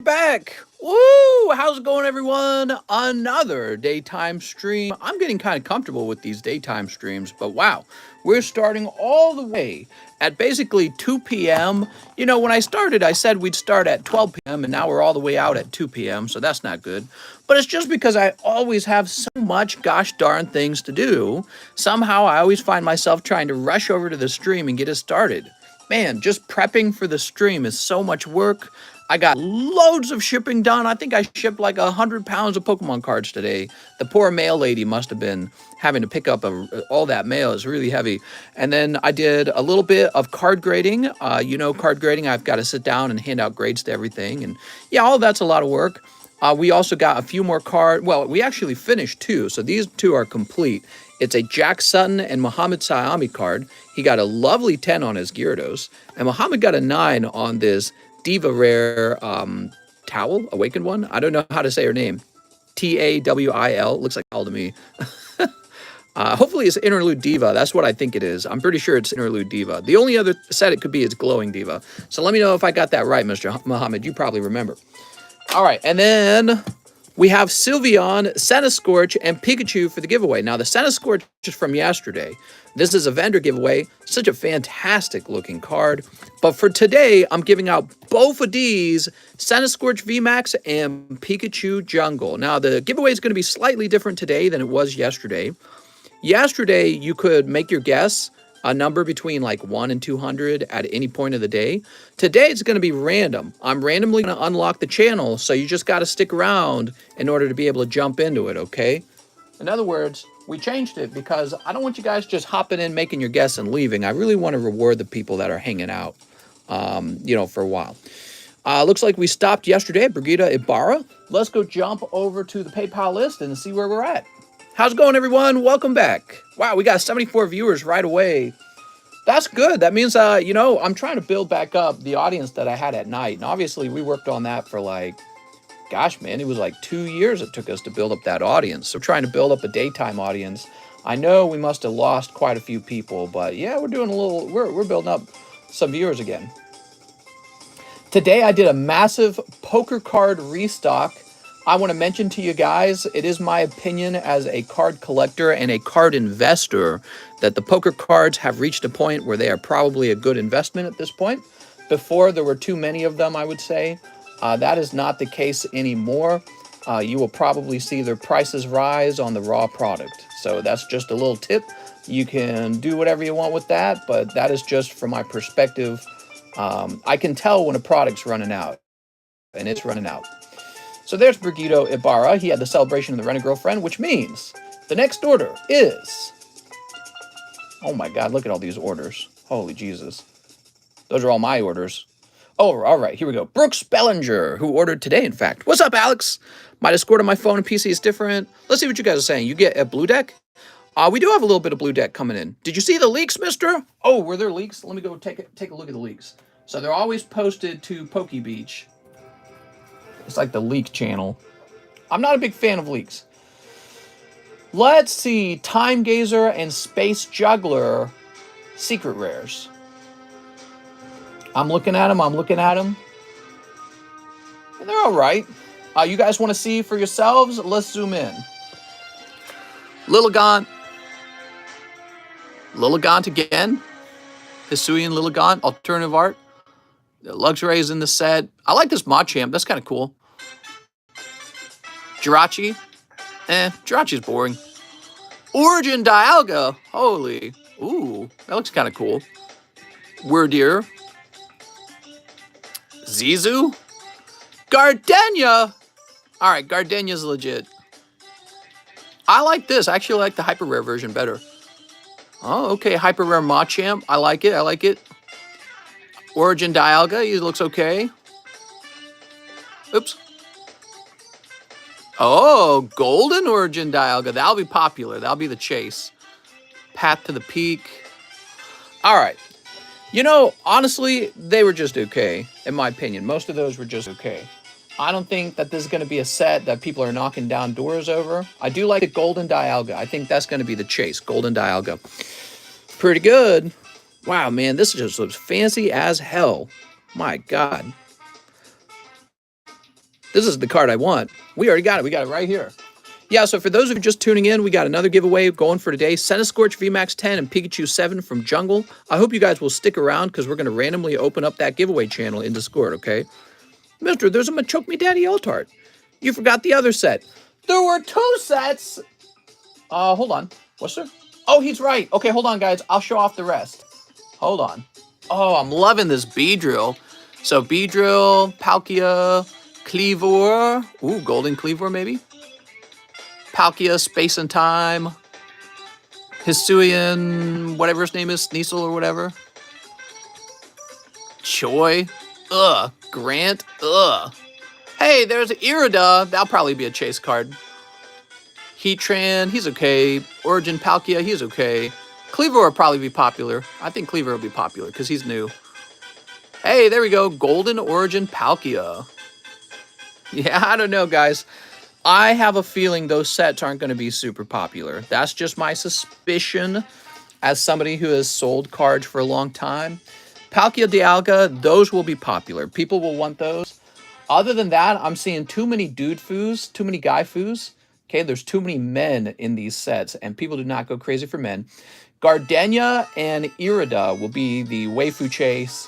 Back. Woo! How's it going, everyone? Another daytime stream. I'm getting kind of comfortable with these daytime streams, but wow, we're starting all the way at basically 2 p.m. You know, when I started, I said we'd start at 12 p.m., and now we're all the way out at 2 p.m., so that's not good. But it's just because I always have so much gosh darn things to do. Somehow I always find myself trying to rush over to the stream and get it started. Man, just prepping for the stream is so much work. I got loads of shipping done. I think I shipped like 100 pounds of Pokemon cards today. The poor mail lady must have been having to pick up all that mail. It's really heavy. And then I did a little bit of card grading. Card grading, I've got to sit down and hand out grades to everything. And yeah, all that's a lot of work. We also got a few more cards. Well, we actually finished two. So these two are complete. It's a Jack Sutton and Muhammad Sayami card. He got a lovely 10 on his Gyarados. And Muhammad got a 9 on this Diva Rare Towel, Awakened one. I don't know how to say her name. Tawil. Looks like L to me. Hopefully it's Interlude Diva. That's what I think it is. I'm pretty sure it's Interlude Diva. The only other set it could be is Glowing Diva. So let me know if I got that right, Mr. Muhammad. You probably remember. All right, and then we have Sylveon, Centiskorch, and Pikachu for the giveaway. Now, the Centiskorch is from yesterday. This is a vendor giveaway. Such a fantastic looking card. But for today, I'm giving out both of these, Centiskorch VMAX and Pikachu Jungle. Now, the giveaway is going to be slightly different today than it was yesterday. Yesterday, you could make your guess, a number between like 1 and 200 at any point of the day. Today, it's going to be random. I'm randomly going to unlock the channel, so you just got to stick around in order to be able to jump into it, okay? In other words, we changed it because I don't want you guys just hopping in, making your guess, and leaving. I really want to reward the people that are hanging out, for a while. Looks like we stopped yesterday at Brigida Ibarra. Let's go jump over to the PayPal list and see where we're at. How's it going, everyone? Welcome back. Wow, we got 74 viewers right away. That's good. That means, I'm trying to build back up the audience that I had at night. And obviously, we worked on that for gosh, man, it was like 2 years it took us to build up that audience. So trying to build up a daytime audience. I know we must have lost quite a few people, but yeah, we're building up some viewers again. Today, I did a massive poker card restock. I want to mention to you guys, it is my opinion as a card collector and a card investor that the poker cards have reached a point where they are probably a good investment at this point. Before, there were too many of them, I would say. That is not the case anymore. You will probably see their prices rise on the raw product. So that's just a little tip. You can do whatever you want with that, but that is just from my perspective. I can tell when a product's running out, and it's running out. So there's Brigida Ibarra. He had the celebration of the Rent-A-Girlfriend, which means the next order is... Oh my God, look at all these orders. Holy Jesus. Those are all my orders. Oh, all right, here we go. Brooks Bellinger, who ordered today, in fact. What's up, Alex? My Discord on my phone and PC is different. Let's see what you guys are saying. You get a blue deck? We do have a little bit of blue deck coming in. Did you see the leaks, mister? Oh, were there leaks? Let me go take a look at the leaks. So they're always posted to Poke Beach. It's like the leak channel. I'm not a big fan of leaks. Let's see. Time Gazer and Space Juggler secret rares. I'm looking at them. And they're all right. You guys want to see for yourselves? Let's zoom in. Lilligant again. Hisuian Lilligant, alternative art. The Luxray is in the set. I like this Machamp. That's kind of cool. Jirachi. Jirachi's boring. Origin Dialga. Holy. Ooh, that looks kind of cool. Wordier. Zizu. Gardenia. All right, Gardenia's legit. I like this. I actually like the hyper rare version better. Oh, okay. Hyper rare Machamp. I like it. Origin Dialga. He looks okay. Oops. Oh, Golden Origin Dialga. That'll be popular. That'll be the chase. Path to the Peak. All right. Honestly, they were just okay, in my opinion. Most of those were just okay. I don't think that this is going to be a set that people are knocking down doors over. I do like the Golden Dialga. I think that's going to be the chase. Golden Dialga. Pretty good. Wow, man, this just looks fancy as hell. My God. This is the card I want. We already got it. We got it right here. Yeah, so for those of you just tuning in, we got another giveaway going for today. Centiskorch VMAX 10 and Pikachu 7 from Jungle. I hope you guys will stick around because we're going to randomly open up that giveaway channel in Discord, okay? Mister, there's a Machoke Me Daddy Altart. You forgot the other set. There were 2 sets. Hold on. What's there? Oh, he's right. Okay, hold on, guys. I'll show off the rest. Hold on. Oh, I'm loving this Beedrill. So Beedrill, Palkia, Cleavor. Ooh, Golden Cleavor maybe? Palkia, Space and Time, Hisuian, whatever his name is, Sneasel or whatever. Choi, ugh. Grant, ugh. Hey, there's Irida. That'll probably be a chase card. Heatran, he's okay. Origin Palkia, he's okay. Cleavor will probably be popular. I think Cleavor will be popular because he's new. Hey, there we go. Golden Origin Palkia. Yeah, I don't know, guys. I have a feeling those sets aren't going to be super popular. That's just my suspicion as somebody who has sold cards for a long time. Palkia Dialga, those will be popular. People will want those. Other than that, I'm seeing too many dude foos, too many guy foos. Okay, there's too many men in these sets, and people do not go crazy for men. Gardenia and Irida will be the waifu chase.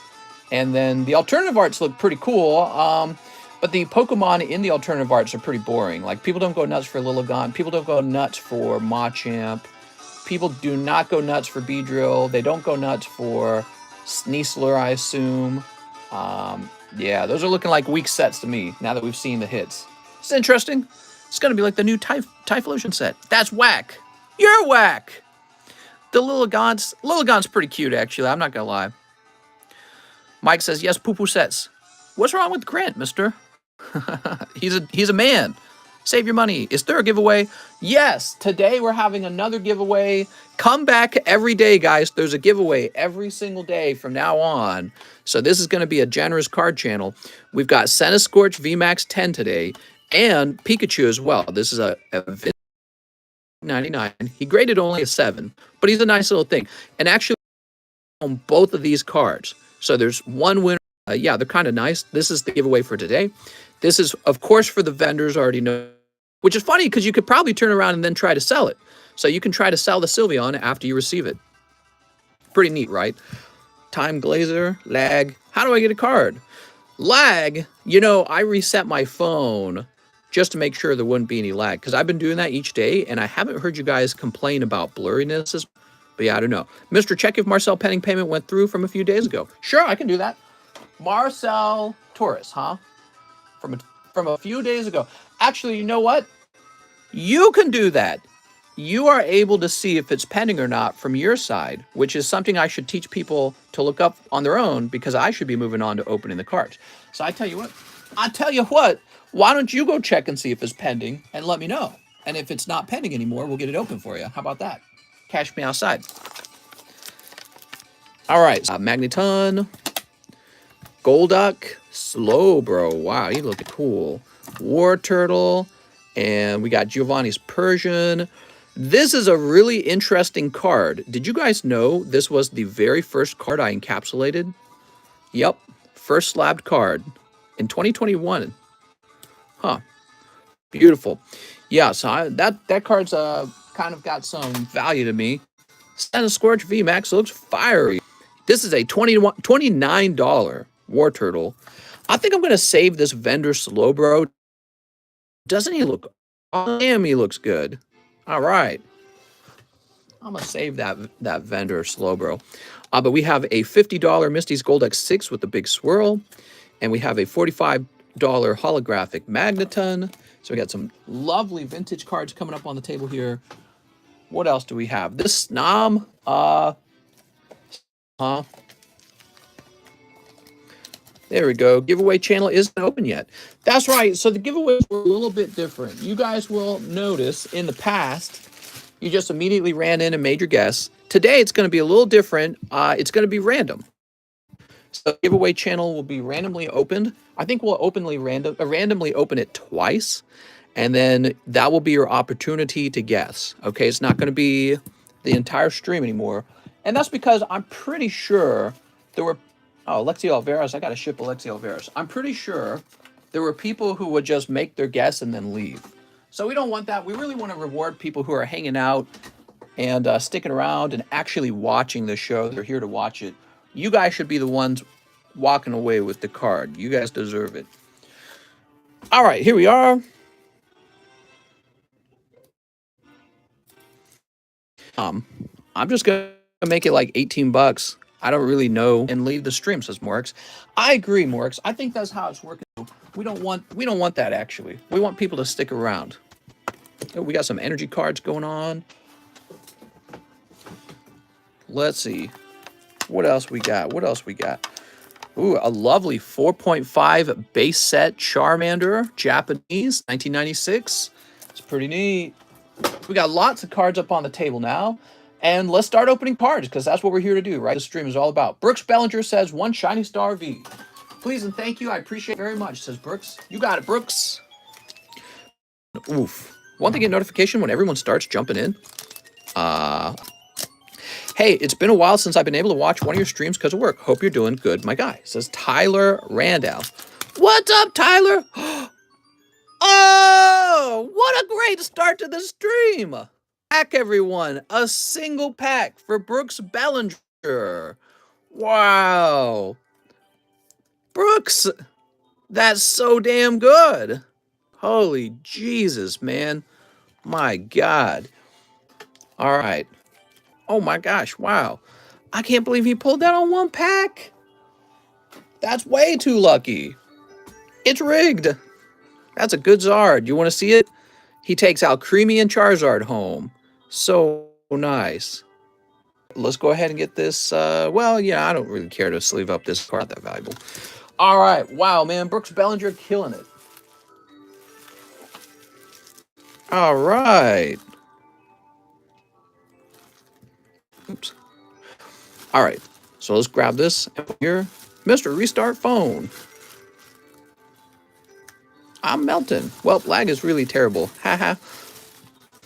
And then the alternative arts look pretty cool. But the Pokemon in the alternative arts are pretty boring. Like, people don't go nuts for Lilligant. People don't go nuts for Machamp. People do not go nuts for Beedrill. They don't go nuts for Sneasler, I assume. Yeah, those are looking like weak sets to me, now that we've seen the hits. It's interesting. It's going to be like the new Typhlosion set. That's whack. You're whack. The Lilligant's pretty cute, actually. I'm not going to lie. Mike says, yes, poo-poo sets. What's wrong with Grant, mister? He's a man. Save your money. Is there a giveaway? Yes. Today we're having another giveaway. Come back every day, guys. There's a giveaway every single day from now on. So this is going to be a generous card channel. We've got Centiskorch VMAX 10 today and Pikachu as well. This is a 99. He graded only a 7, but he's a nice little thing. And actually on both of these cards. So there's one winner. Yeah, they're kind of nice. This is the giveaway for today. This is, of course, for the vendors already know, which is funny because you could probably turn around and then try to sell it. So you can try to sell the Sylveon after you receive it. Pretty neat, right? Time Glazer, lag. How do I get a card? Lag, you know, I reset my phone just to make sure there wouldn't be any lag because I've been doing that each day and I haven't heard you guys complain about blurriness. But yeah, I don't know. Mr. Check if Marcel pending payment went through from a few days ago. Sure, I can do that. Marcel Torres, huh? From a few days ago. Actually, you know what? You can do that. You are able to see if it's pending or not from your side, which is something I should teach people to look up on their own because I should be moving on to opening the cards. So I tell you what, why don't you go check and see if it's pending and let me know? And if it's not pending anymore, we'll get it open for you. How about that? Cash me outside. All right, Magneton, Golduck, Slowbro. Wow, you looking cool. War Turtle, and we got Giovanni's Persian. This is a really interesting card. Did you guys know this was the very first card I encapsulated? Yep, first slabbed card in 2021. Huh, beautiful. Yeah, so that card's kind of got some value to me. Centiskorch VMAX looks fiery. This is a $29 War Turtle. I think I'm going to save this vendor Slowbro. Doesn't he look? Oh, damn, he looks good. All right. I'm going to save that vendor Slowbro. But we have a $50 Misty's Goldex 6 with the big swirl. And we have a $45 holographic Magneton. So we got some lovely vintage cards coming up on the table here. What else do we have? This Snom. There we go. Giveaway channel isn't open yet. That's right. So the giveaways were a little bit different. You guys will notice in the past, you just immediately ran in and made your guess. Today, it's going to be a little different. It's going to be random. So the giveaway channel will be randomly opened. I think we'll randomly open it twice. And then that will be your opportunity to guess. Okay, it's not going to be the entire stream anymore. And that's because I'm pretty sure there were... Oh, Alexi Alvarez. I got to ship Alexi Alvarez. I'm pretty sure there were people who would just make their guess and then leave. So we don't want that. We really want to reward people who are hanging out and sticking around and actually watching the show. They're here to watch it. You guys should be the ones walking away with the card. You guys deserve it. All right, here we are. I'm just gonna make it like 18 bucks. I don't really know and leave the stream, says Morix. I agree, Morix. I think that's how it's working. We don't want that actually. We want people to stick around. Oh, we got some energy cards going on. Let's see. What else we got? What else we got? Ooh, a lovely 4.5 base set Charmander, Japanese, 1996. It's pretty neat. We got lots of cards up on the table now. And let's start opening cards, because that's what we're here to do, right? The stream is all about. Brooks Bellinger says, 1 Shiny Star V. Please and thank you. I appreciate it very much, says Brooks. You got it, Brooks. Oof. Want to get notification when everyone starts jumping in? Hey, it's been a while since I've been able to watch one of your streams because of work. Hope you're doing good, my guy, says Tyler Randall. What's up, Tyler? Oh, what a great start to the stream. Pack, everyone. A single pack for Brooks Bellinger. Wow. Brooks, that's so damn good. Holy Jesus, man. My God. All right. Oh my gosh, wow. I can't believe he pulled that on 1 pack. That's way too lucky. It's rigged. That's a good Zard. You want to see it? He takes out Creamy and Charizard home. So nice. Let's go ahead and get this. Well, yeah, I don't really care to sleeve up this card. Not that valuable. All right. Wow, man. Brooks Bellinger killing it. All right. Oops. All right. So let's grab this here. Mr. Restart Phone. I'm melting. Well, lag is really terrible. Haha.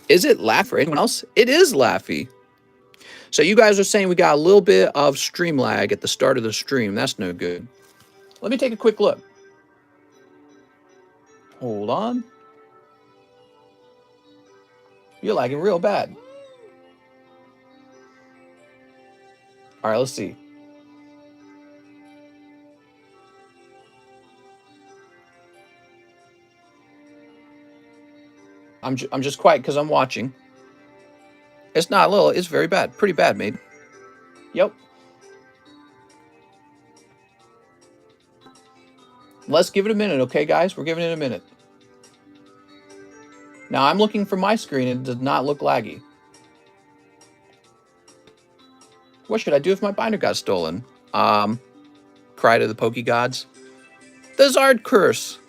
Is it laugh for anyone else? It is laughy. So you guys are saying we got a little bit of stream lag at the start of the stream. That's no good. Let me take a quick look. Hold on. You're lagging real bad. All right, let's see. I'm just quiet because I'm watching. It's not a little. It's very bad. Pretty bad, mate. Yep. Let's give it a minute, okay, guys? We're giving it a minute. Now, I'm looking for my screen. It does not look laggy. What should I do if my binder got stolen? Cry to the Poke Gods. The Zard Curse.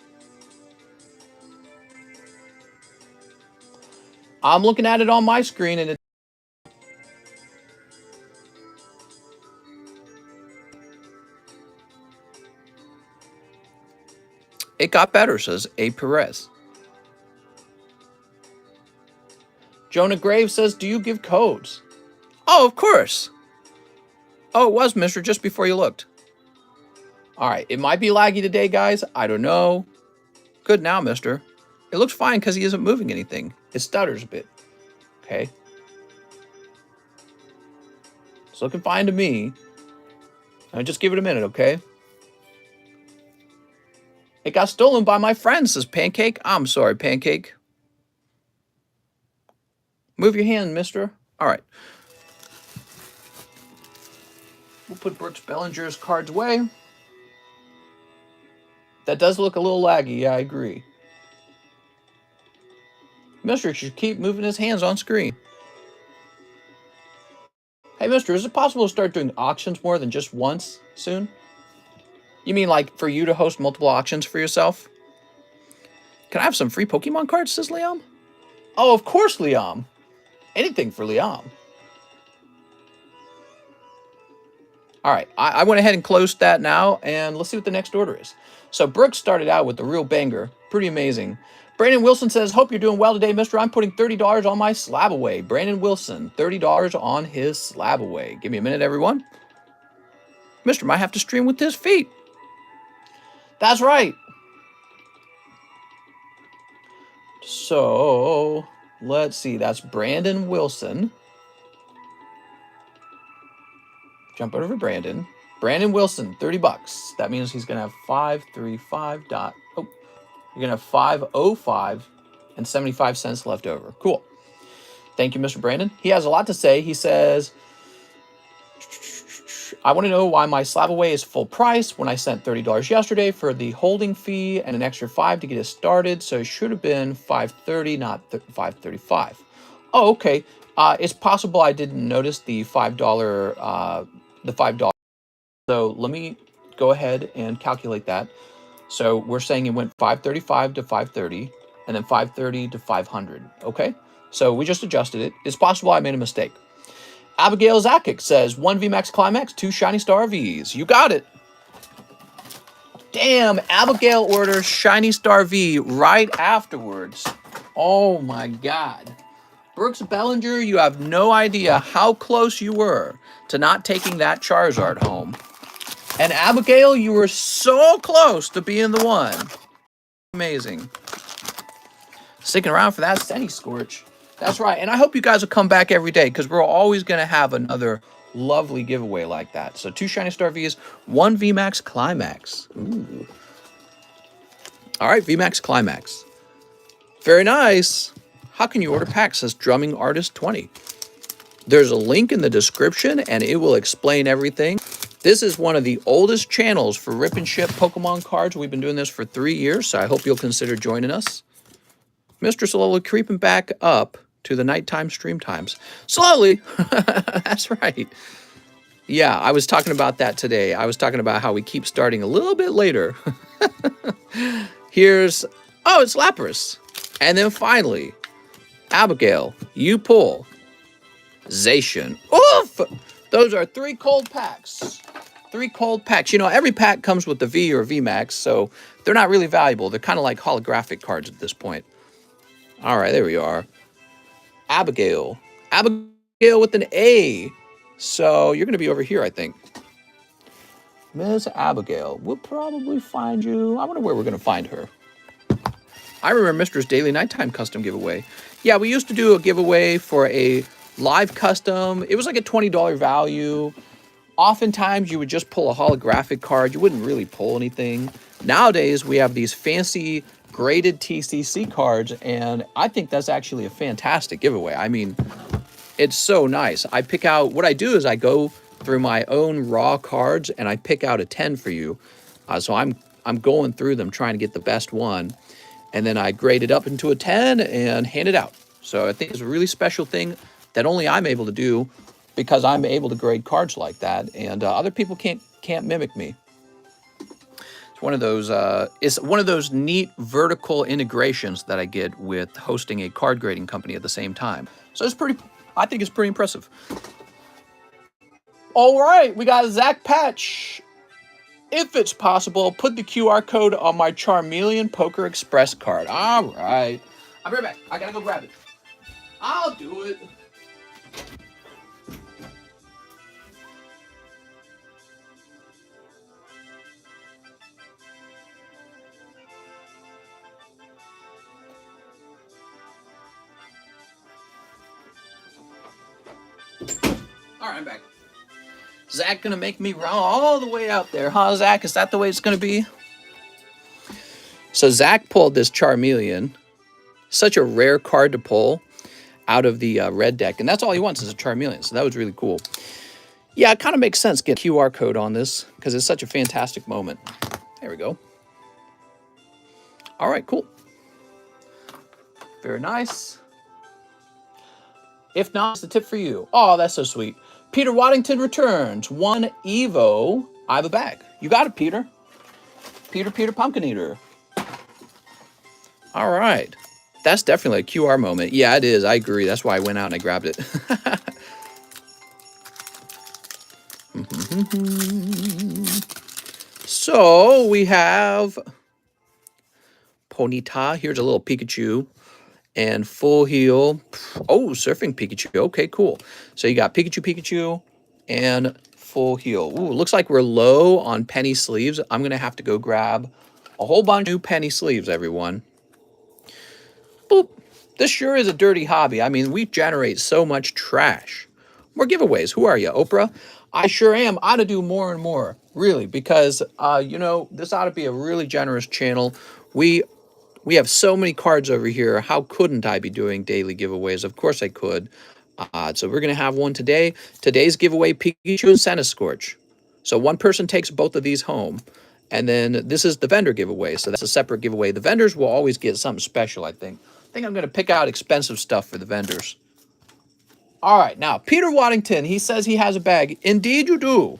I'm looking at it on my screen, and it got better, says A. Perez. Jonah Graves says, do you give codes? Oh, of course. Oh, it was, mister, just before you looked. All right, it might be laggy today, guys. I don't know. Good now, mister. It looks fine because he isn't moving anything. It stutters a bit. Okay. It's looking fine to me. Now just give it a minute, okay? It got stolen by my friend, says Pancake. I'm sorry, Pancake. Move your hand, mister. All right. We'll put Brooks Bellinger's cards away. That does look a little laggy. Yeah, I agree. Mister should keep moving his hands on screen. Hey, mister, is it possible to start doing auctions more than just once soon? You mean like for you to host multiple auctions for yourself? Can I have some free Pokemon cards, says Liam? Oh, of course, Liam. Anything for Liam. All right, I went ahead and closed that now, and let's see what the next order is. So Brooks started out with the real banger. Pretty amazing. Brandon Wilson says, hope you're doing well today, mister. I'm putting $30 on my slab away. Brandon Wilson, $30 on his slab away. Give me a minute, everyone. Mister might have to stream with his feet. That's right. So let's see. That's Brandon Wilson. Jump over to Brandon. Brandon Wilson, 30 bucks. That means he's going to have 535 dot. Oh, you're going to have 505 and 75 cents left over. Cool. Thank you, Mr. Brandon. He has a lot to say. He says, I want to know why my slab away is full price when I sent $30 yesterday for the holding fee and an extra $5 to get it started. So it should have been $530, not $535. Oh, okay. It's possible I didn't notice the $5. The $5. So let me go ahead and calculate that. So we're saying it went 535 to 530, and then 530 to 500. Okay. So we just adjusted it. It's possible I made a mistake. Abigail Zakic says 1 VMAX Climax, 2 Shiny Star Vs. You got it. Damn, Abigail orders Shiny Star V right afterwards. Oh my God. Brooks Bellinger, you have no idea how close you were to not taking that Charizard home. And Abigail, you were so close to being the one. Amazing. Sticking around for that Senny Scorch. That's right. And I hope you guys will come back every day because we're always going to have another lovely giveaway like that. So 2 Shiny Star Vs, 1 VMAX Climax. Ooh. All right, VMAX Climax. Very nice. How can you order packs? Says Drumming Artist 20. There's a link in the description and it will explain everything. This is one of the oldest channels for rip and ship Pokemon cards. We've been doing this for 3 years, so I hope you'll consider joining us. Mr. Slowly creeping back up to the nighttime stream times. Slowly. That's right. Yeah, I was talking about that today. I was talking about how we keep starting a little bit later. Here's, oh, it's Lapras. And then finally, Abigail, you pull Zacian. Oof! Those are 3 cold packs. 3 cold packs. You know, every pack comes with the V or VMAX, so they're not really valuable. They're kind of like holographic cards at this point. All right, there we are. Abigail. Abigail with an A. So you're going to be over here, I think. Miss Abigail. We'll probably find you. I wonder where we're going to find her. I remember Mr.'s Daily Nighttime Custom giveaway. Yeah, we used to do a giveaway for a live custom. It was like a $20 value. Oftentimes, you would just pull a holographic card. You wouldn't really pull anything. Nowadays, we have these fancy graded TCC cards, and I think that's actually a fantastic giveaway. I mean, it's so nice. I pick out, what I do is I go through my own raw cards, and I pick out a 10 for you. So I'm going through them, trying to get the best one, and then I grade it up into a 10 and hand it out. So I think it's a really special thing that only I'm able to do because I'm able to grade cards like that, and other people can't mimic me. It's one of those neat vertical integrations that I get with hosting a card grading company at the same time. So I think it's pretty impressive. All right, we got Zach Patch. If it's possible, put the QR code on my Charmeleon Poker Express card. All right. I'll be right back. I gotta go grab it. I'll do it. All right, I'm back. Zach gonna make me run all the way out there, huh, Zach? Is that the way it's gonna be? So Zach pulled this Charmeleon, such a rare card to pull out of the red deck, and that's all he wants is a Charmeleon. So that was really cool. Yeah, it kind of makes sense get a QR code on this because it's such a fantastic moment. There we go. All right, cool. Very nice. If not, it's the tip for you. Oh, that's so sweet. Peter Waddington returns. 1 Evo. I have a bag. You got it, Peter. Peter Pumpkin Eater. All right. That's definitely a QR moment. Yeah, it is. I agree. That's why I went out and I grabbed it. So we have Ponyta. Here's a little Pikachu. And Full Heal. Oh, Surfing Pikachu. Okay, cool. So you got Pikachu, and Full Heal. Ooh, looks like we're low on penny sleeves. I'm going to have to go grab a whole bunch of new penny sleeves, everyone. boop. This sure is a dirty hobby. I mean, we generate so much trash. More giveaways. Who are you, Oprah? I sure am. I ought to do more and more, really, because, you know, this ought to be a really generous channel. We we have so many cards over here. How couldn't I be doing daily giveaways? Of course I could. So we're going to have one today. Today's giveaway, Pikachu and Senna Scorch. So one person takes both of these home. And then this is the vendor giveaway. So that's a separate giveaway. The vendors will always get something special, I think. I think I'm going to pick out expensive stuff for the vendors. All right. Now, Peter Waddington, he says he has a bag. Indeed you do.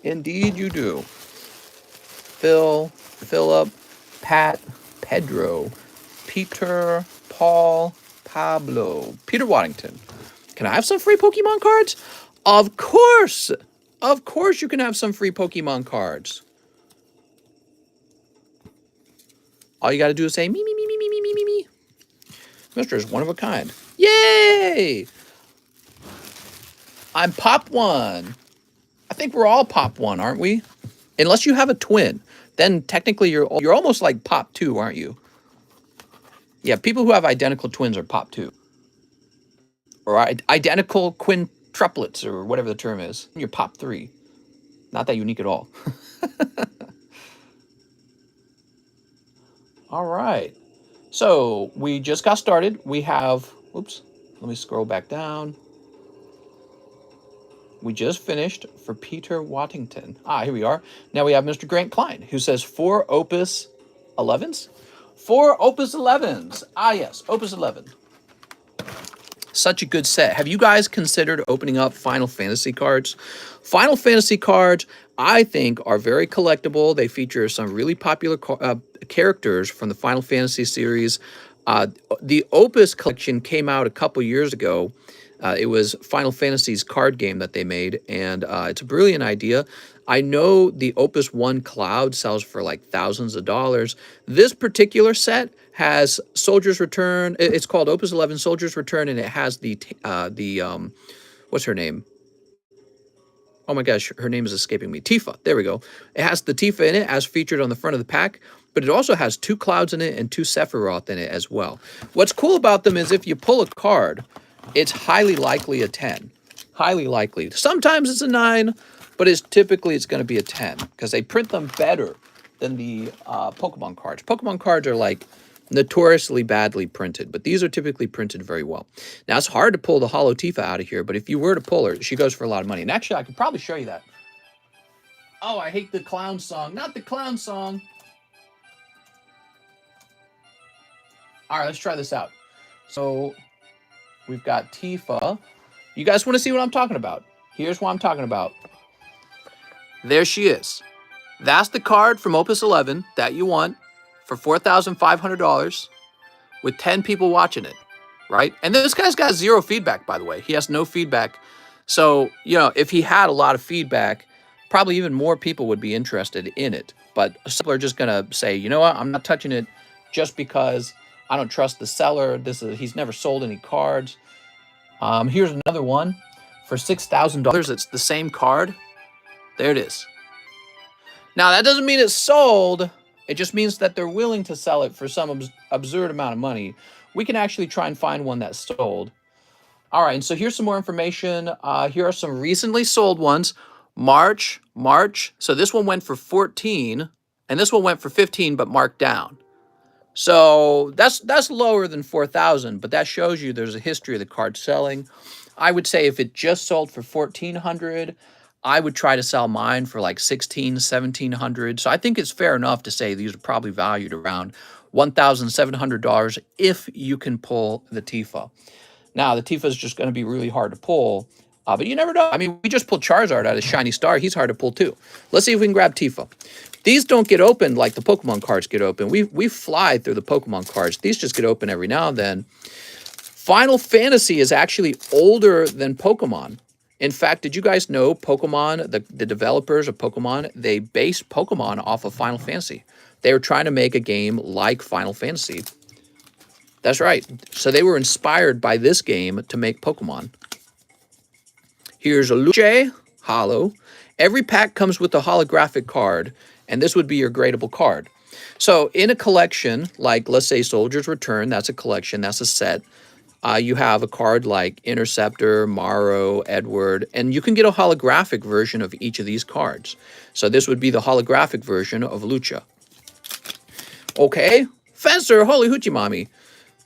Indeed you do. Phil, Philip, Pat, Pedro, Peter, Paul, Pablo, Peter Waddington. Can I have some free Pokemon cards? Of course. Of course you can have some free Pokemon cards. All you got to do is say, me, me, me, me, me, me, me, me, me. Mr. is one of a kind. Yay! I'm Pop 1. I think we're all Pop 1, aren't we? Unless you have a twin. Then technically you're almost like Pop 2, aren't you? Yeah, people who have identical twins are Pop 2. Or identical quintuplets, or whatever the term is. You're Pop 3. Not that unique at all. All right. So we just got started. We have, oops, let me scroll back down. We just finished for Peter Waddington. Here we are. Now we have Mr. Grant Klein, who says 4 Opus 11s. 4 Opus 11s. Yes, Opus 11. Such a good set. Have you guys considered opening up Final Fantasy cards? Final Fantasy cards, I think, are very collectible. They feature some really popular characters from the Final Fantasy series. The Opus collection came out a couple years ago. It was Final Fantasy's card game that they made, and it's a brilliant idea. I know the Opus 1 Cloud sells for like thousands of dollars. This particular set has Soldier's Return. It's called Opus 11 Soldier's Return, and it has the what's her name? Oh my gosh, her name is escaping me. Tifa. There we go. It has the Tifa in it as featured on the front of the pack, but it also has 2 Clouds in it and 2 Sephiroth in it as well. What's cool about them is if you pull a card, it's highly likely a 10. Highly likely. Sometimes it's a 9, but it's typically going to be a 10 because they print them better than the Pokemon cards. Pokemon cards are like notoriously badly printed, but these are typically printed very well. Now, it's hard to pull the Holo Tifa out of here, but if you were to pull her, she goes for a lot of money. And actually, I could probably show you that. Oh, I hate the clown song. Not the clown song. All right, let's try this out. So we've got Tifa. You guys want to see what I'm talking about? Here's what I'm talking about. There she is. That's the card from Opus 11 that you want for $4,500 with 10 people watching it, right? And this guy's got 0 feedback, by the way. He has no feedback. So, you know, if he had a lot of feedback, probably even more people would be interested in it. But some people are just going to say, you know what, I'm not touching it just because I don't trust the seller. He's never sold any cards. Here's another one for $6,000. It's the same card. There it is. Now, that doesn't mean it's sold. It just means that they're willing to sell it for some absurd amount of money. We can actually try and find one that's sold. All right, and so here's some more information. Here are some recently sold ones. March. So this one went for 14, and this one went for 15, but marked down. So that's lower than 4,000, but that shows you there's a history of the card selling. I would say if it just sold for 1,400, I would try to sell mine for like 1,600, 1,700. So I think it's fair enough to say these are probably valued around $1,700 if you can pull the Tifa. Now, the Tifa is just going to be really hard to pull, but you never know. I mean, we just pulled Charizard out of Shiny Star. He's hard to pull too. Let's see if we can grab Tifa. These don't get opened like the Pokemon cards get open. We fly through the Pokemon cards. These just get open every now and then. Final Fantasy is actually older than Pokemon. In fact, did you guys know Pokemon, the developers of Pokemon, they based Pokemon off of Final Fantasy. They were trying to make a game like Final Fantasy. That's right. So they were inspired by this game to make Pokemon. Here's a Luche Holo. Every pack comes with a holographic card, and this would be your gradable card. So in a collection, like let's say Soldier's Return, that's a collection, that's a set. You have a card like Interceptor, Morrow, Edward, and you can get a holographic version of each of these cards. So this would be the holographic version of Lucha. Okay, Fencer, Holy Hoochie Mommy.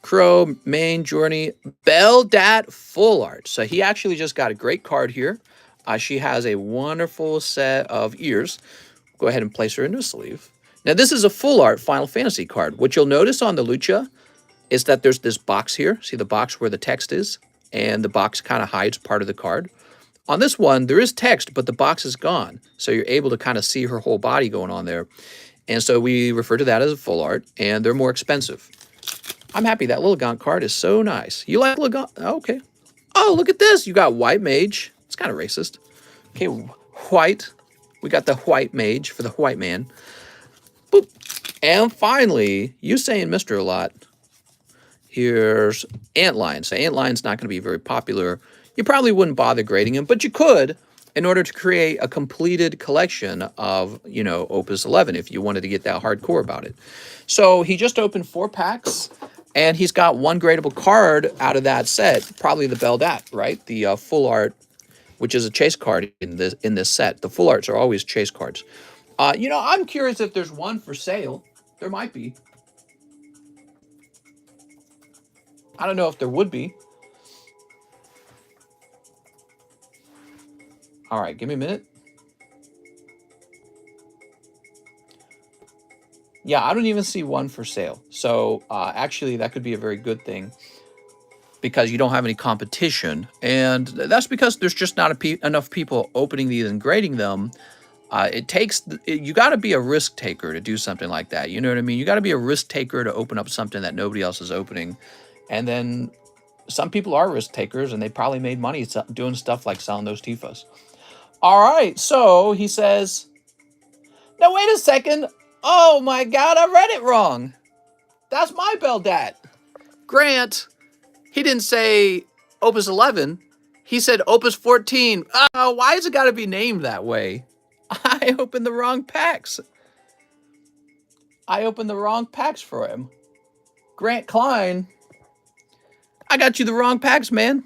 Crow, Main, Journey, Beldat Full Art. So he actually just got a great card here. She has a wonderful set of ears. Go ahead and place her into a sleeve. Now this is a full art Final Fantasy card. What you'll notice on the Lucha is that there's this box here. See the box where the text is? And the box kind of hides part of the card. On this one, there is text, but the box is gone. So you're able to kind of see her whole body going on there. And so we refer to that as a full art, and they're more expensive. I'm happy that Lilligant card is so nice. You like Lilligant? Okay. Oh, look at this. You got White Mage. It's kind of racist. Okay, White. We got the White Mage for the white man. Boop. And finally, you saying Mr. a lot. Here's Antlion. So Antlion's not going to be very popular. You probably wouldn't bother grading him, but you could in order to create a completed collection of, you know, Opus 11 if you wanted to get that hardcore about it. So he just opened 4 packs, and he's got one gradable card out of that set, probably the Beldat, right? The full art, which is a chase card in this set. The full arts are always chase cards. You know, I'm curious if there's one for sale. There might be. I don't know if there would be. All right, give me a minute. Yeah, I don't even see one for sale. So actually, that could be a very good thing because you don't have any competition. And that's because there's just not enough people opening these and grading them. You got to be a risk taker to do something like that. You know what I mean? You got to be a risk taker to open up something that nobody else is opening. And then some people are risk takers, and they probably made money doing stuff like selling those Tifos. All right, so he says, now wait a second. Oh my God, I read it wrong. That's my Beldat. Grant, he didn't say Opus 11. He said Opus 14. Why has it got to be named that way? I opened the wrong packs. I opened the wrong packs for him. Grant Klein, I got you the wrong packs, man.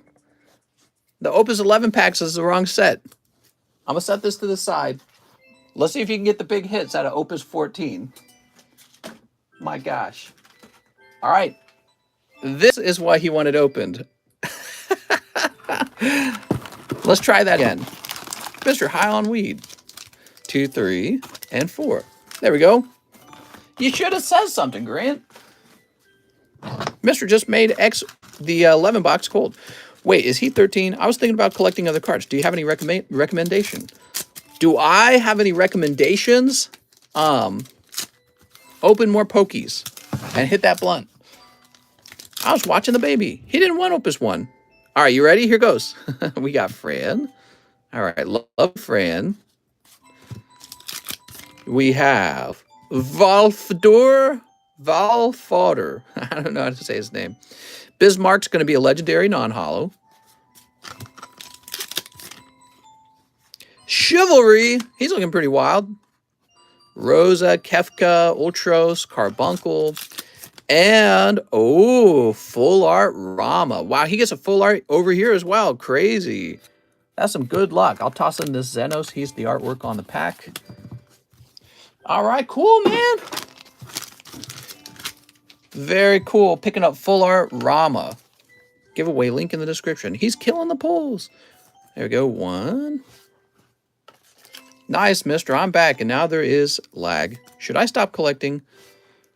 The Opus 11 packs is the wrong set. I'm going to set this to the side. Let's see if you can get the big hits out of Opus 14. My gosh. All right. This is why he wanted opened. Let's try that again. Mr. High on Weed. 2, 3, and 4. There we go. You should have said something, Grant. Mr. just made the 11 box cold. Wait, is he 13? I was thinking about collecting other cards. Do you have any recommendation? Do I have any recommendations? Open more pokies and hit that blunt. I was watching the baby. He didn't want Opus 1. All right, you ready? Here goes. We got Fran. All right, love Fran. We have Valfodor. I don't know how to say his name. Bismarck's going to be a legendary non-hollow. Chivalry. He's looking pretty wild. Rosa, Kefka, Ultros, Carbuncle. And, full art Rama. Wow, he gets a full art over here as well. Crazy. That's some good luck. I'll toss in this Xenos. He's the artwork on the pack. All right, cool, man. Very cool. Picking up full art Rama. Giveaway link in the description. He's killing the polls. There we go. 1. Nice, mister. I'm back, and now there is lag. Should I stop collecting?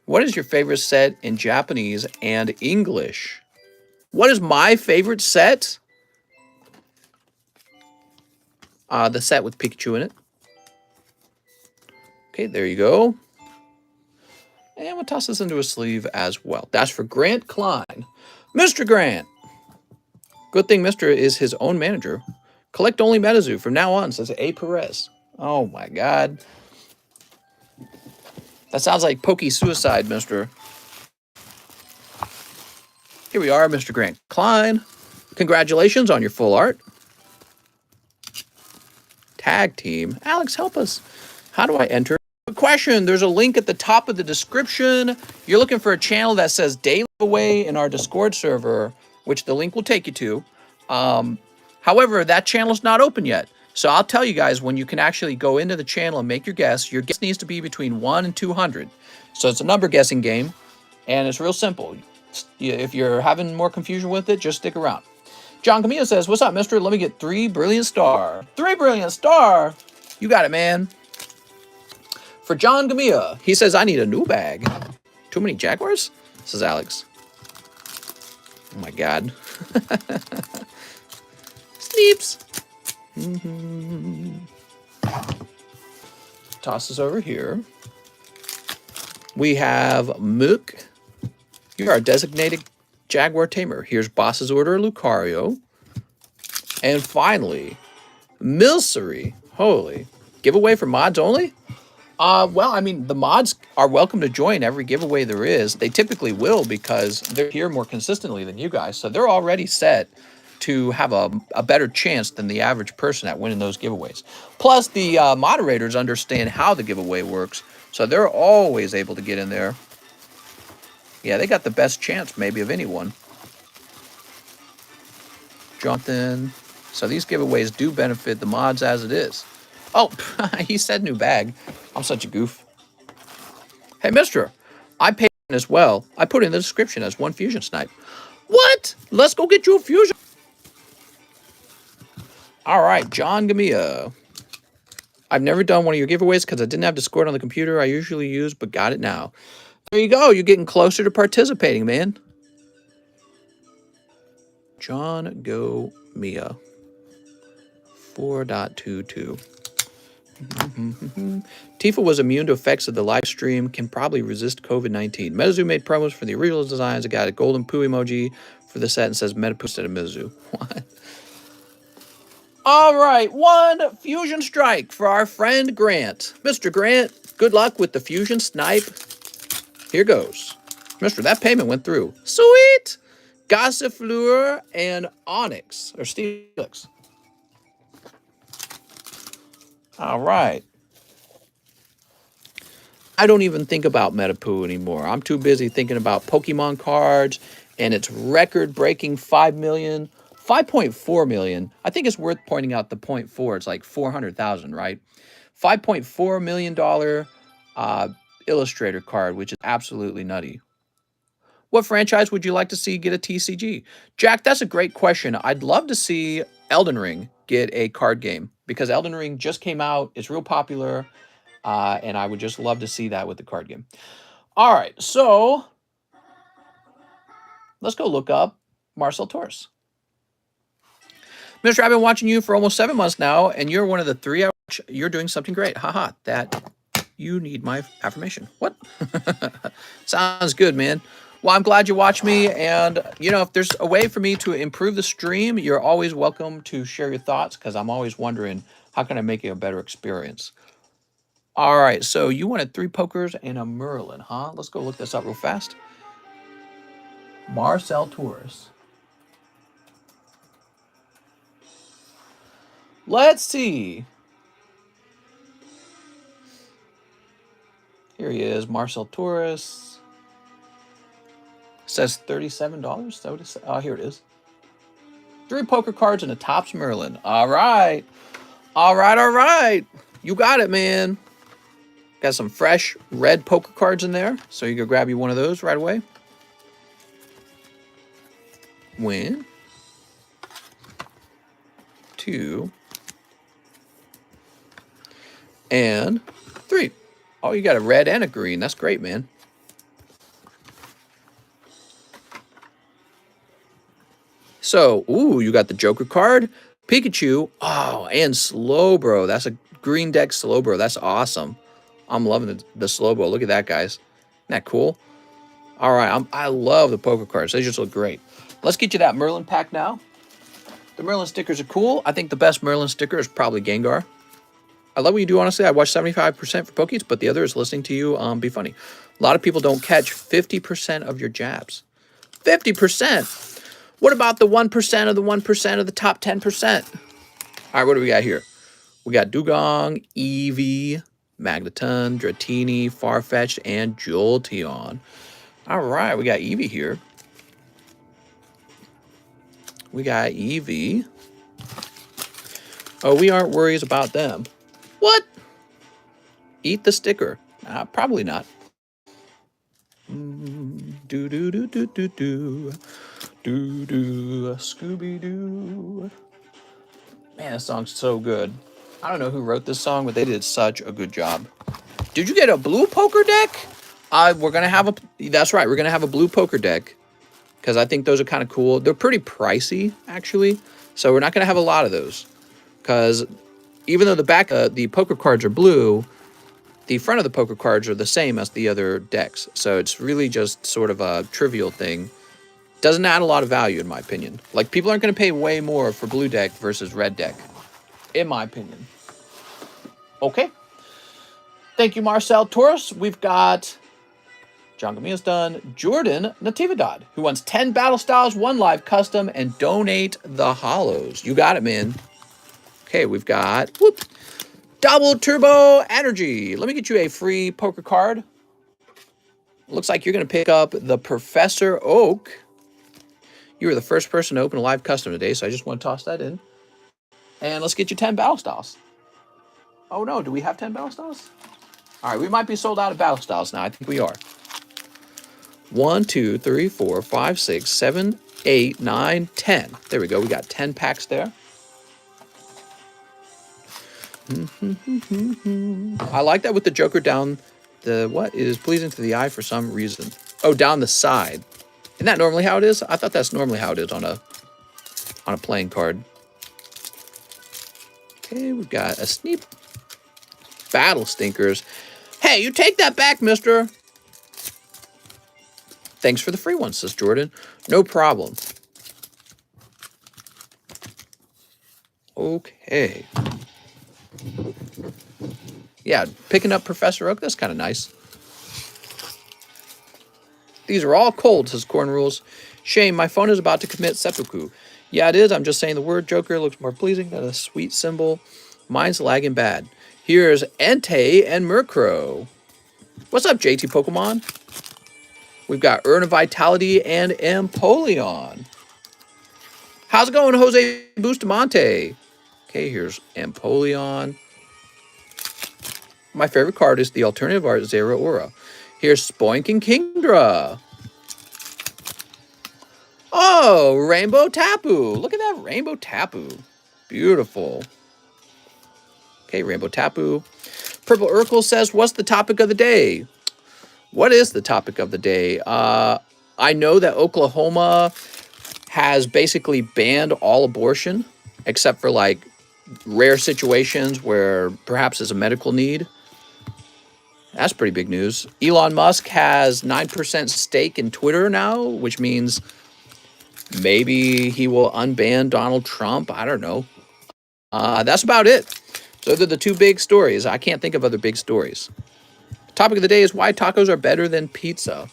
What is your favorite set in Japanese and English? What is my favorite set? The set with Pikachu in it. Okay, there you go. And we'll toss this into a sleeve as well. That's for Grant Klein. Mr. Grant. Good thing Mr. is his own manager. Collect only Metazoo from now on, says A. Perez. Oh my God. That sounds like pokey suicide, mister. Here we are, Mr. Grant Klein. Congratulations on your full art. Tag team. Alex, help us. How do I enter? Good question. There's a link at the top of the description. You're looking for a channel that says daily giveaway in our Discord server, which the link will take you to. However, that channel's not open yet. So I'll tell you guys when you can actually go into the channel and make your guess. Your guess needs to be between 1 and 200. So it's a number guessing game, and it's real simple. If you're having more confusion with it, just stick around. John Camillo says, what's up, mister? Let me get 3 brilliant star. 3 brilliant star? You got it, man. For John Gamia, he says, I need a new bag. Too many Jaguars? Says Alex. Oh my God. Sleeps. Toss this over here. We have Mook. You're our designated Jaguar tamer. Here's Boss's Order Lucario. And finally, Milcery. Holy. Giveaway for mods only? Well, I mean, the mods are welcome to join every giveaway there is. They typically will because they're here more consistently than you guys. So they're already set to have a better chance than the average person at winning those giveaways. Plus, the moderators understand how the giveaway works. So they're always able to get in there. Yeah, they got the best chance maybe of anyone. Jonathan. So these giveaways do benefit the mods as it is. Oh, he said new bag. I'm such a goof. Hey, mister, I paid as well. I put in the description as 1 fusion snipe. What? Let's go get you a fusion. All right, John Gamia. I've never done one of your giveaways because I didn't have Discord on the computer I usually use, but got it now. There you go. You're getting closer to participating, man. John Gamia. 4.22. Tifa was immune to effects of the live stream, can probably resist COVID-19. Metazu made promos for the original designs. I got a golden poo emoji for the set and says Metapoo instead of Mizu. What? All right, 1 fusion strike for our friend Grant. Mr. Grant, good luck with the fusion snipe. Here goes. Mister, that payment went through. Sweet! Gossifleur and Onyx, or Steelix. All right. I don't even think about Metapoo anymore. I'm too busy thinking about Pokemon cards and its record-breaking 5 million, 5.4 million. I think it's worth pointing out the 0.4. It's like 400,000, right? $5.4 million Illustrator card, which is absolutely nutty. What franchise would you like to see get a TCG? Jack, that's a great question. I'd love to see Elden Ring get a card game because Elden Ring just came out. It's real popular, and I would just love to see that with the card game. All right, so let's go look up Marcel Torres. Mister, I've been watching you for almost 7 months now, and you're one of the 3 I watch. You're doing something great. Haha, that you need my affirmation. What? Sounds good, man. Well, I'm glad you watch me, and, you know, if there's a way for me to improve the stream, you're always welcome to share your thoughts, because I'm always wondering, how can I make it a better experience? All right, so you wanted 3 pokers and a Merlin, huh? Let's go look this up real fast. Marcel Torres. Let's see. Here he is, Marcel Torres. Says $37. So here it is. 3 poker cards and a Topps Merlin. All right. All right, all right. You got it, man. Got some fresh red poker cards in there. So you can grab you one of those right away. Win. 2. And 3. Oh, you got a red and a green. That's great, man. So, ooh, you got the Joker card, Pikachu. Oh, and Slowbro. That's a green deck Slowbro. That's awesome. I'm loving the Slowbro. Look at that, guys. Isn't that cool? All right, I love the poker cards. They just look great. Let's get you that Merlin pack now. The Merlin stickers are cool. I think the best Merlin sticker is probably Gengar. I love what you do, honestly. I watch 75% for Pokies, but the other is listening to you be funny. A lot of people don't catch 50% of your jabs. 50%? What about the 1% of the 1% of the top 10%? All right, what do we got here? We got Dugong, Eevee, Magneton, Dratini, Farfetch'd, and Jolteon. All right, we got Eevee here. We got Eevee. Oh, we aren't worried about them. What? Eat the sticker. Probably not. Do do do do do do. Do do Scooby Doo. Man, this song's so good. I don't know who wrote this song, but they did such a good job. Did you get a blue poker deck? We're gonna have a. That's right. We're gonna have a blue poker deck because I think those are kind of cool. They're pretty pricey actually, so we're not gonna have a lot of those because even though the back the poker cards are blue, the front of the poker cards are the same as the other decks. So it's really just sort of a trivial thing. Doesn't add a lot of value in my opinion. Like people aren't going to pay way more for blue deck versus red deck, in my opinion. Okay. Thank you, Marcel Torres. We've got John Gamia's done. Jordan Natividad, who wants 10 battle styles, 1 live custom, and donate the hollows. You got it, man. Okay, we've got whoop, double turbo energy. Let me get you a free poker card. Looks like you're going to pick up the Professor Oak. You were the first person to open a live custom today, so I just want to toss that in. And let's get you 10 battle styles. Oh no, do we have 10 battle styles? All right, we might be sold out of battle styles now. I think we are. 1, 2, 3, 4, 5, 6, 7, 8, 9, 10. There we go. We got 10 packs there. I like that with the Joker down the what is pleasing to the eye for some reason. Oh, down the side. Isn't that normally how it is? I thought that's normally how it is on a playing card. Okay, we've got a Sneep. Battle Stinkers. Hey, you take that back, mister. Thanks for the free one, says Jordan. No problem. Okay. Yeah, picking up Professor Oak, that's kind of nice. These are all cold, says Corn Rules. Shame, my phone is about to commit seppuku. Yeah, it is. I'm just saying the word Joker looks more pleasing than a sweet symbol. Mine's lagging bad. Here's Entei and Murkrow. What's up, JT Pokemon? We've got Urn of Vitality and Empoleon. How's it going, Jose Bustamante? Okay, here's Empoleon. My favorite card is the alternative art, Zeraora. Here's Spoink and Kingdra. Oh, Rainbow Tapu. Look at that Rainbow Tapu. Beautiful. Okay, Rainbow Tapu. Purple Urkel says, what's the topic of the day? What is the topic of the day? I know that Oklahoma has basically banned all abortion, except for like rare situations where perhaps there's a medical need. That's pretty big news. Elon Musk has 9% stake in Twitter now, which means maybe he will unban Donald Trump. I don't know. That's about it. So they're the two big stories. I can't think of other big stories. Topic of the day is why tacos are better than pizza.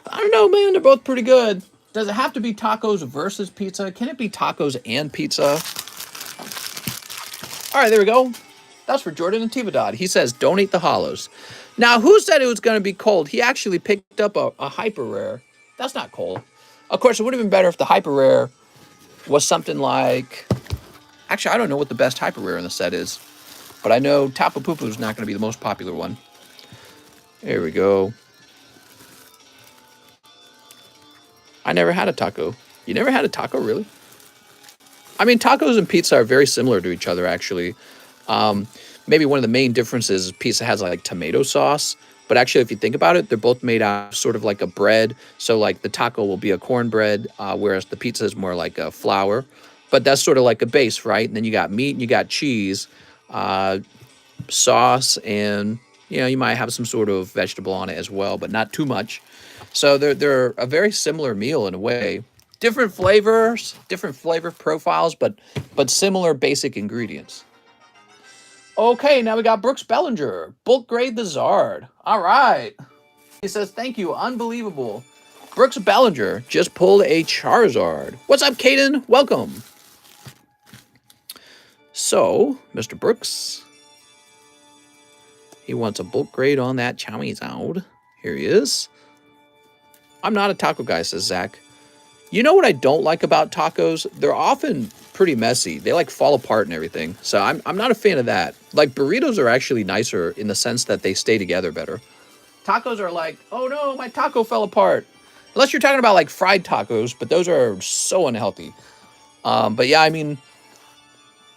I don't know, man. They're both pretty good. Does it have to be tacos versus pizza? Can it be tacos and pizza? All right, there we go. That's for Jordan and Tivadad. He says, donate the hollows. Now, who said it was going to be cold? He actually picked up a hyper rare. That's not cold. Of course, it would have been better if the hyper rare was something like... Actually, I don't know what the best hyper rare in the set is. But I know Tapu Pupu is not going to be the most popular one. There we go. I never had a taco. You never had a taco, really? I mean, tacos and pizza are very similar to each other, actually. Maybe one of the main differences is pizza has like tomato sauce. But actually, if you think about it, they're both made out of sort of like a bread. So like the taco will be a cornbread, whereas the pizza is more like a flour. But that's sort of like a base, right? And then you got meat and you got cheese, sauce, and you might have some sort of vegetable on it as well, but not too much. So they're a very similar meal in a way. Different flavors, different flavor profiles, but similar basic ingredients. Okay, now we got Brooks Bellinger. Bulk grade the Zard. All right. He says, thank you. Unbelievable. Brooks Bellinger just pulled a Charizard. What's up, Caden? Welcome. So, Mr. Brooks. He wants a bulk grade on that Charizard. Here he is. I'm not a taco guy, says Zach. You know what I don't like about tacos? They're often pretty messy. They like fall apart and everything. So I'm not a fan of that. Like burritos are actually nicer in the sense that they stay together better. Tacos are like, oh no, my taco fell apart. Unless you're talking about like fried tacos, but those are so unhealthy. But yeah, I mean,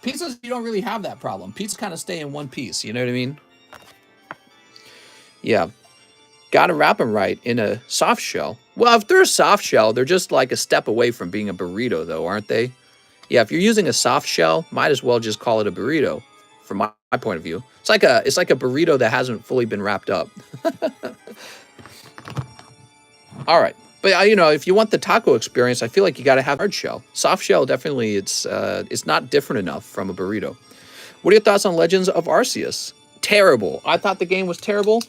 pizzas, you don't really have that problem. Pizzas kind of stay in one piece. You know what I mean? Yeah. Got to wrap them right in a soft shell. Well, if they're a soft shell, they're just like a step away from being a burrito, though, aren't they? Yeah, if you're using a soft shell, might as well just call it a burrito, from my point of view. It's like a burrito that hasn't fully been wrapped up. All right, but you know, if you want the taco experience, I feel like you got to have hard shell. Soft shell definitely, it's not different enough from a burrito. What are your thoughts on Legends of Arceus? Terrible. I thought the game was terrible.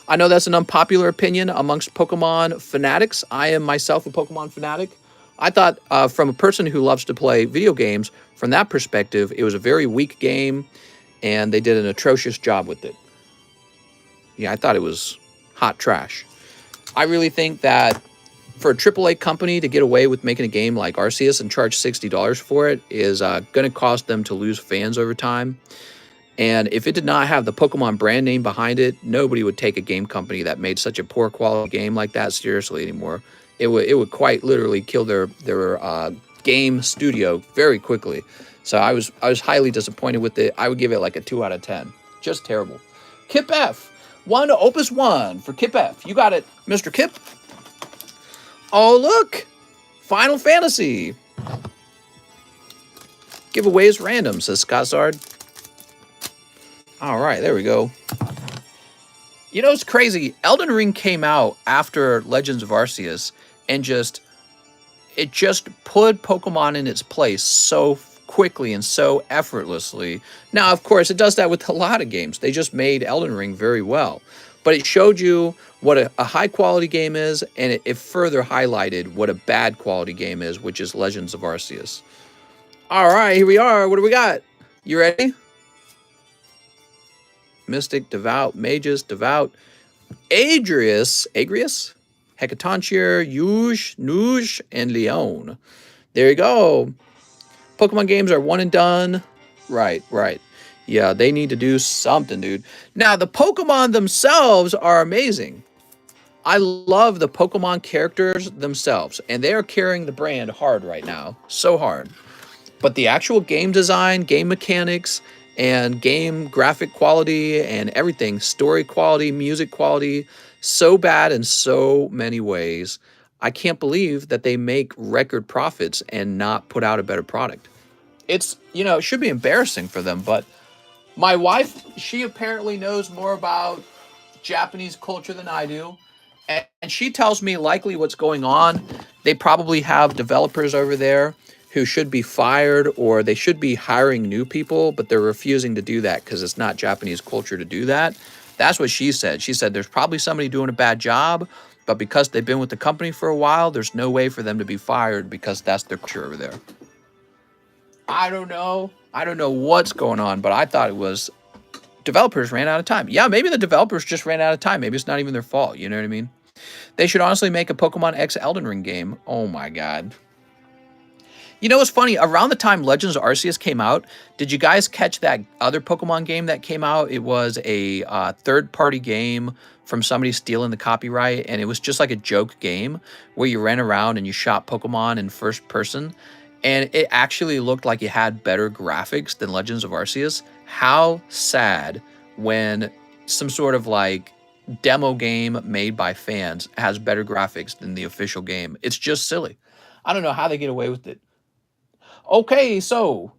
I know that's an unpopular opinion amongst Pokemon fanatics. I am myself a Pokemon fanatic. I thought from a person who loves to play video games, from that perspective, it was a very weak game, and they did an atrocious job with it. Yeah, I thought it was hot trash. I really think that for a AAA company to get away with making a game like Arceus and charge $60 for it is going to cause them to lose fans over time. And if it did not have the Pokemon brand name behind it, nobody would take a game company that made such a poor quality game like that seriously anymore. It would quite literally kill their game studio very quickly. So I was highly disappointed with it. I would give it like a 2 out of 10. Just terrible. Kip F. 1 to Opus 1 for Kip F. You got it, Mr. Kip. Oh, look. Final Fantasy. Giveaway is random, says Scotsard. All right, there we go. You know, it's crazy. Elden Ring came out after Legends of Arceus, and it just put Pokemon in its place so quickly and so effortlessly. Now, of course, it does that with a lot of games. They just made Elden Ring very well. But it showed you what a high-quality game is, and it further highlighted what a bad quality game is, which is Legends of Arceus. All right, here we are. What do we got? You ready? Mystic, Devout, Magus, Devout, Agrius, Hecatoncheir, Yuge, Nuge, and Leon. There you go. Pokemon games are one and done. Right. Yeah, they need to do something, dude. Now, the Pokemon themselves are amazing. I love the Pokemon characters themselves, and they are carrying the brand hard right now. So hard. But the actual game design, game mechanics, and game graphic quality and everything, story quality, music quality, so bad in so many ways. I can't believe that they make record profits and not put out a better product. It's, it should be embarrassing for them, but my wife, she apparently knows more about Japanese culture than I do. And she tells me likely what's going on. They probably have developers over there who should be fired, or they should be hiring new people, but they're refusing to do that because it's not Japanese culture to do that. That's what she said. She said there's probably somebody doing a bad job, but because they've been with the company for a while, there's no way for them to be fired because that's their culture over there. I don't know. I don't know what's going on, but I thought it was developers ran out of time. Yeah, maybe the developers just ran out of time. Maybe it's not even their fault. You know what I mean? They should honestly make a Pokemon X Elden Ring game. Oh my God. You know what's funny? Around the time Legends of Arceus came out, did you guys catch that other Pokemon game that came out? It was a third-party game from somebody stealing the copyright, and it was just like a joke game where you ran around and you shot Pokemon in first person, and it actually looked like it had better graphics than Legends of Arceus. How sad when some sort of like demo game made by fans has better graphics than the official game. It's just silly. I don't know how they get away with it. Okay, so,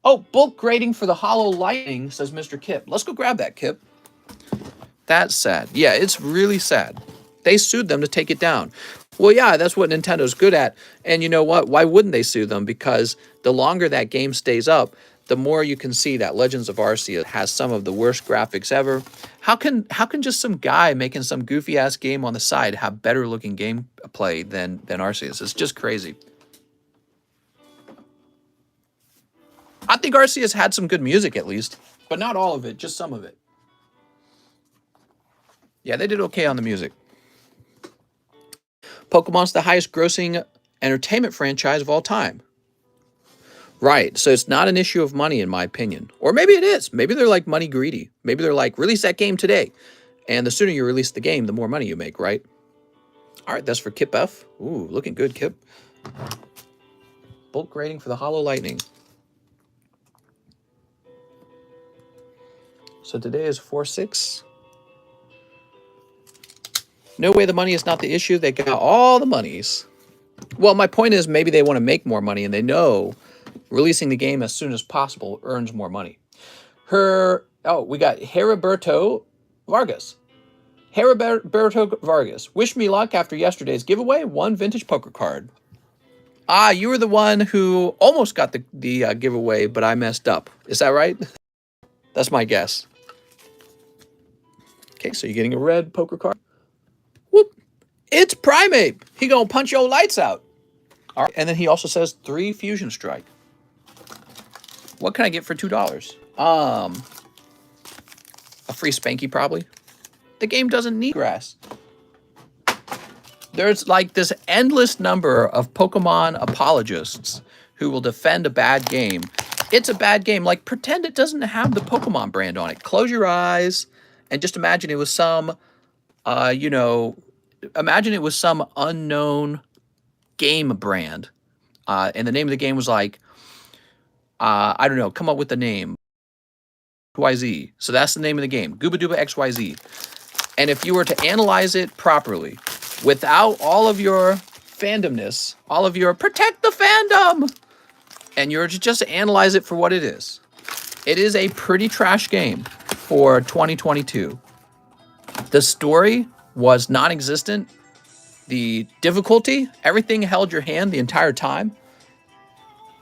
bulk grading for the Hollow Lightning, says Mr. Kip. Let's go grab that, Kip. That's sad. Yeah, it's really sad. They sued them to take it down. Well, yeah, that's what Nintendo's good at. And you know what? Why wouldn't they sue them? Because the longer that game stays up, the more you can see that Legends of Arceus has some of the worst graphics ever. How can just some guy making some goofy-ass game on the side have better-looking gameplay than Arceus? It's just crazy. I think Arceus had some good music at least, but not all of it, just some of it. Yeah, they did okay on the music. Pokemon's the highest grossing entertainment franchise of all time. Right. So it's not an issue of money, in my opinion. Or maybe it is. Maybe they're like money greedy. Maybe they're like, release that game today. And the sooner you release the game, the more money you make, right? All right, that's for Kip F. Ooh, looking good, Kip. Bulk rating for the Hollow Lightning. So today is 4-6. No way the money is not the issue. They got all the monies. Well, my point is maybe they want to make more money and they know releasing the game as soon as possible earns more money. We got Heriberto Vargas. Heriberto Vargas. Wish me luck after yesterday's giveaway. 1 vintage poker card. Ah, you were the one who almost got the giveaway, but I messed up. Is that right? That's my guess. Okay, so you're getting a red poker card. Whoop. It's Primate. He gonna punch your lights out. All right, and then he also says 3 Fusion Strike. What can I get for $2? A free Spanky, probably. The game doesn't need grass. There's like this endless number of Pokemon apologists who will defend a bad game. It's a bad game. Like, pretend it doesn't have the Pokemon brand on it. Close your eyes and just imagine it was some, imagine it was some unknown game brand. And the name of the game was like, I don't know, come up with the name. XYZ. So that's the name of the game. Gooba Dooba XYZ. And if you were to analyze it properly, without all of your fandomness, all of your protect the fandom, and you're to just analyze it for what it is a pretty trash game for 2022. The story was non-existent. The difficulty, everything held your hand the entire time.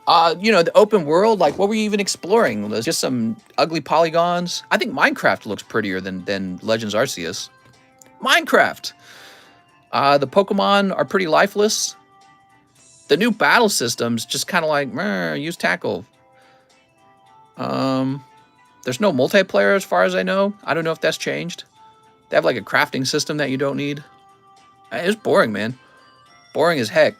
The open world, like what were you even exploring? There's just some ugly polygons. I think Minecraft looks prettier than Legends Arceus. Minecraft. The Pokemon are pretty lifeless. The new battle systems just kind of like, use tackle. There's no multiplayer as far as I know. I don't know if that's changed. They have like a crafting system that you don't need. It's boring, man. Boring as heck.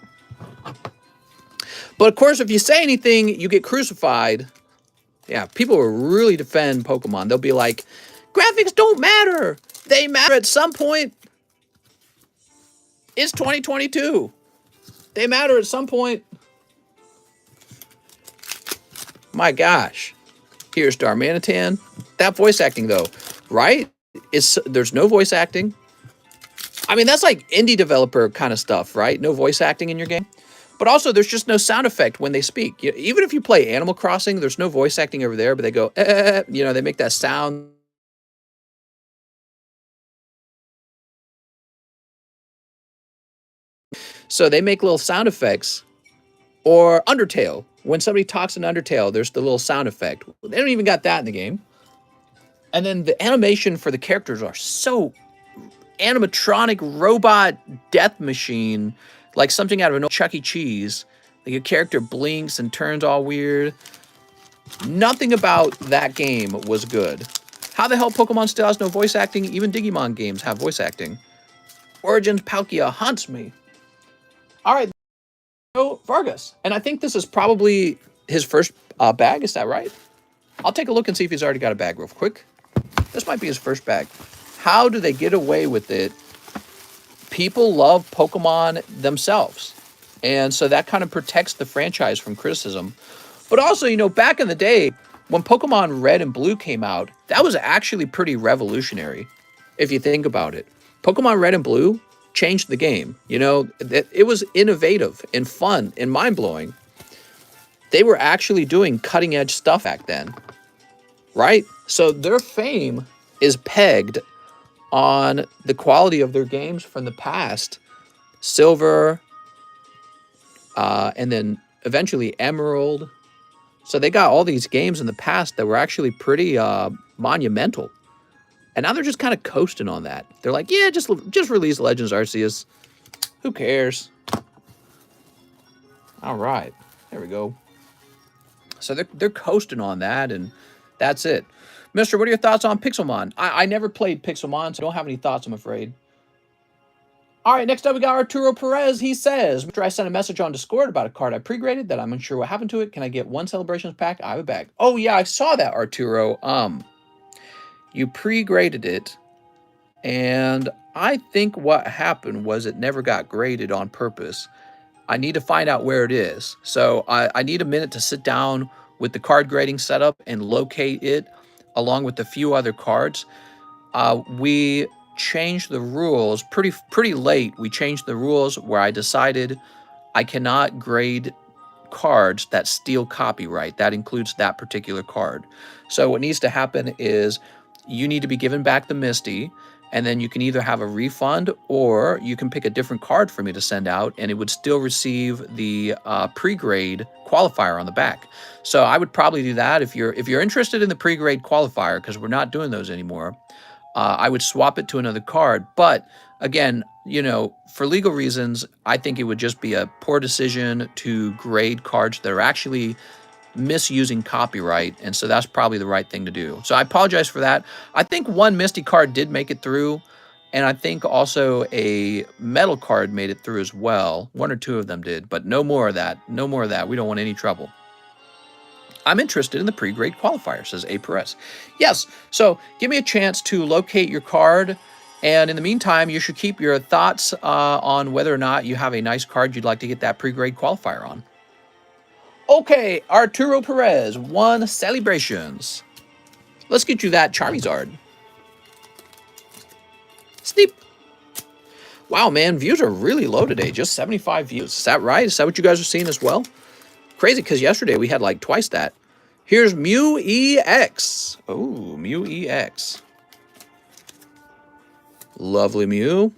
But of course, if you say anything, you get crucified. Yeah, people will really defend Pokemon. They'll be like, graphics don't matter. They matter at some point. It's 2022. They matter at some point. My gosh. Here's Darmanitan. That voice acting, though, right? There's no voice acting. I mean, that's like indie developer kind of stuff, right? No voice acting in your game. But also, there's just no sound effect when they speak. Even if you play Animal Crossing, there's no voice acting over there, but they go, they make that sound. So they make little sound effects. Or Undertale. When somebody talks in Undertale, there's the little sound effect. They don't even got that in the game. And then the animation for the characters are so animatronic robot death machine, like something out of an old Chuck E. Cheese. Like a character blinks and turns all weird. Nothing about that game was good. How the hell Pokemon still has no voice acting? Even Digimon games have voice acting. Origins Palkia haunts me. All right, so Vargas. And I think this is probably his first bag. Is that right? I'll take a look and see if he's already got a bag real quick. This might be his first bag. How do they get away with it? People love Pokemon themselves. And so that kind of protects the franchise from criticism. But also, back in the day, when Pokemon Red and Blue came out, that was actually pretty revolutionary, if you think about it. Pokemon Red and Blue changed the game. It was innovative and fun and mind-blowing. They were actually doing cutting-edge stuff back then, right? So their fame is pegged on the quality of their games from the past. Silver, and then eventually Emerald. So they got all these games in the past that were actually pretty monumental. And now they're just kind of coasting on that. They're like, yeah, just release Legends Arceus. Who cares? All right. There we go. So they're coasting on that, and that's it. Mister, what are your thoughts on Pixelmon? I never played Pixelmon, so I don't have any thoughts, I'm afraid. All right, next up we got Arturo Perez. He says, Mr. I sent a message on Discord about a card I pre-graded that I'm unsure what happened to it. Can I get one Celebrations pack? I have a bag. Oh yeah, I saw that, Arturo. You pre-graded it, and I think what happened was it never got graded on purpose. I need to find out where it is. So I need a minute to sit down with the card grading setup and locate it along with a few other cards. We changed the rules pretty late. We changed the rules where I decided I cannot grade cards that steal copyright. That includes that particular card. So what needs to happen is you need to be given back the Misty, and then you can either have a refund or you can pick a different card for me to send out, and it would still receive the pre-grade qualifier on the back. So I would probably do that if you're interested in the pre-grade qualifier, because we're not doing those anymore. I would swap it to another card. But again, you know, for legal reasons, I think it would just be a poor decision to grade cards that are actually misusing copyright. And so that's probably the right thing to do. So I apologize for that. I think one Misty card did make it through. And I think also a metal card made it through as well. One or two of them did, but no more of that. No more of that. We don't want any trouble. I'm interested in the pre-grade qualifier, says A. Perez. Yes, so give me a chance to locate your card. And in the meantime, you should keep your thoughts on whether or not you have a nice card you'd like to get that pre-grade qualifier on. Okay, Arturo Perez, 1 Celebrations. Let's get you that Charizard. Sneep. Wow, man, views are really low today. Just 75 views. Is that right? Is that what you guys are seeing as well? Crazy, because yesterday we had like twice that. Here's Mew EX. Oh, Mew EX. Lovely Mew.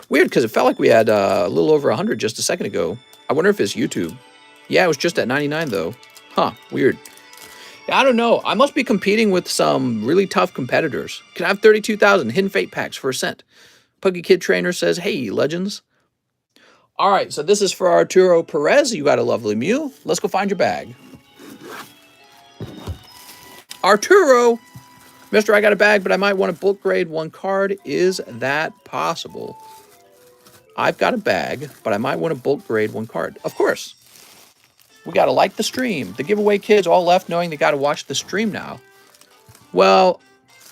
Weird, because it felt like we had a little over 100 just a second ago. I wonder if it's YouTube. Yeah, it was just at 99, though. Huh, weird. Yeah, I don't know. I must be competing with some really tough competitors. Can I have 32,000 Hidden Fate packs for a cent? Puggy Kid Trainer says, hey, legends. All right, so this is for Arturo Perez. You got a lovely Mew. Let's go find your bag. Arturo, Mister, I got a bag, but I might want to bulk grade one card. Is that possible? I've got a bag, but I might want to bulk grade one card. Of course. We got to like the stream. The giveaway kids all left knowing they got to watch the stream now. Well,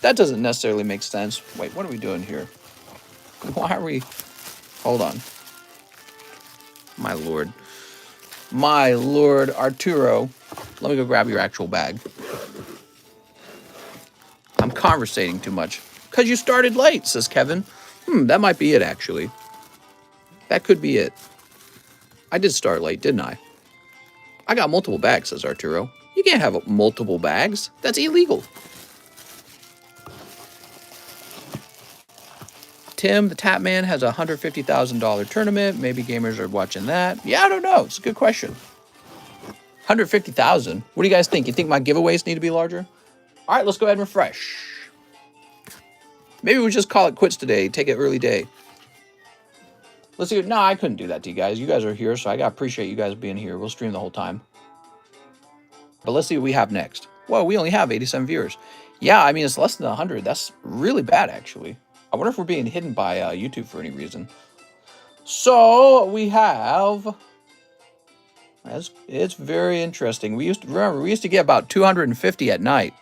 that doesn't necessarily make sense. Wait, what are we doing here? Why are we... Hold on. My lord. My lord, Arturo. Let me go grab your actual bag. I'm conversating too much. Because you started late, says Kevin. That might be it, actually. That could be it. I did start late, didn't I? I got multiple bags, says Arturo. You can't have multiple bags. That's illegal. Tim, the Tap Man, has a $150,000 tournament. Maybe gamers are watching that. Yeah, I don't know. It's a good question. 150,000. What do you guys think? You think my giveaways need to be larger? All right, let's go ahead and refresh. Maybe we just call it quits today. Take an early day. Let's see. No, I couldn't do that to you guys. You guys are here, so I gotta appreciate you guys being here. We'll stream the whole time. But let's see what we have next. Whoa, we only have 87 viewers. Yeah, I mean, it's less than 100. That's really bad, actually. I wonder if we're being hidden by YouTube for any reason. So we have... It's very interesting. We used to get about 250 at night.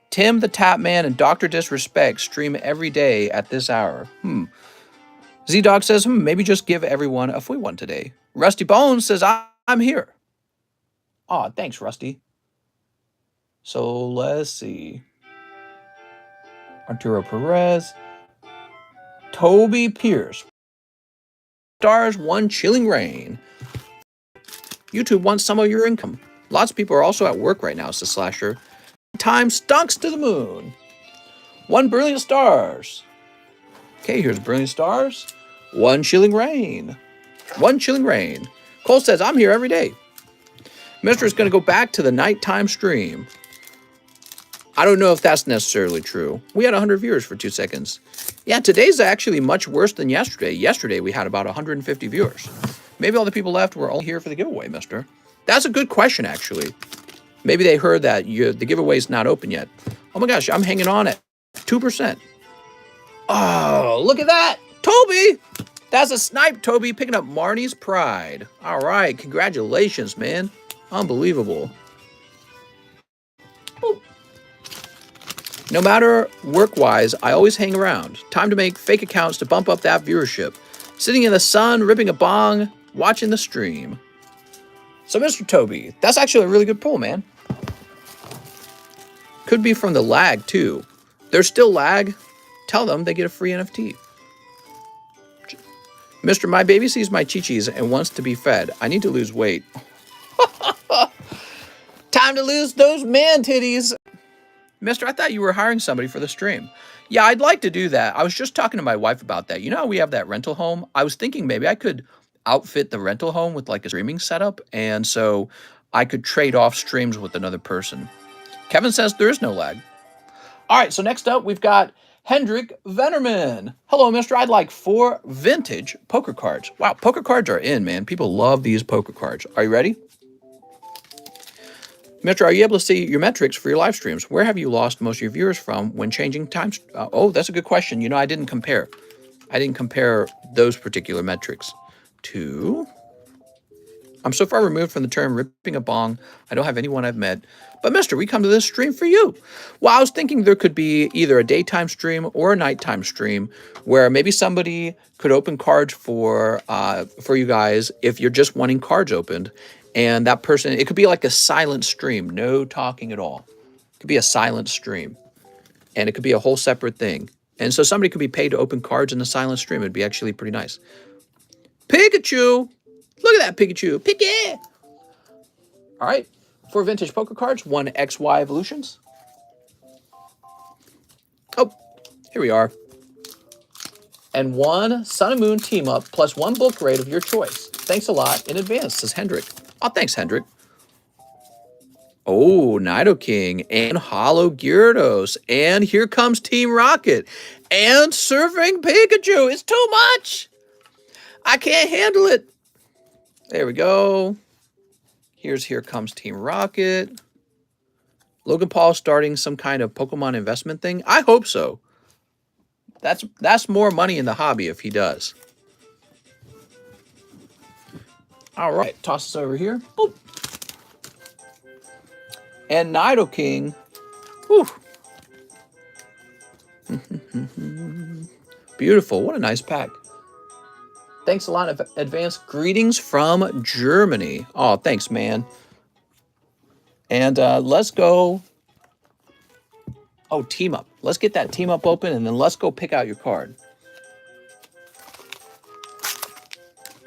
Tim the Tap Man and Dr. Disrespect stream every day at this hour. Z-Dog says, maybe just give everyone a free one today. Rusty Bones says, I'm here. Aw, thanks, Rusty. So let's see. Arturo Perez. Toby Pierce. Stars, 1 Chilling Rain. YouTube wants some of your income. Lots of people are also at work right now, says Slasher. Time stunks to the moon. 1 Brilliant Stars. Okay, here's Brilliant Stars. 1 Chilling Rain. 1 Chilling Rain. Cole says, I'm here every day. Mister is going to go back to the nighttime stream. I don't know if that's necessarily true. We had 100 viewers for 2 seconds. Yeah, today's actually much worse than yesterday. Yesterday, we had about 150 viewers. Maybe all the people left were all here for the giveaway, mister. That's a good question, actually. Maybe they heard that the giveaway's not open yet. Oh my gosh, I'm hanging on at 2%. Oh, look at that. Toby! That's a snipe, Toby, picking up Marnie's pride. All right, congratulations, man. Unbelievable. Boop. No matter work-wise, I always hang around. Time to make fake accounts to bump up that viewership. Sitting in the sun, ripping a bong, watching the stream. So, Mr. Toby, that's actually a really good pull, man. Could be from the lag, too. There's still lag. Tell them they get a free NFT. Mr. My baby sees my chi-chis and wants to be fed. I need to lose weight. Time to lose those man titties. Mister, I thought you were hiring somebody for the stream. Yeah, I'd like to do that. I was just talking to my wife about that. You know how we have that rental home? I was thinking maybe I could outfit the rental home with like a streaming setup, and so I could trade off streams with another person. Kevin says there is no lag. All right, so next up we've got Hendrik Venerman. Hello, mister. I'd like 4 vintage poker cards. Wow, poker cards are in, man. People love these poker cards. Are you ready? Mister, are you able to see your metrics for your live streams? Where have you lost most of your viewers from when changing times? Oh, that's a good question. You know, I didn't compare. I didn't compare those particular metrics to... I'm so far removed from the term ripping a bong. I don't have anyone I've met. But, mister, we come to this stream for you. Well, I was thinking there could be either a daytime stream or a nighttime stream where maybe somebody could open cards for you guys if you're just wanting cards opened. And that person, it could be like a silent stream, no talking at all. It could be a silent stream. And it could be a whole separate thing. And so somebody could be paid to open cards in the silent stream. It'd be actually pretty nice. Pikachu! Look at that Pikachu. Pikachu! All right. 4 vintage poker cards, 1 XY evolutions. Oh, here we are. And 1 Sun and Moon team up plus 1 bulk rate of your choice. Thanks a lot in advance, says Hendrik. Oh, thanks, Hendrik. Oh, Nidoking and Hollow Gyarados. And here comes Team Rocket. And Surfing Pikachu. It's too much. I can't handle it. There we go. Here comes Team Rocket. Logan Paul starting some kind of Pokemon investment thing. I hope so. That's more money in the hobby if he does. All right, toss this over here. Boop. And Nidoking. Whew. Beautiful. What a nice pack. Thanks a lot of advanced greetings from Germany. Oh, thanks, man. And let's go. Oh, team up. Let's get that team up open, and then let's go pick out your card.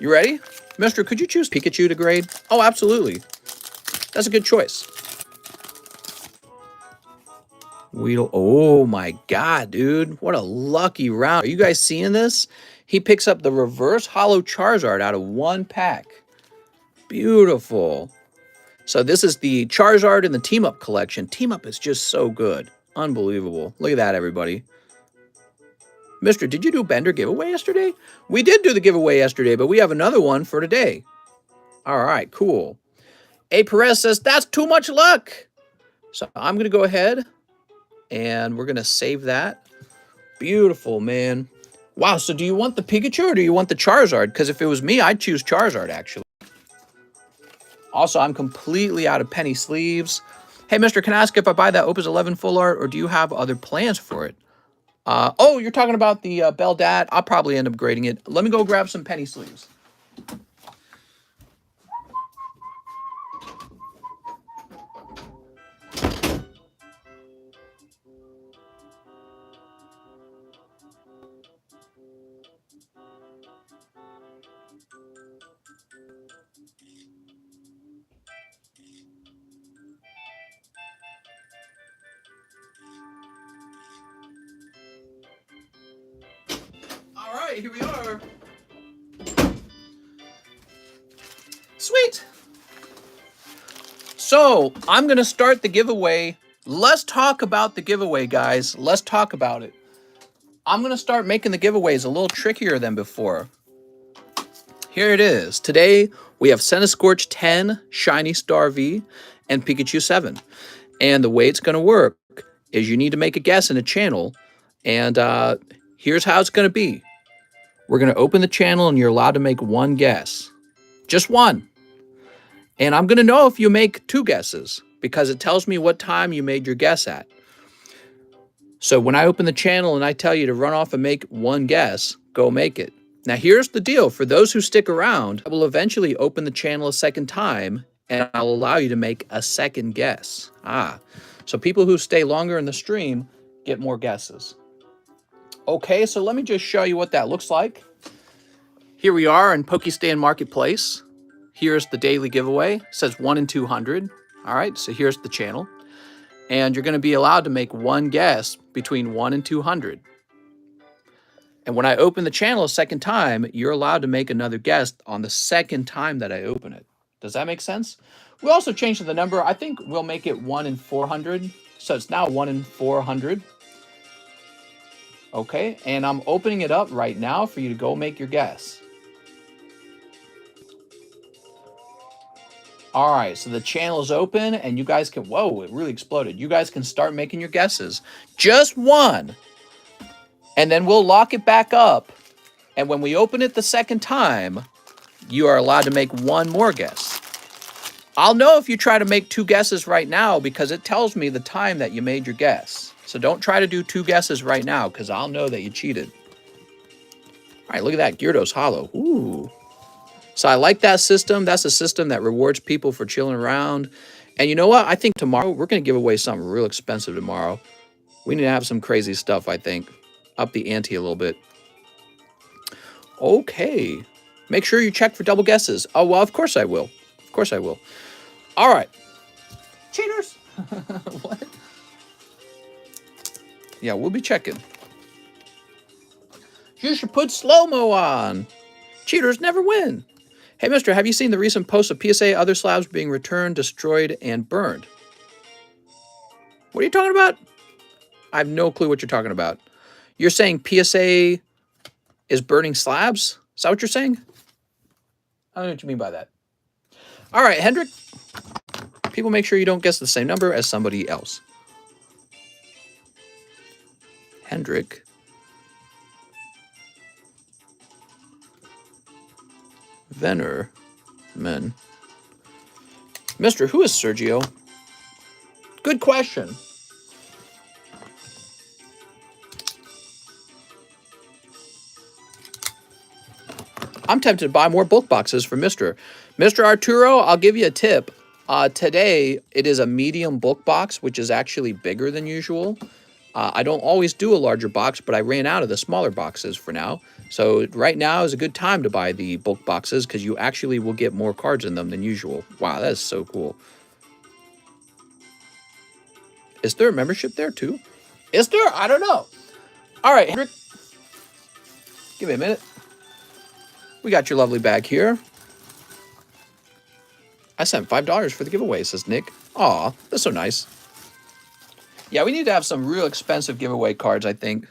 You ready? Mister, could you choose Pikachu to grade? Oh, absolutely. That's a good choice. Weedle. Oh, my God, dude. What a lucky round. Are you guys seeing this? He picks up the reverse holo Charizard out of 1 pack. Beautiful. So this is the Charizard in the Team Up collection. Team Up is just so good. Unbelievable. Look at that, everybody. Mister, did you do Bender giveaway yesterday? We did do the giveaway yesterday, but we have another one for today. All right, cool. A. Perez says, that's too much luck. So I'm going to go ahead and we're going to save that. Beautiful, man. Wow, so do you want the Pikachu or do you want the Charizard? Because if it was me, I'd choose Charizard, actually. Also, I'm completely out of penny sleeves. Hey, mister, can I ask if I buy that Opus 11 full art or do you have other plans for it? Oh, you're talking about the Beldat. I'll probably end up grading it. Let me go grab some penny sleeves. All right, here we are. Sweet. So I'm going to start the giveaway. Let's talk about the giveaway, guys. Let's talk about it. I'm going to start making the giveaways a little trickier than before. Here it is. Today, we have Scorch 10 Shiny Star V and Pikachu 7. And the way it's going to work is you need to make a guess in a channel. And here's how it's going to be. We're going to open the channel and you're allowed to make one guess. Just one. And I'm going to know if you make two guesses because it tells me what time you made your guess at. So when I open the channel and I tell you to run off and make one guess, go make it. Now here's the deal. For those who stick around, I will eventually open the channel a second time and I'll allow you to make a second guess. So people who stay longer in the stream get more guesses. Okay, so let me just show you what that looks like. Here we are in Pokestand Marketplace. Here's the daily giveaway. It says 1 in 200. All right, so here's the channel. And you're going to be allowed to make one guess between 1 and 200. And when I open the channel a second time, you're allowed to make another guess on the second time that I open it. Does that make sense? We also changed the number. I think we'll make it 1 in 400. So it's now 1 in 400. Okay, and I'm opening it up right now for you to go make your guess. All right, so the channel is open and you guys can, whoa, it really exploded. You guys can start making your guesses. Just one. And then we'll lock it back up. And when we open it the second time, you are allowed to make one more guess. I'll know if you try to make two guesses right now because it tells me the time that you made your guess. So don't try to do two guesses right now because I'll know that you cheated. All right, look at that, Gyarados Hollow. Ooh. So I like that system. That's a system that rewards people for chilling around. And you know what? I think tomorrow we're going to give away something real expensive tomorrow. We need to have some crazy stuff, I think. Up the ante a little bit. Okay. Make sure you check for double guesses. Oh, well, of course I will. Of course I will. All right. Cheaters. What? Yeah, we'll be checking. You should put slow-mo on. Cheaters never win. Hey, mister, have you seen the recent posts of PSA other slabs being returned, destroyed, and burned? What are you talking about? I have no clue what you're talking about. You're saying PSA is burning slabs? Is that what you're saying? I don't know what you mean by that. All right, Hendrik. People, make sure you don't guess the same number as somebody else. Hendrik. Venerman. Mister, who is Sergio? Good question. I'm tempted to buy more bulk boxes for Mr. Arturo, I'll give you a tip. Today, it is a medium bulk box, which is actually bigger than usual. I don't always do a larger box, but I ran out of the smaller boxes for now. So right now is a good time to buy the bulk boxes because you actually will get more cards in them than usual. Wow, that is so cool. Is there a membership there too? Is there? I don't know. All right, Hendrik. Give me a minute. We got your lovely bag here. I sent $5 for the giveaway, says Nick. Aw, that's so nice. Yeah, we need to have some real expensive giveaway cards, I think.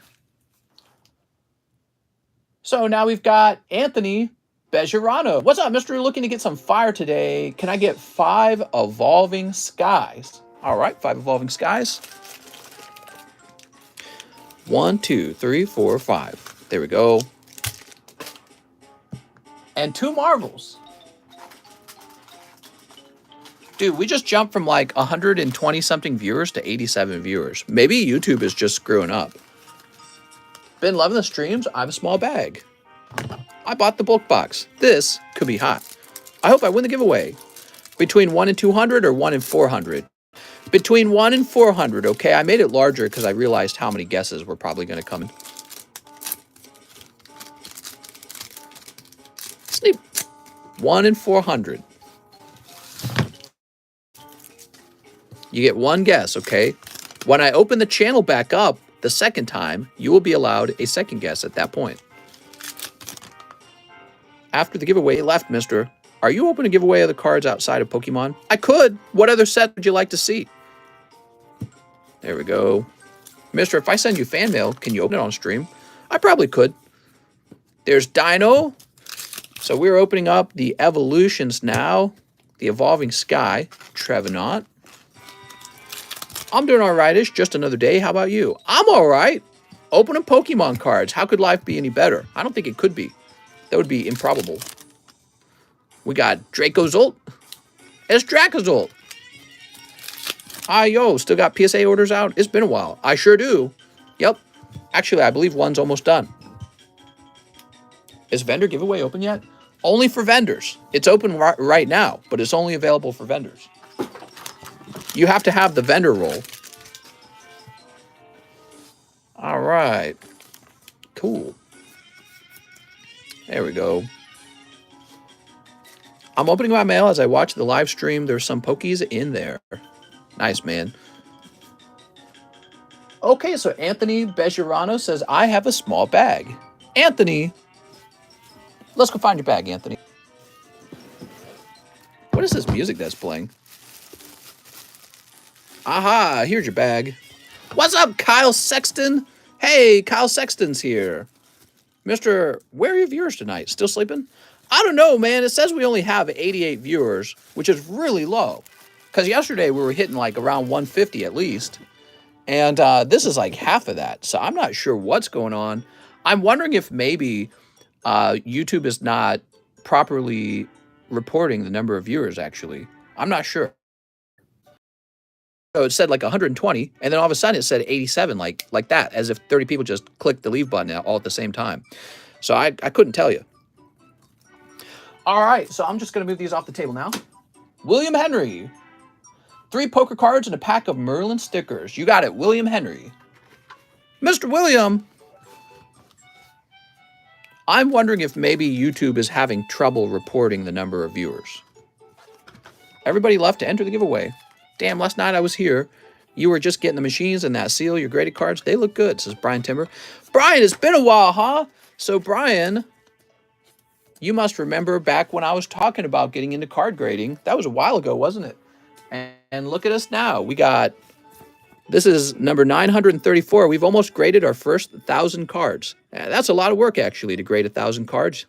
So now we've got Anthony Bejarano. What's up, mister? Looking to get some fire today. Can I get 5 Evolving Skies? All right, 5 Evolving Skies. 1, 2, 3, 4, 5. There we go. And 2 Marvels. Dude, we just jumped from like 120-something viewers to 87 viewers. Maybe YouTube is just screwing up. Been loving the streams. I have a small bag. I bought the bulk box. This could be hot. I hope I win the giveaway. Between 1 and 200 or 1 and 400? Between 1 and 400, okay? I made it larger because I realized how many guesses were probably going to come in. Sleep. 1 in 400. You get one guess, okay? When I open the channel back up the second time, you will be allowed a second guess at that point. After the giveaway left, mister, are you open to give away other cards outside of Pokemon? I could. What other set would you like to see? There we go. Mister, if I send you fan mail, can you open it on stream? I probably could. There's Dino. So we're opening up the evolutions now. The Evolving Sky, Trevenant. I'm doing all right-ish. Just another day. How about you? I'm all right. Opening Pokemon cards. How could life be any better? I don't think it could be. That would be improbable. We got Dracozolt. It's Dracozolt. Yo, still got PSA orders out? It's been a while. I sure do. Yep. Actually, I believe one's almost done. Is vendor giveaway open yet? Only for vendors. It's open right now, but it's only available for vendors. You have to have the vendor roll. All right. Cool. There we go. I'm opening my mail as I watch the live stream. There's some Pokies in there. Nice, man. Okay, so Anthony Bejerano says, I have a small bag. Anthony, let's go find your bag, Anthony. What is this music that's playing? Aha, here's your bag. What's up, Kyle Sexton? Hey, Kyle Sexton's here. Mr. Where are your viewers tonight? Still sleeping? I don't know, man. It says we only have 88 viewers, which is really low. Because yesterday we were hitting like around 150 at least. And this is like half of that. So I'm not sure what's going on. I'm wondering if maybe YouTube is not properly reporting the number of viewers, actually. I'm not sure. So it said like 120, and then all of a sudden it said 87, like that, as if 30 people just clicked the leave button all at the same time. So I couldn't tell you. All right, so I'm just going to move these off the table now. William Henry. 3 poker cards and a pack of Merlin stickers. You got it, William Henry. Mr. William. I'm wondering if maybe YouTube is having trouble reporting the number of viewers. Everybody left to enter the giveaway. Damn, last night I was here. You were just getting the machines and that seal, your graded cards. They look good, says Brian Timber. Brian, it's been a while, huh? So, Brian, you must remember back when I was talking about getting into card grading. That was a while ago, wasn't it? And look at us now. We got, this is number 934. We've almost graded our first 1,000 cards. That's a lot of work, actually, to grade 1,000 cards.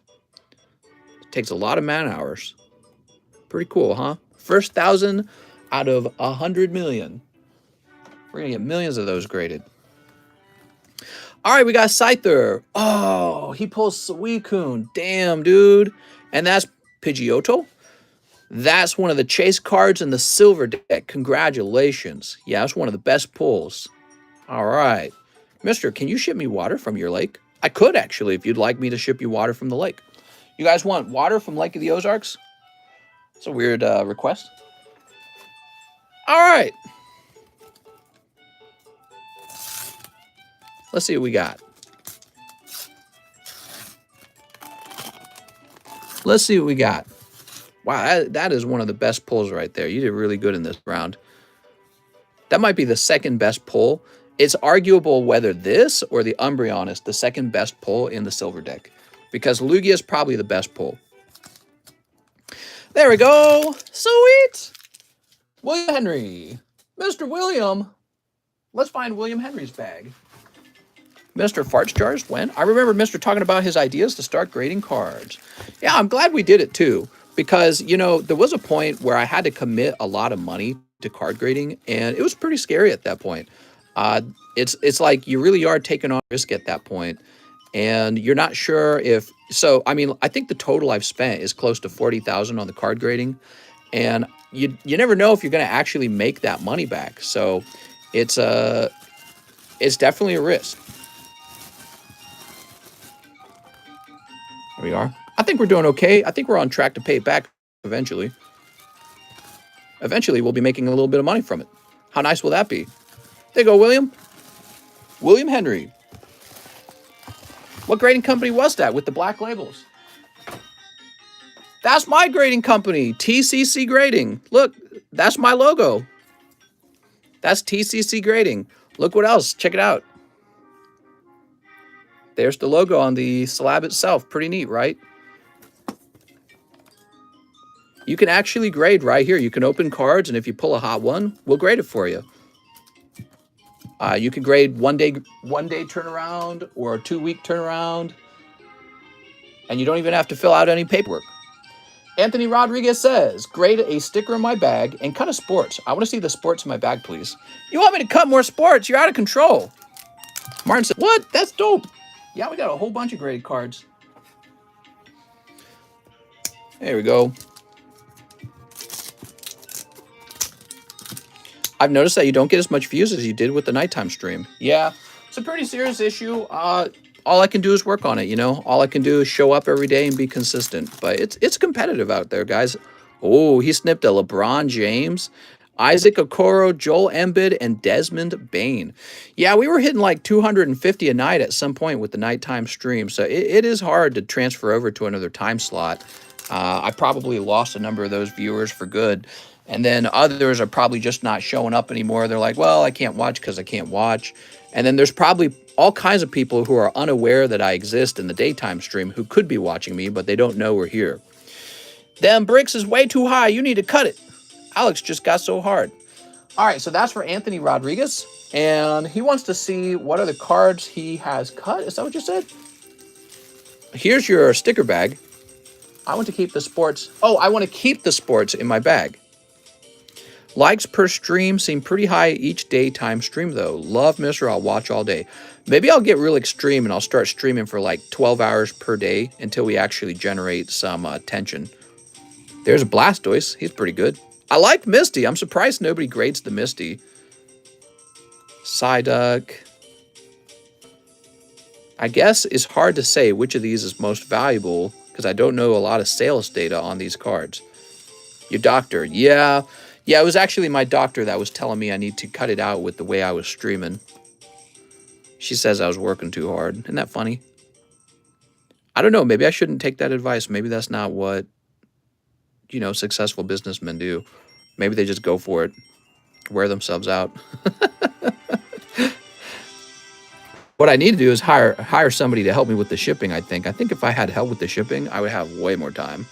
It takes a lot of man hours. Pretty cool, huh? First 1,000 out of 100 million. We're going to get millions of those graded. All right, we got Scyther. Oh, he pulls Suicune. Damn, dude. And that's Pidgeotto. That's one of the chase cards in the silver deck. Congratulations. Yeah, that's one of the best pulls. All right. Mister, can you ship me water from your lake? I could, actually, if you'd like me to ship you water from the lake. You guys want water from Lake of the Ozarks? It's a weird request. All right. Let's see what we got. Let's see what we got. Wow, that is one of the best pulls right there. You did really good in this round. That might be the second best pull. It's arguable whether this or the Umbreon is the second best pull in the silver deck. Because Lugia is probably the best pull. There we go. Sweet. William Henry. Mr. William. Let's find William Henry's bag. Mr. Farts Jars when? I remember Mr. talking about his ideas to start grading cards. Yeah, I'm glad we did it too. Because, you know, there was a point where I had to commit a lot of money to card grading. And it was pretty scary at that point. It's like you really are taking on risk at that point. And you're not sure if... So, I mean, I think the total I've spent is close to $40,000 on the card grading. And you never know if you're going to actually make that money back. So it's definitely a risk. There we are. I think we're doing okay. I think we're on track to pay it back eventually. Eventually, we'll be making a little bit of money from it. How nice will that be? There you go, William. William Henry. What grading company was that with the black labels? That's my grading company, TCC Grading. Look, that's my logo. That's TCC Grading. Look what else. Check it out. There's the logo on the slab itself. Pretty neat, right? You can actually grade right here. You can open cards, and if you pull a hot one, we'll grade it for you. You can grade one day turnaround or a 2-week turnaround, and you don't even have to fill out any paperwork. Anthony Rodriguez says, grade a sticker in my bag and cut a sports. I want to see the sports in my bag, please. You want me to cut more sports? You're out of control. Martin said, what? That's dope. Yeah, we got a whole bunch of graded cards. There we go. I've noticed that you don't get as much views as you did with the nighttime stream. Yeah, it's a pretty serious issue. All I can do is work on it, you know? All I can do is show up every day and be consistent. But it's competitive out there, guys. Oh, he snipped a LeBron James, Isaac Okoro, Joel Embiid, and Desmond Bain. Yeah, we were hitting like 250 a night at some point with the nighttime stream. So it is hard to transfer over to another time slot. I probably lost a number of those viewers for good. And then others are probably just not showing up anymore. They're like, well, I can't watch because I can't watch. And then there's probably all kinds of people who are unaware that I exist in the daytime stream who could be watching me, but they don't know we're here. Them bricks is way too high. You need to cut it. Alex just got so hard. All right, so that's for Anthony Rodriguez. And he wants to see what are the cards he has cut. Is that what you said? Here's your sticker bag. I want to keep the sports. Oh, I want to keep the sports in my bag. Likes per stream seem pretty high each daytime stream, though. Love Mr. I'll watch all day. Maybe I'll get real extreme and I'll start streaming for like 12 hours per day until we actually generate some attention. There's a Blastoise. He's pretty good. I like Misty. I'm surprised nobody grades the Misty. Psyduck. I guess it's hard to say which of these is most valuable because I don't know a lot of sales data on these cards. Your doctor. Yeah, it was actually my doctor that was telling me I need to cut it out with the way I was streaming. She says I was working too hard. Isn't that funny? I don't know. Maybe I shouldn't take that advice. Maybe that's not what, you know, successful businessmen do. Maybe they just go for it, wear themselves out. What I need to do is hire somebody to help me with the shipping, I think. I think if I had help with the shipping, I would have way more time.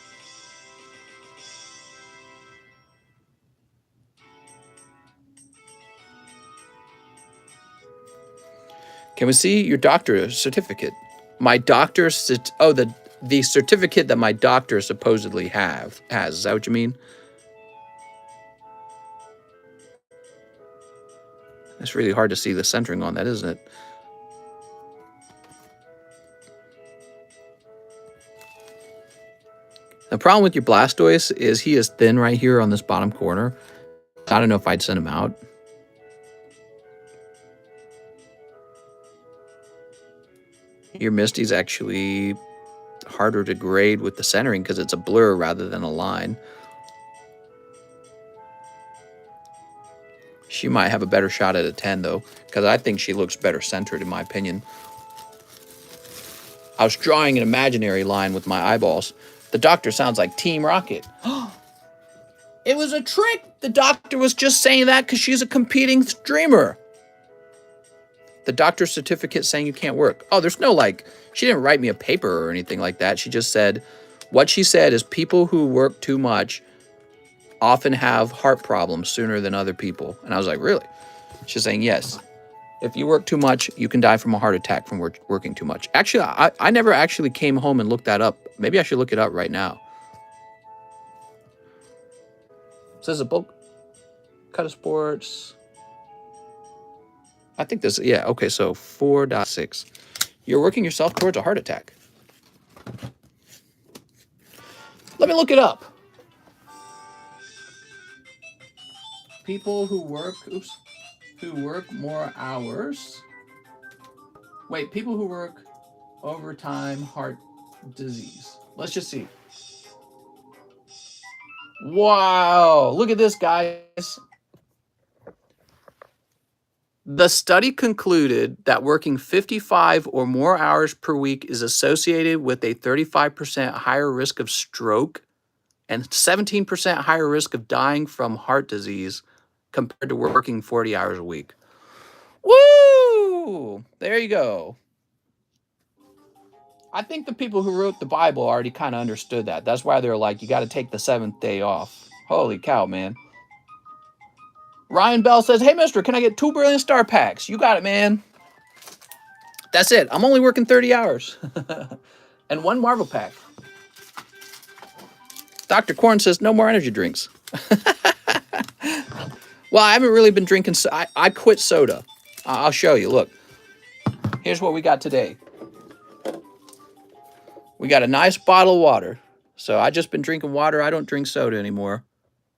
Can we see your doctor's certificate? My doctor's the certificate that my doctor supposedly has. Is that what you mean? It's really hard to see the centering on that, isn't it? The problem with your Blastoise is he is thin right here on this bottom corner. I don't know if I'd send him out. Your Misty's actually harder to grade with the centering because it's a blur rather than a line. She might have a better shot at a 10, though, because I think she looks better centered, in my opinion. I was drawing an imaginary line with my eyeballs. The doctor sounds like Team Rocket. It was a trick. The doctor was just saying that because she's a competing streamer. The doctor's certificate saying you can't work. Oh, there's no she didn't write me a paper or anything like that. She just said, what she said is people who work too much often have heart problems sooner than other people. And I was like, really? She's saying, yes. If you work too much, you can die from a heart attack from working too much. Actually, I never actually came home and looked that up. Maybe I should look it up right now. Says a bulk cut of sports. I think this, yeah, okay, so 4.6. You're working yourself towards a heart attack. Let me look it up. People who work, who work more hours. Wait, people who work overtime, heart disease. Let's just see. Wow, look at this, guys. The study concluded that working 55 or more hours per week is associated with a 35% higher risk of stroke and 17% higher risk of dying from heart disease compared to working 40 hours a week. Woo! There you go. I think the people who wrote the Bible already kind of understood that. That's why they're like, you got to take the 7th day off. Holy cow, man. Ryan Bell says, hey, mister, can I get 2 Brilliant Star Packs? You got it, man. That's it. I'm only working 30 hours. And 1 Marvel pack. Dr. Corn says no more energy drinks. Well, I haven't really been drinking. I quit soda. I'll show you. Look, here's what we got today. We got a nice bottle of water. So I just been drinking water. I don't drink soda anymore.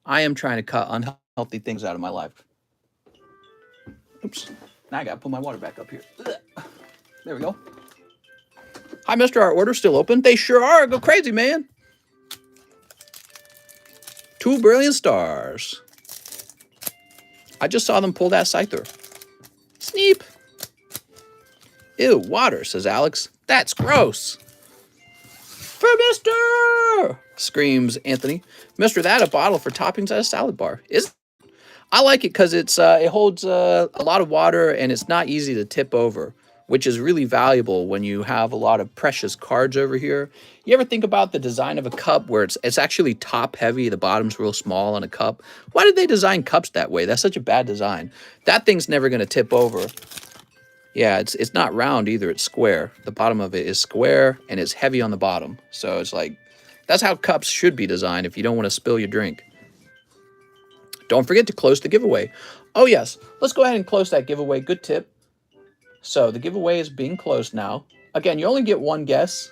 I am trying to cut unhealthy things out of my life. Oops. Now I got to put my water back up here. Ugh. There we go. Hi, Mr. Our order's still open. They sure are. Go crazy, man. 2 brilliant stars. I just saw them pull that scyther. Sneep. Ew, water, says Alex. That's gross. For Mister! Screams Anthony. Mister, that a bottle for toppings at a salad bar. Is I like it because it holds a lot of water and it's not easy to tip over, which is really valuable when you have a lot of precious cards over here. You ever think about the design of a cup where it's actually top heavy, the bottom's real small on a cup? Why did they design cups that way? That's such a bad design. That thing's never going to tip over. Yeah, it's not round either, it's square. The bottom of it is square and it's heavy on the bottom. So it's like, that's how cups should be designed if you don't want to spill your drink. Don't forget to close the giveaway. Oh yes, let's go ahead and close that giveaway. Good tip. So the giveaway is being closed now. Again, you only get one guess.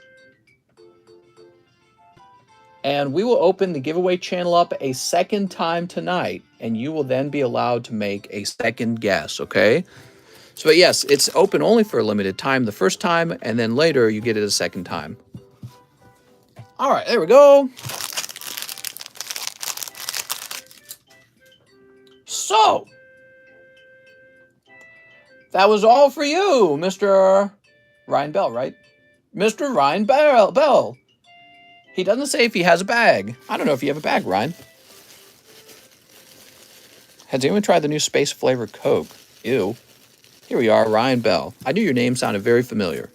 And we will open the giveaway channel up a second time tonight, and you will then be allowed to make a second guess, okay? So yes, it's open only for a limited time the first time, and then later you get it a second time. All right, there we go. So, that was all for you, Mr. Ryan Bell, right? Mr. Ryan Bell. He doesn't say if he has a bag. I don't know if you have a bag, Ryan. Has anyone tried the new space flavor Coke? Ew. Here we are, Ryan Bell. I knew your name sounded very familiar.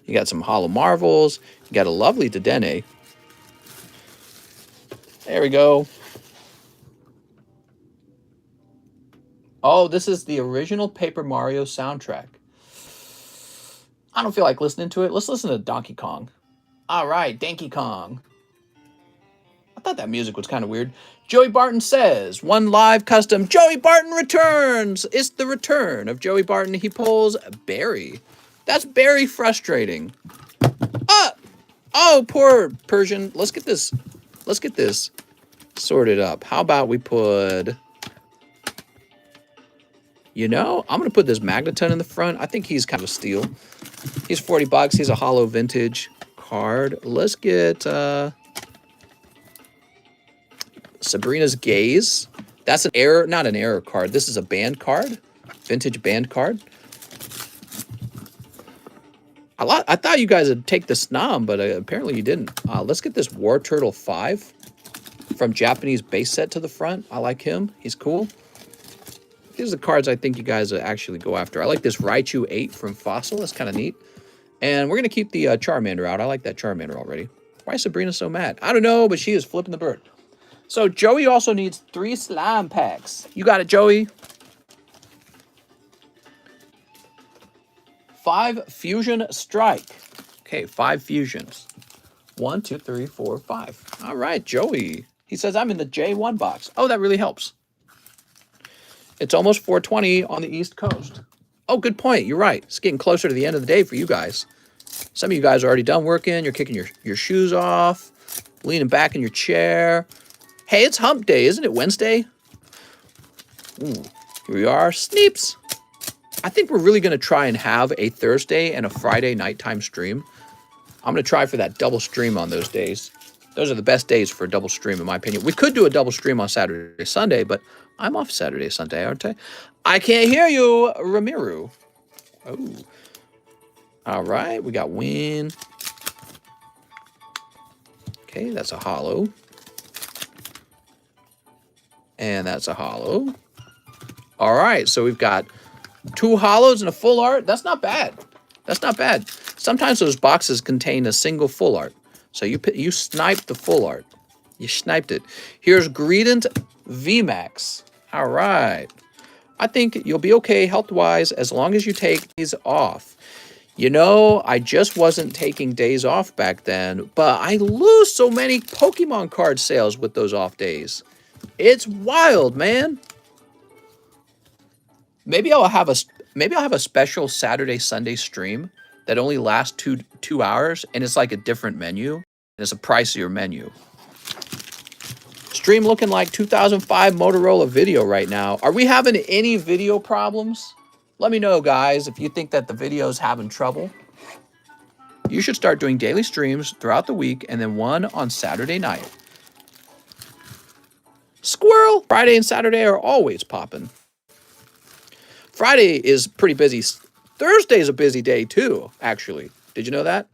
You got some Hollow Marvels. You got a lovely Dedenne. There we go. Oh, this is the original Paper Mario soundtrack. I don't feel like listening to it. Let's listen to Donkey Kong. All right, Donkey Kong. I thought that music was kind of weird. Joey Barton says, one live custom. Joey Barton returns. It's the return of Joey Barton. He pulls Barry. That's very frustrating. Oh, poor Persian. Let's get this sorted up. How about we put... You know, I'm going to put this Magneton in the front. I think he's kind of a steal. He's $40. He's a hollow vintage card. Let's get Sabrina's Gaze. That's an error, not an error card. This is a band card, vintage band card. I thought you guys would take the Snom, but apparently you didn't. Let's get this War Turtle 5 from Japanese base set to the front. I like him. He's cool. These are the cards I think you guys actually go after. I like this Raichu 8 from Fossil. That's kind of neat. And we're going to keep the Charmander out. I like that Charmander already. Why is Sabrina so mad? I don't know, but she is flipping the bird. So Joey also needs 3 slime packs. You got it, Joey. 5 Fusion Strike. Okay, 5 fusions. 1, 2, 3, 4, 5. All right, Joey. He says, I'm in the J1 box. Oh, that really helps. It's almost 4:20 on the East Coast. Oh, good point. You're right. It's getting closer to the end of the day for you guys. Some of you guys are already done working. You're kicking your shoes off, leaning back in your chair. Hey, it's hump day, isn't it Wednesday? Ooh, here we are. Sneeps. I think we're really going to try and have a Thursday and a Friday nighttime stream. I'm going to try for that double stream on those days. Those are the best days for a double stream, in my opinion. We could do a double stream on Saturday, Sunday, but I'm off Saturday, Sunday, aren't I? I can't hear you, Ramiru. Oh. All right, we got Win. Okay, that's a hollow. And that's a hollow. All right, so we've got 2 hollows and a full art. That's not bad. That's not bad. Sometimes those boxes contain a single full art. So you sniped the full art. You sniped it. Here's Greedent VMAX. All right. I think you'll be okay health-wise as long as you take these off. You know, I just wasn't taking days off back then, but I lose so many Pokemon card sales with those off days. It's wild, man. Maybe I'll have a special Saturday Sunday stream that only lasts two hours, and it's like a different menu, and it's a pricier menu. Stream looking like 2005 Motorola video right now. Are we having any video problems? Let me know, guys, if you think that the video's having trouble. You should start doing daily streams throughout the week and then one on Saturday night. Squirrel! Friday and Saturday are always popping. Friday is pretty busy. Thursday's a busy day too, actually. Did you know that?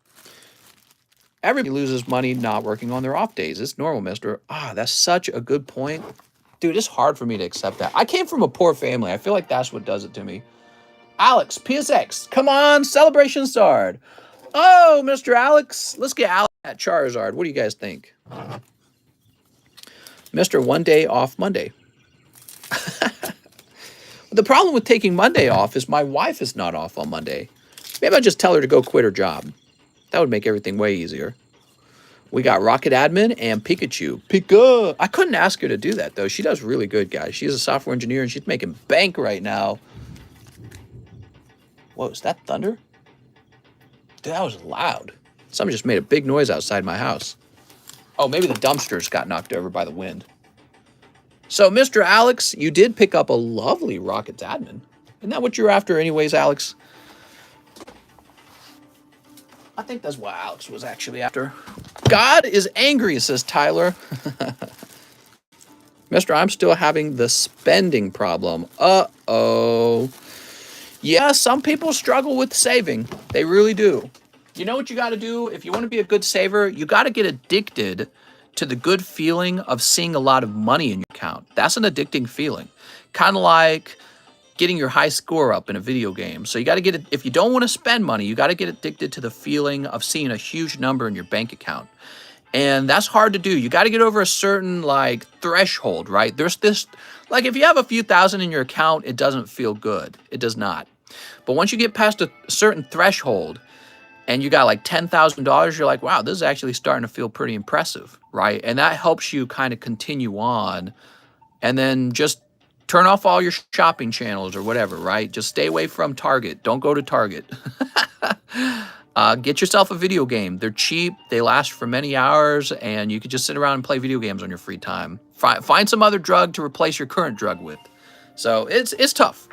Everybody loses money not working on their off days. It's normal, mister. That's such a good point. Dude, it's hard for me to accept that. I came from a poor family. I feel like that's what does it to me. Alex, PSX, come on, Celebration Sard. Oh, Mr. Alex, let's get Alex at Charizard. What do you guys think? Mr. One Day Off Monday. The problem with taking Monday off is my wife is not off on Monday. Maybe I'll just tell her to go quit her job. That would make everything way easier. We got Rocket Admin and Pikachu. Pika! I couldn't ask her to do that, though. She does really good, guys. She's a software engineer, and she's making bank right now. Whoa, is that thunder? Dude, that was loud. Someone just made a big noise outside my house. Oh, maybe the dumpsters got knocked over by the wind. So, Mr. Alex, you did pick up a lovely Rockets admin. Isn't that what you're after anyways, Alex? I think that's what Alex was actually after. God is angry, says Tyler. Mister, I'm still having the spending problem. Uh-oh. Yeah, some people struggle with saving. They really do. You know what you got to do? If you want to be a good saver, you got to get addicted to the good feeling of seeing a lot of money in your account. That's an addicting feeling. Kind of like getting your high score up in a video game. So you got to get it. If you don't want to spend money, you got to get addicted to the feeling of seeing a huge number in your bank account. And that's hard to do. You got to get over a certain like threshold, right? There's this, like if you have a few thousand in your account, it doesn't feel good. It does not. But once you get past a certain threshold and you got like $10,000, you're like, wow, this is actually starting to feel pretty impressive, right? And that helps you kind of continue on and then just turn off all your shopping channels or whatever, right? Just stay away from Target. Don't go to Target. Get yourself a video game. They're cheap. They last for many hours, and you can just sit around and play video games on your free time. Find some other drug to replace your current drug with. So it's tough.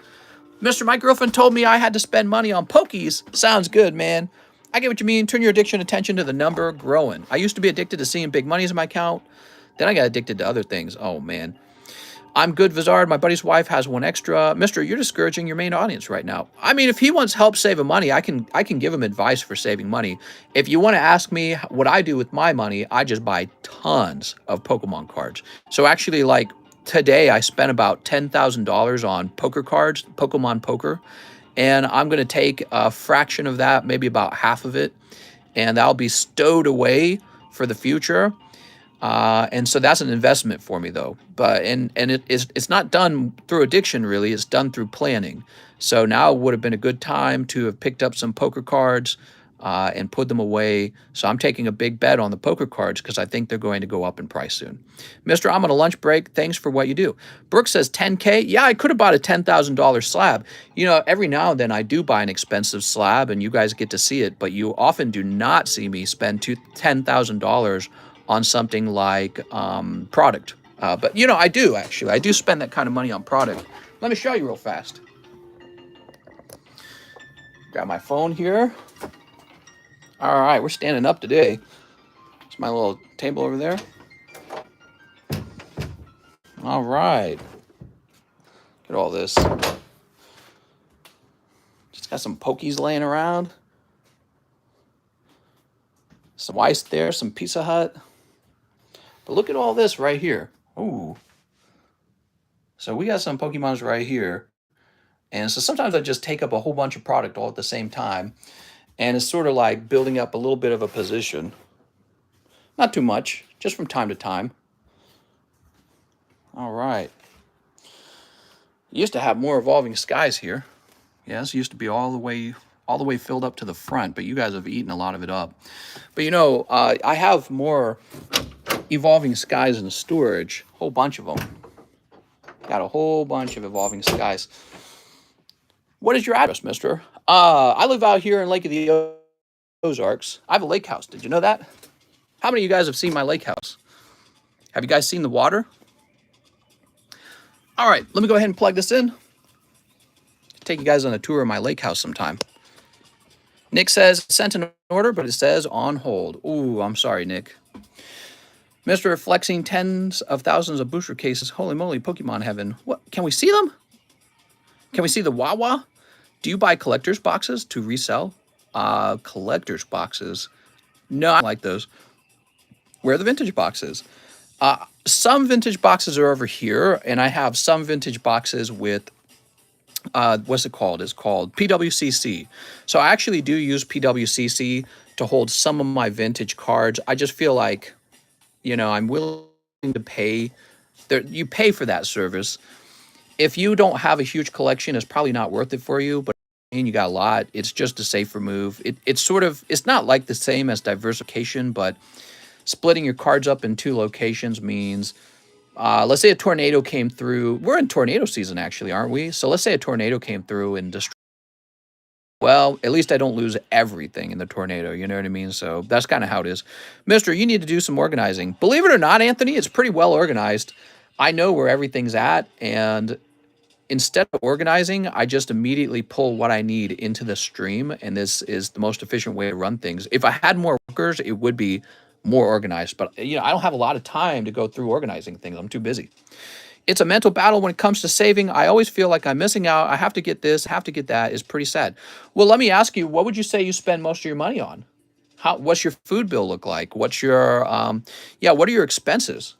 Mister, my girlfriend told me I had to spend money on Pokies. Sounds good, man. I get what you mean. Turn your addiction attention to the number growing. I used to be addicted to seeing big monies in my account. Then I got addicted to other things. Oh, man. I'm good, Vizard. My buddy's wife has one extra. Mister, you're discouraging your main audience right now. I mean, if he wants help saving money, I can give him advice for saving money. If you want to ask me what I do with my money, I just buy tons of Pokemon cards. So actually, like today, I spent about $10,000 on poker cards, Pokemon Poker. And I'm going to take a fraction of that, maybe about half of it, and that'll be stowed away for the future. And so that's an investment for me, though. But it's not done through addiction, really. It's done through planning. So now would have been a good time to have picked up some poker cards and put them away. So I'm taking a big bet on the poker cards because I think they're going to go up in price soon. Mister, I'm on a lunch break. Thanks for what you do. Brooke says 10K. Yeah, I could have bought a $10,000 slab. You know, every now and then I do buy an expensive slab and you guys get to see it, but you often do not see me spend $10,000 on something like product. But, you know, I do actually. I do spend that kind of money on product. Let me show you real fast. Got my phone here. All right, we're standing up today. It's my little table over there. All right. Look at all this. Just got some Pokies laying around. Some ice there, some Pizza Hut. But look at all this right here. Ooh. So we got some Pokemons right here. And so sometimes I just take up a whole bunch of product all at the same time. And it's sort of like building up a little bit of a position. Not too much, just from time to time. All right. Used to have more Evolving Skies here. Yes, used to be all the way all the way filled up to the front, but you guys have eaten a lot of it up. But you know, I have more Evolving Skies in storage, a whole bunch of them. Got a whole bunch of Evolving Skies. What is your address, mister? I live out here in Lake of the Ozarks. I have a lake house. Did you know that? How many of you guys have seen my lake house? Have you guys seen the water? All right, let me go ahead and plug this in. Take you guys on a tour of my lake house sometime. Nick says, sent an order, but it says on hold. Ooh, I'm sorry, Nick. Mr. Flexing tens of thousands of booster cases. Holy moly, Pokemon heaven. What? Can we see them? Can we see the Wawa? Do you buy collector's boxes to resell? Collector's boxes? No, I don't like those. Where are the vintage boxes? Some vintage boxes are over here, and I have some vintage boxes with, what's it called? It's called PWCC. So I actually do use PWCC to hold some of my vintage cards. I just feel like, you know, I'm willing to pay. You pay for that service. If you don't have a huge collection, it's probably not worth it for you, but you got a lot. It's just a safer move. It's sort of, it's not like the same as diversification, but splitting your cards up in 2 locations means, let's say a tornado came through. We're in tornado season, actually, aren't we? So let's say a tornado came through and destroyed. Well, at least I don't lose everything in the tornado. You know what I mean? So that's kind of how it is. Mister, you need to do some organizing. Believe it or not, Anthony, it's pretty well organized. I know where everything's at, and instead of organizing, I just immediately pull what I need into the stream, and this is the most efficient way to run things. If I had more workers, it would be more organized, but you know, I don't have a lot of time to go through organizing things. I'm too busy. It's a mental battle when it comes to saving. I always feel like I'm missing out. I have to get this, have to get that. It's pretty sad. Well, let me ask you, what would you say you spend most of your money on? What's your food bill look like? What's your, what are your expenses?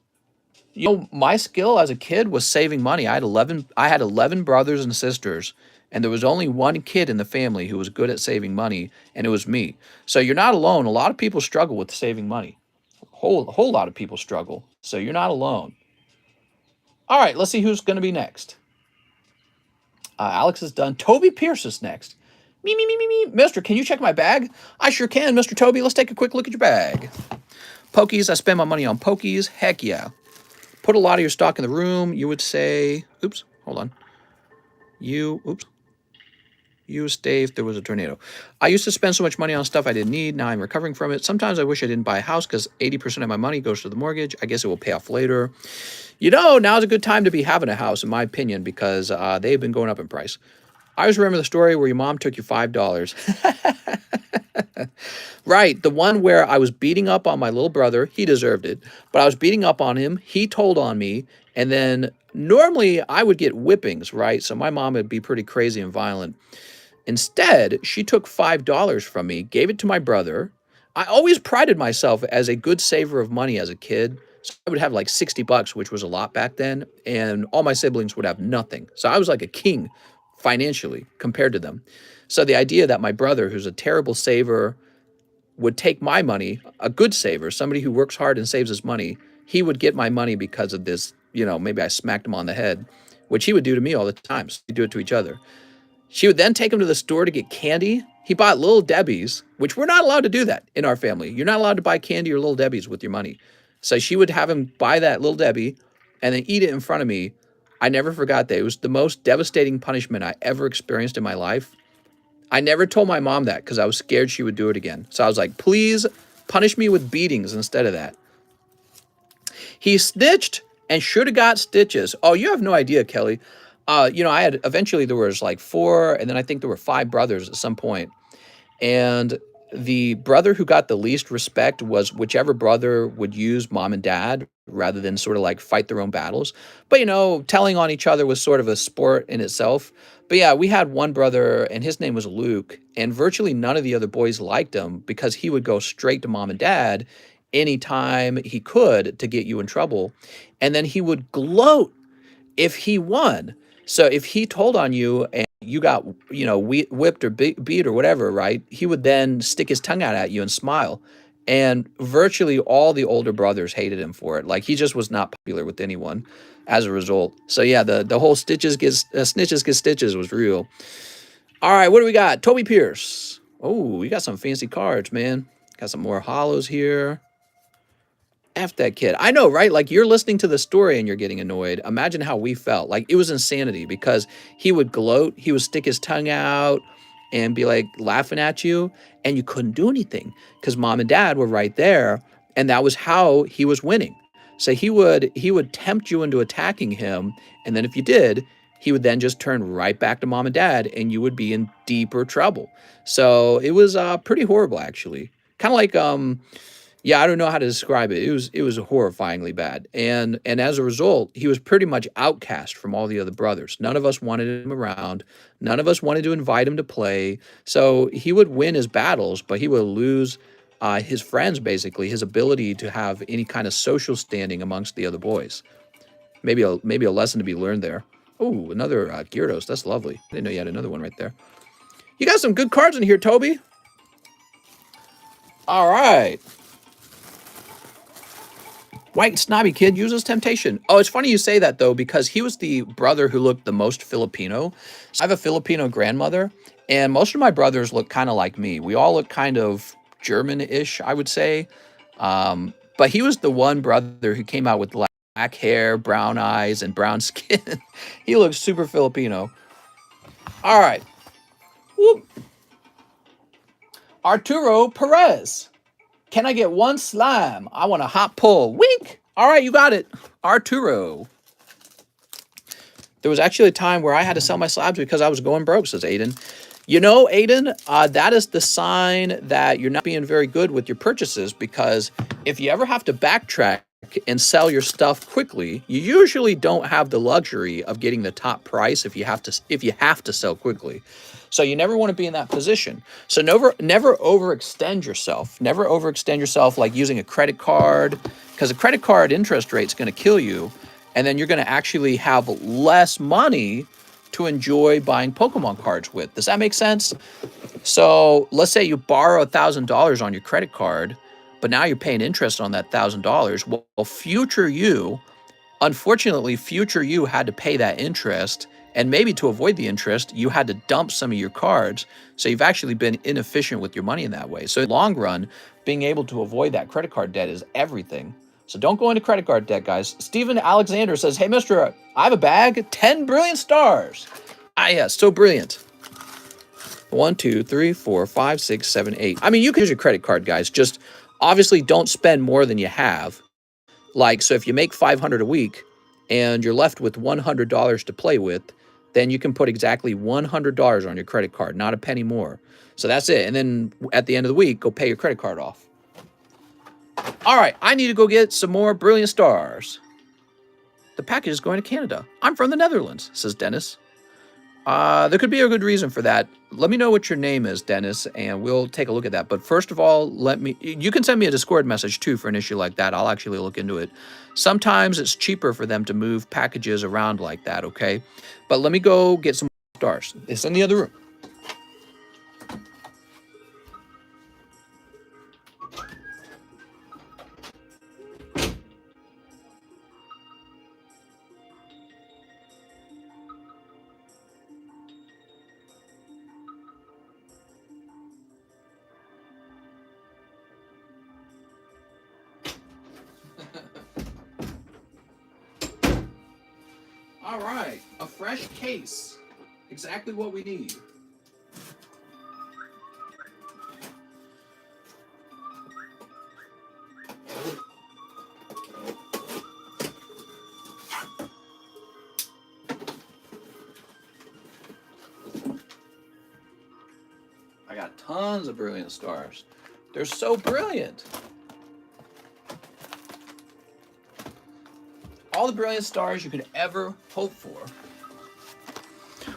You know, my skill as a kid was saving money. I had 11 brothers and sisters, and there was only one kid in the family who was good at saving money, and it was me. So you're not alone. A lot of people struggle with saving money. A whole lot of people struggle. So you're not alone. All right, let's see who's going to be next. Alex is done. Toby Pierce is next. Me. Mister, can you check my bag? I sure can, Mr. Toby. Let's take a quick look at your bag. Pokies. I spend my money on Pokies. Heck yeah. Put a lot of your stock in the room. You would say, oops, hold on. You stay if there was a tornado. I used to spend so much money on stuff I didn't need. Now I'm recovering from it. Sometimes I wish I didn't buy a house because 80% of my money goes to the mortgage. I guess it will pay off later. You know, now's a good time to be having a house, in my opinion, because they've been going up in price. I always remember the story where your mom took you $5. Right, the one where I was beating up on my little brother. He deserved it, but I was beating up on him. He told on me, and then normally I would get whippings, right? So my mom would be pretty crazy and violent. Instead, she took $5 from me, gave it to my brother. I always prided myself as a good saver of money as a kid. So I would have like 60 bucks, which was a lot back then, and all my siblings would have nothing. So I was like a king financially compared to them. So the idea that my brother, who's a terrible saver, would take my money, a good saver, somebody who works hard and saves his money, he would get my money because of this, you know, maybe I smacked him on the head, which he would do to me all the time. So we do it to each other. She would then take him to the store to get candy. He bought Little Debbie's, which we're not allowed to do that in our family. You're not allowed to buy candy or Little Debbie's with your money. So she would have him buy that Little Debbie and then eat it in front of me. I never forgot that. It was the most devastating punishment I ever experienced in my life. I never told my mom that because I was scared she would do it again. So I was like, please punish me with beatings instead of that. He snitched and should have got stitches. Oh, you have no idea, Kelly. You know, eventually there was like 4, and then I think there were 5 brothers at some point. And the brother who got the least respect was whichever brother would use mom and dad rather than sort of like fight their own battles. But, you know, telling on each other was sort of a sport in itself. But yeah, we had one brother and his name was Luke, and virtually none of the other boys liked him because he would go straight to mom and dad anytime he could to get you in trouble. And then he would gloat if he won. So if he told on you and you got, you know, whipped or beat or whatever, right? He would then stick his tongue out at you and smile. And virtually all the older brothers hated him for it. Like he just was not popular with anyone as a result. So yeah, the whole snitches get stitches was real. All right, what do we got? Toby Pierce. Oh, we got some fancy cards, man. Got some more hollows here. F that kid. I know, right? Like you're listening to the story and you're getting annoyed. Imagine how we felt. Like it was insanity because he would gloat, he would stick his tongue out and be like laughing at you, and you couldn't do anything because mom and dad were right there, and that was how he was winning. So he would tempt you into attacking him, and then if you did, he would then just turn right back to mom and dad, and you would be in deeper trouble. So it was pretty horrible, actually. Kind of like yeah, I don't know how to describe it. It was horrifyingly bad. And as a result, he was pretty much outcast from all the other brothers. None of us wanted him around. None of us wanted to invite him to play. So he would win his battles, but he would lose his friends, basically, his ability to have any kind of social standing amongst the other boys. Maybe a lesson to be learned there. Oh, another Gyarados. That's lovely. I didn't know you had another one right there. You got some good cards in here, Toby. All right. White snobby kid uses temptation. Oh, it's funny you say that, though, because he was the brother who looked the most Filipino. So I have a Filipino grandmother, and most of my brothers look kind of like me. We all look kind of German-ish, I would say. But he was the one brother who came out with black hair, brown eyes, and brown skin. He looks super Filipino. All right. Whoop. Arturo Perez. Can I get one slime? I want a hot pull. Wink. All right, you got it. Arturo. There was actually a time where I had to sell my slabs because I was going broke, says Aiden. You know, Aiden, that is the sign that you're not being very good with your purchases, because if you ever have to backtrack and sell your stuff quickly, you usually don't have the luxury of getting the top price if you have to sell quickly. So you never want to be in that position. So never overextend yourself. Never overextend yourself like using a credit card, because a credit card interest rate is going to kill you, and then you're going to actually have less money to enjoy buying Pokemon cards with. Does that make sense? So let's say you borrow $1,000 on your credit card, but now you're paying interest on that $1,000. Well, future you, unfortunately, future you had to pay that interest, and maybe to avoid the interest, you had to dump some of your cards. So you've actually been inefficient with your money in that way. So in the long run, being able to avoid that credit card debt is everything. So don't go into credit card debt, guys. Stephen Alexander says, hey, mister, I have a bag, 10 brilliant stars. Ah, yeah, so brilliant. 1, 2, 3, 4, 5, 6, 7, 8. I mean, you can use your credit card, guys. Just obviously don't spend more than you have. Like, so if you make $500 a week and you're left with $100 to play with, then you can put exactly $100 on your credit card, not a penny more. So that's it. And then at the end of the week, go pay your credit card off. All right, I need to go get some more brilliant stars. The package is going to Canada. I'm from the Netherlands, says Dennis. There could be a good reason for that. Let me know what your name is, Dennis, and we'll take a look at that. But first of all, you can send me a Discord message too for an issue like that. I'll actually look into it. Sometimes it's cheaper for them to move packages around like that, okay? But let me go get some stars. It's in the other room. All right, a fresh case. Exactly what we need. I got tons of brilliant stars. They're so brilliant. All the brilliant stars you could ever hope for.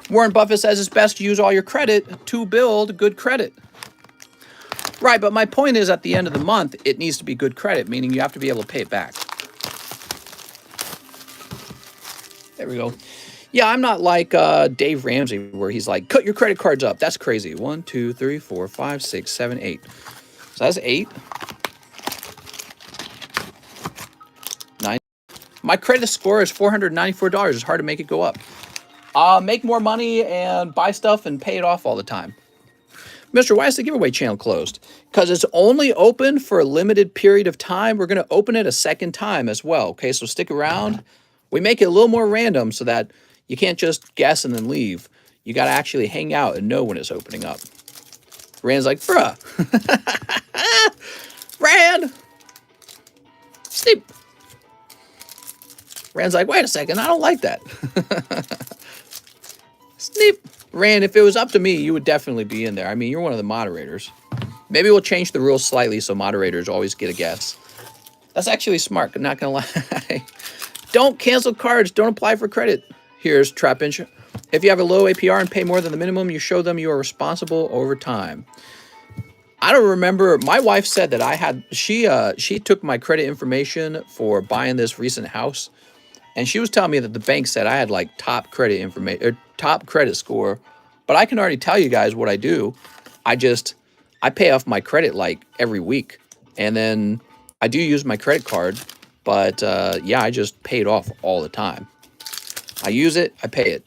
Warren Buffett says it's best to use all your credit to build good credit. Right, but my point is at the end of the month, it needs to be good credit, meaning you have to be able to pay it back. There we go. Yeah, I'm not like Dave Ramsey, where he's like, cut your credit cards up. That's crazy. 1, 2, 3, 4, 5, 6, 7, 8. So that's 8. 9. My credit score is $494. It's hard to make it go up. Make more money and buy stuff and pay it off all the time. Mr. Why is the giveaway channel closed? Because it's only open for a limited period of time. We're going to open it a second time as well. Okay, so stick around. We make it a little more random so that you can't just guess and then leave. You got to actually hang out and know when it's opening up. Rand's like, bruh. Rand! Sleep. Rand's like, wait a second, I don't like that. Sleep. Rand, if it was up to me, you would definitely be in there. I mean, you're one of the moderators. Maybe we'll change the rules slightly so moderators always get a guess. That's actually smart, I'm not gonna lie. Don't cancel cards, don't apply for credit. Here's Trap Insurance. If you have a low APR and pay more than the minimum, you show them you are responsible over time. I don't remember. My wife said that I had, she took my credit information for buying this recent house. And she was telling me that the bank said I had like top credit information or top credit score. But I can already tell you guys what I do. I pay off my credit like every week. And then I do use my credit card. But yeah, I just pay it off all the time. I use it, I pay it.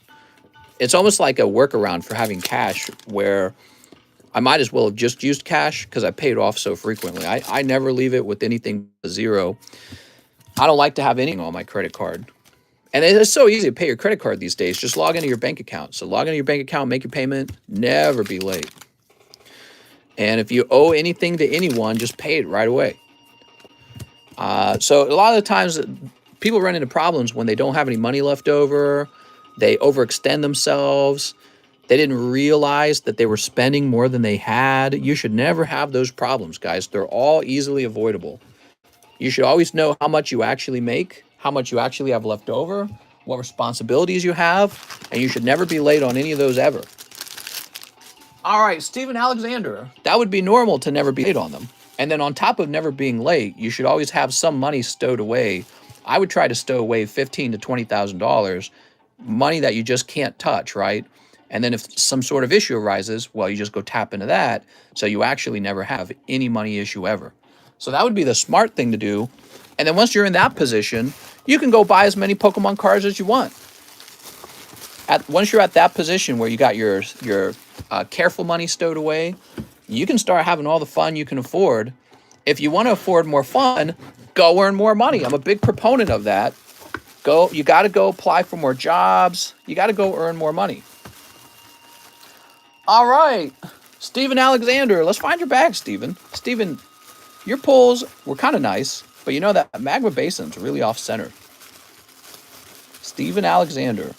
It's almost like a workaround for having cash where I might as well have just used cash because I pay it off so frequently. I never leave it with anything zero. I don't like to have anything on my credit card. And it's so easy to pay your credit card these days. Just log into your bank account. So log into your bank account, make your payment, never be late. And if you owe anything to anyone, just pay it right away. So a lot of the times people run into problems when they don't have any money left over. They overextend themselves. They didn't realize that they were spending more than they had. You should never have those problems, guys. They're all easily avoidable. You should always know how much you actually make, how much you actually have left over, what responsibilities you have, and you should never be late on any of those ever. All right, Stephen Alexander. That would be normal to never be late on them. And then on top of never being late, you should always have some money stowed away. I would try to stow away $15,000 to $20,000, money that you just can't touch, right? And then if some sort of issue arises, well, you just go tap into that, so you actually never have any money issue ever. So that would be the smart thing to do. And then once you're in that position, you can go buy as many Pokemon cards as you want. Once you're at that position where you got your careful money stowed away, you can start having all the fun you can afford. If you want to afford more fun, go earn more money. I'm a big proponent of that. You got to go apply for more jobs. You got to go earn more money. All right, Stephen Alexander. Let's find your bag, Stephen. Stephen, your pulls were kind of nice, but you know that magma basin's really off center. Stephen Alexander.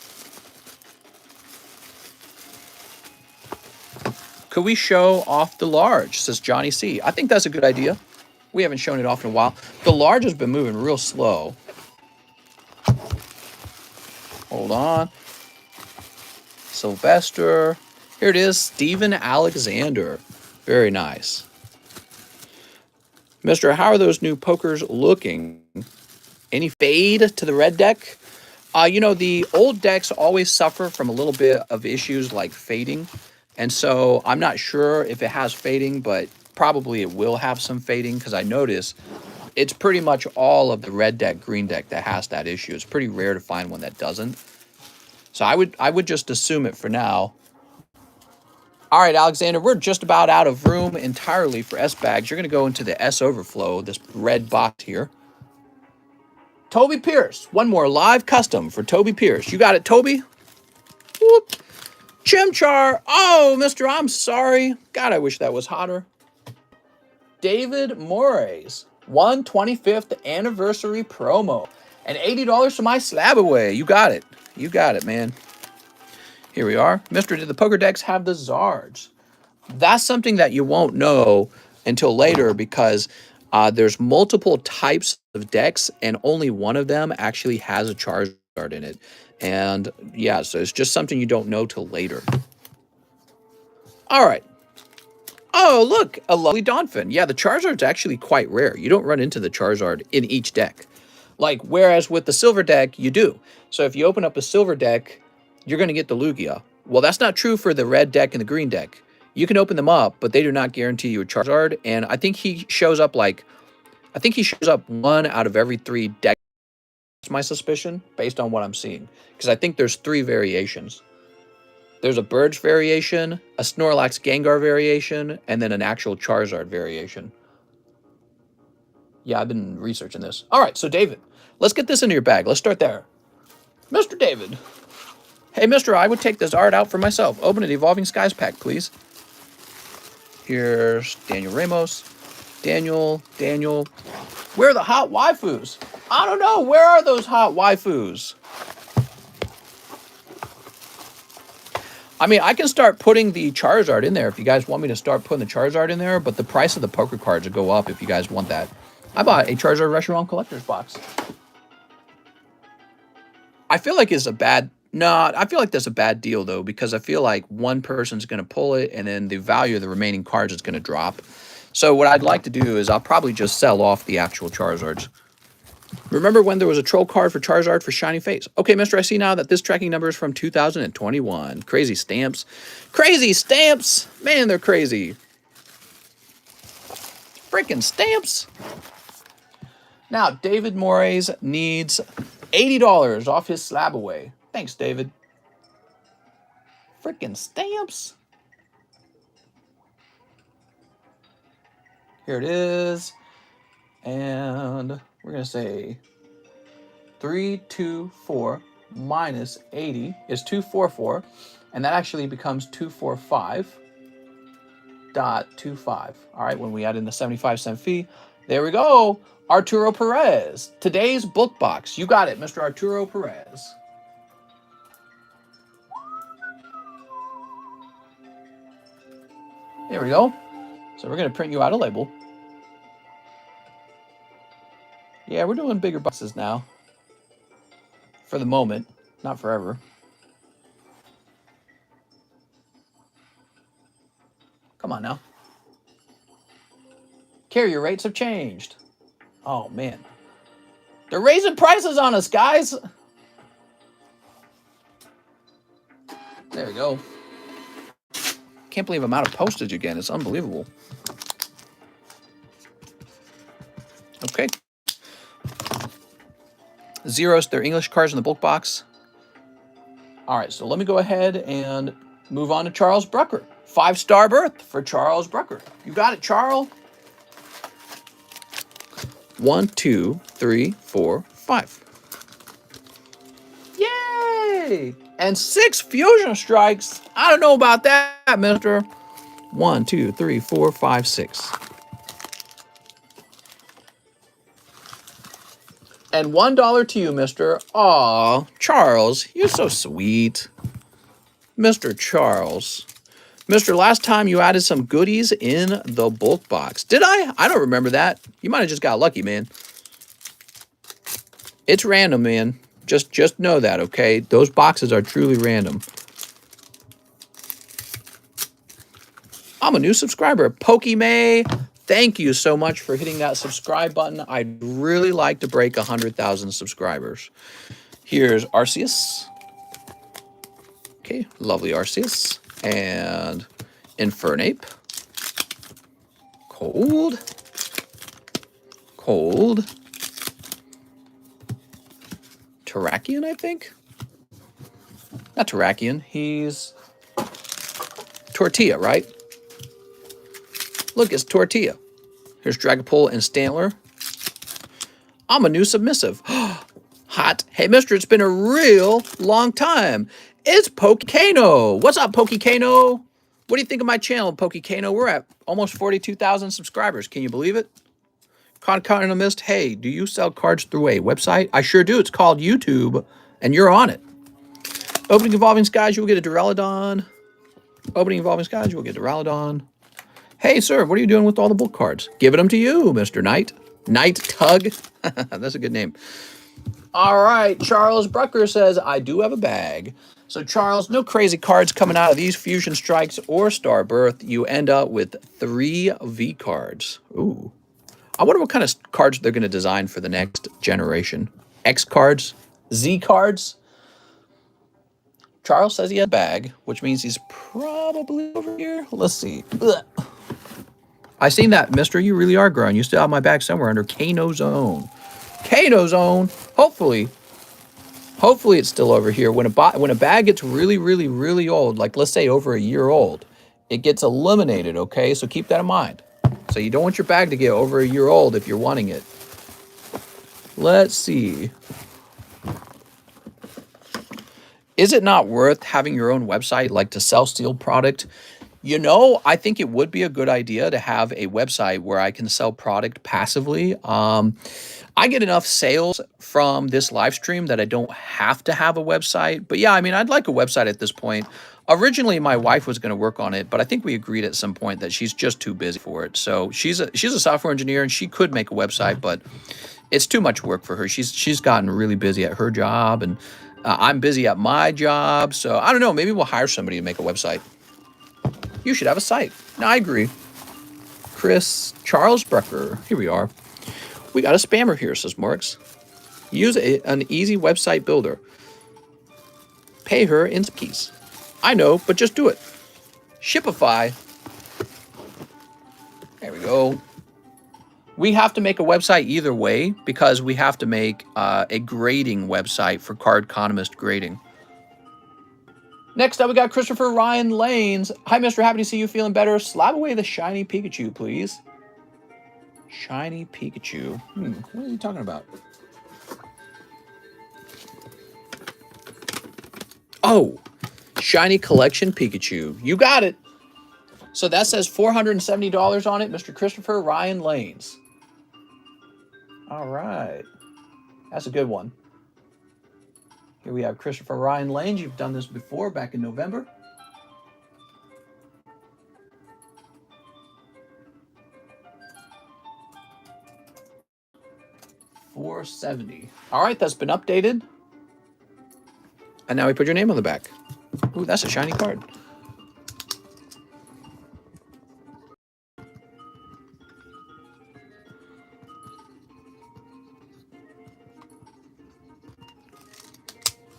Could we show off the large, says Johnny C. I think that's a good idea. We haven't shown it off in a while. The large has been moving real slow. Hold on. Sylvester. Here it is, Stephen Alexander. Very nice. Mister, how are those new pokers looking? Any fade to the red deck? You know, the old decks always suffer from a little bit of issues like fading. And so I'm not sure if it has fading, but probably it will have some fading because I notice it's pretty much all of the red deck, green deck that has that issue. It's pretty rare to find one that doesn't. So I would just assume it for now. All right, Alexander, we're just about out of room entirely for S-Bags. You're going to go into the S Overflow, this red box here. Toby Pierce. One more live custom for Toby Pierce. You got it, Toby? Whoop. Chimchar. Oh, mister, I'm sorry. God, I wish that was hotter. David Moraes. 125th anniversary promo. And $80 for my slab away. You got it. You got it, man. Here we are. Mister, did the poker decks have the Zards? That's something that you won't know until later because there's multiple types of decks and only one of them actually has a Charizard in it. And yeah, so it's just something you don't know till later. All right. Oh, look, a lovely Donphin. Yeah, the Charizard's actually quite rare. You don't run into the Charizard in each deck. Like, whereas with the silver deck, you do. So if you open up a silver deck, you're going to get the Lugia. Well, that's not true for the red deck and the green deck. You can open them up, but they do not guarantee you a Charizard. And I think he shows up one out of every 3 decks. That's my suspicion based on what I'm seeing. Because I think there's 3 variations. There's a Burge variation, a Snorlax Gengar variation, and then an actual Charizard variation. Yeah, I've been researching this. All right, so David, let's get this into your bag. Let's start there. Mr. David. Hey, Mr. I would take this art out for myself. Open an Evolving Skies pack, please. Here's Daniel Ramos. Daniel. Where are the hot waifus? I don't know. Where are those hot waifus? I mean, I can start putting the Charizard in there if you guys want me to start putting the Charizard in there, but the price of the poker cards will go up if you guys want that. I bought a Charizard Restaurant Collector's Box. I feel like it's a bad... No, I feel like that's a bad deal, though, because I feel like one person's going to pull it, and then the value of the remaining cards is going to drop. So what I'd like to do is I'll probably just sell off the actual Charizards. Remember when there was a troll card for Charizard for Shiny Face? Okay, Mister, I see now that this tracking number is from 2021. Crazy stamps. Crazy stamps! Man, they're crazy. Freaking stamps! Now, David Moraes needs $80 off his slab away. Thanks, David. Freaking stamps. Here it is. And we're going to say 324 minus 80 is 244. And that actually becomes 245.25. All right, when we add in the 75-cent fee, there we go. Arturo Perez. Today's book box. You got it, Mr. Arturo Perez. There we go. So we're going to print you out a label. Yeah, we're doing bigger boxes now. For the moment, not forever. Come on now. Carrier rates have changed. Oh, man. They're raising prices on us, guys. There we go. Can't believe I'm out of postage again. It's unbelievable. Okay. Zeros, they're English cards in the bulk box. All right, so let me go ahead and move on to Charles Brucker. 5-star berth for Charles Brucker. You got it, Charles. 1, 2, 3, 4, 5. Yay! And 6 fusion strikes. I don't know about that, mister. 1, 2, 3, 4, 5, 6. And $1 to you, mister. Aw, Charles, you're so sweet. Mr. Charles. Mister, last time you added some goodies in the bulk box. Did I? I don't remember that. You might have just got lucky, man. It's random, man. Just know that, okay? Those boxes are truly random. I'm a new subscriber. Pokemay, thank you so much for hitting that subscribe button. I'd really like to break 100,000 subscribers. Here's Arceus. Okay, lovely Arceus. And Infernape. Cold. Terrakion, I think? Not Terrakion. He's Tortilla, right? Look, it's Tortilla. Here's Dragapult and Stantler. I'm a new submissive. Hot. Hey, mister, it's been a real long time. It's Pokekano. What's up, Pokekano? What do you think of my channel, Pokekano? We're at almost 42,000 subscribers. Can you believe it? TheCardconomist, hey, do you sell cards through a website? I sure do. It's called YouTube, and you're on it. Opening Evolving Skies, you will get a Duraludon. Opening Evolving Skies, you will get a Duraludon. Hey, sir, what are you doing with all the book cards? Giving them to you, Mr. Knight. Knight Tug. That's a good name. All right, Charles Brucker says, I do have a bag. So, Charles, no crazy cards coming out of these Fusion Strikes or Star Birth. You end up with 3 V cards. Ooh. I wonder what kind of cards they're going to design for the next generation. X cards? Z cards? Charles says he has a bag, which means he's probably over here. Let's see. Ugh. I seen that, mister. You really are growing. You still have my bag somewhere under Kano Zone. Kano Zone. Hopefully it's still over here. When a bag gets really, really, really old, like let's say over a year old, it gets eliminated, okay? So keep that in mind. So you don't want your bag to get over a year old if you're wanting it. Let's see. Is it not worth having your own website, like to sell steel product? You know, I think it would be a good idea to have a website where I can sell product passively. I get enough sales from this live stream that I don't have to have a website. But yeah, I mean, I'd like a website at this point. Originally, my wife was going to work on it, but I think we agreed at some point that she's just too busy for it. So she's a software engineer and she could make a website, but it's too much work for her. She's gotten really busy at her job, and I'm busy at my job. So I don't know. Maybe we'll hire somebody to make a website. You should have a site. No, I agree. Chris Charles Brecker. Here we are. We got a spammer here, says Marks. Use an easy website builder. Pay her in keys. I know, but just do it. Shipify. There we go. We have to make a website either way because we have to make a grading website for Cardconomist grading. Next up, we got Christopher Ryan Lanes. Hi, Mr. Happy to see you feeling better. Slab away the shiny Pikachu, please. Shiny Pikachu. What are you talking about? Oh, shiny collection Pikachu. You got it. So that says $470 on it, Mr. Christopher Ryan Lanes. All right. That's a good one. Here we have Christopher Ryan Lanes. You've done this before, back in November. $470. All right, that's been updated. And now we put your name on the back. Ooh, that's a shiny card.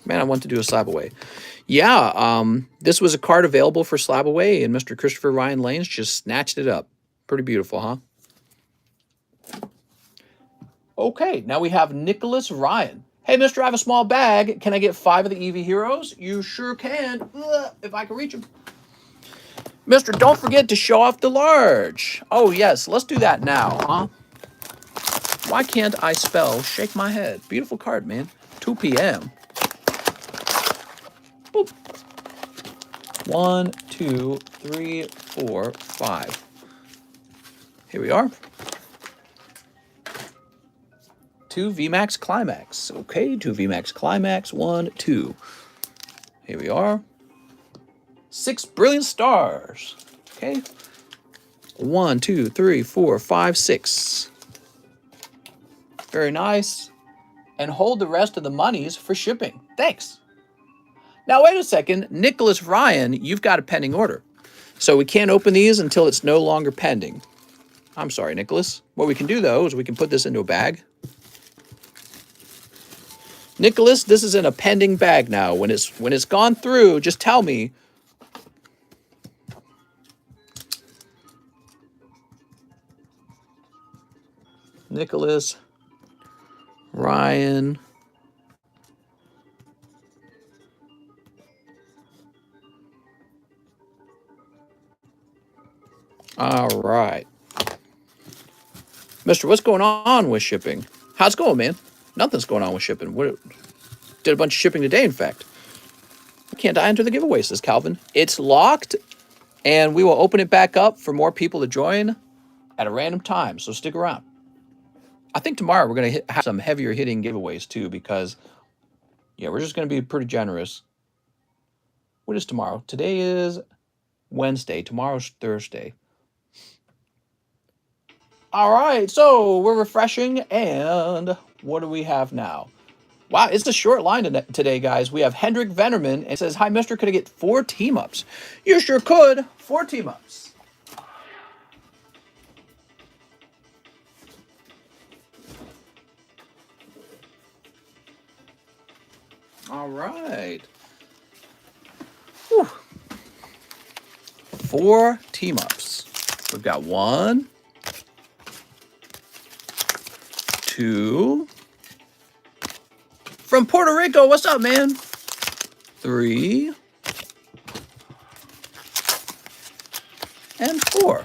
Man, I want to do a slab away. Yeah, this was a card available for slab away, and Mr. Christopher Ryan Lanes just snatched it up. Pretty beautiful, huh? Okay, now we have Nicholas Ryan. Hey, mister, I have a small bag. Can I get 5 of the EV Heroes? You sure can, if I can reach them. Mister, don't forget to show off the large. Oh, yes, let's do that now, huh? Why can't I spell shake my head? Beautiful card, man. 2 p.m. Boop. 1, 2, 3, 4, 5. Here we are. 2 VMAX Climax. Okay, 2 VMAX Climax. 1, 2. Here we are. 6 Brilliant Stars. Okay. 1, 2, 3, 4, 5, 6. Very nice. And hold the rest of the monies for shipping. Thanks. Now, wait a second. Nicholas Ryan, you've got a pending order. So we can't open these until it's no longer pending. I'm sorry, Nicholas. What we can do, though, is we can put this into a bag. Nicholas, this is in a pending bag now. When it's gone through, just tell me. Nicholas Ryan. All right. Mister, what's going on with shipping? How's it going, man? Nothing's going on with shipping. Did a bunch of shipping today, in fact. Can't I enter the giveaway, says Calvin. It's locked, and we will open it back up for more people to join at a random time, so stick around. I think tomorrow we're going to have some heavier hitting giveaways, too, because, yeah, we're just going to be pretty generous. What is tomorrow? Today is Wednesday. Tomorrow's Thursday. All right, so we're refreshing, and what do we have now? Wow, it's a short line today, guys. We have Hendrik Venerman, and it says, hi, mister, could I get 4 team-ups? You sure could. 4 team-ups. All right. Whew. 4 team-ups. We've got 1, 2, from Puerto Rico. What's up, man? 3 and 4.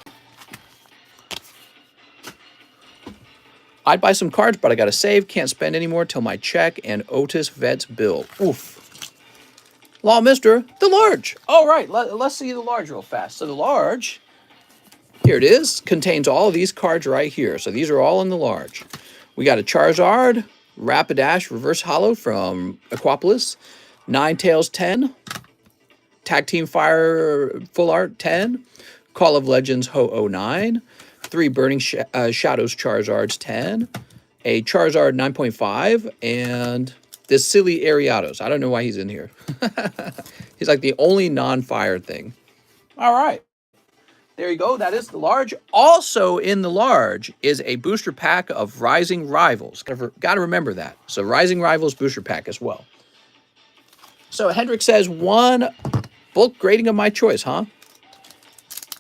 I'd buy some cards, but I got to save. Can't spend anymore till my check and Otis Vet's bill. Oof. Law, mister. The large. All right, let's see the large real fast. So the large, here it is, contains all of these cards right here. So these are all in the large. We got a Charizard, Rapidash Reverse Holo from Aquapolis, Ninetales 10, Tag Team Fire Full Art 10, Call of Legends Ho-Oh 9, 3 Burning Shadows Charizards 10, a Charizard 9.5, and this silly Ariados. I don't know why he's in here. He's like the only non-fire thing. All right. There you go. That is the large. Also in the large is a booster pack of Rising Rivals. Got to remember that. So Rising Rivals booster pack as well. So Hendrik says, 1 bulk grading of my choice, huh?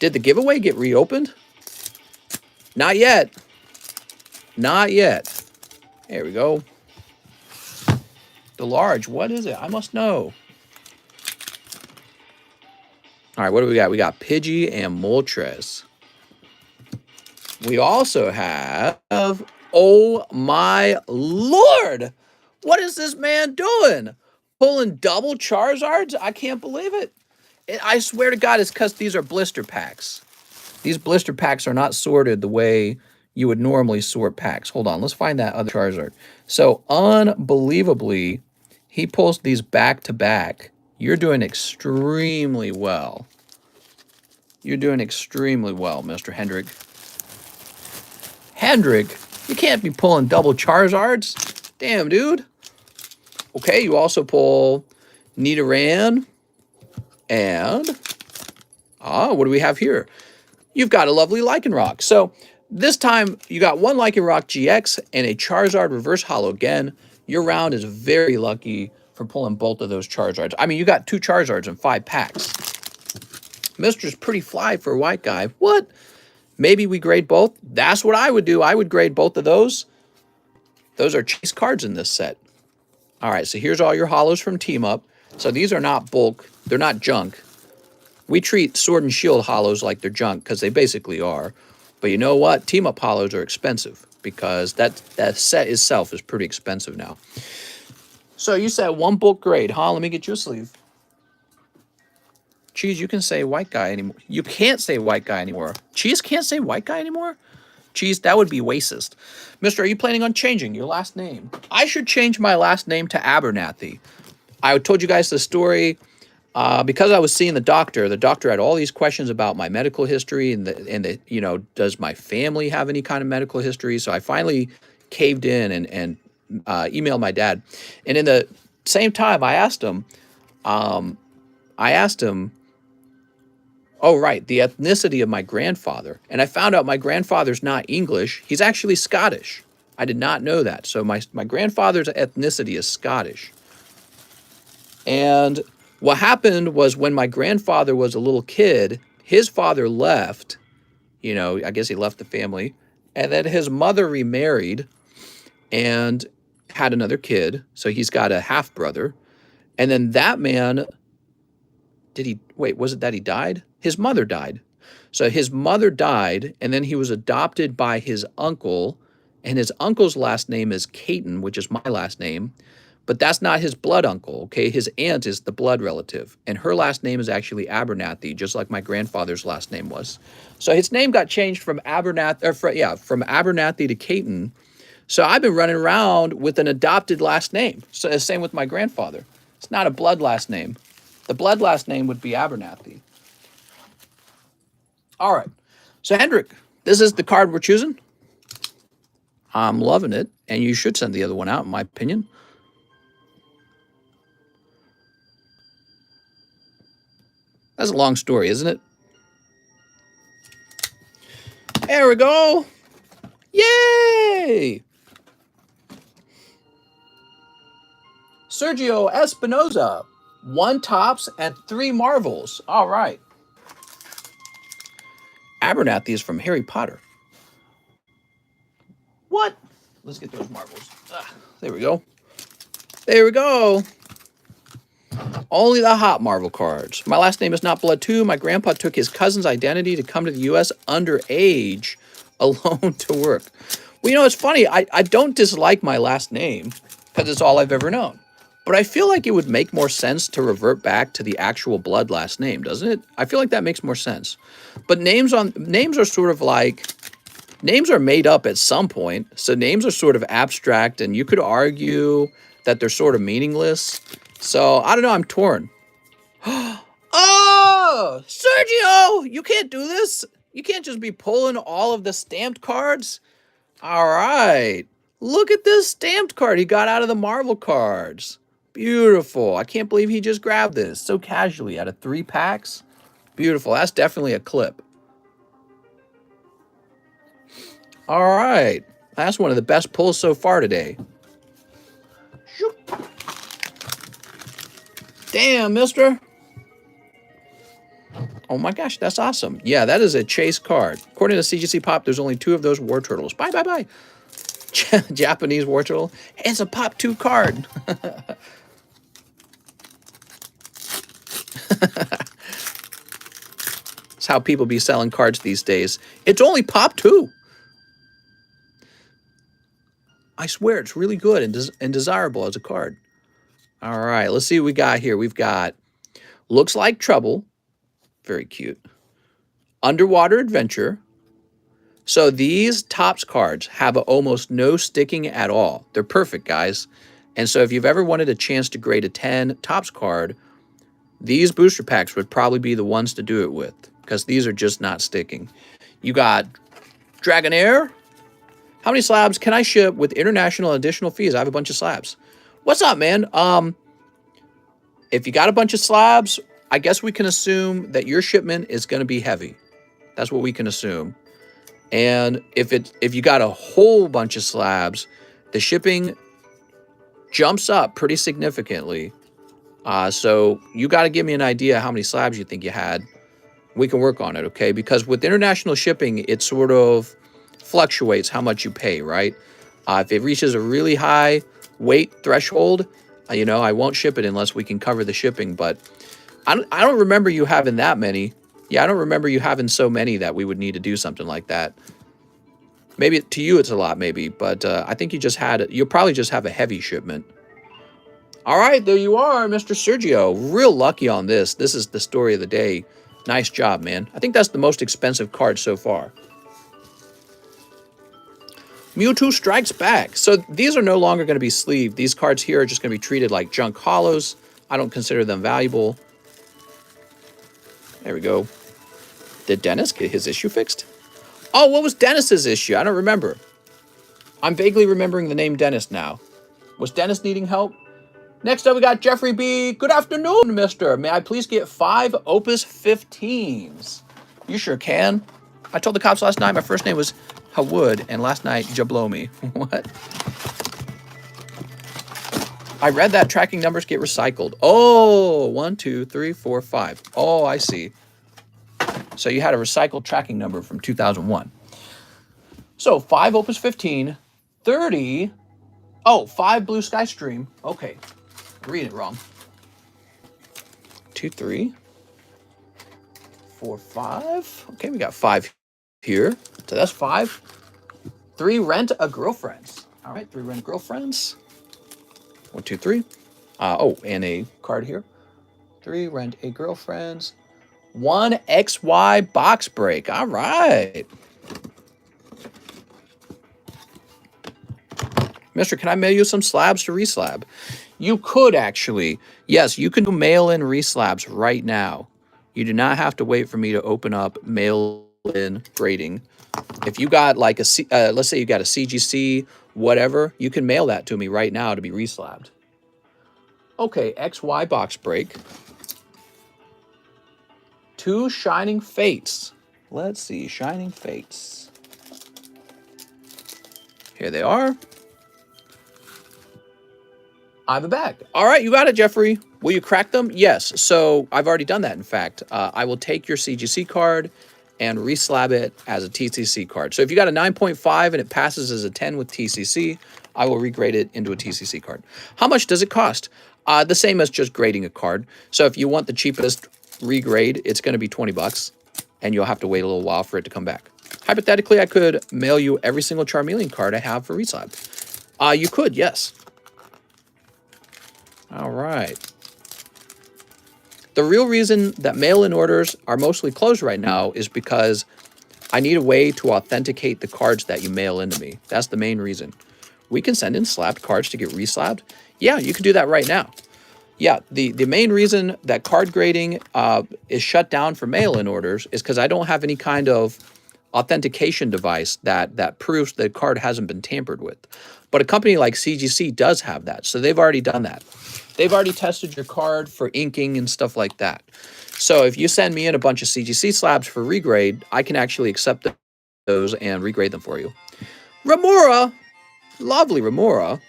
Did the giveaway get reopened? Not yet. Not yet. There we go. The large. What is it? I must know. All right, what do we got? We got Pidgey and Moltres. We also have, oh my lord, what is this man doing? Pulling double Charizards? I can't believe it. I swear to God, it's because these are blister packs. These blister packs are not sorted the way you would normally sort packs. Hold on, let's find that other Charizard. So unbelievably, he pulls these back to back. You're doing extremely well. You're doing extremely well, Mr. Hendrik. Hendrik, you can't be pulling double Charizards. Damn, dude. Okay, you also pull Nidoran. And, what do we have here? You've got a lovely Lycanroc. So this time, you got 1 Lycanroc GX and a Charizard Reverse Holo again. Your round is very lucky for pulling both of those Charizards. I mean, you got 2 Charizards in 5 packs. Mister's pretty fly for a white guy. What? Maybe we grade both? That's what I would do. I would grade both of those. Those are chase cards in this set. All right, so here's all your holos from Team Up. So these are not bulk. They're not junk. We treat Sword and Shield holos like they're junk because they basically are. But you know what? Team Up holos are expensive because that set itself is pretty expensive now. So you said 1 bulk grade, huh? Let me get you a sleeve. Cheese, you can say white guy anymore. You can't say white guy anymore. Cheese can't say white guy anymore? Cheese, that would be racist. Mister, are you planning on changing your last name? I should change my last name to Abernathy. I told you guys the story because I was seeing the doctor. The doctor had all these questions about my medical history and you know, does my family have any kind of medical history? So I finally caved in and emailed my dad. And in the same time, I asked him, oh, right, the ethnicity of my grandfather. And I found out my grandfather's not English. He's actually Scottish. I did not know that. So my grandfather's ethnicity is Scottish. And what happened was when my grandfather was a little kid, his father left. You know, I guess he left the family. And then his mother remarried and had another kid. So he's got a half-brother. And then that man... was it that he died? His mother died. So his mother died, and then he was adopted by his uncle, and his uncle's last name is Caton, which is my last name, but that's not his blood uncle, okay? His aunt is the blood relative, and her last name is actually Abernathy, just like my grandfather's last name was. So his name got changed from from Abernathy to Caton. So I've been running around with an adopted last name. So same with my grandfather. It's not a blood last name. The blood last name would be Abernathy. All right. So, Hendrik, this is the card we're choosing. I'm loving it, and you should send the other one out, in my opinion. That's a long story, isn't it? There we go. Yay! Sergio Espinoza. 1 Topps and 3 Marvels. All right. Abernathy is from Harry Potter. What? Let's get those marbles. There we go. There we go. Only the hot Marvel cards. My last name is not Blood 2. My grandpa took his cousin's identity to come to the U.S. underage alone to work. Well, you know, it's funny. I don't dislike my last name because it's all I've ever known. But I feel like it would make more sense to revert back to the actual blood last name, doesn't it? I feel like that makes more sense. But names are sort of like, names are made up at some point. So names are sort of abstract, and you could argue that they're sort of meaningless. So I don't know, I'm torn. Oh, Sergio, you can't do this. You can't just be pulling all of the stamped cards. All right. Look at this stamped card he got out of the Marvel cards. Beautiful. I can't believe he just grabbed this so casually out of 3 packs. Beautiful. That's definitely a clip. All right. That's one of the best pulls so far today. Damn, mister. Oh my gosh, that's awesome. Yeah, that is a chase card. According to CGC Pop, there's only 2 of those War Turtles. Bye, bye, bye. Japanese War Turtle. It's a Pop 2 card. That's how people be selling cards these days. It's only Pop 2. I swear, it's really good and desirable as a card. All right, let's see what we got here. We've got Looks Like Trouble. Very cute. Underwater Adventure. So these Topps cards have almost no sticking at all. They're perfect, guys. And so if you've ever wanted a chance to grade a 10 Topps card, these booster packs would probably be the ones to do it with, because these are just not sticking. You got Dragonair. How many slabs can I ship with international additional fees? I have a bunch of slabs. What's up, man? If you got a bunch of slabs, I guess we can assume that your shipment is going to be heavy. That's what we can assume. And if you got a whole bunch of slabs, the shipping jumps up pretty significantly. So you got to give me an idea how many slabs you think you had. We can work on it, okay? Because with international shipping, it sort of fluctuates how much you pay, right? If it reaches a really high weight threshold, you know, I won't ship it unless we can cover the shipping. But I don't remember you having that many. Yeah, I don't remember you having so many that we would need to do something like that. Maybe to you it's a lot, maybe. But I think you'll probably just have a heavy shipment. All right, there you are, Mr. Sergio. Real lucky on this. This is the story of the day. Nice job, man. I think that's the most expensive card so far. Mewtwo Strikes Back. So these are no longer going to be sleeved. These cards here are just going to be treated like junk hollows. I don't consider them valuable. There we go. Did Dennis get his issue fixed? Oh, what was Dennis's issue? I don't remember. I'm vaguely remembering the name Dennis now. Was Dennis needing help? Next up, we got Jeffrey B. Good afternoon, mister. May I please get 5 Opus 15s? You sure can. I told the cops last night my first name was Hawood, and last night, Jablomi. What? I read that tracking numbers get recycled. Oh, 1, 2, 3, 4, 5. Oh, I see. So you had a recycled tracking number from 2001. So 5 Opus 15, 30. Oh, 5 Blue Sky Stream. Okay. Read it wrong. 2, 3, 4, 5. Okay, we got 5 here. So that's 5. 3 Rent a Girlfriends. All right, 3 Rent a Girlfriends. 1, 2, 3. Oh, and a card here. 3 Rent a Girlfriends. 1 XY Box Break. All right. Mister, can I mail you some slabs to reslab? You could actually. Yes, you can mail in reslabs right now. You do not have to wait for me to open up mail-in grading. If you got like let's say you got a CGC, whatever, you can mail that to me right now to be reslabbed. Okay, XY Box Break. 2 Shining Fates. Let's see, Shining Fates. Here they are. I have a bag. All right, you got it, Jeffrey. Will you crack them? Yes. So I've already done that, in fact. I will take your CGC card, and reslab it as a TCC card. So if you got a 9.5 and it passes as a 10 with TCC, I will regrade it into a TCC card. How much does it cost? The same as just grading a card. So if you want the cheapest regrade, it's going to be 20 bucks, and you'll have to wait a little while for it to come back. Hypothetically, I could mail you every single Charmeleon card I have for reslab. You could, yes. All right. The real reason that mail-in orders are mostly closed right now is because I need a way to authenticate the cards that you mail into me. That's the main reason. We can send in slabbed cards to get reslabbed. Yeah, you can do that right now. Yeah, the main reason that card grading is shut down for mail-in orders is because I don't have any kind of authentication device that proves the card hasn't been tampered with. But a company like CGC does have that, so they've already done that. They've already tested your card for inking and stuff like that. So if you send me in a bunch of CGC slabs for regrade, I can actually accept those and regrade them for you. Remora! Lovely Remora.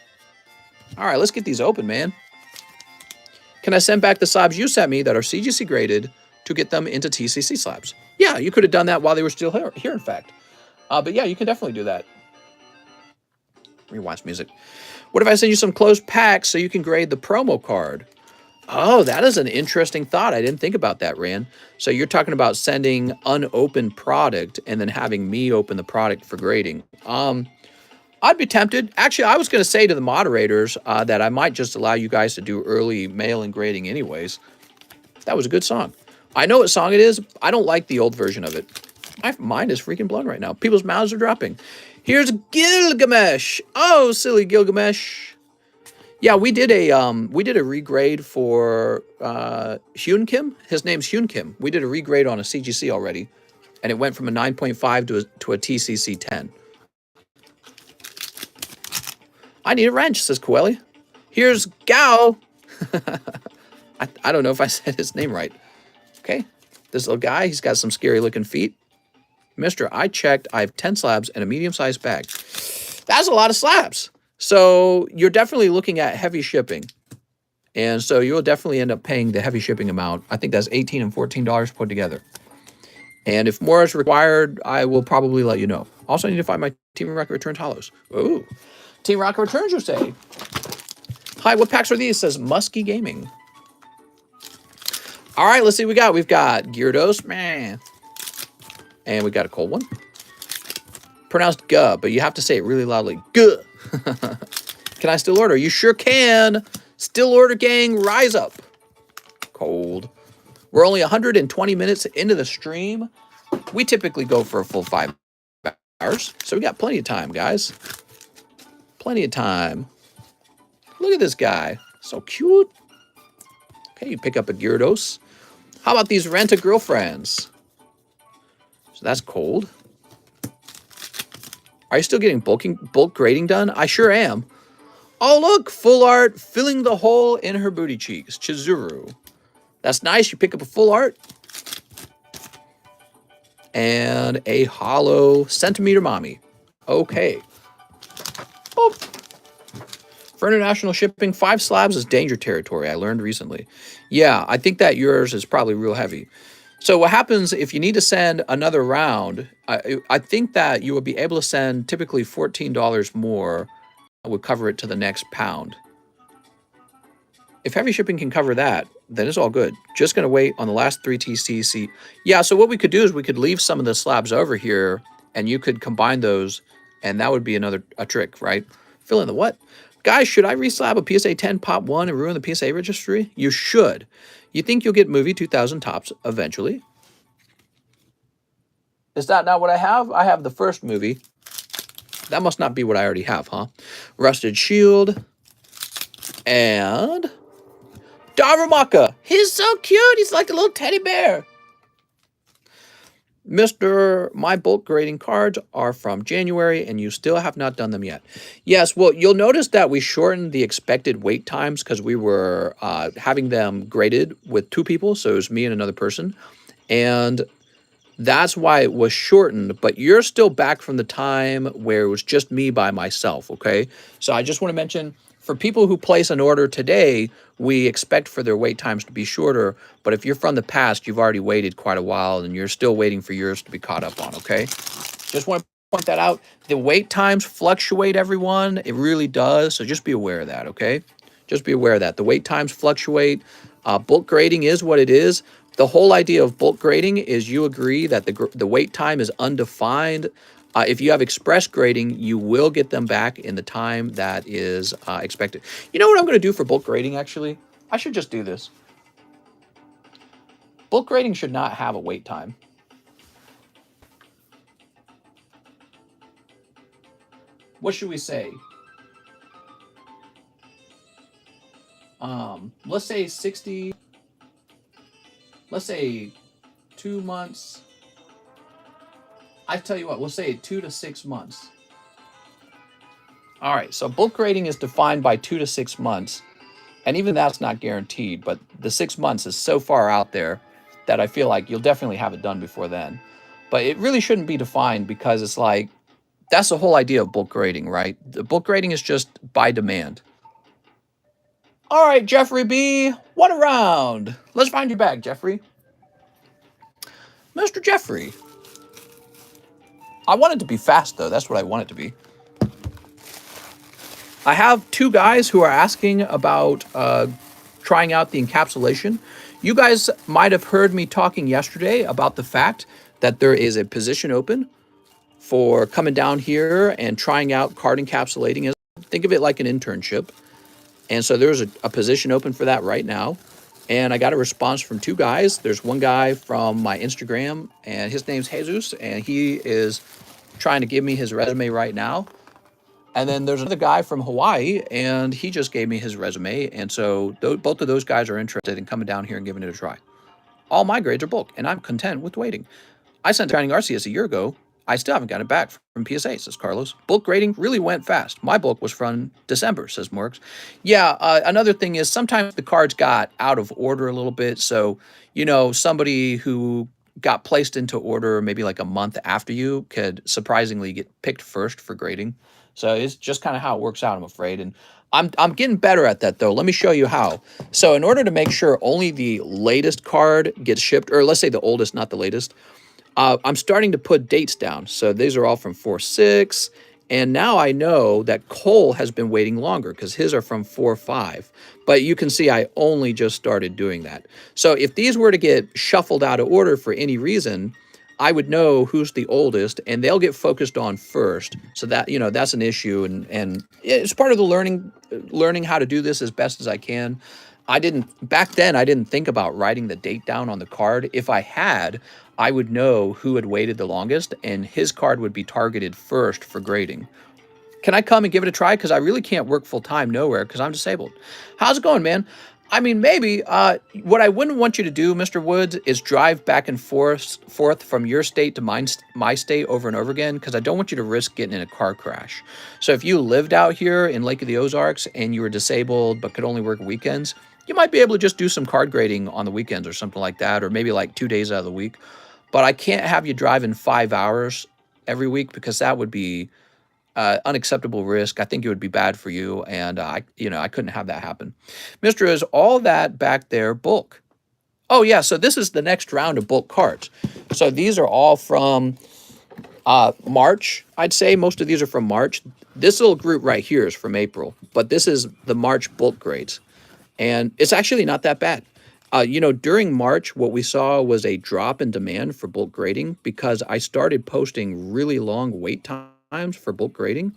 All right, let's get these open, man. Can I send back the slabs you sent me that are CGC graded to get them into TCC slabs? Yeah, you could have done that while they were still here in fact. But yeah, you can definitely do that. Rewind music. What if I send you some closed packs so you can grade the promo card? Oh, that is an interesting thought. I didn't think about that, Rand. So you're talking about sending unopened product and then having me open the product for grading. I'd be tempted. Actually, I was going to say to the moderators that I might just allow you guys to do early mail and grading anyways. That was a good song. I know what song it is. I don't like the old version of it. My mind is freaking blown right now. People's mouths are dropping. Here's Gilgamesh. Oh, silly Gilgamesh. Yeah, we did a regrade for Hyun Kim. His name's Hyun Kim. We did a regrade on a CGC already, and it went from a 9.5 to a TCC 10. I need a wrench, says Coeli. Here's Gao. I don't know if I said his name right. Okay, this little guy, he's got some scary looking feet. Mister, I checked. I have 10 slabs and a medium-sized bag. That's a lot of slabs. So you're definitely looking at heavy shipping. And so you'll definitely end up paying the heavy shipping amount. I think that's $18 and $14 put together. And if more is required, I will probably let you know. Also, I need to find my Team Rocket Returns hollows. Ooh. Team Rocket Returns, you say? Hi, what packs are these? Says Musky Gaming. All right, let's see what we got. We've got Gyarados, man. And we got a cold one. Pronounced Guh, but you have to say it really loudly. Guh. Can I still order? You sure can. Still order, gang. Rise up. Cold. We're only 120 minutes into the stream. We typically go for a full 5 hours. So we got plenty of time, guys. Plenty of time. Look at this guy. So cute. Okay, you pick up a Gyarados. How about these Rent-A-Girlfriends? So that's cold. Are you still getting bulk grading done? I sure am. Oh, look, full art filling the hole in her booty cheeks. Chizuru. That's nice. You pick up a full art. And a hollow centimeter mommy. Okay. Oh. For international shipping, 5 slabs is danger territory, I learned recently. Yeah, I think that yours is probably real heavy. So what happens if you need to send another round, I think that you will be able to send typically $14 more would cover it to the next pound. If heavy shipping can cover that, then it's all good. Just going to wait on the last 3 TCC. Yeah, so what we could do is we could leave some of the slabs over here, and you could combine those, and that would be a trick, right? Fill in the what? Guys, should I reslab a PSA 10 Pop 1 and ruin the PSA registry? You should. You think you'll get movie 2000 tops eventually? Is that not what I have? I have the first movie. That must not be what I already have, huh? Rusted Shield. And Darumaka. He's so cute. He's like a little teddy bear. Mr. My bulk grading cards are from January, and you still have not done them yet. Yes, well, you'll notice that we shortened the expected wait times because we were having them graded with 2 people, so it was me and another person. And that's why it was shortened, but you're still back from the time where it was just me by myself, okay? So I just want to mention, for people who place an order today, we expect for their wait times to be shorter. But if you're from the past, you've already waited quite a while and you're still waiting for yours to be caught up on, okay? Just want to point that out. The wait times fluctuate, everyone. It really does. So just be aware of that, okay? Just be aware of that. The wait times fluctuate. Bulk grading is what it is. The whole idea of bulk grading is you agree that the wait time is undefined. If you have express grading, you will get them back in the time that is expected. You know what I'm going to do for bulk grading, actually? I should just do this. Bulk grading should not have a wait time. What should we say? Let's say 60, let's say 2 months. I tell you what, we'll say 2 to 6 months. All right, so bulk grading is defined by 2 to 6 months. And even that's not guaranteed, but the 6 months is so far out there that I feel like you'll definitely have it done before then. But it really shouldn't be defined because it's like, that's the whole idea of bulk grading, right? The bulk grading is just by demand. All right, Jeffrey B., what around? Let's find your bag, Jeffrey. Mr. Jeffrey. I want it to be fast, though. That's what I want it to be. I have 2 guys who are asking about trying out the encapsulation. You guys might have heard me talking yesterday about the fact that there is a position open for coming down here and trying out card encapsulating. Think of it like an internship. And so there's a position open for that right now. And I got a response from 2 guys. There's one guy from my Instagram, and his name's Jesus, and he is trying to give me his resume right now. And then there's another guy from Hawaii, and he just gave me his resume. And so both of those guys are interested in coming down here and giving it a try. All my grades are bulk, and I'm content with waiting. I sent Training RCS a year ago. I still haven't got it back from PSA, says Carlos. Bulk grading really went fast. My bulk was from December, says Morgs. Yeah, another thing is sometimes the cards got out of order a little bit. So, you know, somebody who got placed into order maybe like a month after you could surprisingly get picked first for grading. So it's just kind of how it works out, I'm afraid. And I'm getting better at that, though. Let me show you how. So in order to make sure only the latest card gets shipped, or let's say the oldest, not the latest, I'm starting to put dates down. So these are all from 4/6. And now I know that Cole has been waiting longer because his are from 4/5. But you can see I only just started doing that. So if these were to get shuffled out of order for any reason, I would know who's the oldest and they'll get focused on first. So that, you know, that's an issue. And it's part of the learning how to do this as best as I can. Back then, I didn't think about writing the date down on the card. If I had, I would know who had waited the longest, and his card would be targeted first for grading. Can I come and give it a try? Because I really can't work full-time nowhere because I'm disabled. How's it going, man? I mean, maybe. What I wouldn't want you to do, Mr. Woods, is drive back and forth from your state to my state over and over again, because I don't want you to risk getting in a car crash. So if you lived out here in Lake of the Ozarks and you were disabled but could only work weekends, you might be able to just do some card grading on the weekends or something like that, or maybe like 2 days out of the week. But I can't have you driving 5 hours every week because that would be unacceptable risk. I think it would be bad for you, and I couldn't have that happen. Mister, is all that back there bulk? Oh yeah, so this is the next round of bulk cards. So these are all from March. I'd say most of these are from March. This little group right here is from April, but this is the March bulk grades, and it's actually not that bad. During March, what we saw was a drop in demand for bulk grading because I started posting really long wait times for bulk grading.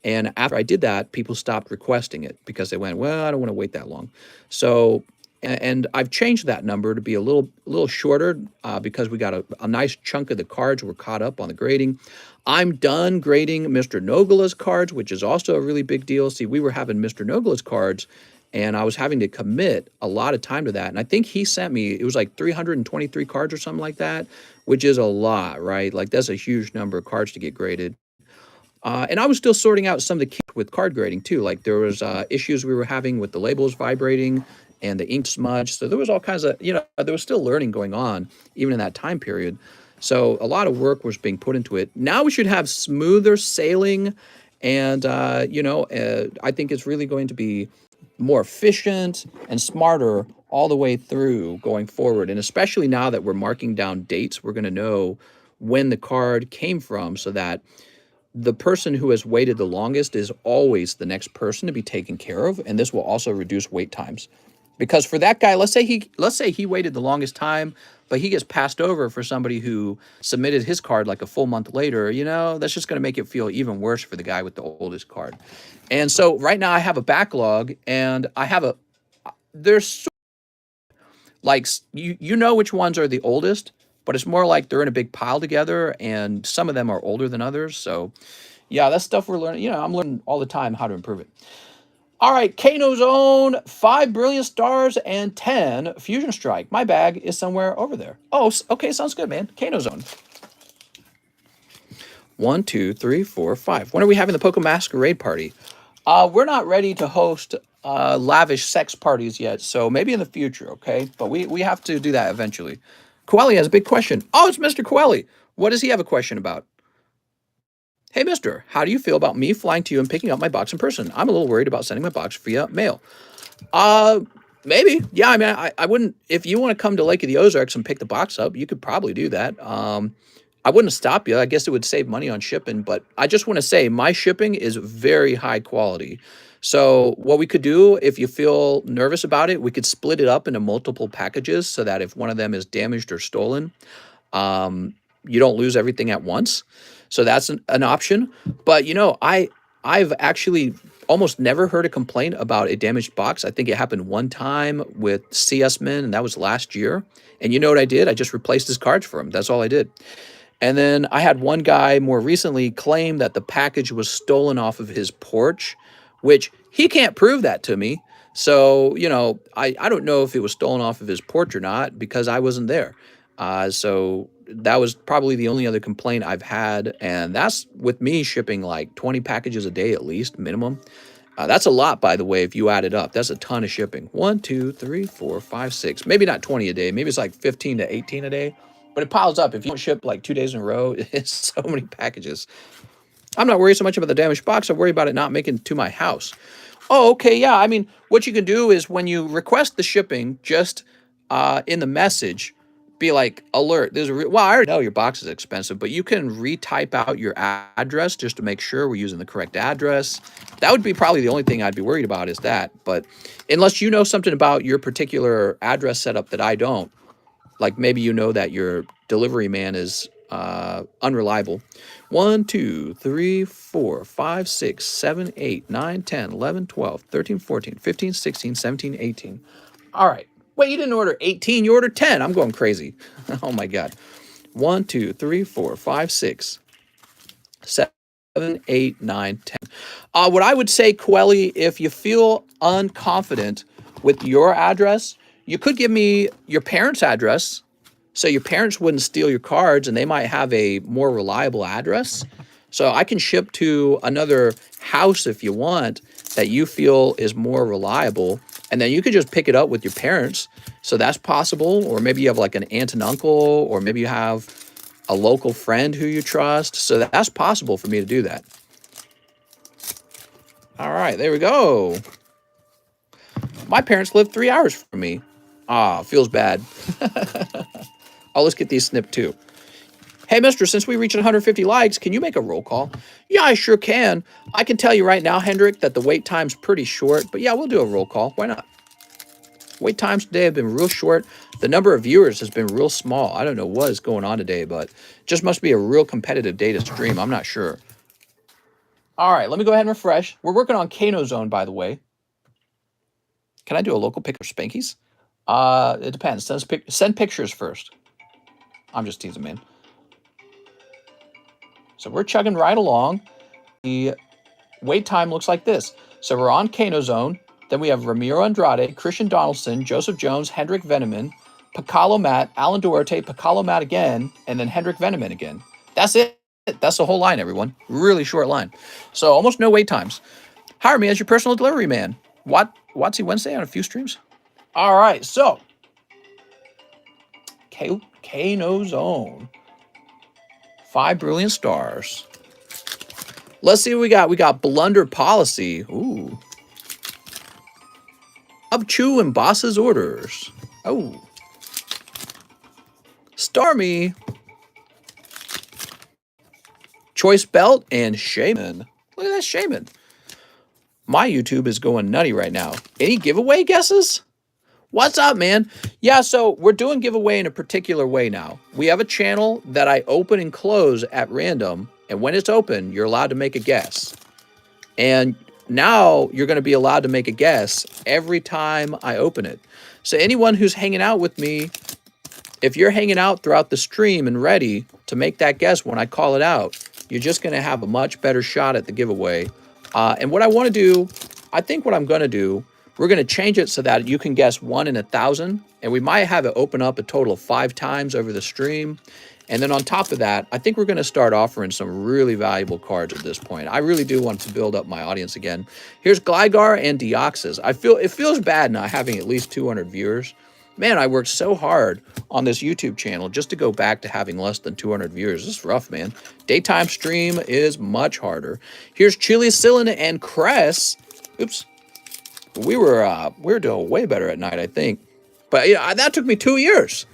And after I did that, people stopped requesting it because they went, well, I don't want to wait that long. So, and I've changed that number to be a little shorter because we got a nice chunk of the cards were caught up on the grading. I'm done grading Mr. Nogala's cards, which is also a really big deal. See, we were having Mr. Nogala's cards, and I was having to commit a lot of time to that. And I think he sent me, it was like 323 cards or something like that, which is a lot, right? Like that's a huge number of cards to get graded. And I was still sorting out some of the kinks with card grading too. Like there was issues we were having with the labels vibrating and the ink smudge. So there was all kinds of, there was still learning going on even in that time period. So a lot of work was being put into it. Now we should have smoother sailing And, I think it's really going to be more efficient and smarter all the way through going forward. And especially now that we're marking down dates, we're going to know when the card came from so that the person who has waited the longest is always the next person to be taken care of, and this will also reduce wait times. Because for that guy, let's say he waited the longest time, but he gets passed over for somebody who submitted his card like a full month later, that's just going to make it feel even worse for the guy with the oldest card. And so right now I have a backlog, and I have a there's like you know which ones are the oldest, but it's more like they're in a big pile together, and some of them are older than others. So yeah, that's stuff we're learning. I'm learning all the time how to improve it. All right, Kano Zone, 5 Brilliant Stars and 10 Fusion Strike. My bag is somewhere over there. Oh, okay, sounds good, man. Kano Zone. 1, 2, 3, 4, 5. When are we having the Poke Masquerade party? We're not ready to host lavish sex parties yet, so maybe in the future, okay? But we have to do that eventually. Coeli has a big question. Oh, it's Mr. Coeli. What does he have a question about? Hey, mister, how do you feel about me flying to you and picking up my box in person? I'm a little worried about sending my box via mail. Uh, Maybe. Yeah, I mean, I wouldn't, if you want to come to Lake of the Ozarks and pick the box up, you could probably do that. I wouldn't stop you. I guess it would save money on shipping, but I just want to say my shipping is very high quality. So what we could do, if you feel nervous about it, we could split it up into multiple packages so that if one of them is damaged or stolen, um, you don't lose everything at once. So that's an option. But I've actually almost never heard a complaint about a damaged box. I think it happened one time with CS Min, and that was last year. And you know what I did? I just replaced his cards for him. That's all I did. And then I had one guy more recently claim that the package was stolen off of his porch, which he can't prove that to me. So, I don't know if it was stolen off of his porch or not because I wasn't there. So that was probably the only other complaint I've had. And that's with me shipping like 20 packages a day at least, minimum. That's a lot, by the way, if you add it up. That's a ton of shipping. 1, 2, 3, 4, 5, 6. Maybe not 20 a day. Maybe it's like 15 to 18 a day. But it piles up. If you don't ship like 2 days in a row, it's so many packages. I'm not worried so much about the damaged box. I worry about it not making it to my house. Oh, okay, yeah. I mean, what you can do is when you request the shipping, just in the message, be like, alert. Well, I already know your box is expensive, but you can retype out your address just to make sure we're using the correct address. That would be probably the only thing I'd be worried about is that. But unless you know something about your particular address setup that I don't, like maybe you know that your delivery man is unreliable. 1, 2, 3, 4, 5, 6, 7, 8, 9, 10, 11, 12, 13, 14, 15, 16, 17, 18. All right. Wait, you didn't order 18, you ordered 10. I'm going crazy. Oh my God. 1, 2, 3, 4, 5, 6, 7, 8, 9, 10. What I would say, Coeli, if you feel unconfident with your address, you could give me your parents' address so your parents wouldn't steal your cards and they might have a more reliable address. So I can ship to another house if you want that you feel is more reliable. And then you could just pick it up with your parents. So that's possible. Or maybe you have like an aunt and uncle, or maybe you have a local friend who you trust. So that's possible for me to do that. All right, there we go. My parents live 3 hours from me. Feels bad. Oh, let's get these snipped too. Hey, mister, since we reached 150 likes, can you make a roll call? Yeah, I sure can. I can tell you right now, Hendrik, that the wait time's pretty short, but yeah, we'll do a roll call. Why not? Wait times today have been real short. The number of viewers has been real small. I don't know what is going on today, but just must be a real competitive day to stream. I'm not sure. All right, let me go ahead and refresh. We're working on Kano Zone, by the way. Can I do a local pick of Spankies? It depends. Send pictures first. I'm just teasing, man. So we're chugging right along. The wait time looks like this. So we're on Kano Zone. Then we have Ramiro Andrade, Christian Donaldson, Joseph Jones, Hendrik Veneman, Pacalo Matt, Alan Duarte, Pacalo Matt again, and then Hendrik Veneman again. That's it. That's the whole line, everyone. Really short line. So almost no wait times. Hire me as your personal delivery man. Watsy Wednesday on a few streams. All right, so Kano Zone. 5 brilliant stars. Let's see what we got. We got Blunder Policy. Ooh. Up Chew and Boss's Orders. Oh. Starmie. Choice Belt and Shaman. Look at that Shaman. My YouTube is going nutty right now. Any giveaway guesses? What's up, man? Yeah, so we're doing giveaway in a particular way now. We have a channel that I open and close at random, and when it's open, you're allowed to make a guess. And now you're going to be allowed to make a guess every time I open it. So anyone who's hanging out with me, if you're hanging out throughout the stream and ready to make that guess when I call it out, you're just going to have a much better shot at the giveaway. And what I want to do, I think what I'm going to do, we're going to change it so that you can guess 1 in 1,000. And we might have it open up a total of 5 times over the stream. And then on top of that, I think we're going to start offering some really valuable cards at this point. I really do want to build up my audience again. Here's Gligar and Deoxys. It feels bad not having at least 200 viewers. Man, I worked so hard on this YouTube channel just to go back to having less than 200 viewers. This is rough, man. Daytime stream is much harder. Here's Chilicillin and Cress. Oops. We were doing way better at night, I think. But yeah, that took me 2 years.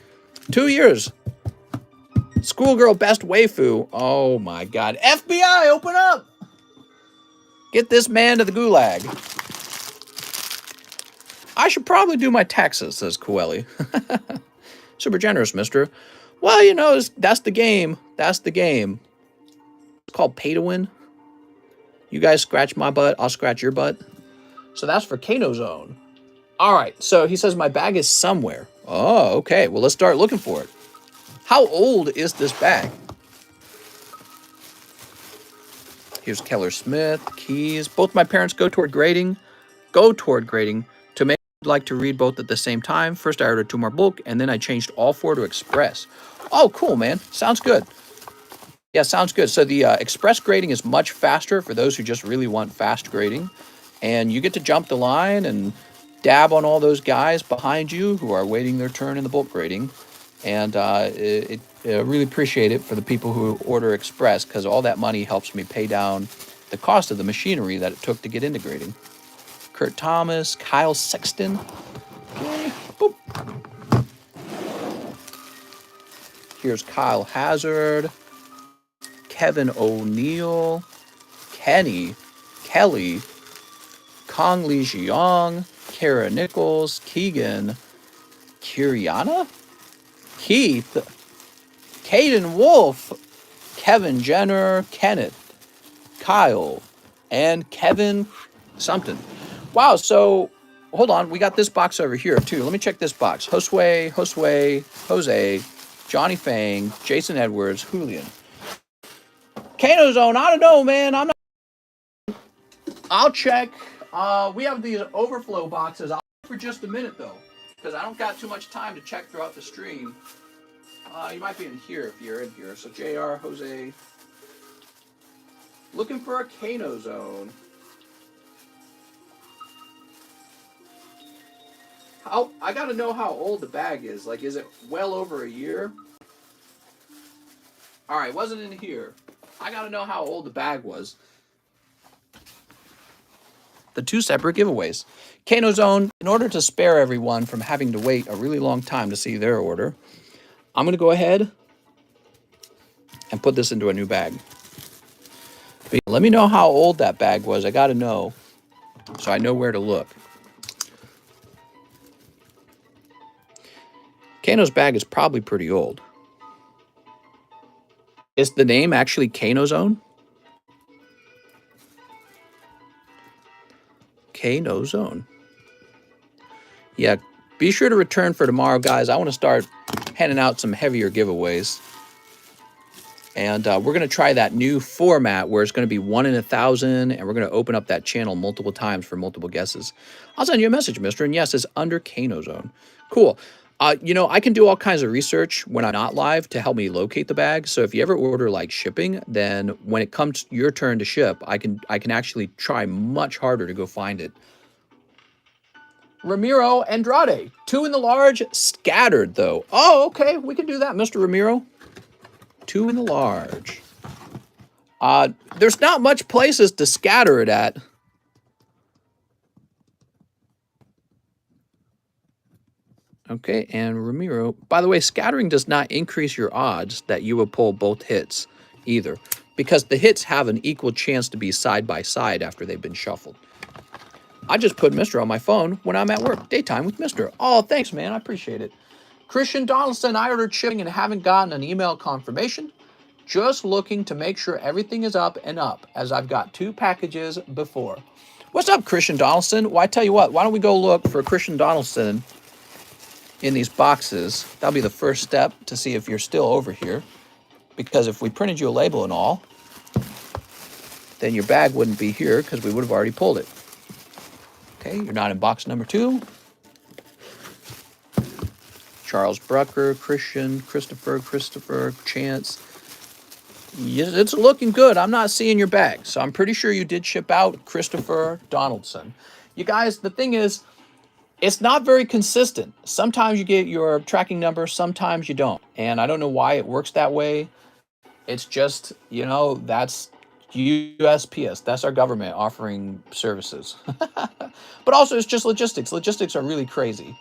2 years. Schoolgirl Best Waifu. Oh my God. FBI, open up! Get this man to the gulag. I should probably do my taxes, says Coeli. Super generous, mister. Well, you know, that's the game. That's the game. It's called pay to win. You guys scratch my butt, I'll scratch your butt. So that's for Kano Zone. All right, so he says my bag is somewhere. Oh, okay. Well, let's start looking for it. How old is this bag? Here's Keller Smith, Keys. Both my parents go toward grading. To make I'd like to read both at the same time. First, I ordered 2 more book, and then I changed all 4 to Express. Oh, cool, man. Sounds good. Yeah, sounds good. So the Express grading is much faster for those who just really want fast grading. And you get to jump the line and dab on all those guys behind you who are waiting their turn in the bulk grading. And I really appreciate it for the people who order Express, because all that money helps me pay down the cost of the machinery that it took to get into grading. Kurt Thomas, Kyle Sexton. Okay. Boop. Here's Kyle Hazard, Kevin O'Neill, Kelly, Kong Li Jiang, Kara Nichols, Keegan, Kiriana, Keith, Caden Wolf, Kevin Jenner, Kenneth, Kyle, and Kevin something. Wow, so hold on. We got this box over here, too. Let me check this box. Jose, Johnny Fang, Jason Edwards, Julian. Kano Zone, I don't know, man. I'll check. We have these overflow boxes. I'll check for just a minute, though, because I don't got too much time to check throughout the stream. You might be in here if you're in here. So JR, Jose. Looking for a Kano Zone. I got to know how old the bag is. Like, is it well over a year? All right, wasn't in here. I got to know how old the bag was. The 2 separate giveaways. Kano Zone, in order to spare everyone from having to wait a really long time to see their order, I'm going to go ahead and put this into a new bag. But let me know how old that bag was. I got to know so I know where to look. Kano's bag is probably pretty old. Is the name actually Kano Zone? Kano Zone. Yeah, be sure to return for tomorrow, guys. I want to start handing out some heavier giveaways. And we're going to try that new format where it's going to be 1 in 1,000, and we're going to open up that channel multiple times for multiple guesses. I'll send you a message, mister, and yes, it's under Kano Zone. Cool. You know, I can do all kinds of research when I'm not live to help me locate the bag. So if you ever order like shipping, then when it comes your turn to ship, I can actually try much harder to go find it. Ramiro Andrade, 2 in the large, scattered though. Oh, okay, we can do that, Mr. Ramiro. 2 in the large. There's not much places to scatter it at. Okay, and Ramiro. By the way, scattering does not increase your odds that you will pull both hits either, because the hits have an equal chance to be side by side after they've been shuffled. I just put Mr. on my phone when I'm at work. Daytime with Mr. Oh, thanks, man. I appreciate it. Christian Donaldson, I ordered shipping and haven't gotten an email confirmation. Just looking to make sure everything is up and up, as I've got 2 packages before. What's up, Christian Donaldson? Well, I tell you what, why don't we go look for Christian Donaldson in these boxes? That'll be the first step to see if you're still over here. Because if we printed you a label and all, then your bag wouldn't be here because we would have already pulled it. Okay, you're not in box number 2. Charles Brucker, Christian, Christopher, Chance. Yes, it's looking good. I'm not seeing your bag, so I'm pretty sure you did ship out Christopher Donaldson. You guys, the thing is, it's not very consistent. Sometimes you get your tracking number, sometimes you don't. And I don't know why it works that way. It's just, you know, that's USPS. That's our government offering services. But also, it's just logistics. Logistics are really crazy.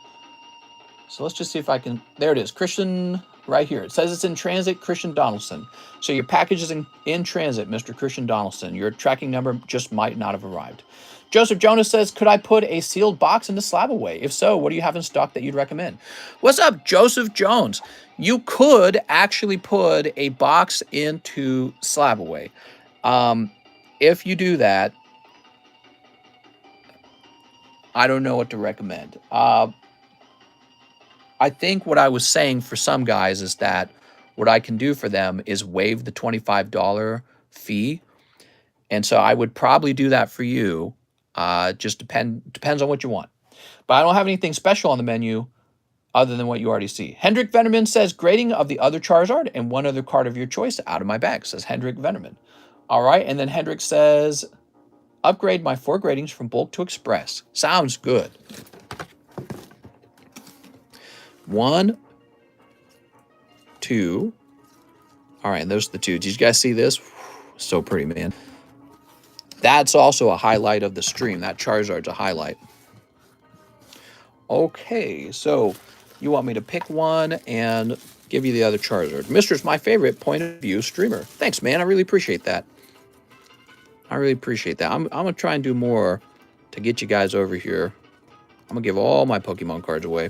So let's just see if I can. There it is. Christian, right here. It says it's in transit, Christian Donaldson. So your package is in transit, Mr. Christian Donaldson. Your tracking number just might not have arrived. Joseph Jonas says, could I put a sealed box in the slab away? If so, what do you have in stock that you'd recommend? What's up, Joseph Jones? You could actually put a box into slab away. If you do that, I don't know what to recommend. I think what I was saying for some guys is that what I can do for them is waive the $25 fee. And so I would probably do that for you. Just depends on what you want. But I don't have anything special on the menu other than what you already see. Hendrik Venerman says, grading of the other Charizard and one other card of your choice out of my bag, says Hendrik Venerman. All right, and then Hendrik says, upgrade my 4 gradings from bulk to express. Sounds good. 1, 2. All right, and those are the 2. Did you guys see this? So pretty, man. That's also a highlight of the stream. That Charizard's a highlight. Okay, so you want me to pick one and give you the other Charizard. Mister's my favorite point of view streamer. Thanks, man. I really appreciate that. I really appreciate that. I'm going to try and do more to get you guys over here. I'm going to give all my Pokemon cards away.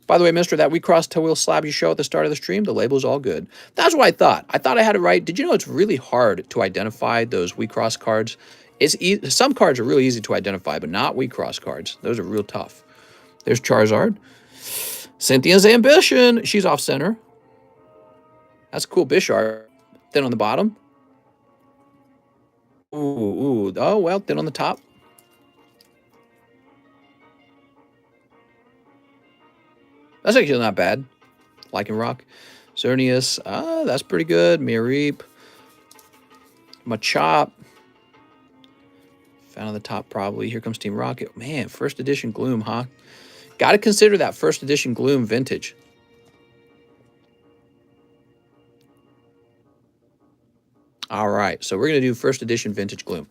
By the way, Mister, that We Cross Toe Wheel slab you show at the start of the stream, the label is all good. That's what I thought. I thought I had it right. Did you know it's really hard to identify those We Cross cards? Some cards are really easy to identify, but not We Cross cards. Those are real tough. There's Charizard. Cynthia's Ambition. She's off center. That's a cool Bishart. Thin on the bottom. Ooh. Oh, well, thin on the top. That's actually not bad. Lycan Rock. Xerneas. That's pretty good. Mareep. Machop. Found on the top probably. Here comes Team Rocket. Man, first edition Gloom, huh? Got to consider that first edition Gloom vintage. All right, so we're going to do first edition vintage Gloom.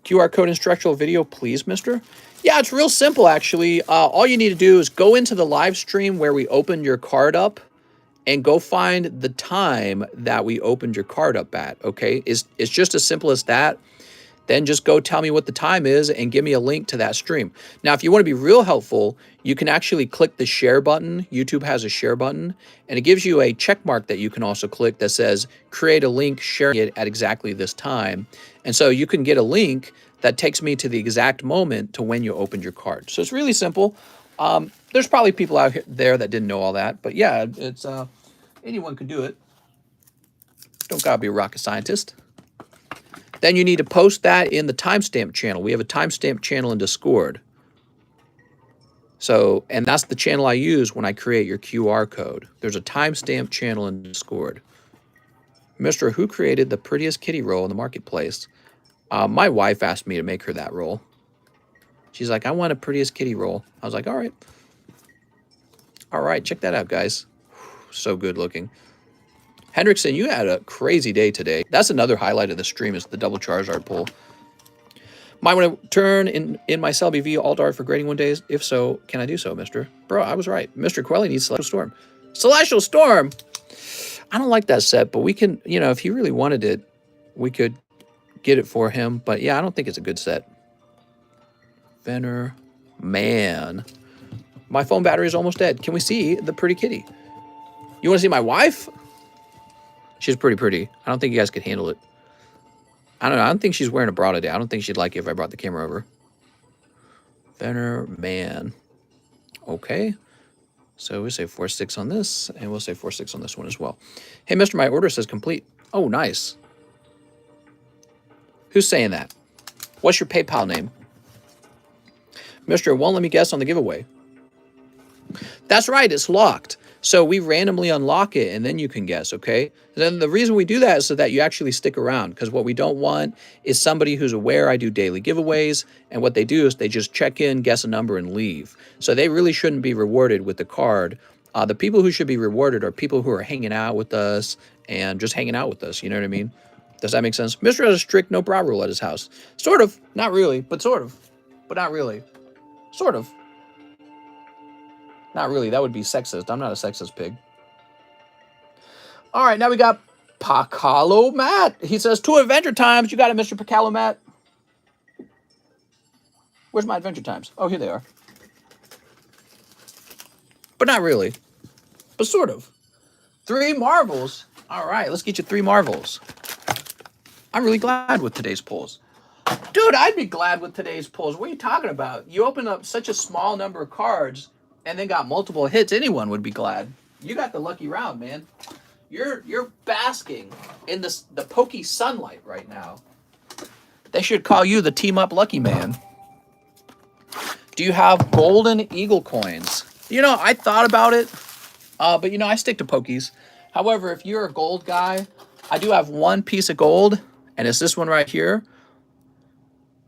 QR code instructional video, please, mister? Yeah, it's real simple, actually. All you need to do is go into the live stream where we opened your card up and go find the time that we opened your card up at, okay? It's just as simple as that. Then just go tell me what the time is and give me a link to that stream. Now, if you want to be real helpful, you can actually click the share button. YouTube has a share button, and it gives you a check mark that you can also click that says, create a link sharing it at exactly this time. And so you can get a link that takes me to the exact moment to when you opened your card. So it's really simple. There's probably people out there that didn't know all that, but yeah, it's anyone can do it. Don't gotta be a rocket scientist. Then you need to post that in the timestamp channel. We have a timestamp channel in Discord. So, and that's the channel I use when I create your QR code. There's a timestamp channel in Discord. Mister, who created the prettiest kitty roll in the marketplace? My wife asked me to make her that roll. She's like, I want a prettiest kitty roll. I was like, all right. All right, check that out, guys. So good looking. Hendrickson, you had a crazy day today. That's another highlight of the stream is the double Charizard pull. Might want to turn in my Cell BV all dart for grading one day. If so, can I do so, Mr.? Bro, I was right. Mr. Quelly needs Celestial Storm. Celestial Storm! I don't like that set, but we can, you know, if he really wanted it, we could get it for him. But yeah, I don't think it's a good set. Venner, man. My phone battery is almost dead. Can we see the pretty kitty? You want to see my wife? She's pretty. I don't think you guys could handle it. I don't know. I don't think she's wearing a bra today. I don't think she'd like it if I brought the camera over. Venner, man. Okay. So we say 4-6 on this, and we'll say 4-6 on this one as well. Hey, Mr. My order says complete. Oh, nice. Who's saying that? What's your PayPal name? Mr. Won't let me guess on the giveaway. That's right. It's locked. So we randomly unlock it, and then you can guess, okay? And then the reason we do that is so that you actually stick around, because what we don't want is somebody who's aware I do daily giveaways, and what they do is they just check in, guess a number, and leave. So they really shouldn't be rewarded with the card. The people who should be rewarded are people who are hanging out with us and just hanging out with us, you know what I mean? Does that make sense? Mr. has a strict no bra rule at his house. Sort of. Not really, but sort of. But not really. Sort of. Not really. That would be sexist. I'm not a sexist pig. All right, now we got Pacalo Matt. He says, 2 Adventure Times. You got it, Mr. Pacalo Matt. Where's my Adventure Times? Oh, here they are. But not really. But sort of. 3 marbles. All right, let's get you 3 marbles. I'm really glad with today's pulls. Dude, I'd be glad with today's pulls. What are you talking about? You opened up such a small number of cards and then got multiple hits. Anyone would be glad. You got the lucky round, man. You're basking in the pokey sunlight right now. They should call you the Team Up Lucky Man. Do you have golden eagle coins? You know, I thought about it, but you know, I stick to pokies. However, if you're a gold guy, I do have 1 piece of gold, and it's this one right here.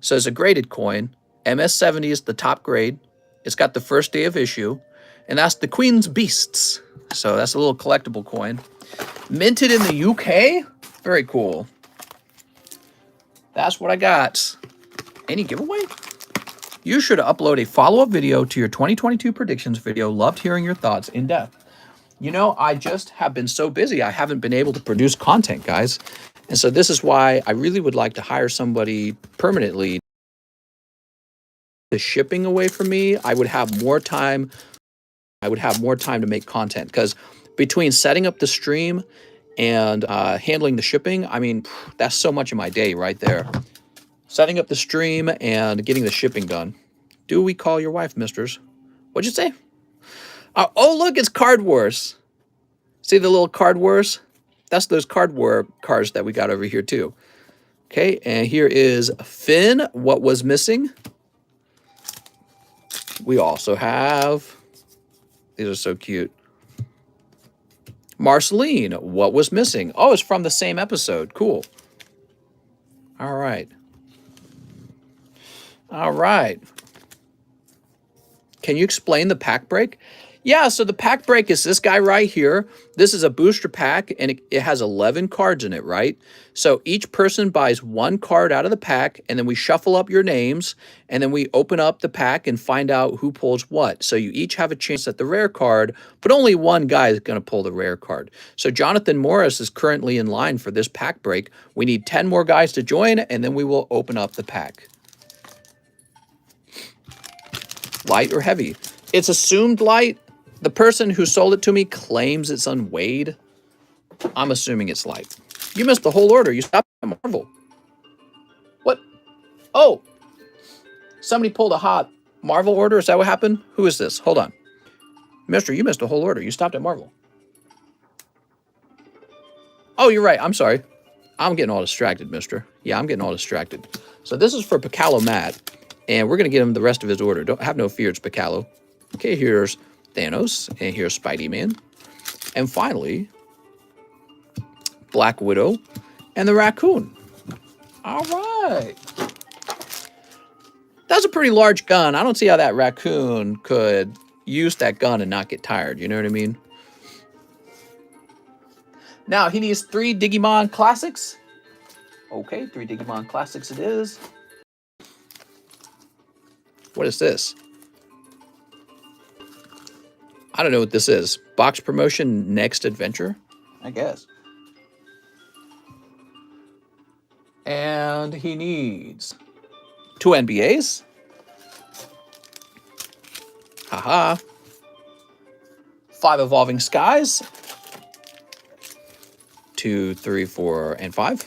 So it's a graded coin. MS70 is the top grade. It's got the first day of issue, and that's the Queen's Beasts. So that's a little collectible coin. Minted in the UK? Very cool. That's what I got. Any giveaway? You should upload a follow-up video to your 2022 predictions video. Loved hearing your thoughts in depth. You know, I just have been so busy, I haven't been able to produce content, guys. And so this is why I really would like to hire somebody permanently. The shipping away from me, I would have more time. I would have more time to make content, because between setting up the stream and handling the shipping, I mean, that's so much of my day right there. Setting up the stream and getting the shipping done. Do we call your wife, misters? What'd you say? Oh, look, it's Card Wars. See the little Card Wars? That's those Card War cards that we got over here too. Okay, and here is Finn, What Was Missing. We also have, these are so cute. Marceline, What Was Missing? Oh, it's from the same episode. Cool. All right. All right. Can you explain the pack break? Yeah, so the pack break is this guy right here. This is a booster pack, and it has 11 cards in it, right? So each person buys 1 card out of the pack, and then we shuffle up your names, and then we open up the pack and find out who pulls what. So you each have a chance at the rare card, but only one guy is going to pull the rare card. So Jonathan Morris is currently in line for this pack break. We need 10 more guys to join, and then we will open up the pack. Light or heavy? It's assumed light. The person who sold it to me claims it's unweighed. I'm assuming it's light. You missed the whole order. You stopped at Marvel. What? Oh, somebody pulled a hot Marvel order. Is that what happened? Who is this? Hold on. Mister, you missed a whole order. You stopped at Marvel. Oh, you're right. I'm sorry. I'm getting all distracted, mister. Yeah, I'm getting all distracted. So this is for Pacalo Matt, and we're going to get him the rest of his order. Don't have no fear, it's Pacalo. Okay, here's Thanos, and here's Spidey-Man. And finally, Black Widow and the Raccoon. All right. That's a pretty large gun. I don't see how that raccoon could use that gun and not get tired. You know what I mean? Now he needs 3 Digimon Classics. Okay, 3 Digimon Classics it is. What is this? I don't know what this is. Box promotion next adventure? I guess. And he needs 2 NBAs. Haha. 5 Evolving Skies. 2, 3, 4, and 5.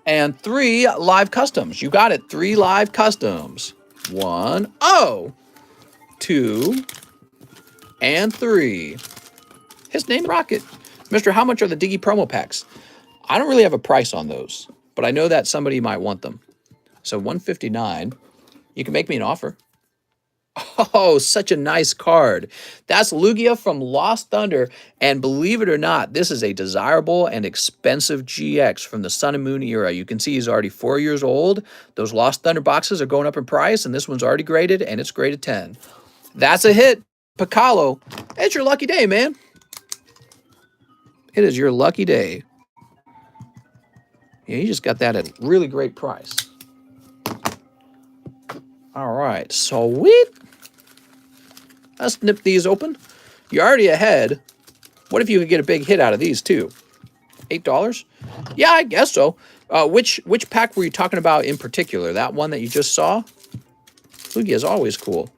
And 3 live customs. You got it. 3 live customs. 1, 2, and 3. His name Rocket. Mister, how much are the Diggy promo packs? I don't really have a price on those, but I know that somebody might want them. So 159. You can make me an offer. Oh, such a nice card. That's Lugia from Lost Thunder. And believe it or not, this is a desirable and expensive GX from the Sun and Moon era. You can see he's already 4 years old. Those Lost Thunder boxes are going up in price, and this one's already graded, and it's graded 10. That's a hit. Piccolo, it's your lucky day, man. It is your lucky day. Yeah, you just got that at a really great price. All right, sweet. Let's nip these open. You're already ahead. What if you could get a big hit out of these too? $8? Yeah, I guess so. Which pack were you talking about in particular? That one that you just saw? Lugia is always cool.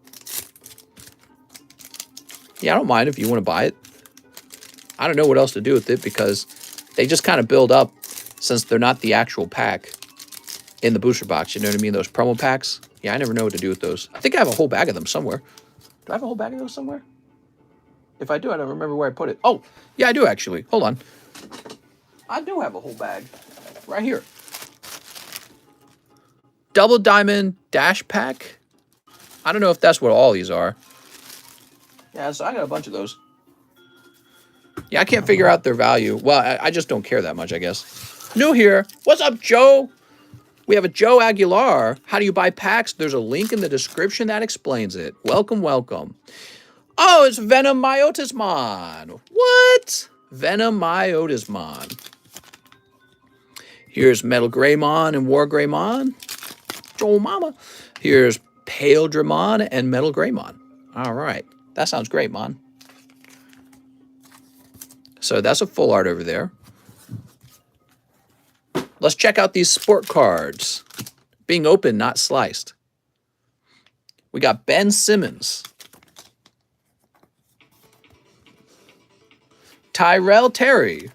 Yeah, I don't mind if you want to buy it. I don't know what else to do with it because they just kind of build up since they're not the actual pack in the booster box. You know what I mean? Those promo packs. Yeah, I never know what to do with those. I think I have a whole bag of them somewhere. Do I have a whole bag of those somewhere? If I do, I don't remember where I put it. Oh, yeah, I do actually. Hold on. I do have a whole bag right here. Double Diamond Dash Pack. I don't know if that's what all these are. Yeah, so I got a bunch of those. Yeah, I can't figure out their value. Well, I just don't care that much, I guess. New here. What's up, Joe? We have a Joe Aguilar. How do you buy packs? There's a link in the description that explains it. Welcome, welcome. Oh, it's Venom Myotismon. What? Venom Myotismon. Here's Metal Greymon and War Greymon. Joel Mama. Here's Pale Dramon and Metal Greymon. All right. That sounds great, Mon. So that's a full art over there. Let's check out these sport cards. Being open, not sliced. We got Ben Simmons. Tyrell Terry.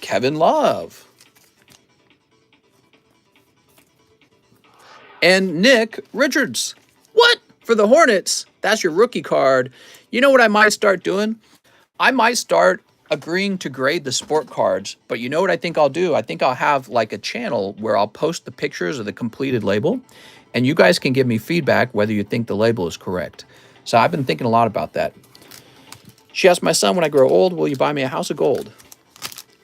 Kevin Love. And Nick Richards. What? For the Hornets? That's your rookie card. You know what I might start doing? I might start agreeing to grade the sport cards, but you know what I think I'll do? I think I'll have like a channel where I'll post the pictures of the completed label, and you guys can give me feedback whether you think the label is correct. So I've been thinking a lot about that. She asked my son, when I grow old, will you buy me a house of gold?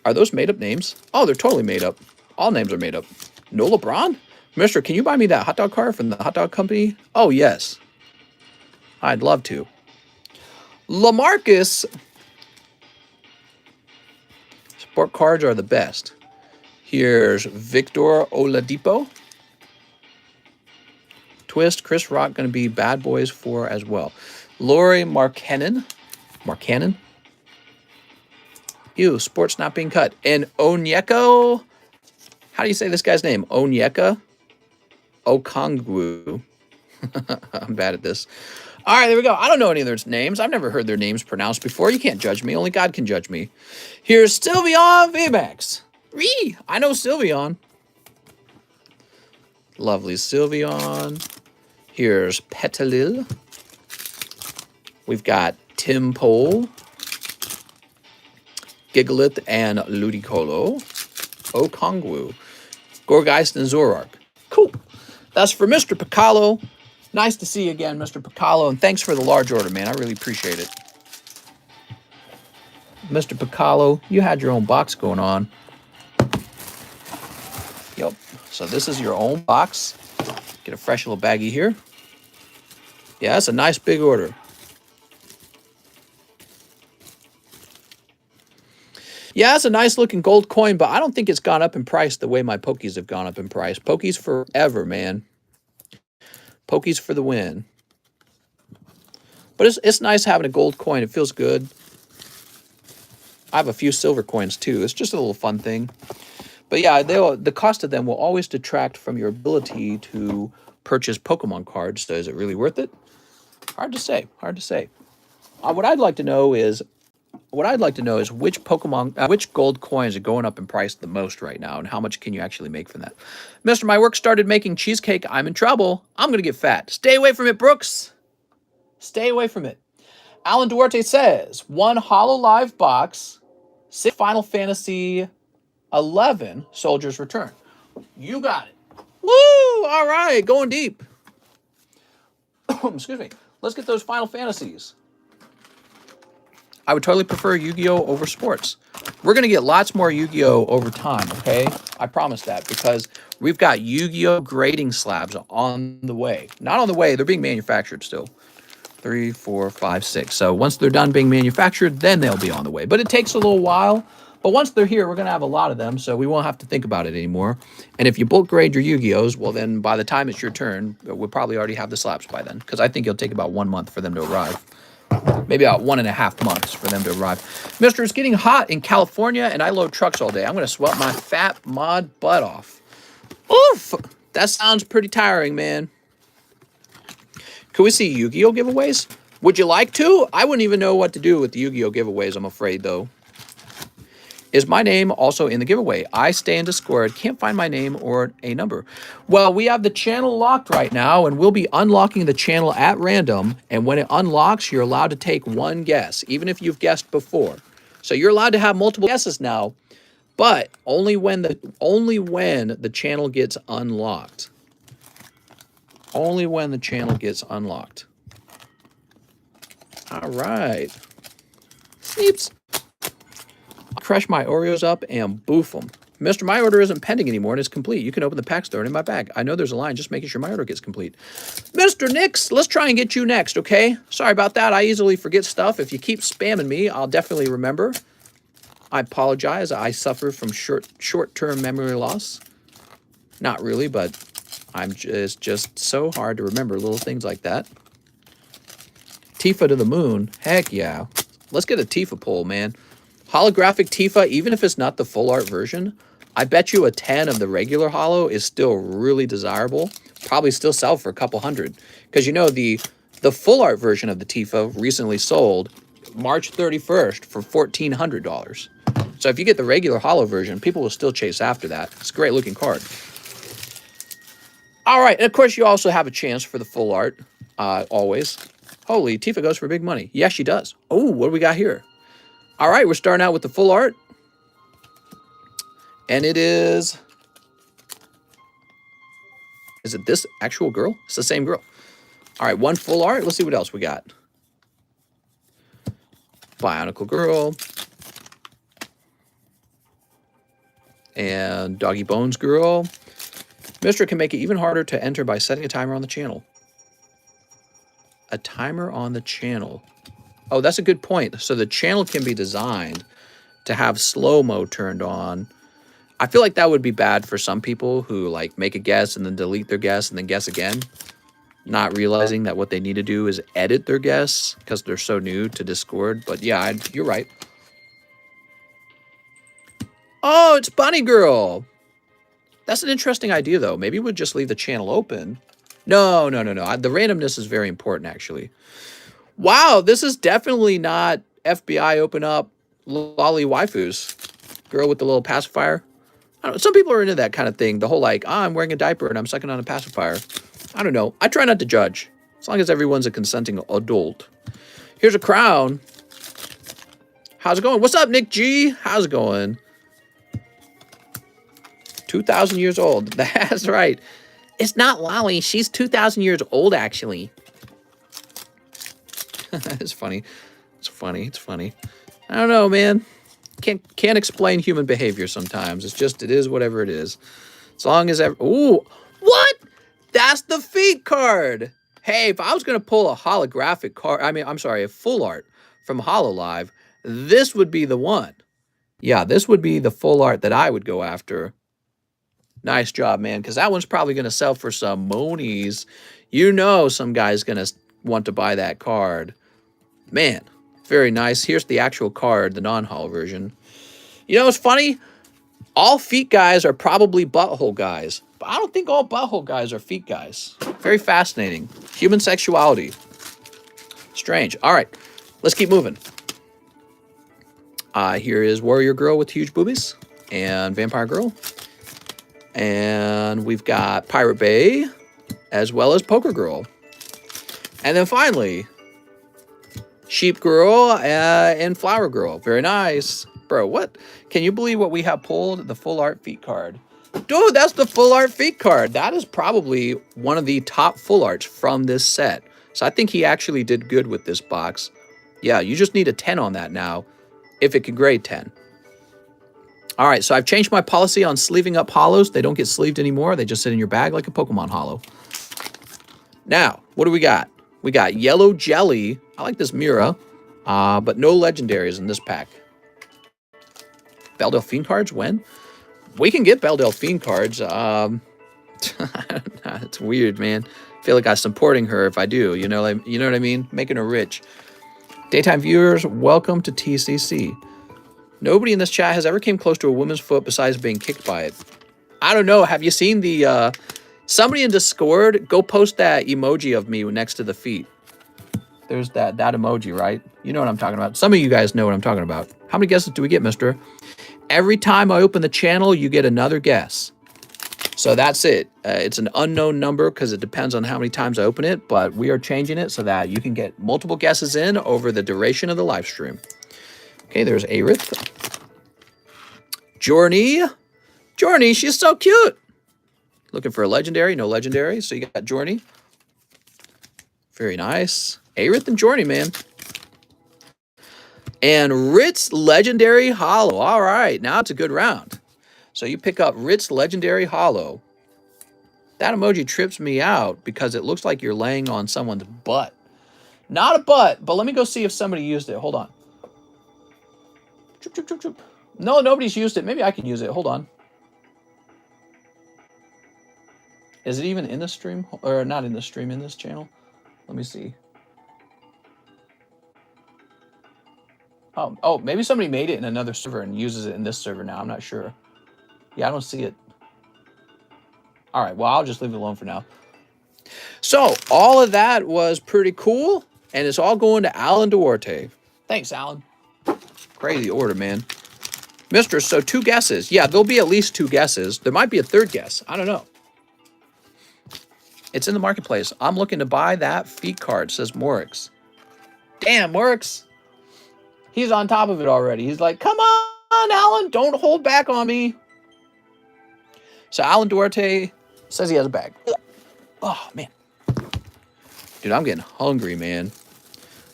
Are those made-up names? Oh, they're totally made up. All names are made up. No LeBron? Mister, can you buy me that hot dog car from the hot dog company? Oh, yes. I'd love to. LaMarcus. Sport cards are the best. Here's Victor Oladipo. Twist, Chris Rock going to be Bad Boys 4 as well. Laurie Markkanen. Markkanen? Ew, sports not being cut. And Onyeko. How do you say this guy's name? Onyeka Okongwu. I'm bad at this. All right, there we go. I don't know any of their names. I've never heard their names pronounced before. You can't judge me. Only God can judge me. Here's Sylveon VMAX. I know Sylveon. Lovely Sylveon. Here's Petalil. We've got Tim Pole, Gigalith, and Ludicolo. Okongwu. Gorgeist and Zorark. Cool. That's for Mr. Piccolo. Nice to see you again, Mr. Piccolo, and thanks for the large order, man. I really appreciate it. Mr. Piccolo, you had your own box going on. Yep. So this is your own box. Get a fresh little baggie here. Yeah, that's a nice big order. Yeah, it's a nice looking gold coin, but I don't think it's gone up in price the way my Pokies have gone up in price. Pokies forever, man. Pokies for the win. But it's nice having a gold coin. It feels good. I have a few silver coins too. It's just a little fun thing. But yeah, the cost of them will always detract from your ability to purchase Pokemon cards. So is it really worth it? Hard to say. Hard to say. What I'd like to know is which which gold coins are going up in price the most right now, and how much can you actually make from that? Mister, my work started making cheesecake. I'm in trouble. I'm gonna get fat. Stay away from it, Brooks. Stay away from it. Alan Duarte says 1 Hololive box, 6 Final Fantasy 11 Soldiers Return. You got it. Woo! All right, going deep. Excuse me. Let's get those Final Fantasies. I would totally prefer Yu-Gi-Oh! Over sports. We're going to get lots more Yu-Gi-Oh! Over time, okay? I promise that, because we've got Yu-Gi-Oh! Grading slabs on the way. Not on the way, they're being manufactured still. 3, 4, 5, 6. So once they're done being manufactured, then they'll be on the way. But it takes a little while. But once they're here, we're going to have a lot of them, so we won't have to think about it anymore. And if you bulk grade your Yu-Gi-Ohs, well, then by the time it's your turn, we'll probably already have the slabs by then, because I think it'll take about 1 month for them to arrive. Maybe about 1.5 months for them to arrive. Mister, it's getting hot in California, and I load trucks all day. I'm going to sweat my fat mod butt off. Oof! That sounds pretty tiring, man. Could we see Yu-Gi-Oh! Giveaways? Would you like to? I wouldn't even know what to do with the Yu-Gi-Oh! Giveaways, I'm afraid, though. Is my name also in the giveaway? I stay in Discord. Can't find my name or a number. Well, we have the channel locked right now, and we'll be unlocking the channel at random. And when it unlocks, you're allowed to take 1 guess, even if you've guessed before. So you're allowed to have multiple guesses now, but only when the channel gets unlocked. Only when the channel gets unlocked. All right. Sneeps. Crush my Oreos up and boof them. Mister, my order isn't pending anymore and it's complete. You can open the pack store in my bag. I know there's a line, just making sure my order gets complete. Mr. Nix, let's try and get you next, okay? Sorry about that. I easily forget stuff. If you keep spamming me, I'll definitely remember. I apologize. I suffer from short-term memory loss. Not really, but it's just so hard to remember little things like that. Tifa to the moon. Heck yeah. Let's get a Tifa poll, man. Holographic Tifa, even if it's not the full art version, I bet you a 10 of the regular holo is still really desirable. Probably still sell for a couple hundred. Because you know, the full art version of the Tifa recently sold March 31st for $1,400. So if you get the regular holo version, people will still chase after that. It's a great looking card. All right, and of course you also have a chance for the full art, always. Holy, Tifa goes for big money. Yes, she does. Oh, what do we got here? All right, we're starting out with the full art. And it is... Is it this actual girl? It's the same girl. All right, 1 full art. Let's see what else we got. Bionicle Girl. And Doggy Bones Girl. Mister can make it even harder to enter by setting a timer on the channel. A timer on the channel. Oh, that's a good point. So the channel can be designed to have slow-mo turned on. I feel like that would be bad for some people who like make a guess and then delete their guess and then guess again, not realizing that what they need to do is edit their guess because they're so new to Discord. But yeah, you're right. Oh, it's Bunny Girl. That's an interesting idea, though. Maybe we'd just leave the channel open. No. The randomness is very important, actually. Wow, this is definitely not FBI open up lolly waifus. Girl with the little pacifier. I don't know, some people are into that kind of thing. The whole like, I'm wearing a diaper and I'm sucking on a pacifier. I don't know. I try not to judge. As long as everyone's a consenting adult. Here's a crown. How's it going? What's up, Nick G? How's it going? 2,000 years old. That's right. It's not Lolly. She's 2,000 years old, actually. It's funny. It's funny. I don't know, man. Can't explain human behavior sometimes. It's just, it is whatever it is. As long as ooh, what? That's the feet card. Hey, if I was going to pull a holographic card, I'm sorry, a full art from Hololive, this would be the one. Yeah, this would be the full art that I would go after. Nice job, man, because that one's probably going to sell for some monies. You know some guy's going to want to buy that card. Man, very nice. Here's the actual card, the non-holo version. You know, it's funny. All feet guys are probably butthole guys, but I don't think all butthole guys are feet guys. Very fascinating. Human sexuality. Strange. All right, let's keep moving. Here is Warrior Girl with huge boobies and Vampire Girl. And we've got Pirate Bay as well as Poker Girl. And then finally, Sheep Girl and Flower Girl. Very nice. Bro, what? Can you believe what we have pulled? The full art feet card. Dude, that's the full art feet card. That is probably one of the top full arts from this set. So I think he actually did good with this box. Yeah, you just need a 10 on that now, if it can grade 10. All right, so I've changed my policy on sleeving up holos. They don't get sleeved anymore. They just sit in your bag like a Pokemon holo. Now, what do we got? We got Yellow Jelly. I like this Mira, but no legendaries in this pack. Belle Delphine cards, when? We can get Belle Delphine cards. It's weird, man. I feel like I'm supporting her if I do. You know what I mean? Making her rich. Daytime viewers, welcome to TCC. Nobody in this chat has ever came close to a woman's foot besides being kicked by it. I don't know. Have you seen the... somebody in Discord, go post that emoji of me next to the feet. There's that emoji, right? You know what I'm talking about. Some of you guys know what I'm talking about. How many guesses do we get, mister? Every time I open the channel, you get another guess. So that's it. It's an unknown number because it depends on how many times I open it, but we are changing it so that you can get multiple guesses in over the duration of the live stream. Okay, there's Aerith. Journey. Journey, she's so cute. Looking for a legendary, no legendary. So you got Journey. Very nice. Aerith and Journey, man. And Ritz Legendary Holo. All right, now it's a good round. So you pick up Ritz Legendary Holo. That emoji trips me out because it looks like you're laying on someone's butt. Not a butt, but let me go see if somebody used it. Hold on. Choop, choop, choop, choop. No, nobody's used it. Maybe I can use it. Hold on. Is it even in the stream? Or not in the stream, in this channel? Let me see. Oh, maybe somebody made it in another server and uses it in this server now. I'm not sure. Yeah, I don't see it. All right, well, I'll just leave it alone for now. So, all of that was pretty cool, and it's all going to Alan Duarte. Thanks, Alan. Crazy order, man. Mister, so 2 guesses. Yeah, there'll be at least 2 guesses. There might be a 3rd guess. I don't know. It's in the marketplace. I'm looking to buy that feet card, says Morix. Damn, Morix. He's on top of it already. He's like, come on, Alan, don't hold back on me. So Alan Duarte says he has a bag. Oh, man. Dude, I'm getting hungry, man.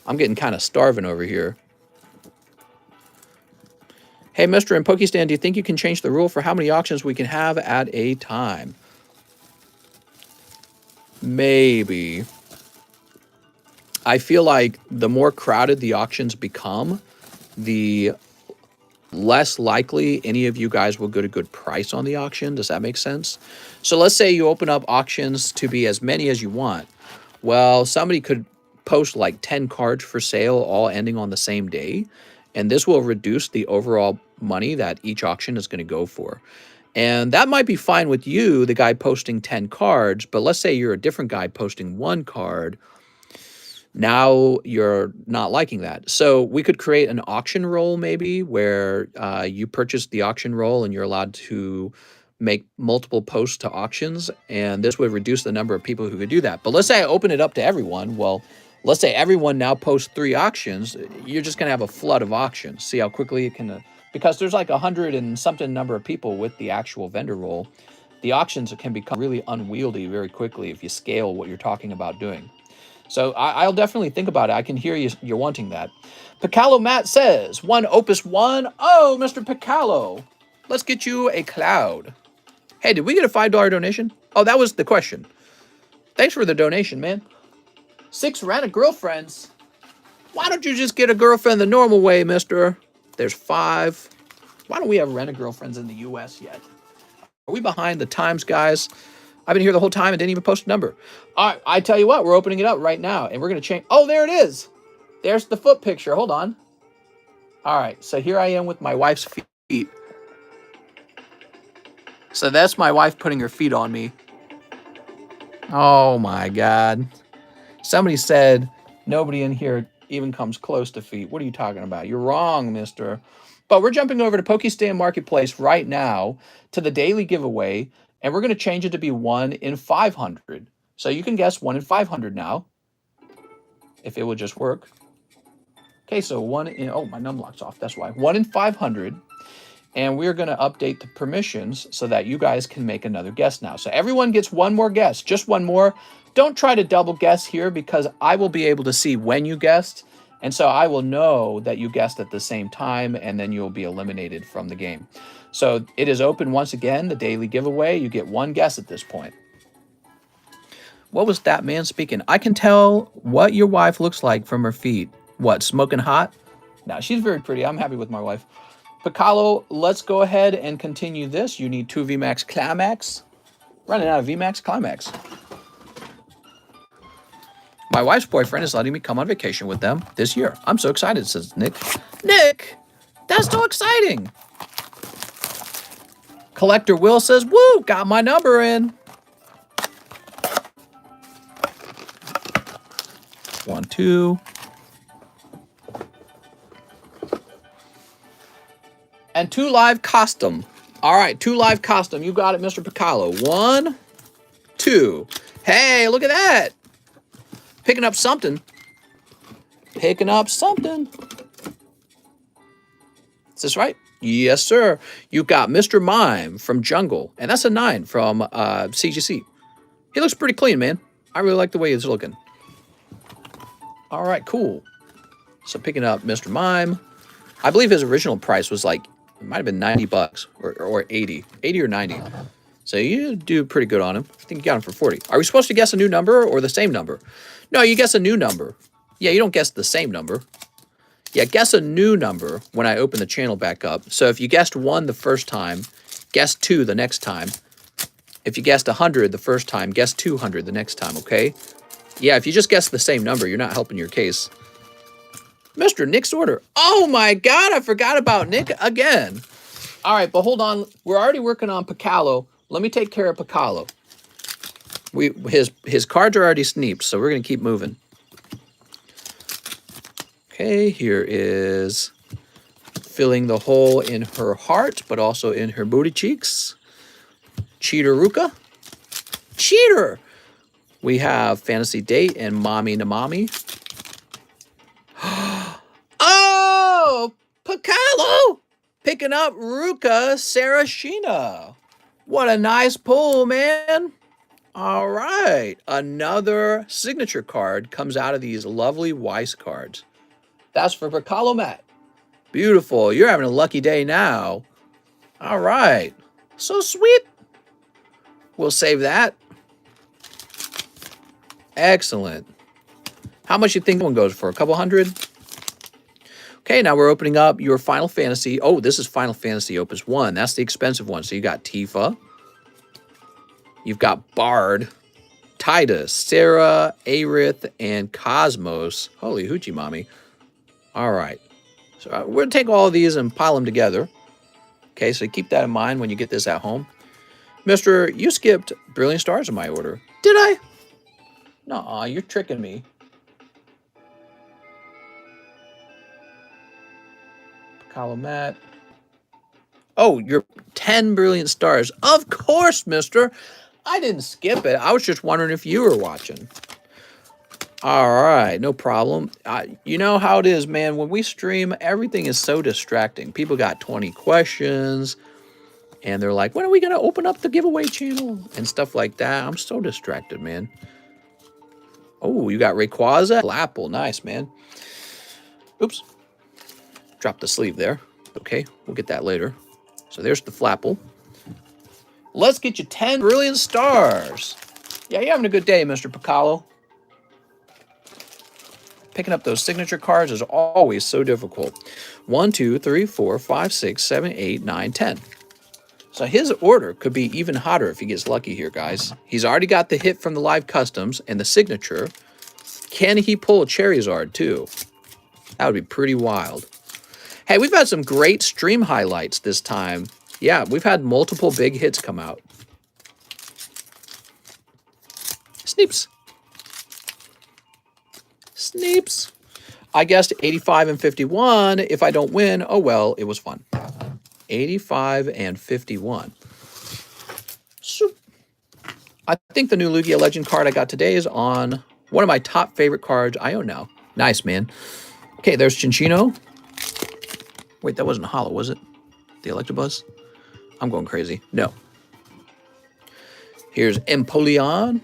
I'm getting kind of starving over here. Hey, Mr. in Pokestan, do you think you can change the rule for how many auctions we can have at a time? Maybe. I feel like the more crowded the auctions become, the less likely any of you guys will get a good price on the auction. Does that make sense? So let's say you open up auctions to be as many as you want. Well, somebody could post like 10 cards for sale, all ending on the same day. And this will reduce the overall money that each auction is going to go for. And that might be fine with you, the guy posting 10 cards, but let's say you're a different guy posting 1 card. Now you're not liking that. So we could create an auction roll maybe where you purchase the auction roll and you're allowed to make multiple posts to auctions. And this would reduce the number of people who could do that. But let's say I open it up to everyone. Well, let's say everyone now posts 3 auctions. You're just going to have a flood of auctions. See how quickly it can... because there's like 100 and something number of people with the actual vendor roll. The auctions can become really unwieldy very quickly if you scale what you're talking about doing. So I'll definitely think about it. I can hear you're wanting that. Picalo Matt says, 1 Opus 1. Oh, Mr. Picalo, let's get you a cloud. Hey, did we get a $5 donation? Oh, that was the question. Thanks for the donation, man. 6 random girlfriends. Why don't you just get a girlfriend the normal way, mister? There's 5. Why don't we have rent-a-girlfriends in the U.S. yet? Are we behind the times, guys? I've been here the whole time and didn't even post a number. All right, I tell you what, we're opening it up right now, and we're going to change. Oh, there it is. There's the foot picture. Hold on. All right, so here I am with my wife's feet. So that's my wife putting her feet on me. Oh, my God. Somebody said nobody in here even comes close to feet. What are you talking about? You're wrong, mister. But we're jumping over to Pokestan Marketplace right now to the daily giveaway, and we're going to change it to be 1 in 500. So you can guess 1 in 500 now, if it would just work. Okay, so 1 in, oh, my numlock's off. That's why. 1 in 500. And we're going to update the permissions so that you guys can make another guess now. So everyone gets one more guess, just one more. Don't try to double guess here because I will be able to see when you guessed. And so I will know that you guessed at the same time, and then you'll be eliminated from the game. So it is open once again, the daily giveaway. You get one guess at this point. What was that man speaking? I can tell what your wife looks like from her feet. What, smoking hot? No, she's very pretty. I'm happy with my wife. Piccolo, let's go ahead and continue this. You need 2 VMAX Climax. Running out of VMAX Climax. My wife's boyfriend is letting me come on vacation with them this year. I'm so excited, says Nick. Nick, that's so exciting. Collector Will says, woo, got my number in. 1, 2. And 2 live custom. All right, 2 live custom. You got it, Mr. Piccolo. 1, 2. Hey, look at that. Picking up something. Picking up something. Is this right? Yes, sir. You got Mr. Mime from Jungle. And that's a 9 from CGC. He looks pretty clean, man. I really like the way he's looking. All right, cool. So picking up Mr. Mime. I believe his original price was like, it might have been 90 bucks or 80 or 90. So you do pretty good on him. I think you got him for 40. Are we supposed to guess a new number or the same number? No, you guess a new number. Yeah, you don't guess the same number. Yeah, guess a new number when I open the channel back up. So if you guessed 1 the first time, guess 2 the next time. If you guessed 100 the first time, guess 200 the next time, okay? Yeah, if you just guess the same number, you're not helping your case. Mr. Nick's order. Oh my God, I forgot about Nick again. All right, but hold on. We're already working on Piccolo. Let me take care of Piccolo. His cards are already sneeped, so we're going to keep moving. Okay, here is filling the hole in her heart, but also in her booty cheeks. Cheater Ruka. Cheater. We have Fantasy Date and Mommy to Mommy. Oh, Piccolo picking up Ruka Sarashina. What a nice pull, man. All right. Another signature card comes out of these lovely Weiss cards. That's for Piccolo Matt. Beautiful. You're having a lucky day now. All right. So sweet. We'll save that. Excellent. How much you think one goes for? A couple hundred? Okay, now we're opening up your Final Fantasy. Oh, this is Final Fantasy Opus 1. That's the expensive one. So you got Tifa. You've got Bard, Titus, Sarah, Aerith, and Cosmos. Holy hoochie mommy. All right. So we're going to take all of these and pile them together. Okay, so keep that in mind when you get this at home. Mister, you skipped Brilliant Stars in my order. Did I? No, you're tricking me. Calumet. Oh, you're 10 Brilliant Stars. Of course, mister. I didn't skip it. I was just wondering if you were watching. All right, no problem. You know how it is, man. When we stream, everything is so distracting. People got 20 questions, and they're like, when are we going to open up the giveaway channel? And stuff like that. I'm so distracted, man. Oh, you got Rayquaza? Apple. Nice, man. Oops. Drop the sleeve there. Okay, we'll get that later. So there's the Flapple. Let's get you 10 Brilliant Stars. Yeah, you're having a good day, Mr. Piccolo. Picking up those signature cards is always so difficult. 1, 2, 3, 4, 5, 6, 7, 8, 9, 10. So his order could be even hotter if he gets lucky here, guys. He's already got the hit from the live customs and the signature. Can he pull a Charizard too? That would be pretty wild. Hey, we've had some great stream highlights this time. Yeah, we've had multiple big hits come out. Sneeps. Sneeps. I guessed 85 and 51. If I don't win, oh well, it was fun. 85 and 51. So, I think the new Lugia Legend card I got today is on one of my top favorite cards I own now. Nice, man. Okay, there's Chinchino. Wait, that wasn't hollow, was it? The Electabuzz? I'm going crazy. No. Here's Empoleon.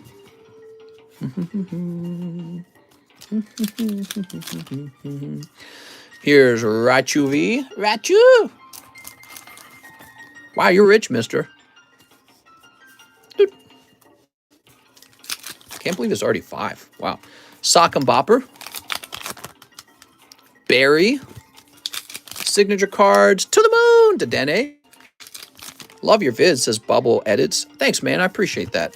Here's Raichu V. Raichu! Wow, you're rich, mister. Dude. Can't believe it's already 5. Wow. Sock and Bopper. Barry. Signature cards. To the moon! Dedenne. Love your vids, says Bubble Edits. Thanks, man. I appreciate that.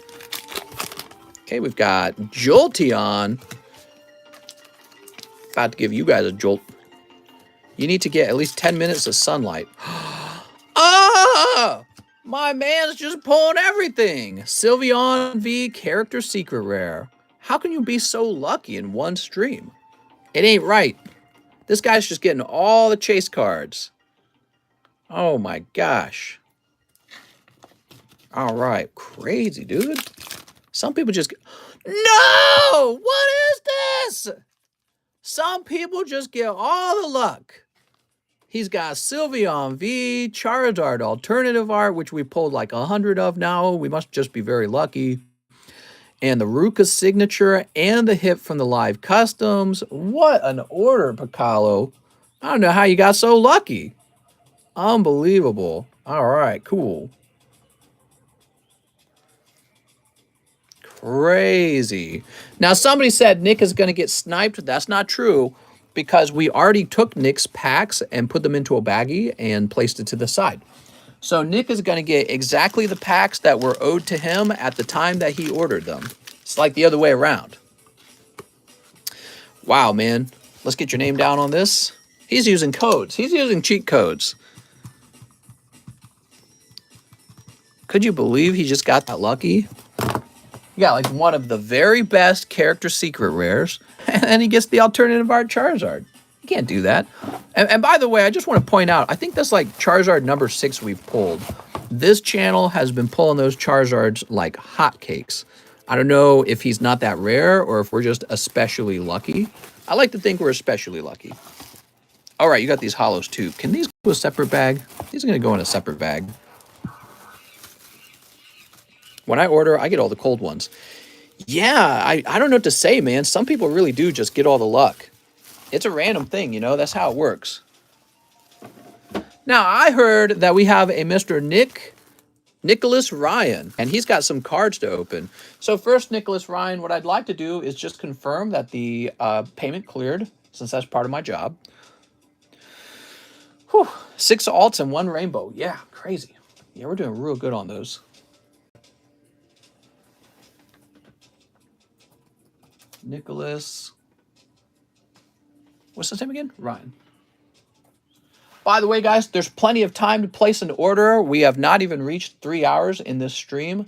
Okay, we've got Jolteon. About to give you guys a jolt. You need to get at least 10 minutes of sunlight. Ah! My man's just pulling everything. Sylveon V Character Secret Rare. How can you be so lucky in one stream? It ain't right. This guy's just getting all the chase cards. Oh my gosh. All right. Crazy, dude. Some people just... No! What is this? Some people just get all the luck. He's got Sylveon V, Charizard Alternative Art, which we pulled like 100 of now. We must just be very lucky. And the Ruka Signature and the hit from the live customs. What an order, Piccolo. I don't know how you got so lucky. Unbelievable. All right, cool. Crazy. Now, somebody said Nick is going to get sniped. That's not true, because we already took Nick's packs and put them into a baggie and placed it to the side. So Nick is going to get exactly the packs that were owed to him at the time that he ordered them. It's like the other way around. Wow, man. Let's get your name down on this. He's using codes. He's using cheat codes. Could you believe he just got that lucky? You got like one of the very best character secret rares, and then he gets the alternative art Charizard. You can't do that. And by the way, I just want to point out, I think that's like Charizard number 6 we've pulled. This channel has been pulling those Charizards like hotcakes. I don't know if he's not that rare or if we're just especially lucky. I like to think we're especially lucky. All right, you got these hollows too. Can these go to a separate bag? These are going to go in a separate bag. When I order, I get all the cold ones. Yeah, I don't know what to say, man. Some people really do just get all the luck. It's a random thing, you know? That's how it works. Now, I heard that we have a Mr. Nicholas Ryan, and he's got some cards to open. So first, Nicholas Ryan, what I'd like to do is just confirm that the payment cleared, since that's part of my job. Whew, 6 alts and 1 rainbow. Yeah, crazy. Yeah, we're doing real good on those. Nicholas. What's his name again? Ryan. By the way, guys, there's plenty of time to place an order. We have not even reached 3 hours in this stream.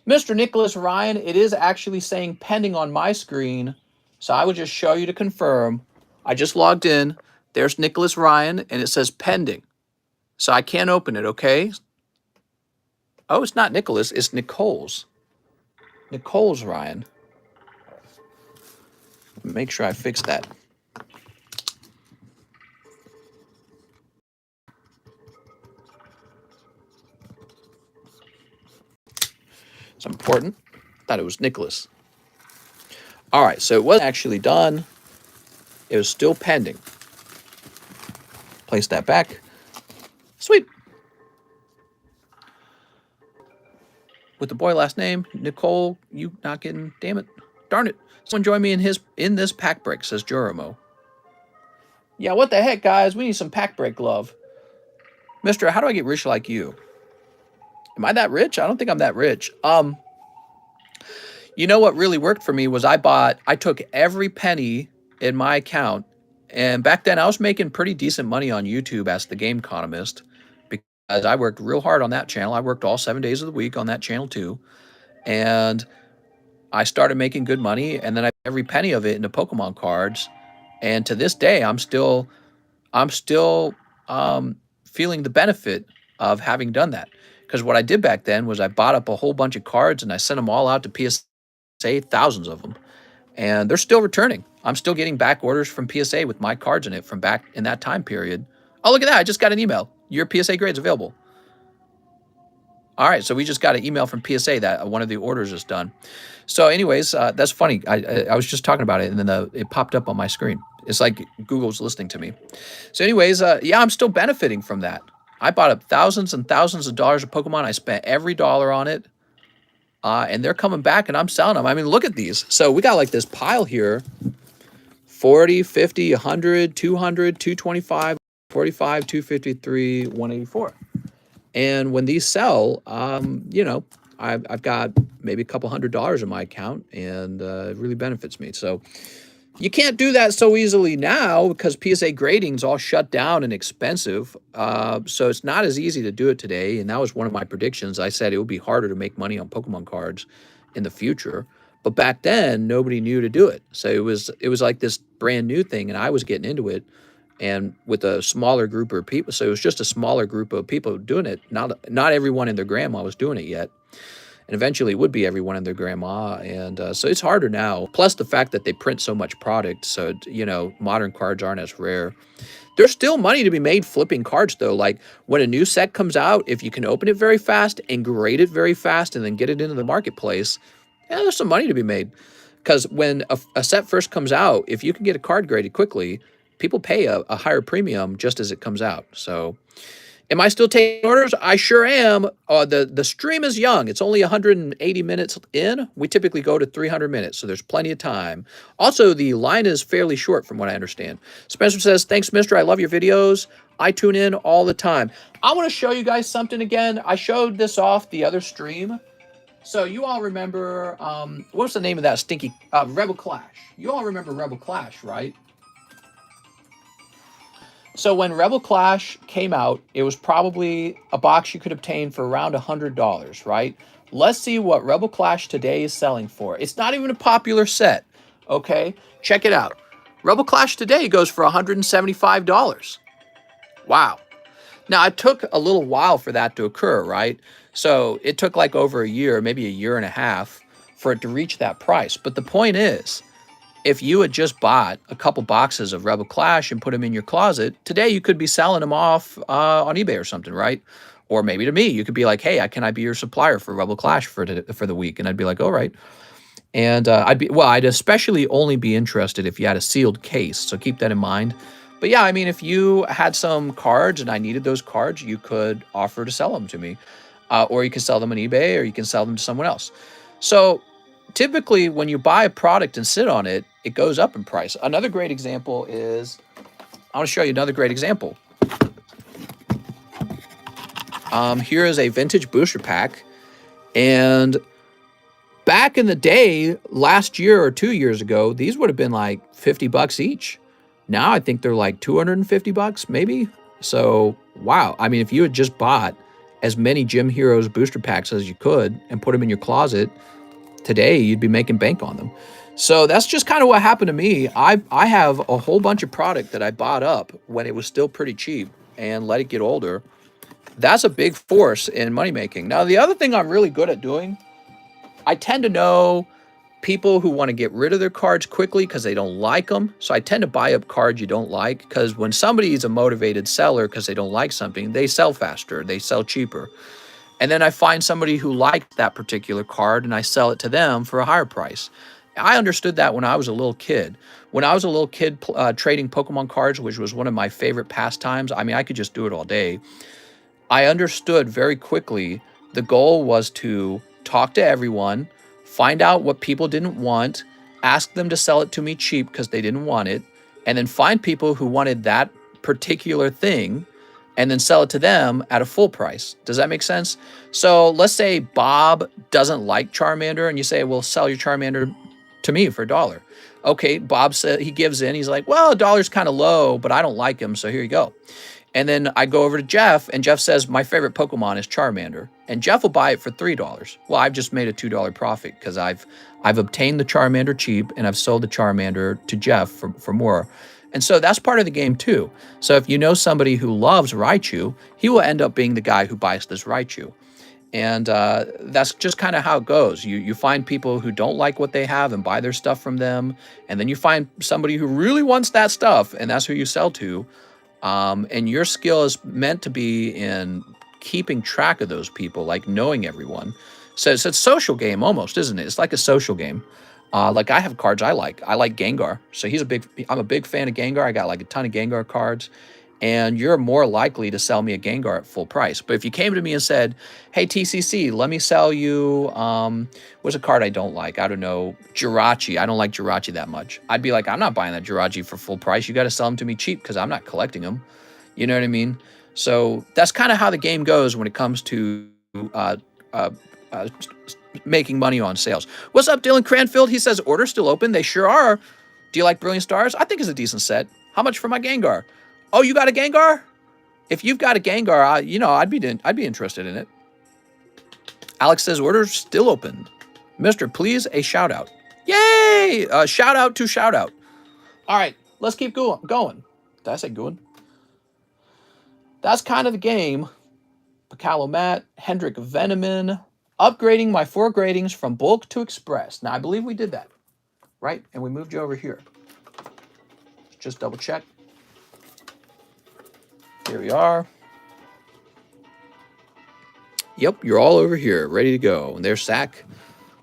Mr. Nicholas Ryan, it is actually saying pending on my screen. So I would just show you to confirm. I just logged in. There's Nicholas Ryan, and it says pending. So I can't open it, okay? Oh, it's not Nicholas. It's Nicole's. Nicole's Ryan. Make sure I fix that. It's important. Thought it was Nicholas. All right, so it wasn't actually done. It was still pending. Place that back. Sweet. With the boy last name, Nicole, you not getting, damn it. Darn it. Someone join me in this pack break, says Joromo. Yeah, what the heck, guys? We need some pack break love. Mister, how do I get rich like you? Am I that rich? I don't think I'm that rich. You know what really worked for me was I took every penny in my account, and back then I was making pretty decent money on YouTube as the Game Economist because I worked real hard on that channel. I worked all 7 days of the week on that channel too, and I started making good money, and then I put every penny of it into Pokemon cards, and to this day I'm still feeling the benefit of having done that. Because what I did back then was I bought up a whole bunch of cards and I sent them all out to PSA, thousands of them, and they're still returning. I'm still getting back orders from PSA with my cards in it from back in that time period. Oh, look at that. I just got an email. Your PSA grade's available. All right, so we just got an email from PSA that one of the orders is done. So anyways, that's funny. I was just talking about it, and then it popped up on my screen. It's like Google's listening to me. So anyways, yeah, I'm still benefiting from that. I bought up thousands and thousands of dollars of Pokemon. I spent every dollar on it, and they're coming back, and I'm selling them. I mean, look at these. So we got like this pile here, 40, 50, 100, 200, 225, 45, 253, 184. And when these sell, I've got maybe a couple $100 in my account, and it really benefits me. So you can't do that so easily now because PSA grading's all shut down and expensive. So it's not as easy to do it today. And that was one of my predictions. I said it would be harder to make money on Pokemon cards in the future. But back then, nobody knew to do it. So it was like this brand new thing, and I was getting into it. And with a smaller group of people, so it was just a smaller group of people doing it. Not everyone and their grandma was doing it yet, and eventually it would be everyone and their grandma. And so it's harder now. Plus the fact that they print so much product, so modern cards aren't as rare. There's still money to be made flipping cards though. Like when a new set comes out, if you can open it very fast and grade it very fast, and then get it into the marketplace, yeah, there's some money to be made. Because when a set first comes out, if you can get a card graded quickly, people pay a higher premium just as it comes out. So am I still taking orders? I sure am. The stream is young. It's only 180 minutes in. We typically go to 300 minutes, so there's plenty of time. Also, the line is fairly short from what I understand. Spencer says, thanks, mister. I love your videos. I tune in all the time. I want to show you guys something again. I showed this off the other stream. So you all remember, what's the name of that stinky, Rebel Clash. You all remember Rebel Clash, right? So when Rebel Clash came out, it was probably a box you could obtain for around $100, right? Let's see what Rebel Clash today is selling for. It's not even a popular set, okay? Check it out. Rebel Clash today goes for $175. Wow. Now, it took a little while for that to occur, right? So it took like over a year, maybe a year and a half for it to reach that price. But the point is, if you had just bought a couple boxes of Rebel Clash and put them in your closet, today you could be selling them off on eBay or something, right? Or maybe to me, you could be like, hey, can I be your supplier for Rebel Clash for the week? And I'd be like, all right. And I'd especially only be interested if you had a sealed case. So keep that in mind. But yeah, I mean, if you had some cards and I needed those cards, you could offer to sell them to me. Or you can sell them on eBay, or you can sell them to someone else. So typically when you buy a product and sit on it, it goes up in price. Another great example is, I want to show you another great example. Here is a vintage booster pack. And back in the day, last year or 2 years ago, these would have been like $50 each. Now I think they're like $250 maybe. So, wow. I mean, if you had just bought as many Gym Heroes booster packs as you could and put them in your closet, today you'd be making bank on them. So that's just kind of what happened to me. I have a whole bunch of product that I bought up when it was still pretty cheap and let it get older. That's a big force in money making. Now, the other thing I'm really good at doing, I tend to know people who want to get rid of their cards quickly because they don't like them. So I tend to buy up cards you don't like, because when somebody is a motivated seller because they don't like something, they sell faster, they sell cheaper. And then I find somebody who liked that particular card and I sell it to them for a higher price. I understood that when I was a little kid. When I was a little kid trading Pokemon cards, which was one of my favorite pastimes, I mean, I could just do it all day. I understood very quickly the goal was to talk to everyone, find out what people didn't want, ask them to sell it to me cheap because they didn't want it, and then find people who wanted that particular thing and then sell it to them at a full price. Does that make sense? So let's say Bob doesn't like Charmander and you say, well, sell your Charmander to me for $1. Okay, Bob said, he gives in. He's like, well, $1's kind of low, but I don't like him, so here you go. And then I go over to Jeff, and Jeff says, my favorite Pokemon is Charmander. And Jeff will buy it for $3. Well, I've just made a $2 profit because I've obtained the Charmander cheap, and I've sold the Charmander to Jeff for more. And so that's part of the game too. So if you know somebody who loves Raichu, he will end up being the guy who buys this Raichu. And that's just kind of how it goes. You find people who don't like what they have and buy their stuff from them. And then you find somebody who really wants that stuff, and that's who you sell to. And your skill is meant to be in keeping track of those people, like knowing everyone. So it's a social game almost, isn't it? It's like a social game. Like I have cards I like. I like Gengar. So I'm a big fan of Gengar. I got like a ton of Gengar cards. And you're more likely to sell me a Gengar at full price. But if you came to me and said, hey, TCC, let me sell you, what's a card I don't like? I don't know, Jirachi. I don't like Jirachi that much. I'd be like, I'm not buying that Jirachi for full price. You got to sell them to me cheap because I'm not collecting them. You know what I mean? So that's kind of how the game goes when it comes to making money on sales. What's up, Dylan Cranfield? He says, orders still open. They sure are. Do you like Brilliant Stars? I think it's a decent set. How much for my Gengar? Oh, you got a Gengar? If you've got a Gengar, I'd be interested in it. Alex says, orders still open. Mister, please, a shout out. Yay! Shout out to shout out. All right, let's keep going. Did I say going? That's kind of the game. Pacalomat, Hendrik Veneman, upgrading my 4 gradings from bulk to express. Now, I believe we did that, right? And we moved you over here. Just double check. Here we are. Yep, you're all over here, ready to go. And there's Sack.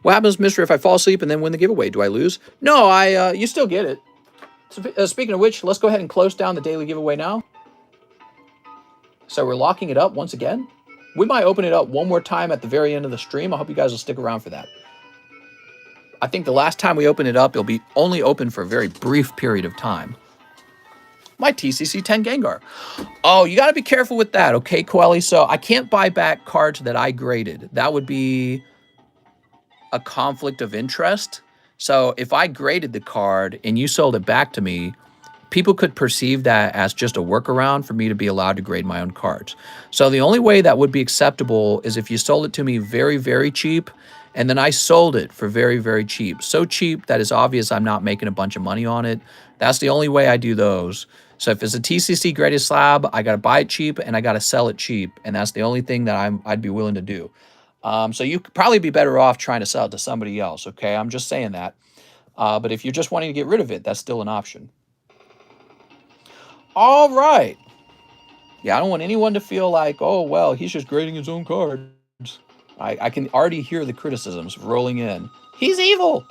What happens, mister, if I fall asleep and then win the giveaway? Do I lose? No, you still get it. Speaking of which, let's go ahead and close down the daily giveaway now. So we're locking it up once again. We might open it up one more time at the very end of the stream. I hope you guys will stick around for that. I think the last time we open it up, it'll be only open for a very brief period of time. My TCC 10 Gengar. Oh, you got to be careful with that, okay, Coeli? So I can't buy back cards that I graded. That would be a conflict of interest. So if I graded the card and you sold it back to me, people could perceive that as just a workaround for me to be allowed to grade my own cards. So the only way that would be acceptable is if you sold it to me very, very cheap, and then I sold it for very, very cheap. So cheap that it's obvious I'm not making a bunch of money on it. That's the only way I do those. So if it's a TCC graded slab, I got to buy it cheap and I got to sell it cheap. And that's the only thing that I'd be willing to do. So you could probably be better off trying to sell it to somebody else, okay? I'm just saying that. But if you're just wanting to get rid of it, that's still an option. All right. Yeah, I don't want anyone to feel like, oh, well, he's just grading his own cards. I can already hear the criticisms rolling in. He's evil.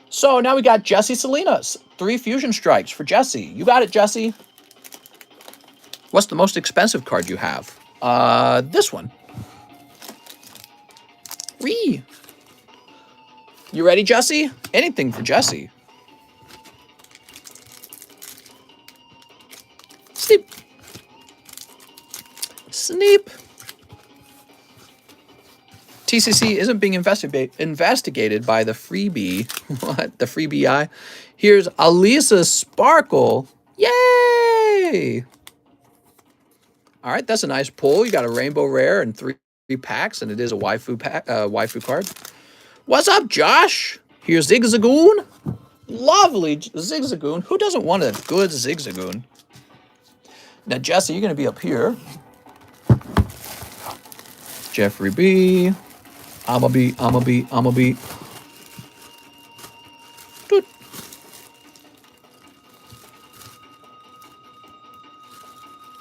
So now we got Jesse Salinas. 3 Fusion Strikes for Jesse. You got it, Jesse. What's the most expensive card you have? This one. Whee! You ready, Jesse? Anything for Jesse. Sneep. Sneep. TCC isn't being investigated by the freebie. What? The freebie eye? Here's Alisa Sparkle. Yay! All right, that's a nice pull. You got a Rainbow Rare and 3 packs, and it is a waifu pack, waifu card. What's up, Josh? Here's Zigzagoon. Lovely Zigzagoon. Who doesn't want a good Zigzagoon? Now, Jesse, you're going to be up here. Jeffrey B. I'ma be. Doot.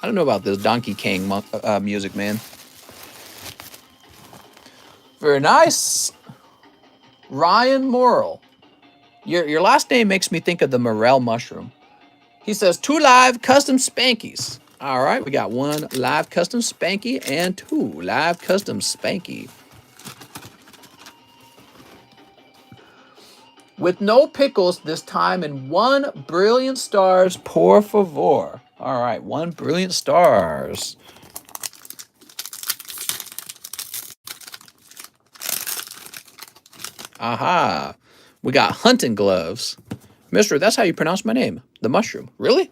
I don't know about this Donkey King music, man. Very nice. Ryan Morrill. Your last name makes me think of the morel mushroom. He says 2 live custom spankies. All right, we got 1 live custom spanky and 2 live custom spanky. with no pickles this time, and 1 brilliant stars, por favor. All right, 1 brilliant stars. Aha. We got hunting gloves. Mister, that's how you pronounce my name. The mushroom. Really?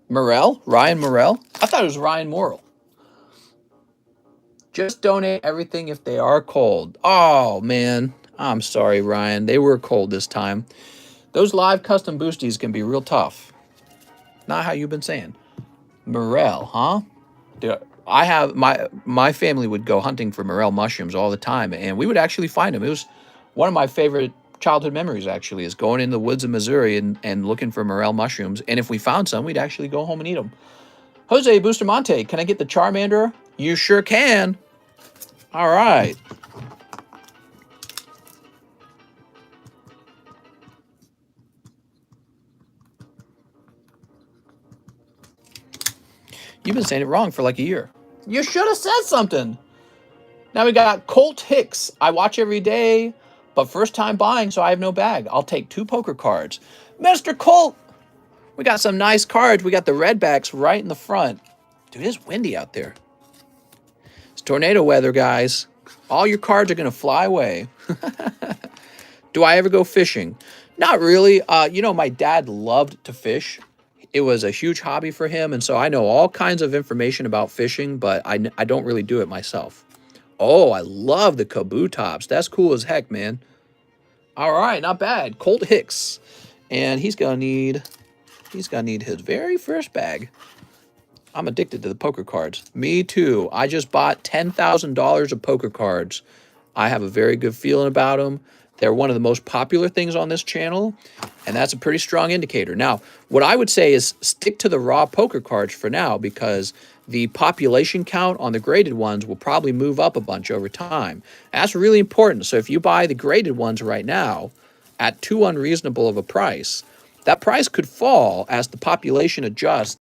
Morel? Ryan Morel? I thought it was Ryan Morrell. Just donate everything if they are cold. Oh, man. I'm sorry, Ryan. They were cold this time. Those live custom boosties can be real tough. Not how you've been saying. Morel, huh? Dude, I have my family would go hunting for morel mushrooms all the time, and we would actually find them. It was one of my favorite childhood memories, actually, is going in the woods of Missouri and looking for morel mushrooms. And if we found some, we'd actually go home and eat them. Jose Bustamante, can I get the Charmander? You sure can. All right. You've been saying it wrong for like a year. You should have said something. Now we got Colt Hicks. I watch every day, but first time buying, so I have no bag. I'll take 2 poker cards. Mr. Colt, we got some nice cards. We got the red backs right in the front. Dude, it's windy out there. It's tornado weather, guys. All your cards are going to fly away. Do I ever go fishing? Not really. My dad loved to fish. It was a huge hobby for him, and so I know all kinds of information about fishing, but I don't really do it myself. Oh, I love the Kaboo tops. That's cool as heck, man. All right, not bad. Colt Hicks. And he's gonna need his very first bag. I'm addicted to the poker cards. Me too. I just bought $10,000 of poker cards. I have a very good feeling about them. They're one of the most popular things on this channel, and that's a pretty strong indicator. Now, what I would say is stick to the raw poker cards for now, because the population count on the graded ones will probably move up a bunch over time. That's really important. So if you buy the graded ones right now at too unreasonable of a price, that price could fall as the population adjusts,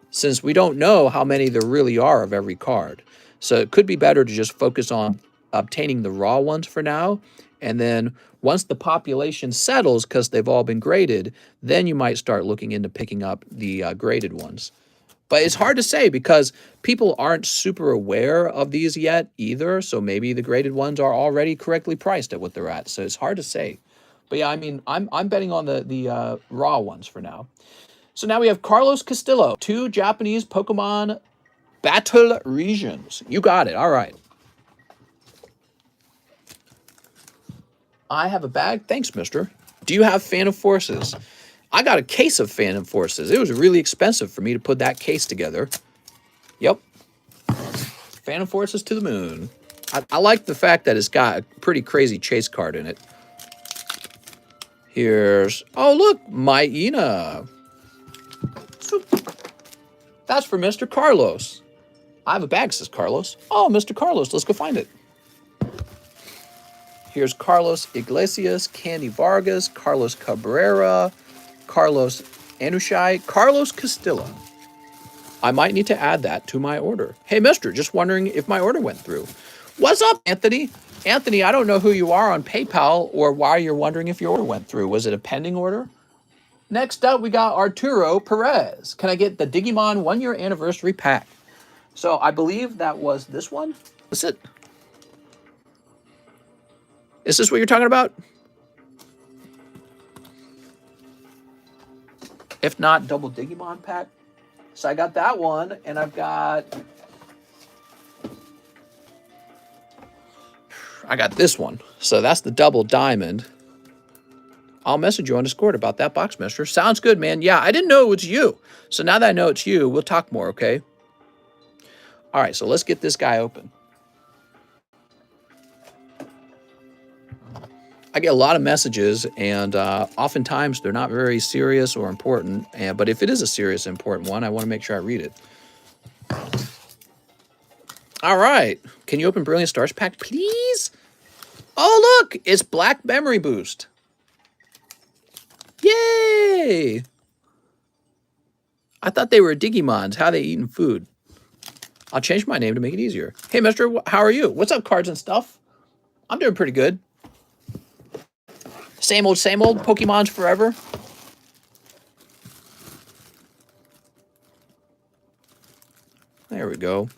since we don't know how many there really are of every card. So it could be better to just focus on obtaining the raw ones for now. And then once the population settles, because they've all been graded, then you might start looking into picking up the graded ones. But it's hard to say because people aren't super aware of these yet either. So maybe the graded ones are already correctly priced at what they're at. So it's hard to say. But yeah, I mean, I'm betting on the raw ones for now. So now we have Carlos Castillo, 2 Japanese Pokemon Battle Regions. You got it. All right. I have a bag. Thanks, mister. Do you have Phantom Forces? I got a case of Phantom Forces. It was really expensive for me to put that case together. Yep. Phantom Forces to the moon. I like the fact that it's got a pretty crazy chase card in it. Here's... Oh, look. Myena. That's for Mr. Carlos. I have a bag, says Carlos. Oh, Mr. Carlos. Let's go find it. Here's Carlos Iglesias, Candy Vargas, Carlos Cabrera, Carlos Anushai, Carlos Castillo. I might need to add that to my order. Hey, mister, just wondering if my order went through. What's up, Anthony? Anthony, I don't know who you are on PayPal or why you're wondering if your order went through. Was it a pending order? Next up, we got Arturo Perez. Can I get the Digimon 1-year anniversary pack? So I believe that was this one. That's it. Is this what you're talking about? If not, double Digimon pack. So I got that one, and I got this one. So that's the double diamond. I'll message you on Discord about that box, mister. Sounds good, man. Yeah, I didn't know it was you. So now that I know it's you, we'll talk more, okay? All right, so let's get this guy open. I get a lot of messages, and oftentimes they're not very serious or important. But if it is a serious, important one, I want to make sure I read it. All right. Can you open Brilliant Stars pack, please? Oh, look. It's Black Memory Boost. Yay. I thought they were Digimons. How are they eating food? I'll change my name to make it easier. Hey, mister, how are you? What's up, cards and stuff? I'm doing pretty good. Same old Pokemon's forever. There we go.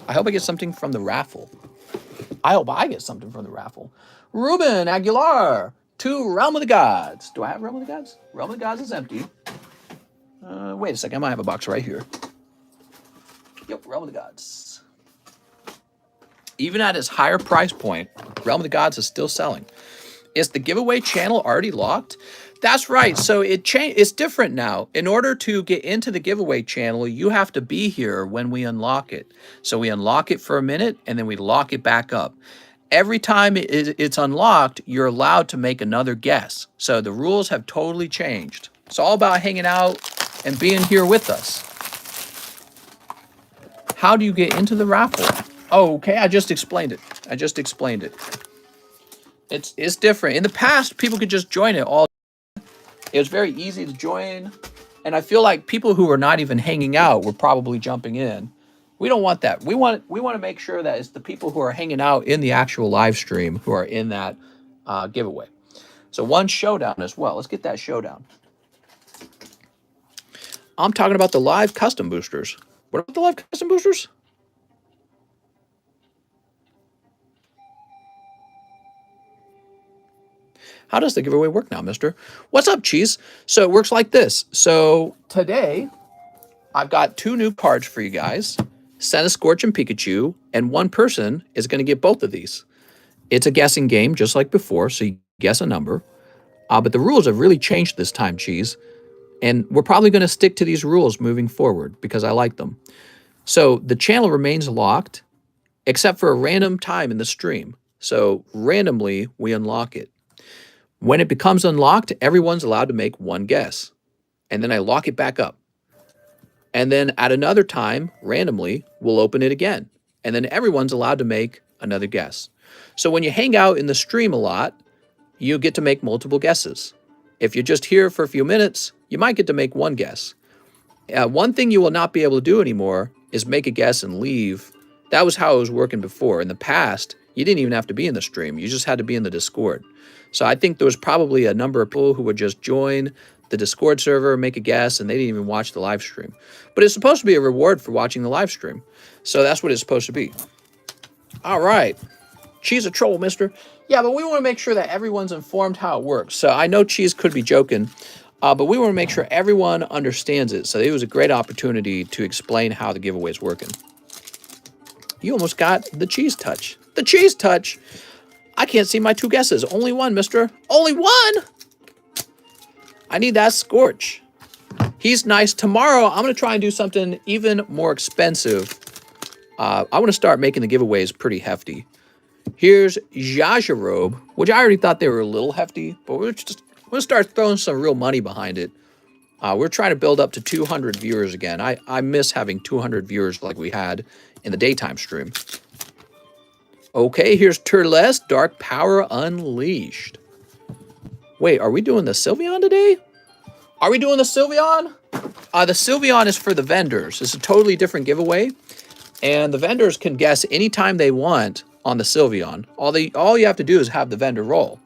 I hope I get something from the raffle. I hope I get something from the raffle. Ruben Aguilar to Realm of the Gods. Do I have Realm of the Gods? Realm of the Gods is empty. Wait a second. I might have a box right here. Yep, Realm of the Gods. Even at its higher price point, Realm of the Gods is still selling. Is the giveaway channel already locked? That's right. So it's different now. In order to get into the giveaway channel, you have to be here when we unlock it. So we unlock it for a minute and then we lock it back up. Every time it's unlocked, you're allowed to make another guess. So the rules have totally changed. It's all about hanging out and being here with us. How do you get into the raffle? Oh, okay. I just explained it. It's different. In the past, people could just join it all. It was very easy to join. And I feel like people who are not even hanging out were probably jumping in. We don't want that. We want to make sure that it's the people who are hanging out in the actual live stream who are in that giveaway. So one showdown as well. Let's get that showdown. I'm talking about the live custom boosters. What about the live custom boosters? How does the giveaway work now, mister? What's up, Cheese? So it works like this. So today, I've got 2 new cards for you guys. Scorch and Pikachu, and one person is going to get both of these. It's a guessing game, just like before, so you guess a number. But the rules have really changed this time, Cheese. And we're probably going to stick to these rules moving forward because I like them. So the channel remains locked, except for a random time in the stream. So randomly, we unlock it. When it becomes unlocked, everyone's allowed to make one guess. And then I lock it back up. And then at another time, randomly, we'll open it again. And then everyone's allowed to make another guess. So when you hang out in the stream a lot, you get to make multiple guesses. If you're just here for a few minutes, you might get to make one guess. One thing you will not be able to do anymore is make a guess and leave. That was how it was working before. In the past, you didn't even have to be in the stream. You just had to be in the Discord. So I think there was probably a number of people who would just join the Discord server, make a guess, and they didn't even watch the live stream. But it's supposed to be a reward for watching the live stream. So that's what it's supposed to be. All right. Cheese a troll, mister. Yeah, but we want to make sure that everyone's informed how it works. So I know Cheese could be joking, but we want to make sure everyone understands it. So it was a great opportunity to explain how the giveaway is working. You almost got the cheese touch. The cheese touch. I can't see my 2 guesses. Only one, mister. Only one? I need that Scorch. He's nice. Tomorrow, I'm going to try and do something even more expensive. I want to start making the giveaways pretty hefty. Here's Jajarobe, which I already thought they were a little hefty, but we're going to start throwing some real money behind it. We're trying to build up to 200 viewers again. I miss having 200 viewers like we had in the daytime stream. Okay, here's Turles, Dark Power Unleashed. Wait, are we doing the Sylveon today? Are we doing the Sylveon? The Sylveon is for the vendors. It's a totally different giveaway. And the vendors can guess anytime they want on the Sylveon. All you have to do is have the vendor roll.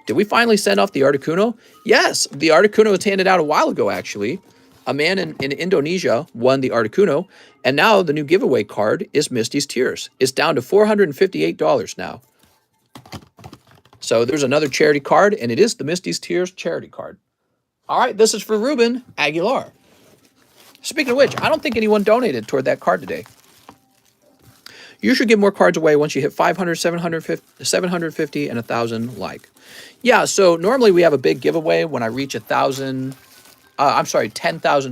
Did we finally send off the Articuno? Yes, the Articuno was handed out a while ago, actually. A man in Indonesia won the Articuno, and now the new giveaway card is Misty's Tears. It's down to $458 now. So there's another charity card, and it is the Misty's Tears charity card. All right, this is for Ruben Aguilar. Speaking of which, I don't think anyone donated toward that card today. You should give more cards away once you hit 500, 750, and 1,000 like. Yeah, so normally we have a big giveaway when I reach 10,000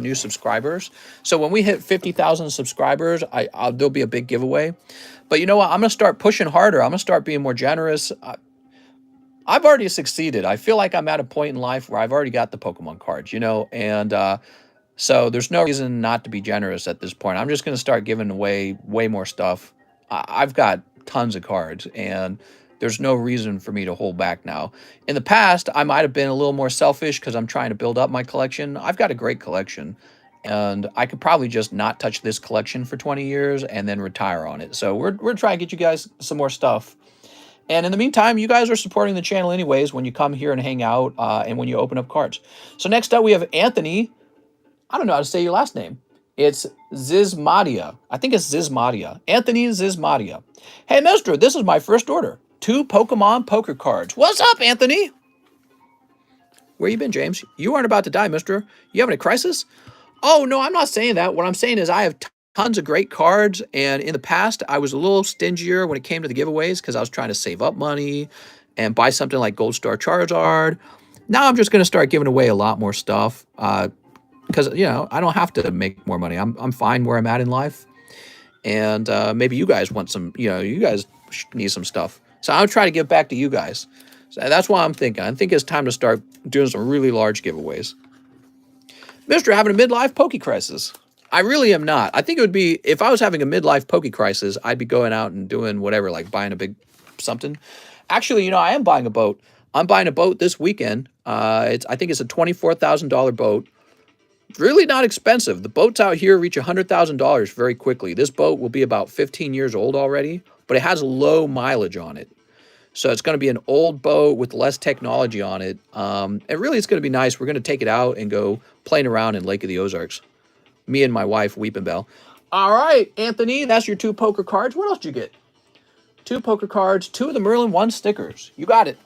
new subscribers. So when we hit 50,000 subscribers, there'll be a big giveaway. But you know what? I'm going to start pushing harder. I'm going to start being more generous. I've already succeeded. I feel like I'm at a point in life where I've already got the Pokemon cards, and so there's no reason not to be generous at this point. I'm just going to start giving away way more stuff. I've got tons of cards, and there's no reason for me to hold back now. In the past, I might have been a little more selfish because I'm trying to build up my collection. I've got a great collection, and I could probably just not touch this collection for 20 years and then retire on it. So we're trying to get you guys some more stuff. And in the meantime, you guys are supporting the channel anyways when you come here and hang out and when you open up cards. So next up, we have Anthony. I don't know how to say your last name. It's Zizmadia. I think it's Zizmadia. Anthony Zizmadia. Hey, mister, this is my first order. 2 Pokemon poker cards. What's up, Anthony? Where you been, James? You aren't about to die, mister. You having a crisis? Oh, no, I'm not saying that. What I'm saying is I have tons of great cards, and in the past, I was a little stingier when it came to the giveaways because I was trying to save up money and buy something like Gold Star Charizard. Now I'm just going to start giving away a lot more stuff because, you know, I don't have to make more money. I'm fine where I'm at in life, and maybe you guys want some, you know, you guys need some stuff. So I'll try to give back to you guys. So that's why I'm thinking. I think it's time to start doing some really large giveaways. Mister, having a midlife Poke crisis. I really am not. I think it would be, if I was having a midlife Poke crisis, I'd be going out and doing whatever, like buying a big something. Actually, you know, I am buying a boat. I'm buying a boat this weekend. I think it's a $24,000 boat. Really not expensive. The boats out here reach $100,000 very quickly. This boat will be about 15 years old already, but it has low mileage on it. So it's going to be an old boat with less technology on it. And really, it's going to be nice. We're going to take it out and go playing around in Lake of the Ozarks. Me and my wife, Weepin' Bell. All right, Anthony, that's your 2 poker cards. What else did you get? 2 poker cards, 2 of the Merlin 1 stickers. You got it.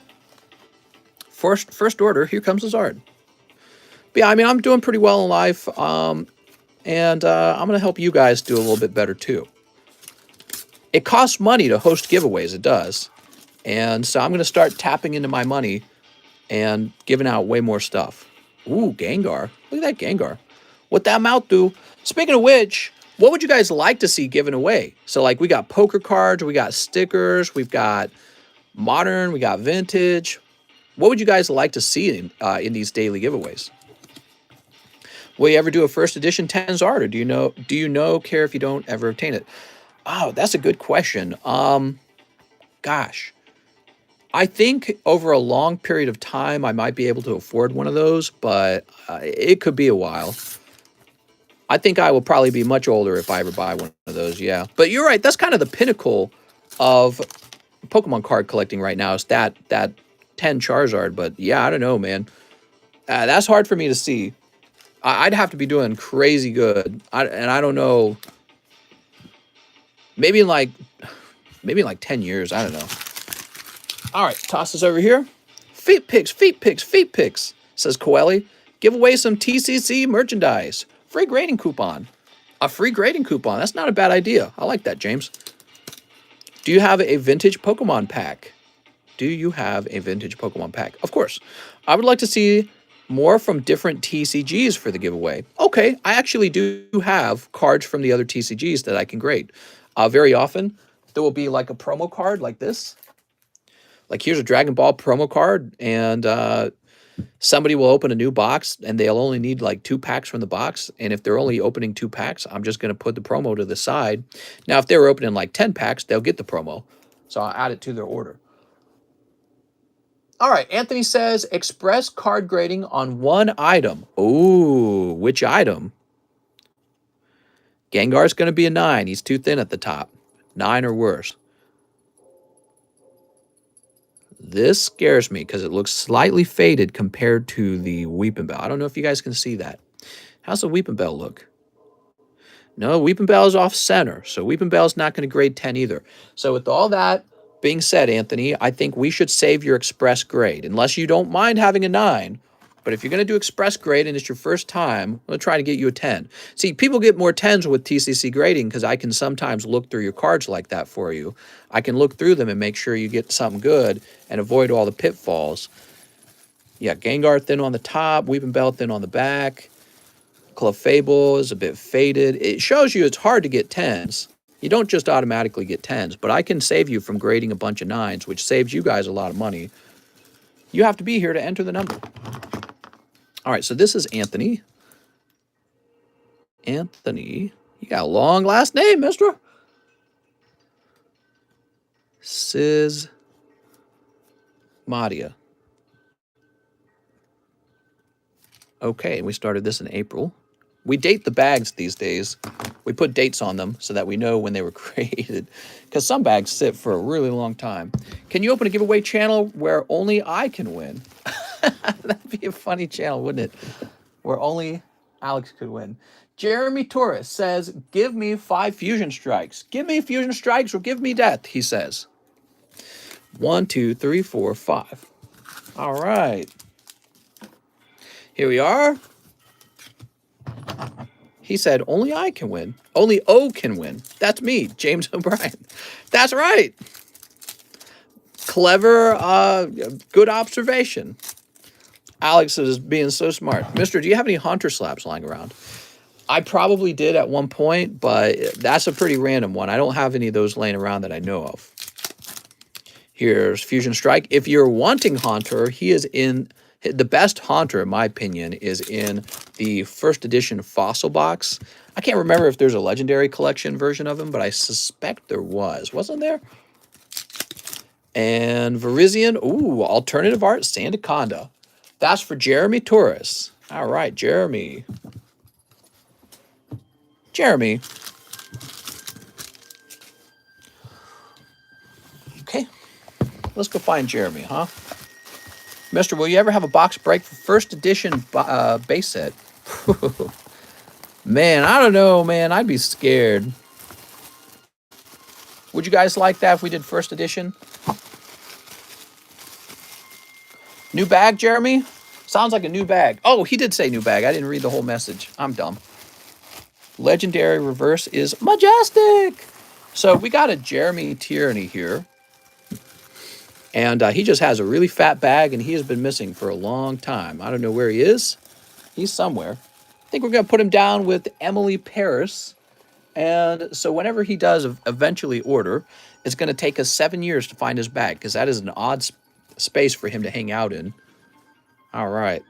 First order, here comes the Zard. But yeah, I mean, I'm doing pretty well in life. And I'm going to help you guys do a little bit better, too. It costs money to host giveaways. It does. And so I'm going to start tapping into my money and giving out way more stuff. Ooh, Gengar. Look at that Gengar. What that mouth do? Speaking of which, what would you guys like to see given away? So, like, we got poker cards, we got stickers, we've got modern, we got vintage. What would you guys like to see in these daily giveaways? Will you ever do a first edition 10 Zard, or do you know care if you don't ever obtain it? Oh, that's a good question. Gosh. I think over a long period of time, I might be able to afford one of those, but it could be a while. I think I will probably be much older if I ever buy one of those, yeah. But you're right, that's kind of the pinnacle of Pokemon card collecting right now, is that 10 Charizard. But yeah, I don't know, man. That's hard for me to see. I'd have to be doing crazy good. And I don't know. Maybe in like 10 years, I don't know. All right, toss this over here. Feet pics, says Coeli. Give away some TCC merchandise. Free grading coupon. A free grading coupon. That's not a bad idea. I like that, James. Do you have a vintage Pokemon pack? Do you have a vintage Pokemon pack? Of course. I would like to see more from different TCGs for the giveaway. Okay, I actually do have cards from the other TCGs that I can grade. Very often, there will be like a promo card like this. Like, here's a Dragon Ball promo card, and somebody will open a new box, and they'll only need like 2 packs from the box. And if they're only opening 2 packs, I'm just going to put the promo to the side. Now, if they're opening like 10 packs, they'll get the promo. So I'll add it to their order. All right, Anthony says, express card grading on 1 item. Ooh, which item? Gengar's going to be a 9. He's too thin at the top. 9 or worse. This scares me because it looks slightly faded compared to the Weepin' Bell. I don't know if you guys can see that. How's the Weepin' Bell look? No, Weepin' Bell is off center, so Weepin' Bell is not going to grade 10 either. So with all that being said, Anthony, I think we should save your express grade, unless you don't mind having a 9. But if you're going to do express grade and it's your first time, we'll try to get you a 10. See, people get more 10s with TCC grading because I can sometimes look through your cards like that for you. I can look through them and make sure you get something good and avoid all the pitfalls. Yeah, Gengar thin on the top, Weepin' Bell thin on the back. Clefable is a bit faded. It shows you it's hard to get 10s. You don't just automatically get 10s, but I can save you from grading a bunch of 9s, which saves you guys a lot of money. You have to be here to enter the number. All right, so this is Anthony. Anthony, you got a long last name, mister. Madia. Okay, and we started this in April. We date the bags these days. We put dates on them so that we know when they were created, because some bags sit for a really long time. Can you open a giveaway channel where only I can win? That'd be a funny channel, wouldn't it? Where only Alex could win. Jeremy Torres says, give me 5 fusion strikes. Give me fusion strikes or give me death, he says. 1, 2, 3, 4, 5. All right. Here we are. He said, only I can win. Only O can win. That's me, James O'Brien. That's right. Clever, good observation. Alex is being so smart. Mister, do you have any Haunter slabs lying around? I probably did at one point, but that's a pretty random one. I don't have any of those laying around that I know of. Here's Fusion Strike. If you're wanting Haunter, he is in... The best Haunter, in my opinion, is in the first edition Fossil box. I can't remember if there's a Legendary Collection version of him, but I suspect there was. Wasn't there? And Verizion. Ooh, Alternative Art Sandaconda. That's for Jeremy Torres. All right, Jeremy. Jeremy. Okay. Let's go find Jeremy, huh? Mister, will you ever have a box break for first edition base set? Man, I don't know, man. I'd be scared. Would you guys like that if we did first edition? New bag, Jeremy? Sounds like a new bag. Oh, he did say new bag. I didn't read the whole message. I'm dumb. Legendary reverse is majestic. So we got a Jeremy Tierney here. And he just has a really fat bag, and he has been missing for a long time. I don't know where he is. He's somewhere. I think we're going to put him down with Emily Paris. And so whenever he does eventually order, it's going to take us 7 years to find his bag, because that is an odd space for him to hang out in. All right.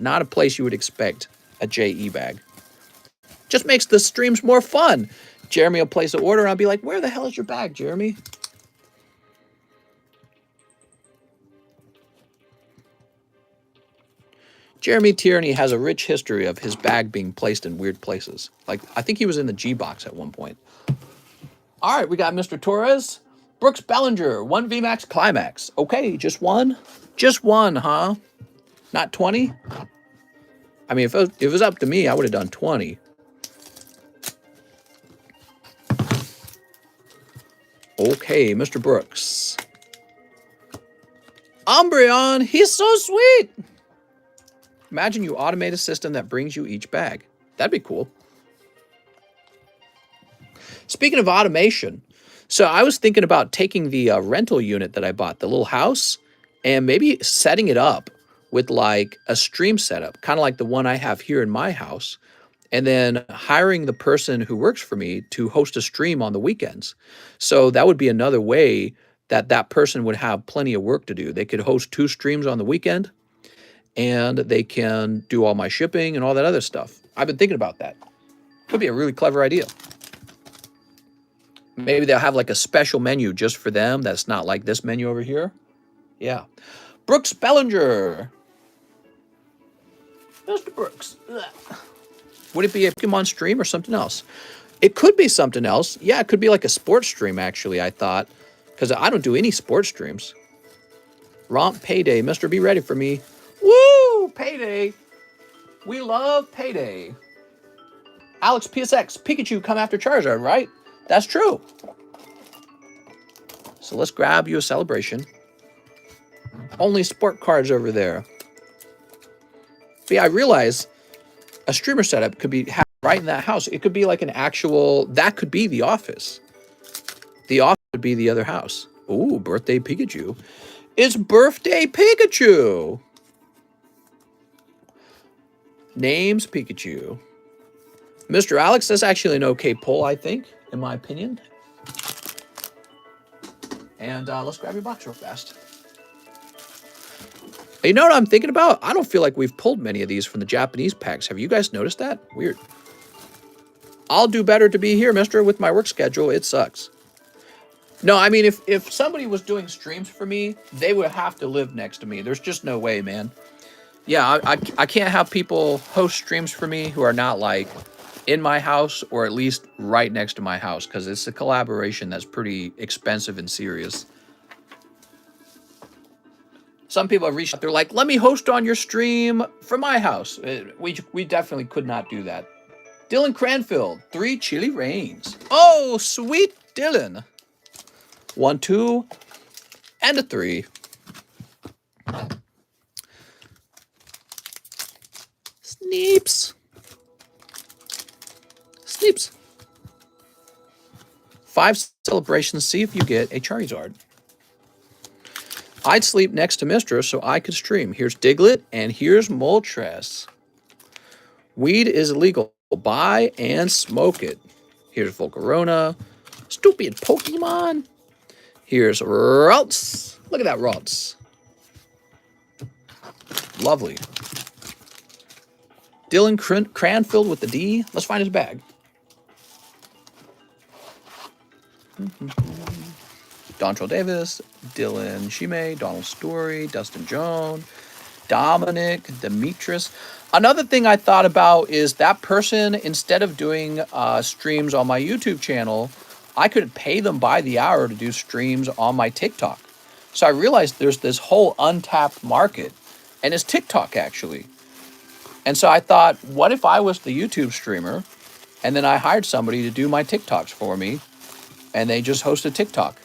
Not a place you would expect a JE bag. Just makes the streams more fun. Jeremy will place an order, and I'll be like, where the hell is your bag, Jeremy? Jeremy Tierney has a rich history of his bag being placed in weird places. Like, I think he was in the G box at one point. All right, we got Mr. Torres. Brooks Bellinger, 1 VMAX Climax. Okay, just one? Just one, huh? Not 20? I mean, if it was up to me, I would have done 20. Okay, Mr. Brooks. Umbreon, he's so sweet. Imagine you automate a system that brings you each bag. That'd be cool. Speaking of automation, so I was thinking about taking the rental unit that I bought, the little house, and maybe setting it up with like a stream setup, kind of like the one I have here in my house, and then hiring the person who works for me to host a stream on the weekends. So that would be another way that that person would have plenty of work to do. They could host 2 streams on the weekend, and they can do all my shipping and all that other stuff. I've been thinking about that. Could be a really clever idea. Maybe they'll have like a special menu just for them that's not like this menu over here. Yeah. Brooks Bellinger. Mr. Brooks. Ugh. Would it be a Pokemon stream or something else? It could be something else. Yeah, it could be like a sports stream, actually, I thought. Because I don't do any sports streams. Romp Payday. Mr. Be ready for me. Woo! Payday. We love Payday. Alex PSX. Pikachu come after Charizard, right? That's true. So let's grab you a celebration. Only sport cards over there. But yeah, I realize a streamer setup could be right in that house. It could be like an actual... That could be the office. The office would be the other house. Ooh, birthday Pikachu. It's birthday Pikachu. Name's Pikachu. Mr. Alex, that's actually an okay poll, I think, in my opinion. And let's grab your box real fast. You know what I'm thinking about? I don't feel like we've pulled many of these from the Japanese packs. Have you guys noticed that? Weird. I'll do better to be here, mister, with my work schedule. It sucks. No, I mean, if somebody was doing streams for me, they would have to live next to me. There's just no way, man. Yeah, I can't have people host streams for me who are not like in my house or at least right next to my house because it's a collaboration that's pretty expensive and serious. Some people have reached out, they're like, let me host on your stream from my house. We definitely could not do that. Dylan Cranfield, 3 chili rains. Oh, sweet Dylan. 1, 2, and a 3. Sneeps. Sneeps. 5 celebrations. See if you get a Charizard. I'd sleep next to Mistress so I could stream. Here's Diglett and here's Moltres. Weed is illegal. Buy and smoke it. Here's Volcarona. Stupid Pokemon. Here's Ralts. Look at that Ralts. Lovely. Dylan Cranfield with the D. Let's find his bag. Dontrell Davis, Dylan Shime, Donald Story, Dustin Jones, Dominic, Demetrius. Another thing I thought about is that person, instead of doing streams on my YouTube channel, I could pay them by the hour to do streams on my TikTok. So I realized there's this whole untapped market, and it's TikTok actually. And so I thought, what if I was the YouTube streamer, and then I hired somebody to do my TikToks for me, and they just hosted TikTok.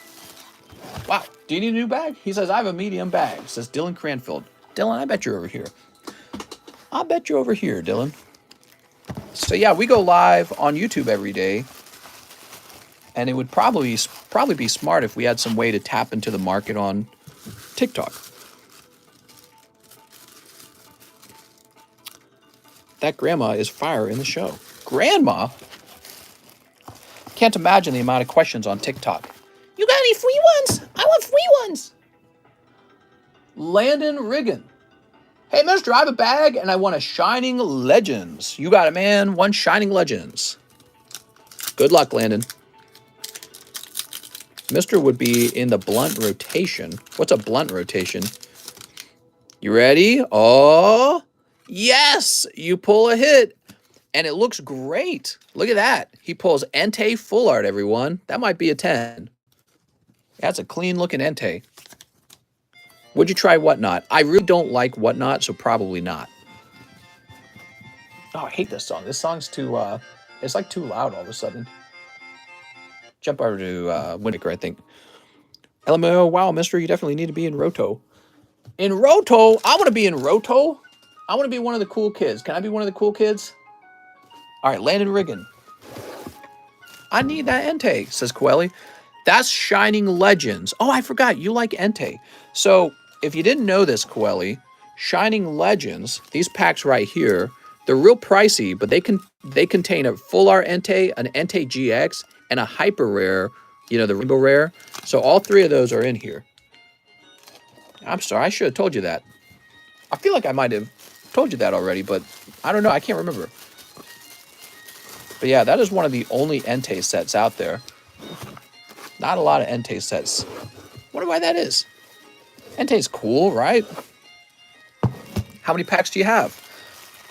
Wow, do you need a new bag? He says, I have a medium bag, says Dylan Cranfield. Dylan, I bet you're over here. I'll bet you're over here, Dylan. So yeah, we go live on YouTube every day. And it would probably be smart if we had some way to tap into the market on TikTok. That grandma is fire in the show. Grandma? Can't imagine the amount of questions on TikTok. You got any free ones? I want free ones. Landon Riggin. Hey, mister, I have a bag and I want a Shining Legends. You got it, man. 1 Shining Legends. Good luck, Landon. Mister would be in the blunt rotation. What's a blunt rotation? You ready? Oh, yes. You pull a hit. And it looks great. Look at that. He pulls Entei Full Art, everyone. That might be a 10. That's a clean-looking Entei. Would you try Whatnot? I really don't like Whatnot, so probably not. Oh, I hate this song. This song's too, it's like too loud all of a sudden. Jump over to Winnaker, I think. LMAO, wow, mister, you definitely need to be in Roto. In Roto? I want to be in Roto. I want to be one of the cool kids. Can I be one of the cool kids? All right, Landon Riggin. I need that Entei, says Coeli. That's Shining Legends. Oh, I forgot. You like Entei. So if you didn't know this, Coeli, Shining Legends, these packs right here, they're real pricey, but they contain a full art Entei, an Entei GX, and a hyper rare, the rainbow rare. So all 3 of those are in here. I'm sorry, I should have told you that. I feel like I might have told you that already, but I don't know. I can't remember. But yeah, that is one of the only Entei sets out there. Not a lot of Entei sets. Wonder why that is. Entei's cool, right? How many packs do you have?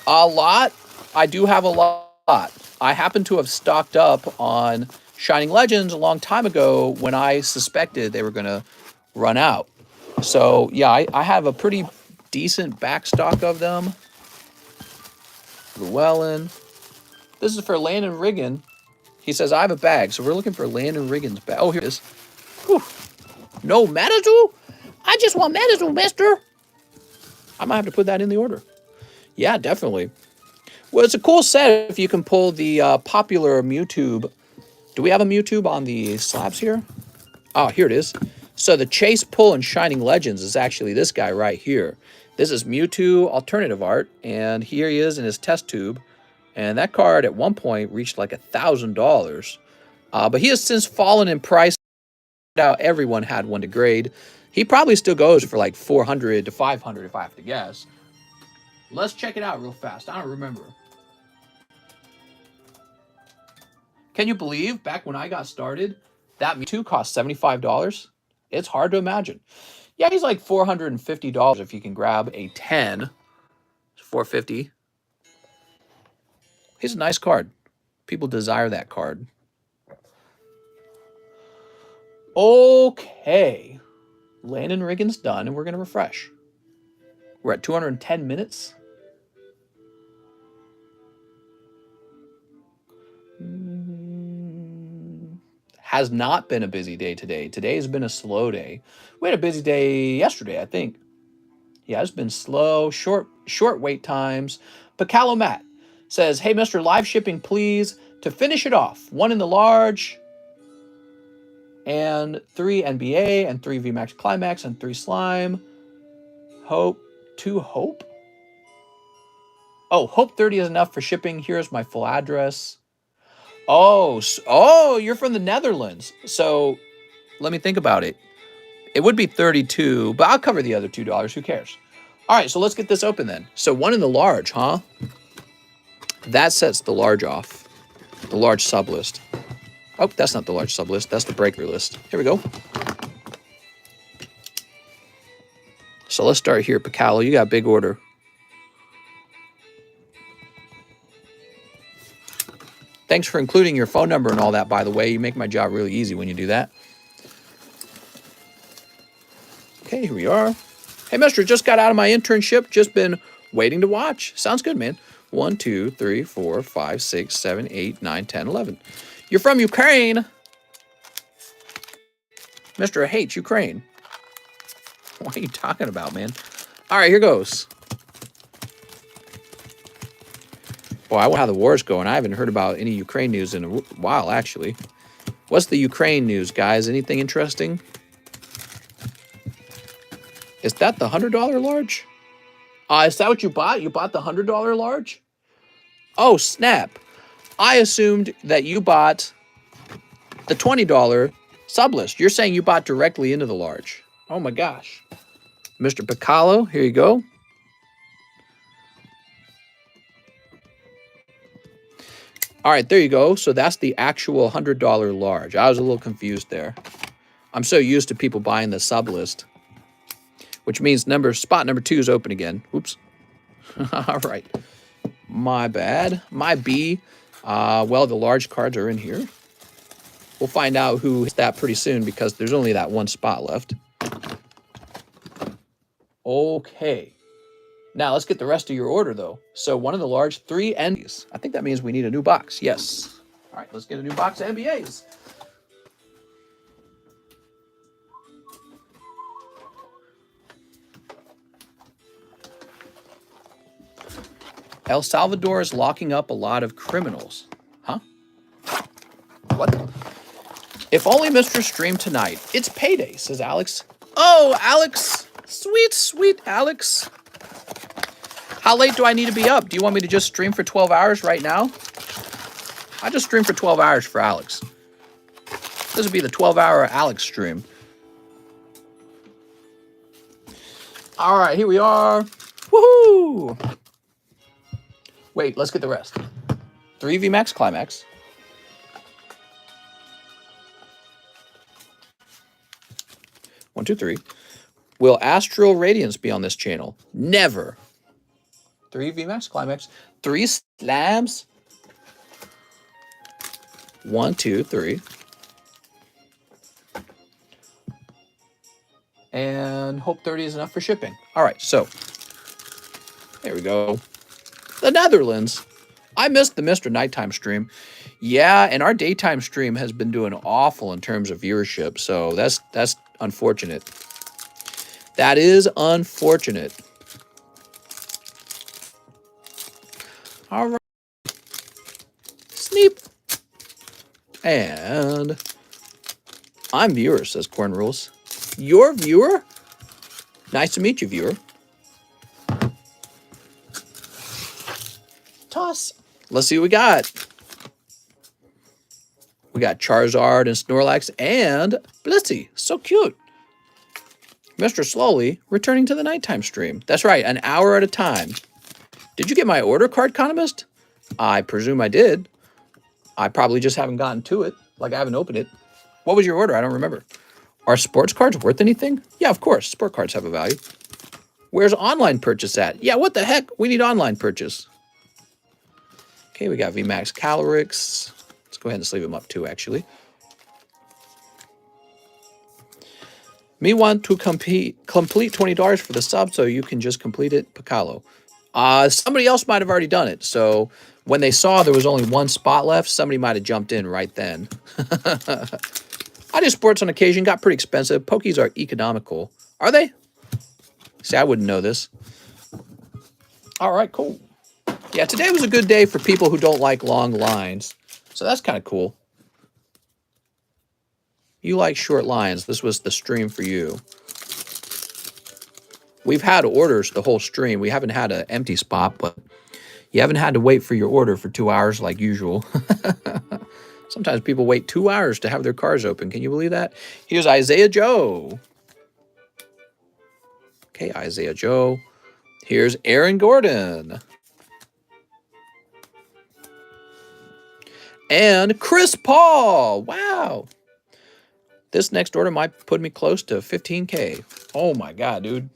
A lot. I do have a lot. I happen to have stocked up on Shining Legends a long time ago when I suspected they were going to run out. So yeah, I have a pretty decent back stock of them. Llewellyn. This is for Landon Riggin. He says, I have a bag. So we're looking for Landon Riggin's bag. Oh, here it is. Whew. No Manitou? I just want Manitou, mister. I might have to put that in the order. Yeah, definitely. Well, it's a cool set if you can pull the popular Mewtwo. Do we have a Mewtwo on the slabs here? Oh, here it is. So the Chase Pull and Shining Legends is actually this guy right here. This is Mewtwo alternative art, and here he is in his test tube. And that card at one point reached like $1,000. But he has since fallen in price. Now everyone had one to grade. He probably still goes for like 400 to 500 if I have to guess. Let's check it out real fast. I don't remember. Can you believe back when I got started, that Mewtwo cost $75? It's hard to imagine. Yeah, he's like $450 if you can grab a 10. 450. He's a nice card. People desire that card. Okay. Landon Riggins done, and we're going to refresh. We're at 210 minutes. Has not been a busy day today. Today has been a slow day. We had a busy day yesterday, I think. Yeah, it's been slow, short wait times. Pacalo Matt says, hey, Mr. Live Shipping, please, to finish it off. 1 in the large, and 3 NBA, and 3 VMAX Climax, and 3 Slime. Hope, 2 Hope? Oh, Hope 30 is enough for shipping. Here's my full address. Oh, you're from the Netherlands. So let me think about it. It would be 32, but I'll cover the other $2. Who cares? All right, so let's get this open then. So 1 in the large, huh? That sets the large off. The large sublist. Oh, that's not the large sublist. That's the breaker list. Here we go. So let's start here. Pacalo, you got a big order. Thanks for including your phone number and all that, by the way. You make my job really easy when you do that. Okay, here we are. Hey, mister, just got out of my internship. Just been waiting to watch. Sounds good, man. 1, 2, 3, 4, 5, 6, 7, 8, 9, 10, 11. You're from Ukraine. Mr. hates Ukraine. What are you talking about, man? All right, here goes. Boy, I wonder how the war's going. I haven't heard about any Ukraine news in a while, actually. What's the Ukraine news, guys? Anything interesting? Is that the $100 large? Is that what you bought? You bought the $100 large? Oh, snap. I assumed that you bought the $20 sublist. You're saying you bought directly into the large. Oh, my gosh. Mr. Pacalo, here you go. All right, there you go. So that's the actual $100 large. I was a little confused there. I'm so used to people buying the sublist, which means spot number 2 is open again. Oops. All right. My bad. My B. Well, the large cards are in here. We'll find out who hits that pretty soon because there's only that 1 spot left. Okay. Now, let's get the rest of your order, though. So, 1 in the large, 3 NBAs. I think that means we need a new box. Yes. All right, let's get a new box of NBAs. El Salvador is locking up a lot of criminals. Huh? What? If only Mr. Streamed tonight. It's payday, says Alex. Oh, Alex. Sweet, sweet Alex. How late do I need to be up? Do you want me to just stream for 12 hours right now? I just stream for 12 hours for Alex. This would be the 12-hour Alex stream. All right, here we are. Woohoo! Wait, let's get the rest. 3 VMAX Climax. One, two, three. Will Astral Radiance be on this channel? Never. 3 VMAX Climax. 3 slabs. 1, 2, 3. And hope 30 is enough for shipping. All right, so there we go. The Netherlands. I missed the Mr. Nighttime stream. Yeah, and our daytime stream has been doing awful in terms of viewership, so that's unfortunate. That is unfortunate. All right. Sneep. And I'm viewer, says Corn Rules. Your viewer? Nice to meet you, viewer. Toss. Let's see what we got. We got Charizard and Snorlax and Blissey. So cute. Mr. Slowly returning to the nighttime stream. That's right, an hour at a time. Did you get my order, Cardconomist? I presume I did. I probably just haven't gotten to it. Like I haven't opened it. What was your order? I don't remember. Are sports cards worth anything? Yeah, of course. Sport cards have a value. Where's online purchase at? Yeah, what the heck? We need online purchase. Okay, we got VMAX Calorix. Let's go ahead and sleeve him up too, actually. Me want to complete $20 for the sub, so you can just complete it, Picalo. Somebody else might have already done it. So when they saw there was only one spot left, somebody might have jumped in right then. I do sports on occasion. Got pretty expensive. Pokies are economical. Are they? See, I wouldn't know this. All right, cool. Yeah, today was a good day for people who don't like long lines. So that's kind of cool. You like short lines. This was the stream for you. We've had orders the whole stream. We haven't had an empty spot, but you haven't had to wait for your order for 2 hours like usual. Sometimes people wait 2 hours to have their cars open. Can you believe that? Here's Isaiah Joe. Okay, Isaiah Joe. Here's Aaron Gordon. And Chris Paul. Wow. This next order might put me close to 15K. Oh my God, dude.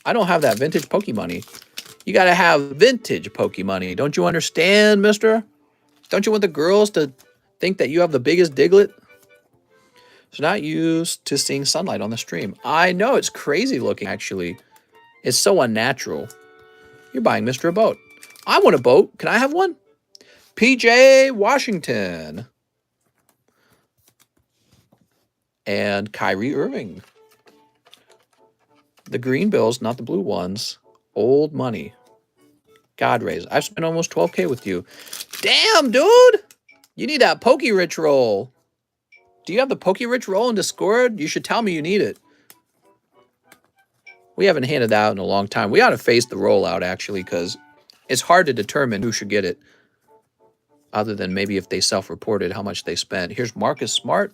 I don't have that vintage Poke money. You got to have vintage Poke money. Don't you understand, mister? Don't you want the girls to think that you have the biggest Diglett? So not used to seeing sunlight on the stream. I know, it's crazy looking, actually. It's so unnatural. You're buying Mr. a boat. I want a boat. Can I have one? PJ Washington. And Kyrie Irving. The green bills, not the blue ones. Old money. God raise. I've spent almost 12K with you. Damn, dude! You need that Poke Rich roll. Do you have the Poke Rich roll in Discord? You should tell me you need it. We haven't handed that out in a long time. We ought to face the rollout, actually, because it's hard to determine who should get it. Other than maybe if they self-reported how much they spent. Here's Marcus Smart.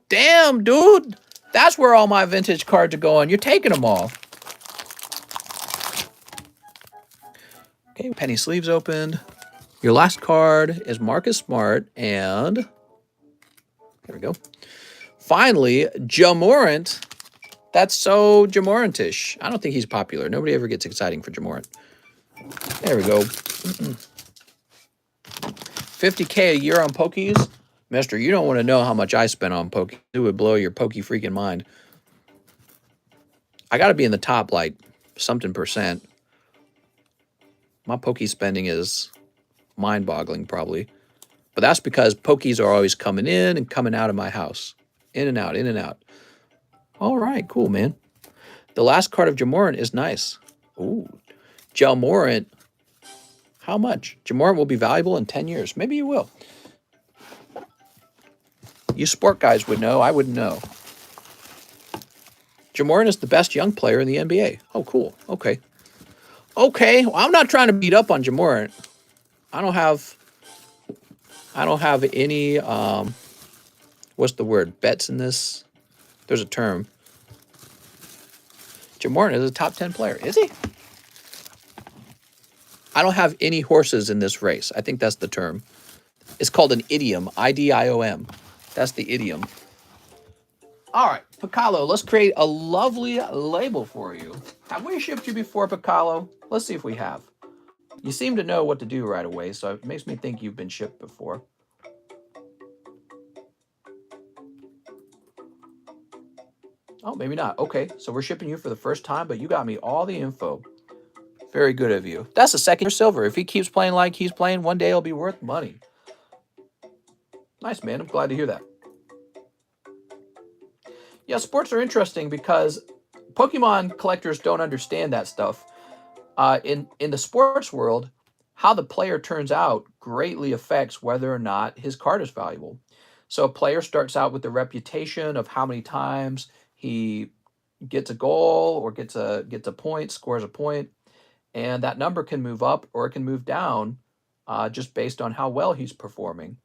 Damn, dude! That's where all my vintage cards are going. You're taking them all. Okay, penny sleeves opened. Your last card is Marcus Smart, and there we go. Finally, Jamorant. That's so Jamorantish. I don't think he's popular. Nobody ever gets exciting for Jamorant. There we go. 50K a year on Pokies? Mister, you don't want to know how much I spent on Pokies. It would blow your Poke freaking mind. I got to be in the top, like, something %. My Poke spending is mind-boggling, probably. But that's because Pokies are always coming in and coming out of my house. In and out, in and out. All right, cool, man. The last card of Jamorant is nice. Ooh. Jamorant. How much? Jamorant will be valuable in 10 years. Maybe you will. You sport guys would know. I wouldn't know. Jamorant is the best young player in the NBA. Oh, cool. Okay. Okay. Well, I'm not trying to beat up on Jamorant. I don't have any, what's the word? Bets in this? There's a term. Jamorant is a top 10 player. Is he? I don't have any horses in this race. I think that's the term. It's called an idiom. IDIOM. That's the idiom. All right, Picalo, let's create a lovely label for you. Have we shipped you before, Picalo? Let's see if we have. You seem to know what to do right away, so it makes me think you've been shipped before. Oh, maybe not. Okay, so we're shipping you for the first time, but you got me all the info. Very good of you. That's a second silver. If he keeps playing like he's playing, one day it'll be worth money. Nice, man. I'm glad to hear that. Yeah, sports are interesting because Pokemon collectors don't understand that stuff. In the sports world, how the player turns out greatly affects whether or not his card is valuable. So a player starts out with the reputation of how many times he gets a goal or gets a point, scores a point, and that number can move up or it can move down just based on how well he's performing.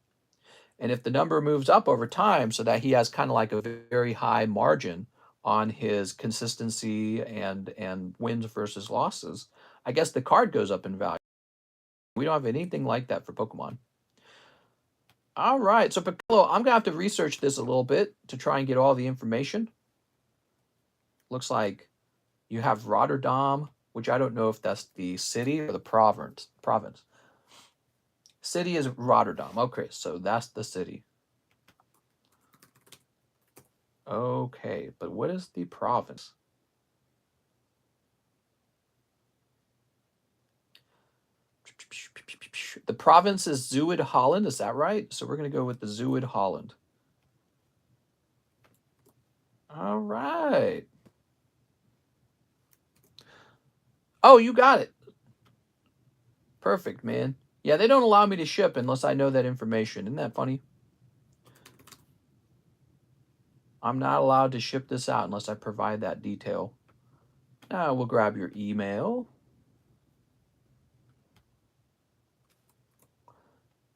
And if the number moves up over time so that he has kind of like a very high margin on his consistency and wins versus losses, I guess the card goes up in value. We don't have anything like that for Pokemon. All right, so Piccolo, I'm going to have to research this a little bit to try and get all the information. Looks like You have Rotterdam, which I don't know if that's the city or the province. City is Rotterdam. Okay, so that's the city. Okay, but what is the province? The province is Zuid-Holland, is that right? So we're going to go with the Zuid-Holland. All right. Oh, you got it. Perfect, man. Yeah, they don't allow me to ship unless I know that information. Isn't that funny? I'm not allowed to ship this out unless I provide that detail. Now we'll grab your email.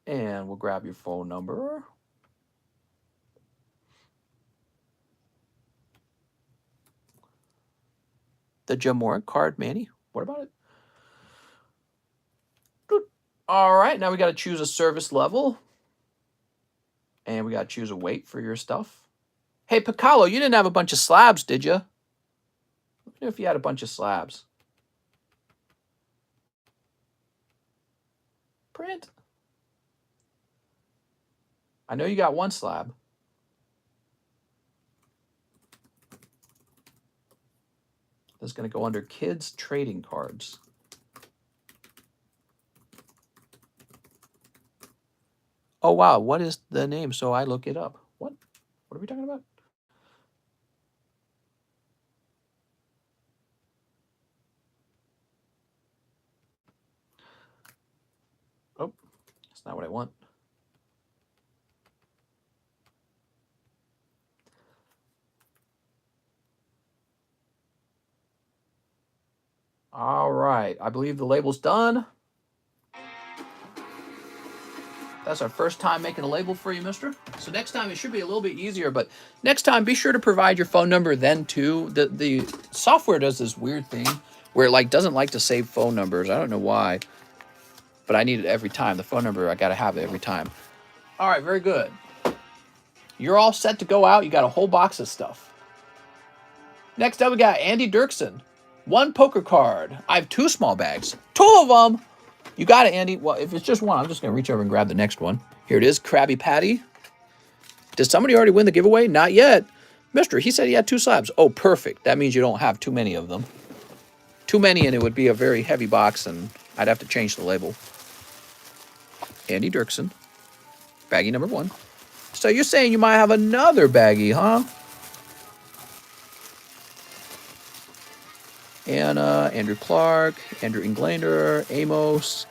And we'll grab your phone number. The Jamora card, Manny. What about it? All right, now we got to choose a service level. And we got to choose a weight for your stuff. Hey, Piccolo, you didn't have a bunch of slabs, did you? Let me know if you had a bunch of slabs. Print. I know you got one slab. This is going to go under kids trading cards. Oh, wow. What is the name? So I look it up. What? What are we talking about? Oh, that's not what I want. All right. I believe the label's done. That's our first time making a label for you, mister. So next time it should be a little bit easier, but next time be sure to provide your phone number then too. The software does this weird thing where it like doesn't like to save phone numbers. I don't know why, but I need it every time. The phone number, I got to have it every time. All right, very good. You're all set to go out. You got a whole box of stuff. Next up, we got Andy Dirksen. 1 poker card. I have 2 small bags. 2 of them. You got it, Andy. Well, if it's just one, I'm just going to reach over and grab the next one. Here it is, Krabby Patty. Did somebody already win the giveaway? Not yet. Mister, he said he had 2 slabs. Oh, perfect. That means you don't have too many of them. Too many, and it would be a very heavy box, and I'd have to change the label. Andy Dirksen. Baggie number 1. So you're saying you might have another baggie, huh? Anna, Andrew Clark, Andrew Englander, Amos,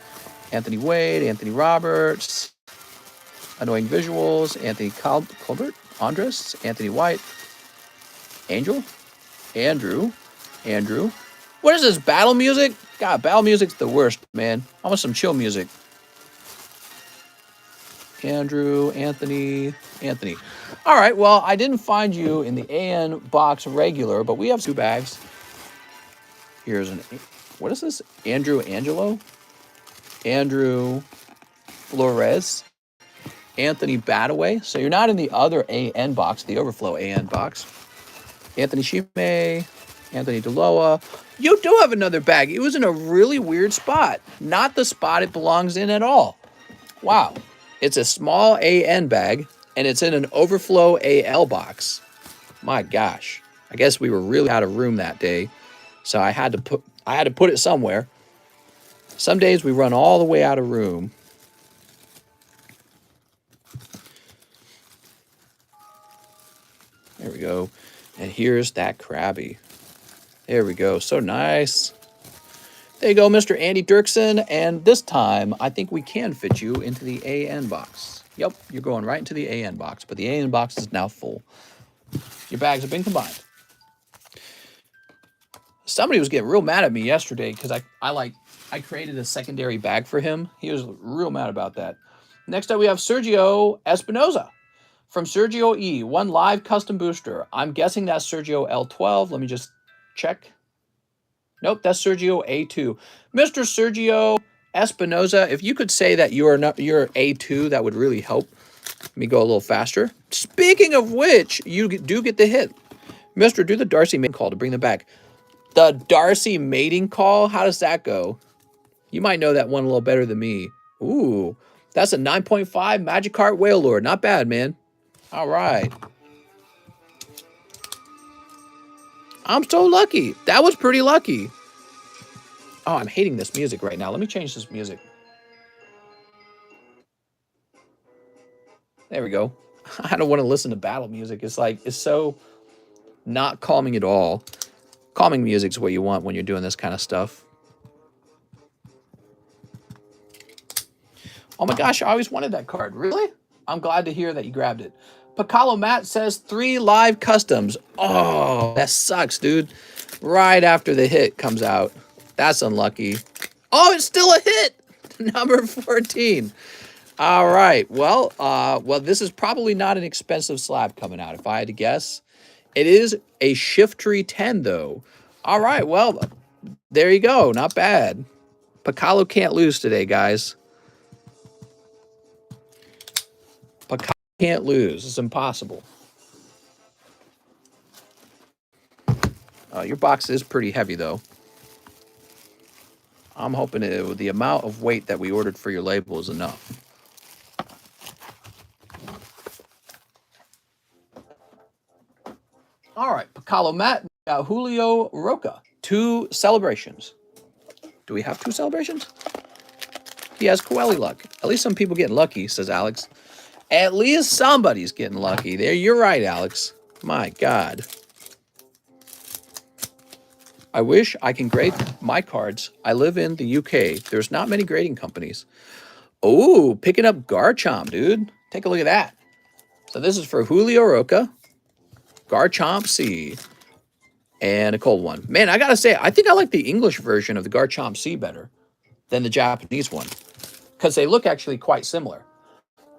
Anthony Wade, Anthony Roberts, Annoying Visuals, Anthony Colbert, Andres, Anthony White, Angel, Andrew. What is this, battle music? God, battle music's the worst, man. I want some chill music. Andrew, Anthony. All right, well, I didn't find you in the AN box regular, but we have 2 bags. Here's what is this? Andrew Angelo? Andrew Flores? Anthony Badaway. So you're not in the other AN box, the overflow AN box. Anthony Shime, Anthony Deloa. You do have another bag. It was in a really weird spot. Not the spot it belongs in at all. Wow. It's a small AN bag, and it's in an overflow AL box. My gosh. I guess we were really out of room that day. So I had to put it somewhere. Some days we run all the way out of room. There we go. And here's that Krabby. There we go. So nice. There you go, Mr. Andy Dirksen. And this time, I think we can fit you into the AN box. Yep, you're going right into the AN box. But the AN box is now full. Your bags have been combined. Somebody was getting real mad at me yesterday because I created a secondary bag for him. He was real mad about that. Next up, we have Sergio Espinoza from Sergio E. 1 live custom booster. I'm guessing that's Sergio L12. Let me just check. Nope, that's Sergio A2. Mr. Sergio Espinoza, if you could say that you're A2, that would really help me go a little faster. Speaking of which, you do get the hit. Mister, do the Darcy main call to bring them back. The Darcy mating call. How does that go? You might know that one a little better than me. Ooh, that's a 9.5 Magikarp Whale Lord. Not bad, man. All right. I'm so lucky. That was pretty lucky. Oh, I'm hating this music right now. Let me change this music. There we go. I don't want to listen to battle music. It's like, it's so not calming at all. Calming music's what you want when you're doing this kind of stuff. Oh my gosh, I always wanted that card. Really? I'm glad to hear that you grabbed it. Pacalo Matt says 3 live customs. Oh, that sucks, dude. Right after the hit comes out. That's unlucky. Oh, it's still a hit. Number 14. All right. Well, this is probably not an expensive slab coming out, if I had to guess. It is a Shiftry 10, though. All right. Well, there you go. Not bad. Pacalo can't lose today, guys. Pacalo can't lose. It's impossible. Your box is pretty heavy, though. I'm hoping the amount of weight that we ordered for your label is enough. All right, Pacalo Matt, Julio Roca. 2 celebrations. Do we have 2 celebrations? He has Coeli luck. At least some people getting lucky, says Alex. At least somebody's getting lucky. There, you're right, Alex. My God. I wish I can grade my cards. I live in the UK. There's not many grading companies. Oh, picking up Garchomp, dude. Take a look at that. So this is for Julio Roca, Garchomp C, and a cold one. Man, I gotta say, I think I like the English version of the Garchomp C better than the Japanese one, because they look actually quite similar.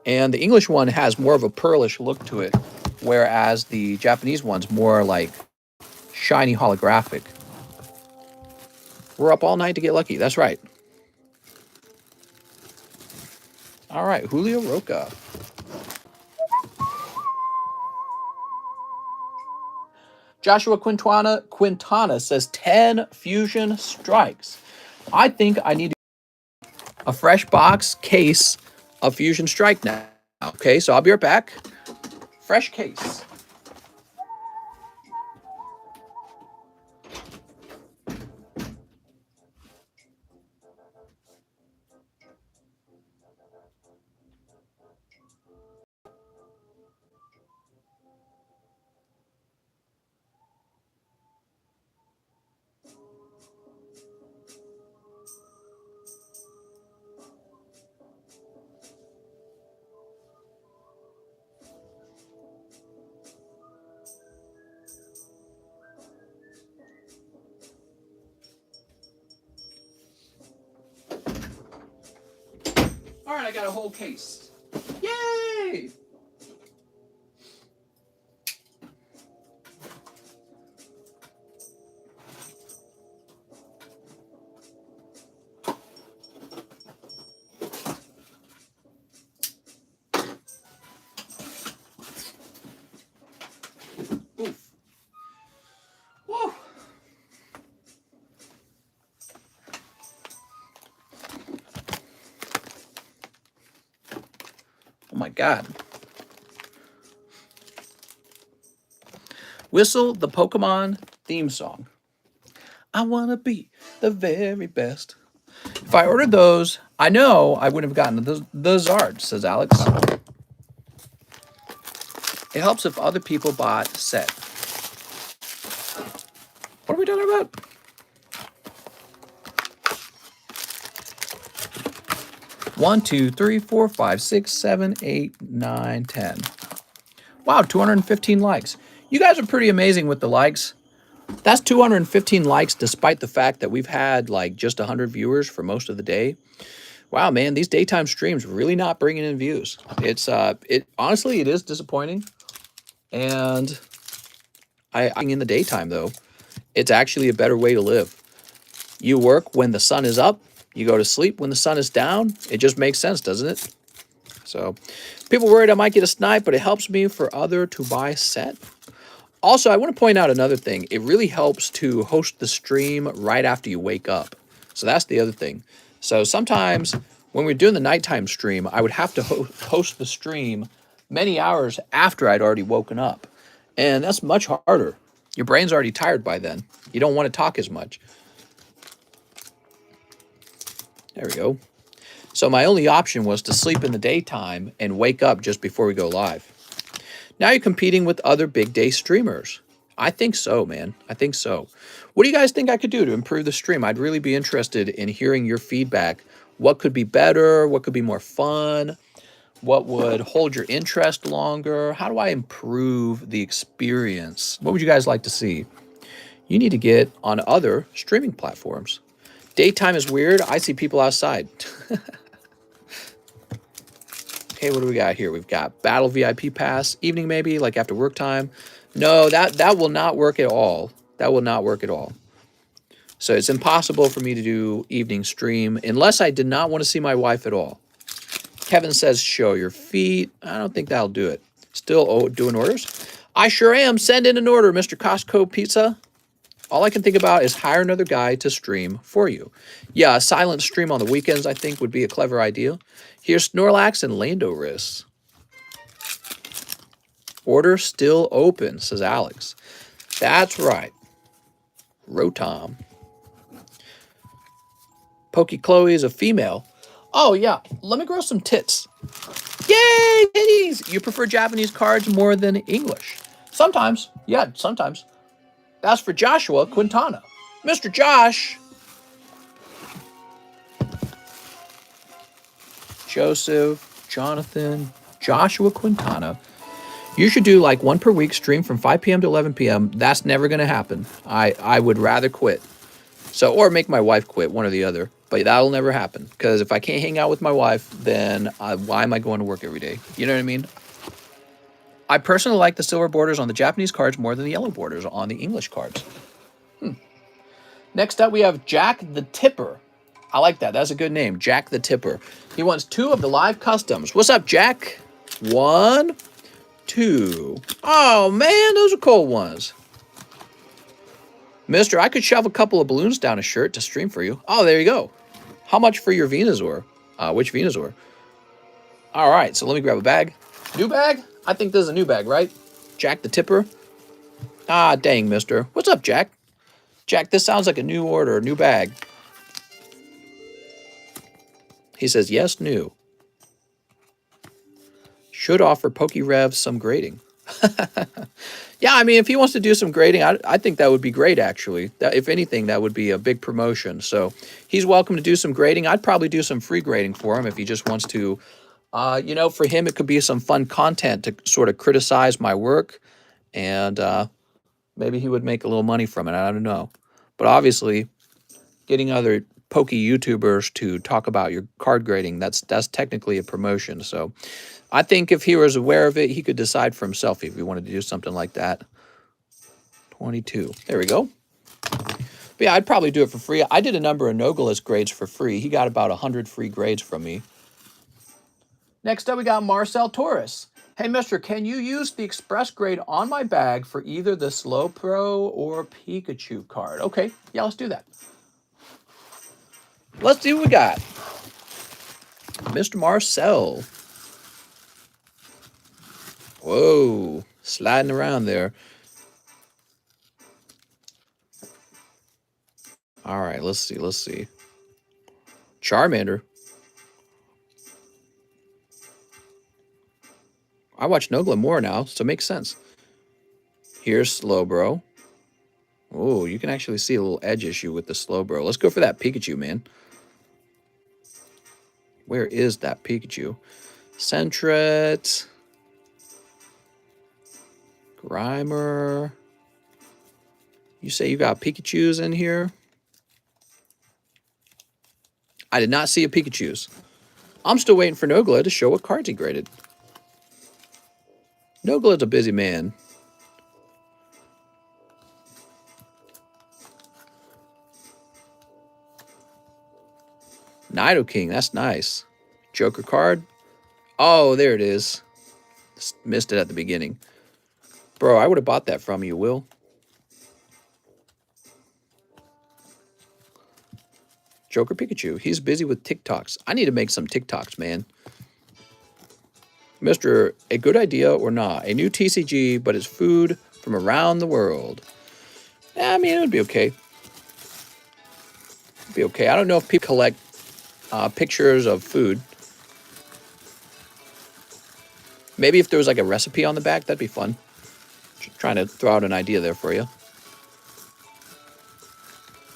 And the English one has more of a pearlish look to it, whereas the Japanese one's more like shiny holographic. We're up all night to get lucky. That's right. All right, Julio Roca. Joshua Quintana says 10 fusion strikes. I think I need a fresh box case of fusion strike now. Okay, so I'll be right back. Fresh case. All right, I got a whole case. Yay! Oof. Woo. Oh my God. Whistle the Pokemon theme song. I want to be the very best. If I ordered those, I know I wouldn't have gotten the Zard, says Alex. It helps if other people bought set. What are we talking about? One, two, three, four, five, 6, 7, 8, 9, 10. Wow, 215 likes. You guys are pretty amazing with the likes. That's 215 likes despite the fact that we've had like just 100 viewers for most of the day. Wow, man, these daytime streams really not bringing in views. It's honestly, it is disappointing. And in the daytime though, it's actually a better way to live. You work when the sun is up, you go to sleep when the sun is down. It just makes sense, doesn't it? So people worried I might get a snipe, but it helps me for other to buy set. Also, I want to point out another thing. It really helps to host the stream right after you wake up. So that's the other thing. So sometimes when we're doing the nighttime stream, I would have to host the stream many hours after I'd already woken up. And that's much harder. Your brain's already tired by then. You don't want to talk as much. There we go. So my only option was to sleep in the daytime and wake up just before we go live. Now you're competing with other big day streamers. I think so, man. I think so. What do you guys think I could do to improve the stream? I'd really be interested in hearing your feedback. What could be better? What could be more fun? What would hold your interest longer? How do I improve the experience? What would you guys like to see? You need to get on other streaming platforms. Daytime is weird. I see people outside. Okay, what do we got here? We've got Battle VIP Pass, evening maybe, like after work time. No, that will not work at all. That will not work at all. So it's impossible for me to do evening stream unless I did not want to see my wife at all. Kevin says, show your feet. I don't think that'll do it. Still doing orders? I sure am. Send in an order, Mr. Costco Pizza. All I can think about is hire another guy to stream for you. Yeah, a silent stream on the weekends, I think, would be a clever idea. Here's Snorlax and Lando Wrists. Order still open, says Alex. That's right. Rotom. Pokey Chloe is a female. Oh, yeah. Let me grow some tits. Yay, titties! You prefer Japanese cards more than English? Sometimes. Yeah, sometimes. That's for Joshua Quintana. Mr. Josh. Joseph, Jonathan, Joshua Quintana. You should do like one per week stream from 5 p.m. to 11 p.m. That's never going to happen. I would rather quit. So, or make my wife quit, one or the other. But that'll never happen. Because if I can't hang out with my wife, then why am I going to work every day? You know what I mean? I personally like the silver borders on the Japanese cards more than the yellow borders on the English cards. Next up, we have Jack the Tipper. I like that. That's a good name, Jack the Tipper. He wants 2 of the live customs. What's up, Jack? 1, 2. Oh, man, those are cold ones. Mister, I could shove a couple of balloons down a shirt to stream for you. Oh, there you go. How much for your Venusaur? Which Venusaur? All right, so let me grab a bag. New bag? I think this is a new bag, right? Jack the Tipper. Ah, dang, mister. What's up, Jack? Jack, this sounds like a new order, a new bag. He says, yes, new. Should offer PokeRev some grading. Yeah, I mean, if he wants to do some grading, I think that would be great, actually. If anything, that would be a big promotion. So he's welcome to do some grading. I'd probably do some free grading for him if he just wants to. You know, for him, it could be some fun content to sort of criticize my work. And maybe he would make a little money from it. I don't know. But obviously, getting other Poke YouTubers to talk about your card grading, that's technically a promotion. So I think if he was aware of it, he could decide for himself if he wanted to do something like that. 22. There we go. But yeah, I'd probably do it for free. I did a number of Nogales grades for free. He got about 100 free grades from me. Next up, we got Marcel Torres. Hey, mister, can you use the express grade on my bag for either the Slowbro or Pikachu card? Okay, yeah, let's do that. Let's see what we got. Mr. Marcel. Whoa, sliding around there. All right, let's see. Charmander. I watch Nogla more now, so it makes sense. Here's Slowbro. Oh, you can actually see a little edge issue with the Slowbro. Let's go for that Pikachu, man. Where is that Pikachu? Sentret. Grimer. You say you got Pikachus in here? I did not see a Pikachu's. I'm still waiting for Nogla to show what cards he graded. Nogla's a busy man. Nidoking, that's nice. Joker card. Oh, there it is. Missed it at the beginning. Bro, I would have bought that from you, Will. Joker Pikachu. He's busy with TikToks. I need to make some TikToks, man. Mr. A good idea or not? A new TCG, but it's food from around the world. Yeah, I mean, it would be okay. It'd be okay. I don't know if people collect pictures of food. Maybe if there was like a recipe on the back, that'd be fun. Just trying to throw out an idea there for you.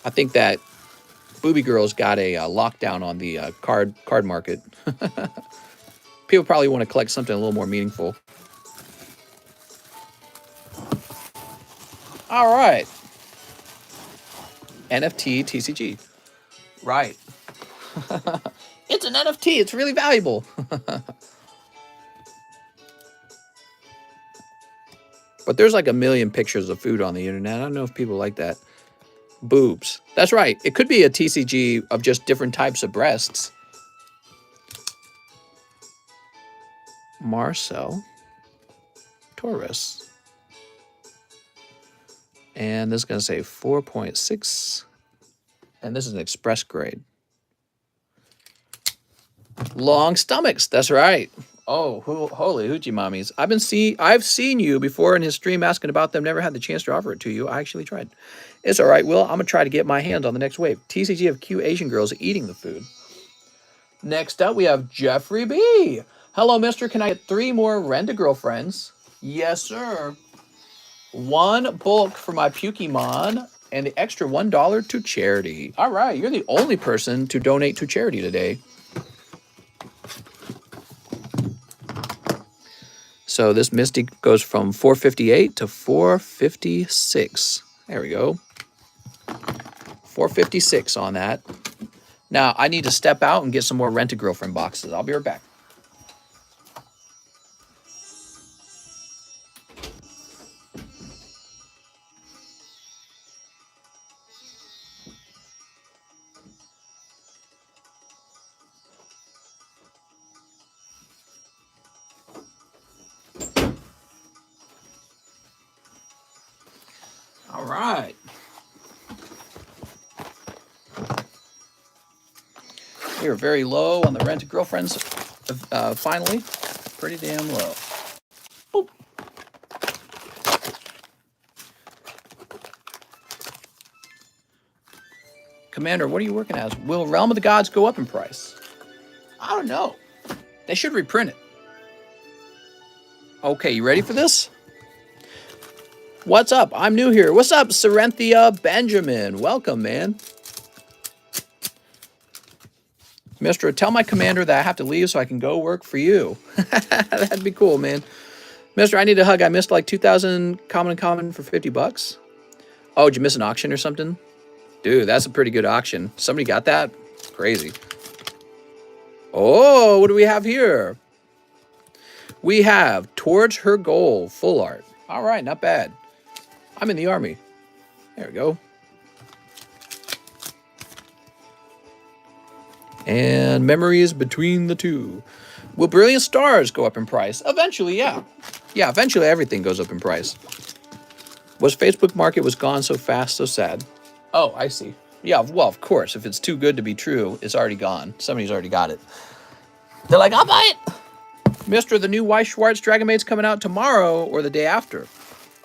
I think that Booby Girl's got a lockdown on the card market. People probably want to collect something a little more meaningful. All right. NFT TCG. Right. It's an NFT. It's really valuable. But there's like a million pictures of food on the internet. I don't know if people like that. Boobs. That's right. It could be a TCG of just different types of breasts. Marcel Torres. And this is going to say 4.6. And this is an express grade. Long stomachs. That's right. Oh, holy hoochie mommies. I've seen you before in his stream asking about them. Never had the chance to offer it to you. I actually tried. It's all right, Will. I'm going to try to get my hands on the next wave. TCG of cute Asian girls eating the food. Next up, we have Jeffrey B. Hello, mister. Can I get 3 more rent-a-girlfriends? Yes, sir. 1 bulk for my Pokemon and the extra $1 to charity. All right, you're the only person to donate to charity today. So this Mystic goes from 458 to 456. There we go. 456 on that. Now, I need to step out and get some more Rent-A-Girlfriend boxes. I'll be right back. All right. We are very low on the Rent-A-Girlfriends, finally. Pretty damn low. Boop. Commander, what are you working as? Will Realm of the Gods go up in price? I don't know. They should reprint it. Okay, you ready for this? What's up? I'm new here. What's up, Serenthia Benjamin? Welcome, man. Mister, tell my commander that I have to leave so I can go work for you. That'd be cool, man. Mister, I need a hug. I missed like 2,000 common for 50 bucks. Oh, did you miss an auction or something? Dude, that's a pretty good auction. Somebody got that? Crazy. Oh, what do we have here? We have Towards Her Goal, full art. All right, not bad. I'm in the army. There we go. And Memories Between the Two. Will Brilliant Stars go up in price? Eventually, yeah. Yeah, eventually everything goes up in price. Was Facebook Market was gone so fast, so sad. Oh, I see. Yeah, well, of course. If it's too good to be true, it's already gone. Somebody's already got it. They're like, I'll buy it. Mister, the new Weiss Schwartz Dragon Maid's coming out tomorrow or the day after.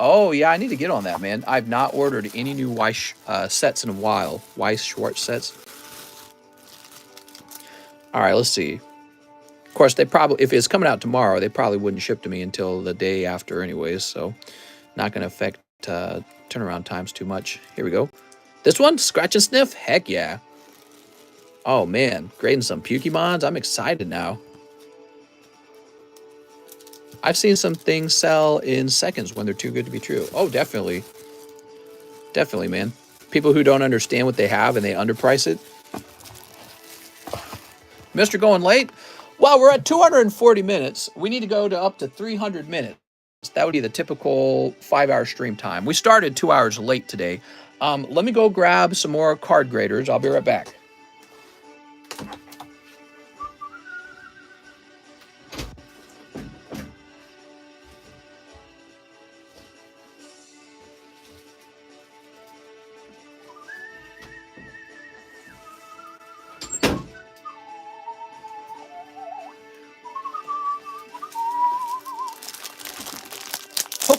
Oh, yeah, I need to get on that, man. I've not ordered any new Weiss sets in a while. Weiss Schwartz sets. All right, let's see. Of course, they probably, if it's coming out tomorrow, they probably wouldn't ship to me until the day after anyways, so not going to affect turnaround times too much. Here we go. This one, Scratch and Sniff? Heck yeah. Oh, man. Grading some Pokemons. I'm excited now. I've seen some things sell in seconds when they're too good to be true. Oh, definitely. Definitely, man. People who don't understand what they have and they underprice it. Mr. Going late? Well, we're at 240 minutes. We need to go to up to 300 minutes. That would be the typical 5-hour stream time. We started 2 hours late today. Let me go grab some more card graders. I'll be right back.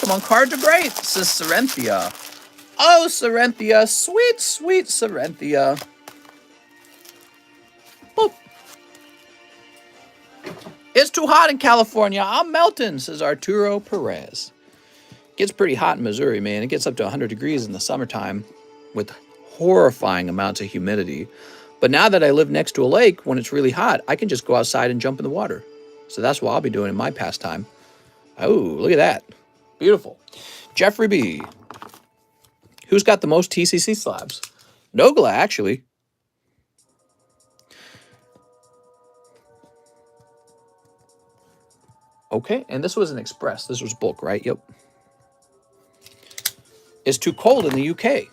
Come on, cards are great. This is Serenthia. Oh, Serenthia. Sweet, sweet Serenthia. Boop. It's too hot in California. I'm melting, says Arturo Perez. Gets pretty hot in Missouri, man. It gets up to 100 degrees in the summertime with horrifying amounts of humidity. But now that I live next to a lake, when it's really hot, I can just go outside and jump in the water. So that's what I'll be doing in my pastime. Oh, look at that. Beautiful. Jeffrey B. Who's got the most TCC slabs? Nogla, actually. Okay, and this was an express. This was bulk, right? Yep. It's too cold in the UK.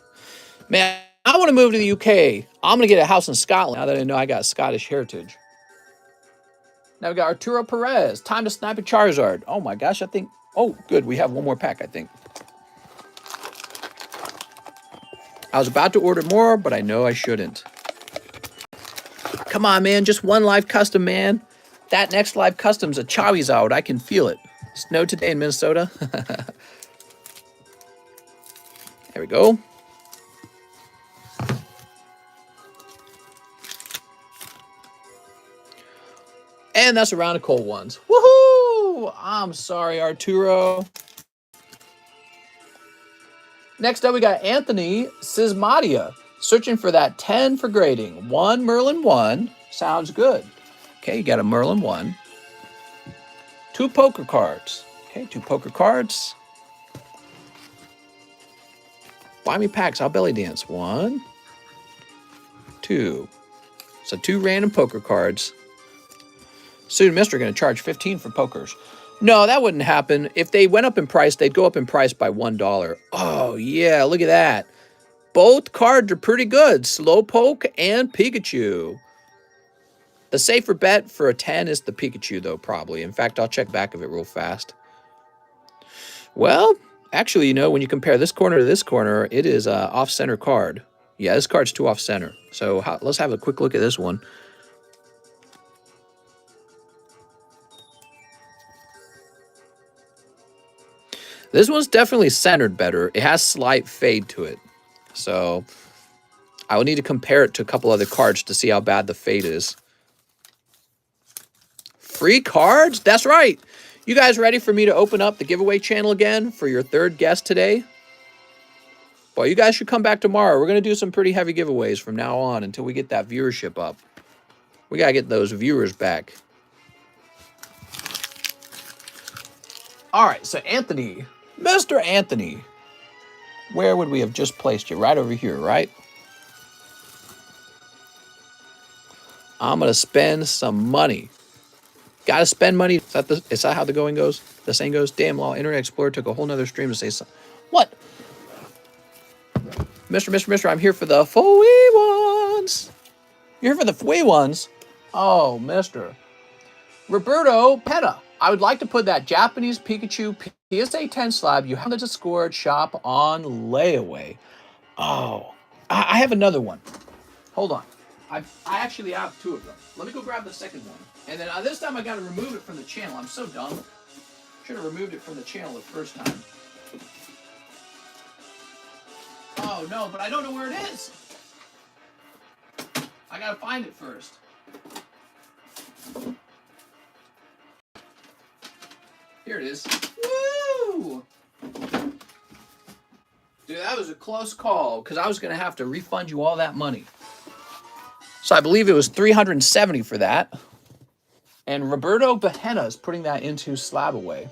Man, I want to move to the UK. I'm going to get a house in Scotland now that I know I got Scottish heritage. Now we got Arturo Perez. Time to snipe a Charizard. Oh my gosh, I think... Oh, good. We have one more pack, I think. I was about to order more, but I know I shouldn't. Come on, man. Just one live custom, man. That next live custom's a Charizard. I can feel it. Snow today in Minnesota. There we go. And that's a round of cold ones. Woohoo! I'm sorry, Arturo. Next up, we got Anthony Sismadia. Searching for that 10 for grading. 1 Merlin 1. Sounds good. Okay, you got a Merlin 1. 2 poker cards. Okay, 2 poker cards. Buy me packs. I'll belly dance. 1, 2. So 2 random poker cards. Soon Mister going to charge 15 for pokers. No, that wouldn't happen. If they went up in price, they'd go up in price by $1. Oh, yeah, look at that. Both cards are pretty good. Slowpoke and Pikachu. The safer bet for a 10 is the Pikachu, though, probably. In fact, I'll check back of it real fast. Well, actually, you know, when you compare this corner to this corner, it is an off-center card. Yeah, this card's too off-center. So let's have a quick look at this one. This one's definitely centered better. It has slight fade to it. So I will need to compare it to a couple other cards to see how bad the fade is. Free cards? That's right. You guys ready for me to open up the giveaway channel again for your third guest today? Well, you guys should come back tomorrow. We're going to do some pretty heavy giveaways from now on until we get that viewership up. We got to get those viewers back. All right, so Anthony, Mr. Anthony, where would we have just placed you? Right over here, right? I'm going to spend some money. Got to spend money. Is that how the going goes? The saying goes, damn law, Internet Explorer took a whole nother stream to say something. What? Mister, I'm here for the wee ones. You're here for the wee ones? Oh, Mister. Roberto Pena. I would like to put that Japanese Pikachu PSA 10 slab you have to score at shop on layaway. Oh, I have another one. Hold on. I actually have 2 of them. Let me go grab the second one. And then this time I got to remove it from the channel. I'm so dumb. Should have removed it from the channel the first time. Oh, no, but I don't know where it is. I got to find it first. Here it is. Woo! Dude, that was a close call because I was going to have to refund you all that money. So I believe it was $370 for that. And Roberto Behena is putting that into slab away.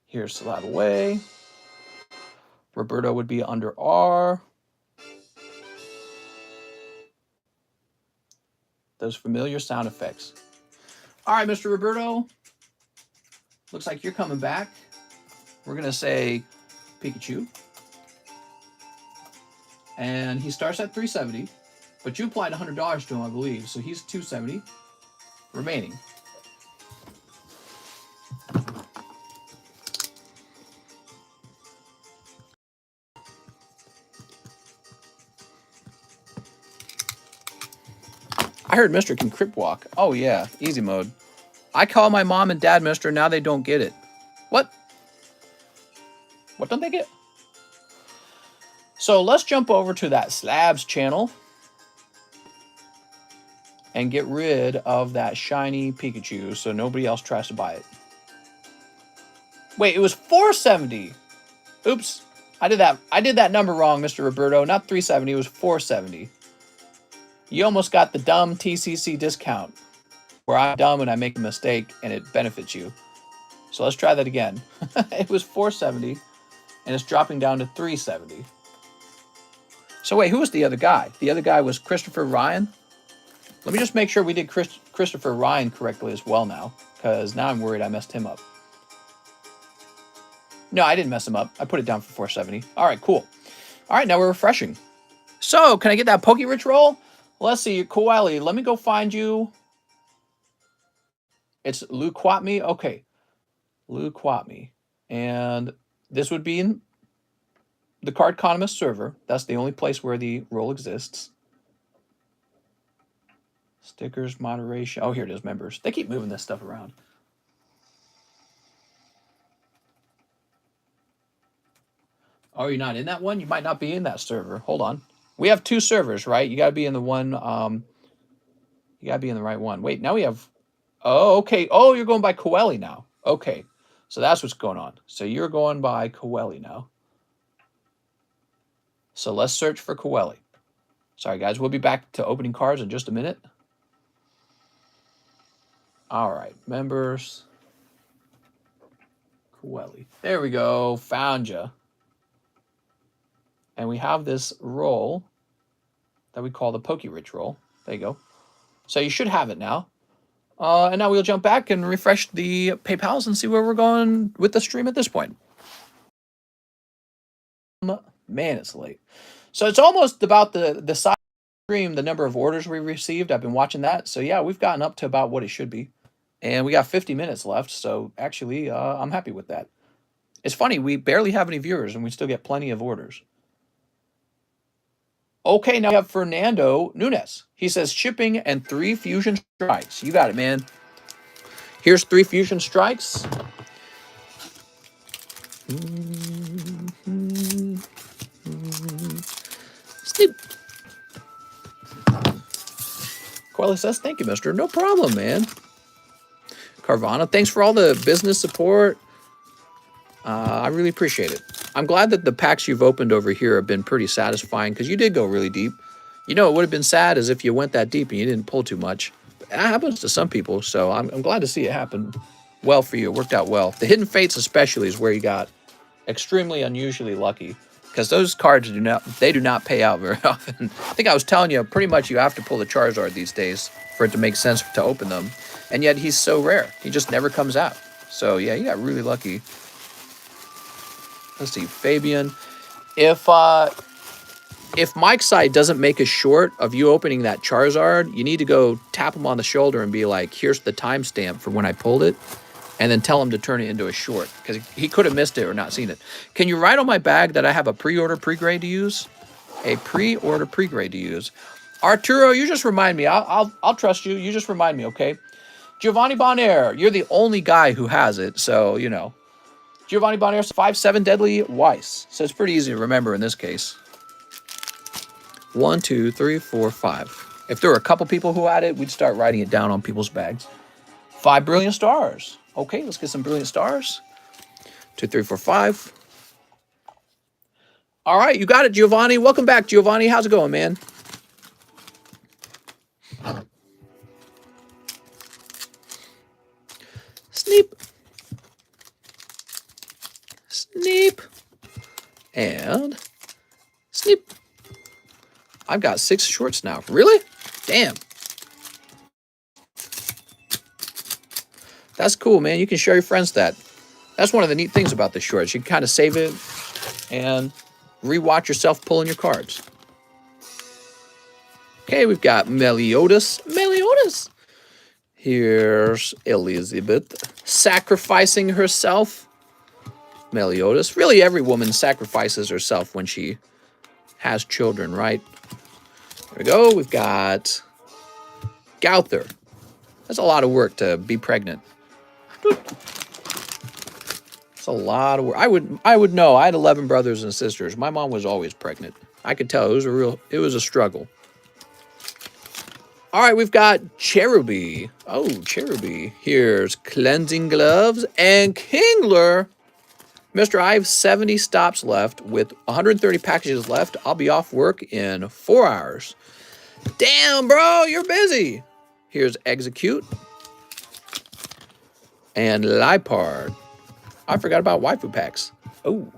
Here's slab away. Roberto would be under R. Those familiar sound effects. All right, Mr. Roberto. Looks like you're coming back. We're going to say Pikachu. And he starts at $370. But you applied $100 to him, I believe. So he's $270 remaining. I heard Mr. can crip walk. Oh, yeah. Easy mode. I call my mom and dad mister, now they don't get it. What? What don't they get? So let's jump over to that slabs channel and get rid of that shiny Pikachu so nobody else tries to buy it. Wait, it was 470. Oops. I did that number wrong, Mr. Roberto. Not 370, it was 470. You almost got the dumb TCC discount, where I'm dumb and I make a mistake and it benefits you. So let's try that again. It was 470 and it's dropping down to 370. So wait, who was the other guy? The other guy was Christopher Ryan. Let me just make sure we did Christopher Ryan correctly as well now, because now I'm worried I messed him up. No, I didn't mess him up. I put it down for 470. All right, cool. All right, now we're refreshing. So, can I get that Poke-Rich roll? Let's see, Koali, let me go find you. It's Lou Quatme. Okay, Lou Quatme. And this would be in the TheCardconomist server. That's the only place where the role exists. Stickers, moderation. Oh, here it is, members. They keep moving this stuff around. Oh, you're not in that one? You might not be in that server. Hold on. We have 2 servers, right? You got to be in the one. You got to be in the right one. Wait, now we have. Oh, okay. Oh, you're going by Coeli now. Okay. So that's what's going on. So you're going by Coeli now. So let's search for Coeli. Sorry, guys. We'll be back to opening cards in just a minute. All right. Members. Coeli. There we go. Found you. And we have this roll that we call the Poke-Rich roll. There you go. So you should have it now. And now we'll jump back and refresh the PayPals and see where we're going with the stream at this point. Man, it's late. So it's almost about the size of the stream, the number of orders we received. I've been watching that. So yeah, we've gotten up to about what it should be. And we got 50 minutes left. So actually, I'm happy with that. It's funny, we barely have any viewers and we still get plenty of orders. Okay, now we have Fernando Nunes. He says shipping and 3 fusion strikes. You got it, man. Here's 3 fusion strikes. Sleep. Coeli says, thank you, mister. No problem, man. Carvana, thanks for all the business support. I really appreciate it. I'm glad that the packs you've opened over here have been pretty satisfying, because you did go really deep. You know, it would have been sad as if you went that deep and you didn't pull too much. That happens to some people, so I'm glad to see it happen well for you. It worked out well. The Hidden Fates especially is where you got extremely unusually lucky, because those cards do not pay out very often. I think I was telling you, pretty much you have to pull the Charizard these days for it to make sense to open them. And yet he's so rare. He just never comes out. So yeah, you got really lucky. Let's see, Fabian. If Mike's side doesn't make a short of you opening that Charizard, you need to go tap him on the shoulder and be like, here's the timestamp for when I pulled it, and then tell him to turn it into a short, because he could have missed it or not seen it. Can you write on my bag that I have a pre-order pre-grade to use? A pre-order pre-grade to use. Arturo, you just remind me. I'll trust you. You just remind me, okay? Giovanni Bonaire, you're the only guy who has it, so, you know. Giovanni Bonaire's 5/7 Deadly Weiss. So it's pretty easy to remember in this case. 1, 2, 3, 4, 5. If there were a couple people who had it, we'd start writing it down on people's bags. 5 brilliant stars. Okay, let's get some brilliant stars. 2, 3, 4, 5. All right, you got it, Giovanni. Welcome back, Giovanni. How's it going, man? Sneep. Sneep. And sneep. I've got 6 shorts now. Really? Damn. That's cool, man. You can show your friends that. That's one of the neat things about the shorts. You can kind of save it and rewatch yourself pulling your cards. Okay, we've got Meliodas. Meliodas. Here's Elizabeth sacrificing herself. Meliodas. Really, every woman sacrifices herself when she has children, right? There we go. We've got Gauther. That's a lot of work to be pregnant. It's a lot of work. I would know. I had 11 brothers and sisters. My mom was always pregnant. I could tell it was a struggle. All right, we've got Cheruby. Oh, Cheruby. Here's Cleansing Gloves and Kingler. Mister, I have 70 stops left with 130 packages left. I'll be off work in 4 hours. Damn, bro, you're busy. Here's Execute and Lipard. I forgot about waifu packs. Oh,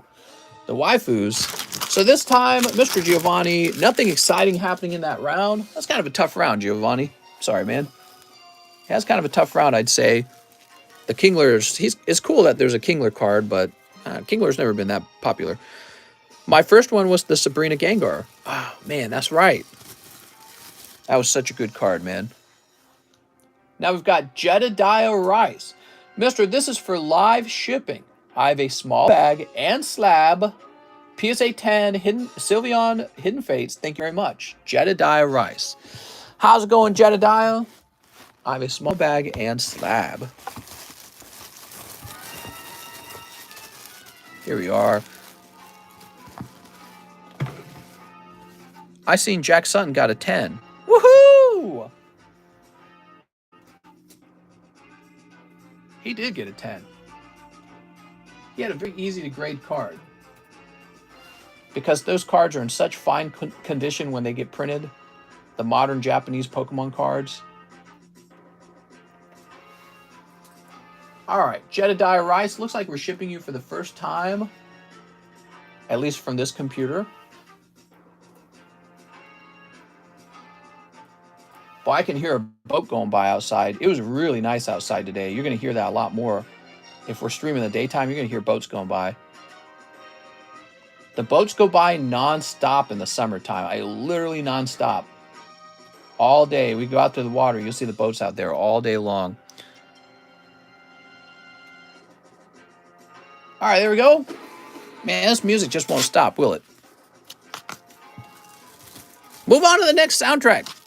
the waifus. So this time, Mr. Giovanni, nothing exciting happening in that round. That's kind of a tough round, Giovanni. Sorry, man. That's kind of a tough round, I'd say. The Kingler's, it's cool that there's a Kingler card, but Kingler's never been that popular. My first one was the Sabrina Gengar. Oh, man, that's right. That was such a good card, man. Now we've got Jedediah Rice. Mister, this is for live shipping. I have a small bag and slab. PSA 10, Sylveon, Hidden Fates. Thank you very much. Jedediah Rice. How's it going, Jedediah? I have a small bag and slab. Here we are. I seen Jack Sutton got a 10. Woohoo! He did get a 10. He had a very easy to grade card. Because those cards are in such fine condition when they get printed. The modern Japanese Pokemon cards. All right, Jedediah Rice. Looks like we're shipping you for the first time. At least from this computer. Boy, I can hear a boat going by outside. It was really nice outside today. You're going to hear that a lot more. If we're streaming in the daytime, you're going to hear boats going by. The boats go by non-stop in the summertime. Literally non-stop. All day. We go out to the water. You'll see the boats out there all day long. All right, there we go. Man, this music just won't stop, will it? Move on to the next soundtrack.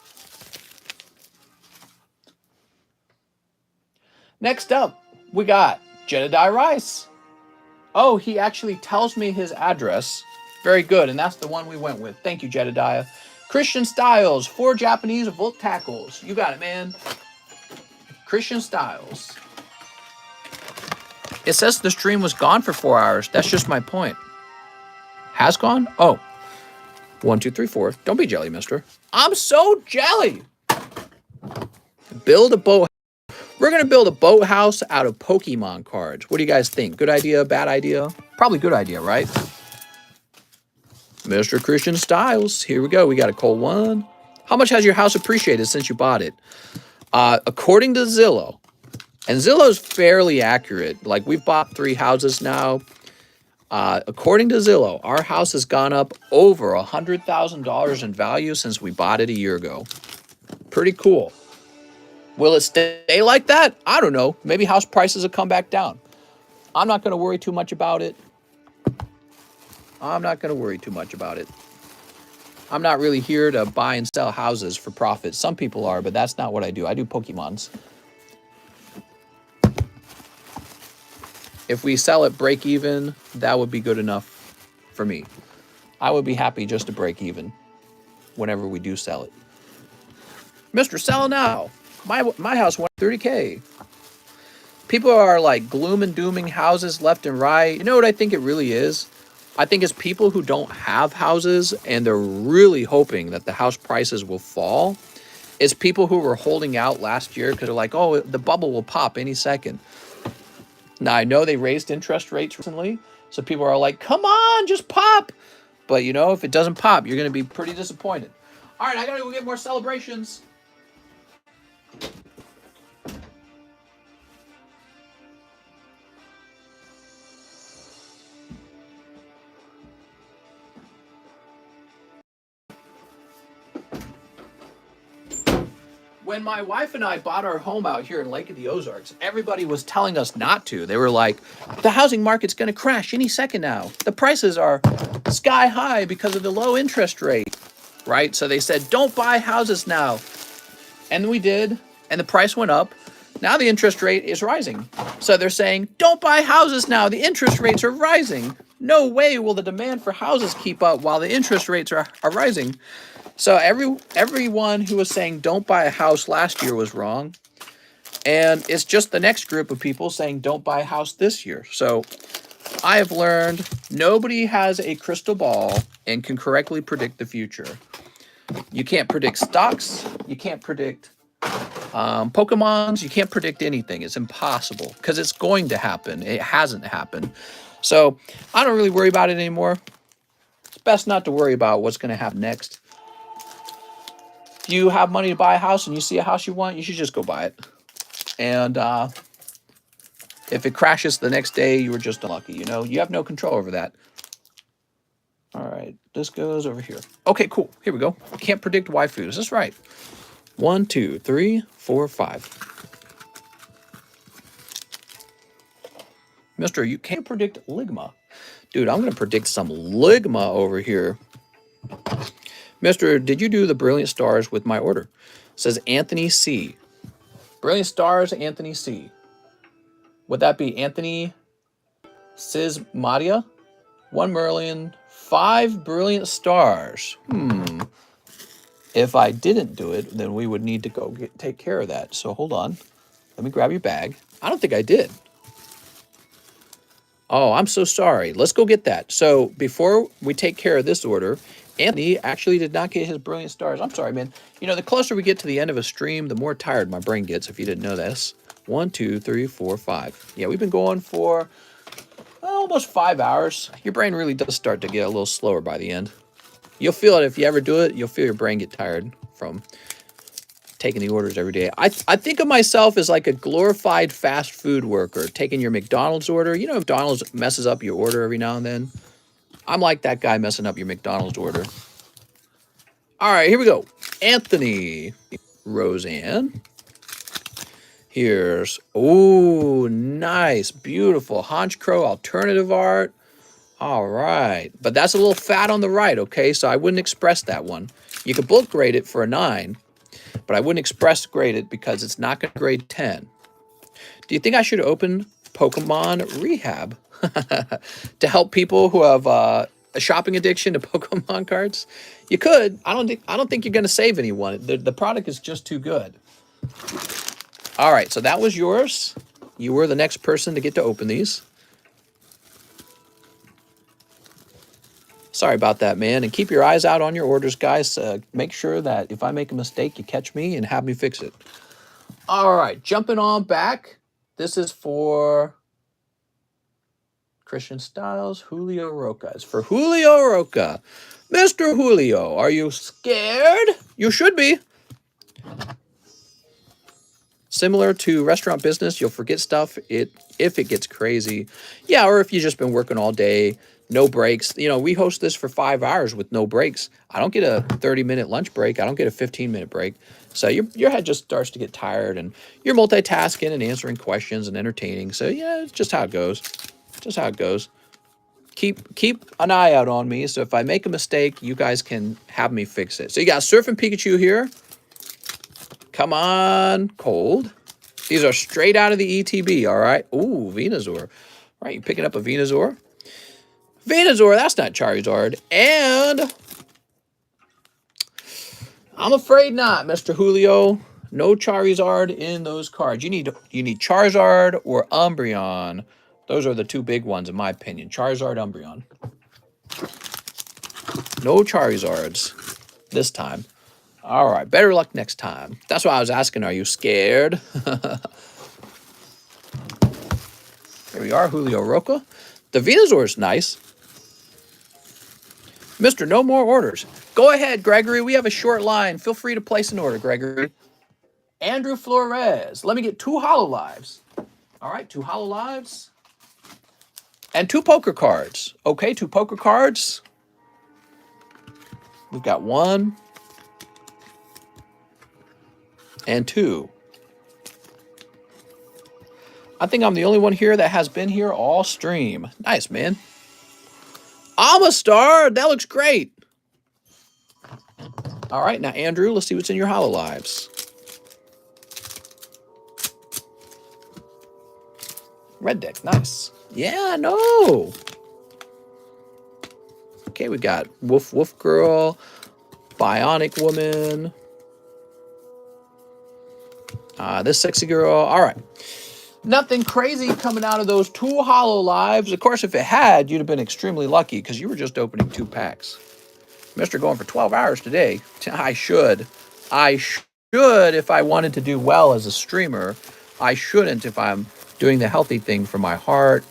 Next up, we got Jedediah Rice. Oh, he actually tells me his address. Very good, and that's the one we went with. Thank you, Jedediah. Christian Styles, 4 Japanese Volt Tackles. You got it, man. Christian Styles. It says the stream was gone for 4 hours. That's just my point. Has gone? Oh. 1, 2, 3, 4. Don't be jelly, mister. I'm so jelly. Build a boat. We're going to build a boathouse out of Pokemon cards. What do you guys think? Good idea? Bad idea? Probably good idea, right? Mr. Christian Styles. Here we go. We got a cold one. How much has your house appreciated since you bought it? According to Zillow, and Zillow's fairly accurate. Like, we've bought 3 houses now. According to Zillow, our house has gone up over $100,000 in value since we bought it a year ago. Pretty cool. Will it stay like that? I don't know. Maybe house prices will come back down. I'm not going to worry too much about it. I'm not really here to buy and sell houses for profit. Some people are, but that's not what I do. I do Pokemons. If we sell it break even, that would be good enough for me. I would be happy just to break even whenever we do sell it. Mr. Sell Now. My house went 30K. People are like gloom and dooming houses left and right. You know what I think it really is? I think it's people who don't have houses and they're really hoping that the house prices will fall. It's people who were holding out last year because they're like, oh, the bubble will pop any second. Now, I know they raised interest rates recently, so people are like, come on, just pop. But, you know, if it doesn't pop, you're going to be pretty disappointed. All right, I got to go get more celebrations. When my wife and I bought our home out here in Lake of the Ozarks, everybody was telling us not to. They were like, the housing market's going to crash any second now. The prices are sky high because of the low interest rate, right? So they said, don't buy houses now. And we did. and the price went up. Now the interest rate is rising. So they're saying, don't buy houses now. The interest rates are rising. No way will the demand for houses keep up while the interest rates are rising. So everyone who was saying don't buy a house last year was wrong. And it's just the next group of people saying don't buy a house this year. So I have learned nobody has a crystal ball and can correctly predict the future. You can't predict stocks. You can't predict Pokemons. You can't predict anything. It's impossible because it's going to happen. It hasn't happened. So I don't really worry about it anymore. It's best not to worry about what's going to happen next. If you have money to buy a house and you see a house you want, you should just go buy it. And if it crashes the next day, you were just unlucky. You know, you have no control over that. All right, this goes over here. Okay, cool. Here we go. Can't predict waifus. That's right. 1, 2, 3, 4, 5. Mister, you can't predict Ligma. Dude, I'm going to predict some Ligma over here. Mister, did you do the Brilliant Stars with my order? Says Anthony C. Brilliant Stars, Anthony C. Would that be Anthony Sismadia? 1 million, 5 Brilliant Stars. If I didn't do it, then we would need to go take care of that. So hold on. Let me grab your bag. I don't think I did. Oh, I'm so sorry. Let's go get that. So before we take care of this order, Anthony actually did not get his Brilliant Stars. I'm sorry, man. You know, the closer we get to the end of a stream, the more tired my brain gets, if you didn't know this. 1, 2, 3, 4, 5. Yeah, we've been going for almost 5 hours. Your brain really does start to get a little slower by the end. You'll feel it if you ever do it. You'll feel your brain get tired from taking the orders every day. I think of myself as like a glorified fast food worker, taking your McDonald's order. You know, McDonald's messes up your order every now and then. I'm like that guy messing up your McDonald's order. All right, here we go. Anthony, Roseanne. Here's, oh, nice, beautiful Hunch Crow alternative art. All right, but that's a little fat on the right, okay? So I wouldn't express that one. You could bulk grade it for a 9, but I wouldn't express grade it because it's not going to grade 10. Do you think I should open Pokemon Rehab to help people who have a shopping addiction to Pokemon cards? You could. I don't think you're going to save anyone. The product is just too good. All right, so that was yours. You were the next person to get to open these. Sorry about that, man. And keep your eyes out on your orders, guys. Make sure that if I make a mistake, you catch me and have me fix it. All right, jumping on back. This is for Christian Styles, Julio Roca. It's for Julio Roca. Mr. Julio, are you scared? You should be. Similar to restaurant business, you'll forget stuff if it gets crazy. Yeah, or if you've just been working all day, no breaks. You know, we host this for 5 hours with no breaks. I don't get a 30-minute lunch break. I don't get a 15-minute break. So your head just starts to get tired, and you're multitasking and answering questions and entertaining. So yeah, it's just how it goes. Just how it goes. Keep an eye out on me. So if I make a mistake, you guys can have me fix it. So you got Surfing Pikachu here. Come on, cold. These are straight out of the ETB, all right? Ooh, Venusaur. All right, you picking up a Venusaur? Venusaur, that's not Charizard. And I'm afraid not, Mr. Julio. No Charizard in those cards. You need Charizard or Umbreon. Those are the two big ones, in my opinion. Charizard, Umbreon. No Charizards this time. All right, better luck next time. That's why I was asking, are you scared? Here we are, Julio Roca. The Venusaur is nice. Mr. No more orders. Go ahead, Gregory. We have a short line. Feel free to place an order, Gregory. Andrew Flores. Let me get 2 Hololives. All right, 2 Hololives. And 2 poker cards. Okay, 2 poker cards. We've got 1 and 2. I think I'm the only one here that has been here all stream. Nice, man. Amistar, that looks great. All right, now, Andrew, let's see what's in your Hololives. Red deck, nice. Yeah, no. Okay, we got Woof Woof Girl, Bionic Woman, this sexy girl. All right. Nothing crazy coming out of those 2 holo lives. Of course, if it had, you'd have been extremely lucky because you were just opening 2 packs. Mr. going for 12 hours today. I should, if I wanted to do well as a streamer. I shouldn't if I'm doing the healthy thing for my heart.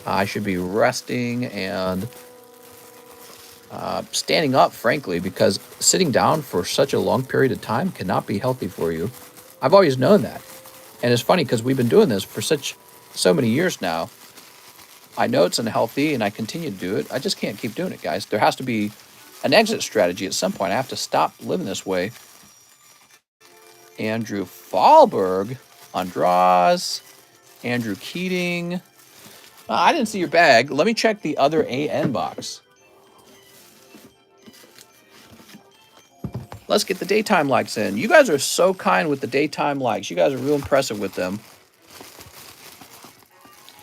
I should be resting and standing up, frankly, because sitting down for such a long period of time cannot be healthy for you. I've always known that. And it's funny because we've been doing this for so many years now. I know it's unhealthy and I continue to do it. I just can't keep doing it, guys. There has to be an exit strategy at some point. I have to stop living this way. Andrew Fahlberg on draws. Andrew Keating. I didn't see your bag. Let me check the other AN box. Let's get the daytime likes in. You guys are so kind with the daytime likes. You guys are real impressive with them.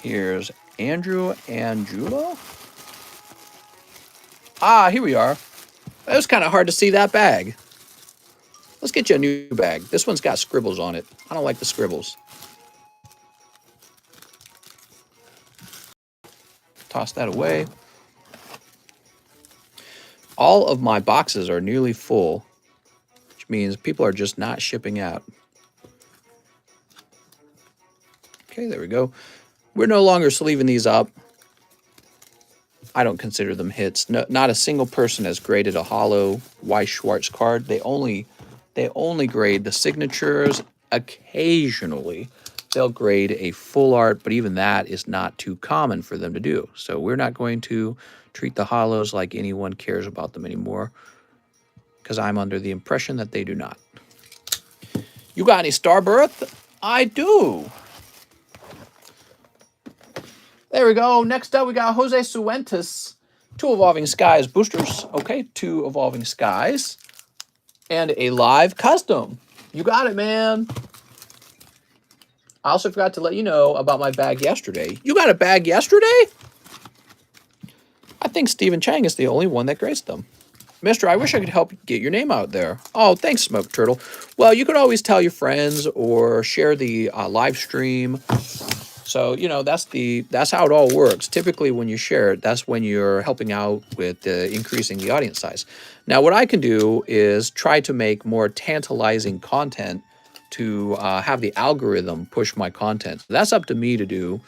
Here's Andrew Angulo. Here we are. It was kind of hard to see that bag. Let's get you a new bag. This one's got scribbles on it. I don't like the scribbles. Toss that away. All of my boxes are nearly full, which means people are just not shipping out. Okay, there we go. We're no longer sleeving these up. I don't consider them hits. No, not a single person has graded a holo Weiss Schwarz card. They only grade the signatures. Occasionally, they'll grade a full art, but even that is not too common for them to do. So we're not going to treat the holos like anyone cares about them anymore, because I'm under the impression that they do not. You got any Starbirth? I do. There we go. Next up, we got Jose Suentes. 2 Evolving Skies boosters. Okay, 2 Evolving Skies. And a live custom. You got it, man. I also forgot to let you know about my bag yesterday. You got a bag yesterday? I think Stephen Chang is the only one that graced them. Mister, I wish I could help get your name out there. Oh, thanks, Smoke Turtle. Well, you could always tell your friends or share the live stream. So, you know, that's how it all works. Typically, when you share it, that's when you're helping out with increasing the audience size. Now, what I can do is try to make more tantalizing content to have the algorithm push my content. That's up to me to do,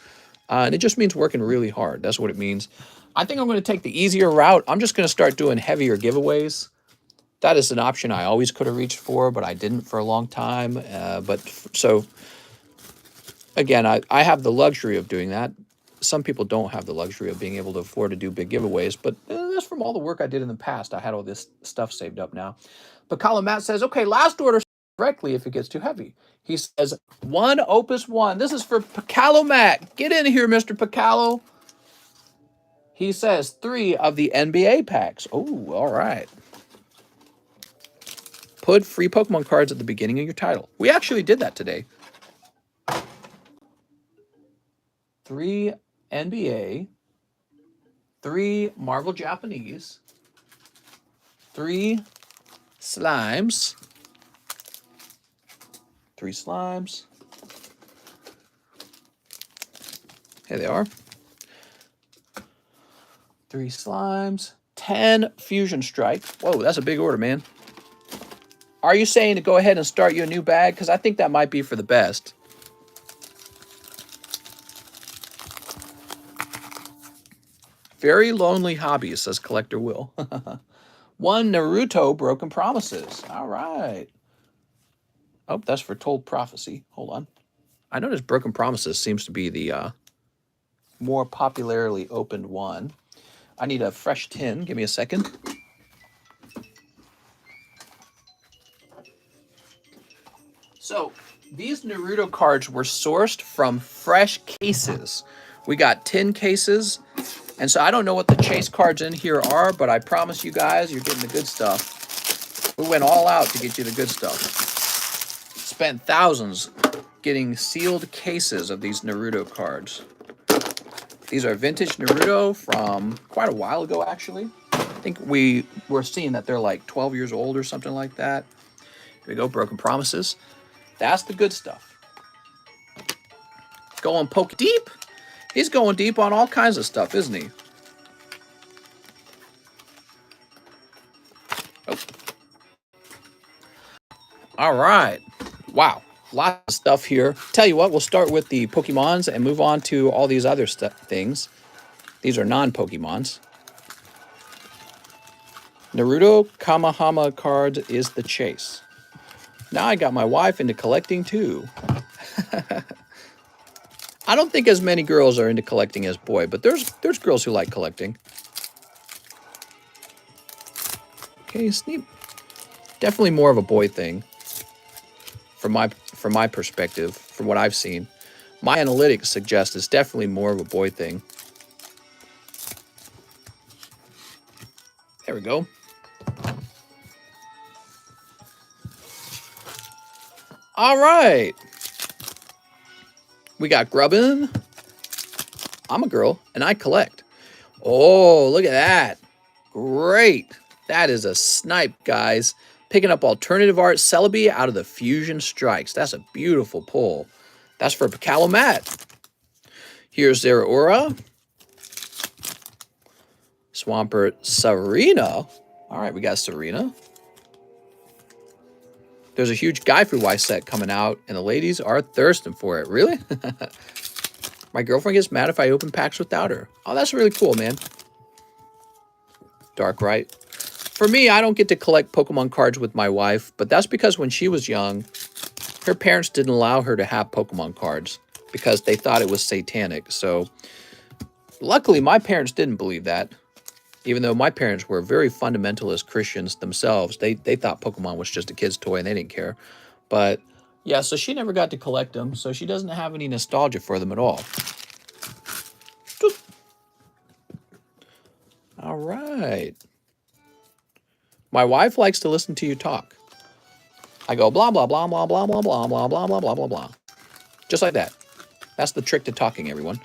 and it just means working really hard. That's what it means. I think I'm going to take the easier route. I'm just going to start doing heavier giveaways. That is an option I always could have reached for, but I didn't for a long time. So... Again, I have the luxury of doing that. Some people don't have the luxury of being able to afford to do big giveaways, but that's from all the work I did in the past. I had all this stuff saved up now. But Colin Matt says, okay, last order correctly if it gets too heavy. He says, 1 Opus 1. This is for Picalo Matt. Get in here, Mr. Picalo. He says 3 of the NBA packs. Oh, all right. Put free Pokemon cards at the beginning of your title. We actually did that today. 3 NBA, 3 Marvel Japanese, 3 slimes, 3 slimes. Here they are. 3 slimes, 10 Fusion Strike. Whoa, that's a big order, man. Are you saying to go ahead and start you a new bag? Because I think that might be for the best. Very lonely hobby, says Collector Will. 1 Naruto Broken Promises. All right. Oh, that's for Told Prophecy. Hold on. I noticed Broken Promises seems to be the more popularly opened one. I need a fresh tin. Give me a second. So these Naruto cards were sourced from fresh cases. We got 10 cases. And so I don't know what the chase cards in here are, but I promise you guys, you're getting the good stuff. We went all out to get you the good stuff. Spent thousands getting sealed cases of these Naruto cards. These are vintage Naruto from quite a while ago, actually. I think we were seeing that they're like 12 years old or something like that. Here we go, Broken Promises. That's the good stuff. Going poke deep. He's going deep on all kinds of stuff, isn't he? Oh. All right. Wow. Lots of stuff here. Tell you what, we'll start with the Pokemons and move on to all these other things. These are non-Pokemons. Naruto Kamahama cards is the chase. Now I got my wife into collecting too. I don't think as many girls are into collecting as boys, but there's girls who like collecting. Okay, Sneap. Definitely more of a boy thing. From my perspective, from what I've seen. My analytics suggest it's definitely more of a boy thing. There we go. All right. We got Grubbin. I'm a girl, and I collect. Oh, look at that. Great. That is a snipe, guys. Picking up alternative art Celebi out of the Fusion Strikes. That's a beautiful pull. That's for Picalo Matt. Here's Zeraora. Swampert Serena. All right, we got Serena. There's a huge Guy-Fu-Y set coming out, and the ladies are thirsting for it. Really? My girlfriend gets mad if I open packs without her. Oh, that's really cool, man. Dark Right. For me, I don't get to collect Pokemon cards with my wife, but that's because when she was young, her parents didn't allow her to have Pokemon cards because they thought it was satanic. So luckily, my parents didn't believe that. Even though my parents were very fundamentalist Christians themselves, they thought Pokemon was just a kid's toy and they didn't care. But yeah, so she never got to collect them, so she doesn't have any nostalgia for them at all. All right. My wife likes to listen to you talk. I go blah, blah, blah, blah, blah, blah, blah, blah, blah, blah, blah, blah, blah. Just like that. That's the trick to talking, everyone.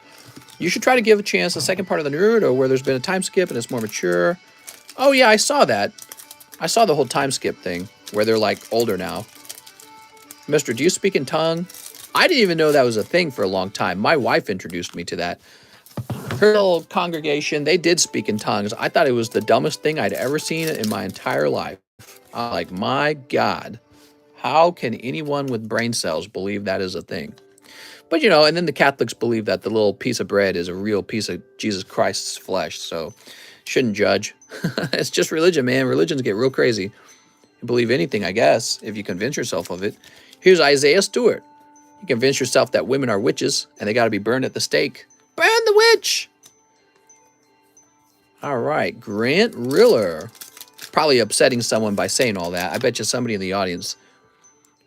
You should try to give a chance the second part of the Naruto where there's been a time skip and it's more mature. Oh, yeah, I saw that. I saw the whole time skip thing where they're, like, older now. Mister, do you speak in tongue? I didn't even know that was a thing for a long time. My wife introduced me to that. Her little congregation, they did speak in tongues. I thought it was the dumbest thing I'd ever seen in my entire life. I'm like, my God, how can anyone with brain cells believe that is a thing? But, you know, and then the Catholics believe that the little piece of bread is a real piece of Jesus Christ's flesh, so shouldn't judge. It's just religion, man. Religions get real crazy. You believe anything, I guess, if you convince yourself of it. Here's Isaiah Stewart. You convince yourself that women are witches and they got to be burned at the stake. Burn the witch! All right, Grant Riller. Probably upsetting someone by saying all that. I bet you somebody in the audience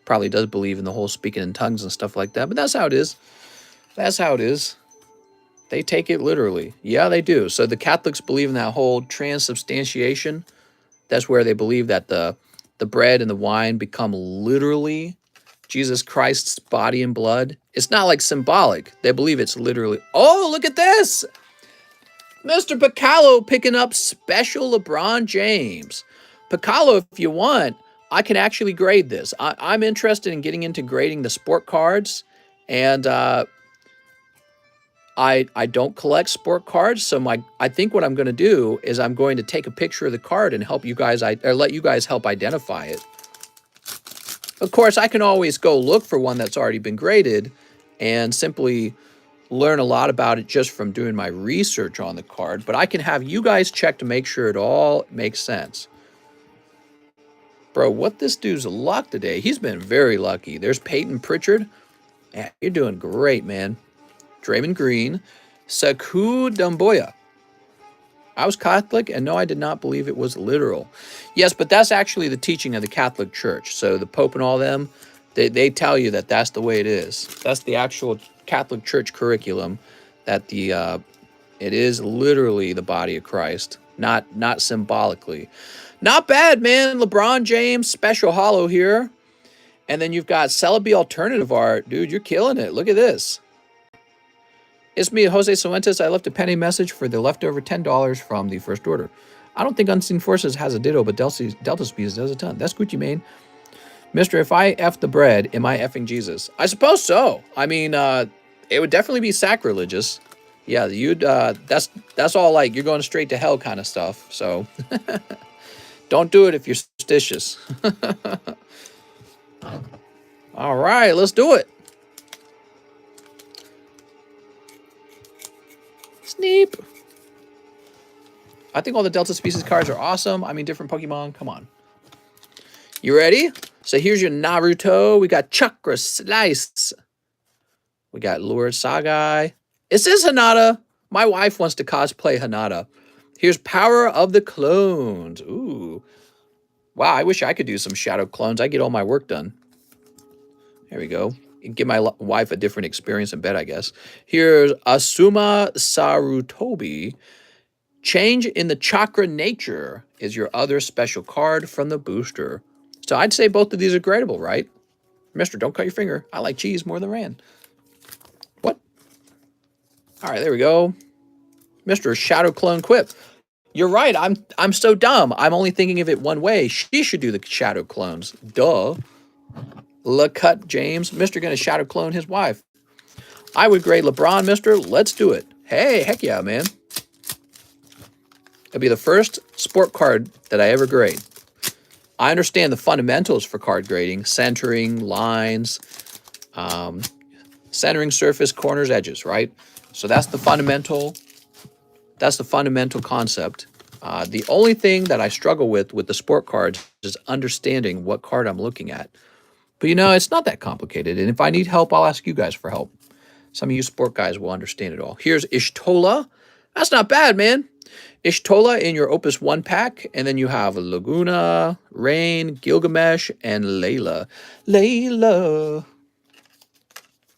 probably does believe in the whole speaking in tongues and stuff like that, but that's how it is. That's how it is. They take it literally. Yeah, they do. So the Catholics believe in that whole transubstantiation. That's where they believe that the bread and the wine become literally Jesus Christ's body and blood. It's not like symbolic. They believe it's literally. Oh, look at this. Mr. Picalo picking up special LeBron James. Picalo, if you want, I can actually grade this. I'm interested in getting into grading the sport cards, and I don't collect sport cards, so I think what I'm going to do is I'm going to take a picture of the card and help you guys, or let you guys help identify it. Of course, I can always go look for one that's already been graded and simply learn a lot about it just from doing my research on the card, but I can have you guys check to make sure it all makes sense. Bro, what this dude's luck today. He's been very lucky. There's Peyton Pritchard. Yeah, you're doing great, man. Draymond Green. Saku Dumboya. I was Catholic, and no, I did not believe it was literal. Yes, but that's actually the teaching of the Catholic Church. So the Pope and all them, they tell you that that's the way it is. That's the actual Catholic Church curriculum, that it is literally the body of Christ, not symbolically. Not bad, man. LeBron James, special hollow here. And then you've got Celebi Alternative Art. Dude, you're killing it. Look at this. It's me, Jose Suentes. I left a penny message for the leftover $10 from the first order. I don't think Unseen Forces has a ditto, but Delta Speeds does a ton. That's Gucci Mane. Mister, if I F the bread, am I effing Jesus? I suppose so. I mean, it would definitely be sacrilegious. Yeah, you'd, that's all like you're going straight to hell kind of stuff. So don't do it if you're superstitious. All right, let's do it. Sneep. I think all the Delta Species cards are awesome. I mean, different Pokemon. Come on. You ready? So here's your Naruto. We got Chakra Slice. We got Lurid Sagai. Is this Hinata? My wife wants to cosplay Hinata. Here's Power of the Clones. Ooh. Wow, I wish I could do some shadow clones. I get all my work done. There we go. Give my wife a different experience in bed, I guess. Here's Asuma Sarutobi. Change in the Chakra Nature is your other special card from the booster. So I'd say both of these are gradable, right? Mister, don't cut your finger. I like cheese more than Rand. What? All right, there we go. Mr. Shadow Clone Quip. You're right. I'm so dumb. I'm only thinking of it one way. She should do the shadow clones. Duh. LaCut James. Mr. gonna shadow clone his wife. I would grade LeBron, Mister. Let's do it. Hey, heck yeah, man. It'll be the first sport card that I ever grade. I understand the fundamentals for card grading: centering, lines, centering surface, corners, edges, right? So that's the fundamental. That's the fundamental concept. The only thing that I struggle with the sport cards is understanding what card I'm looking at. But you know, it's not that complicated. And if I need help, I'll ask you guys for help. Some of you sport guys will understand it all. Here's Ishtola. That's not bad, man. Ishtola in your Opus 1 pack. And then you have Laguna, Rain, Gilgamesh, and Layla. Layla.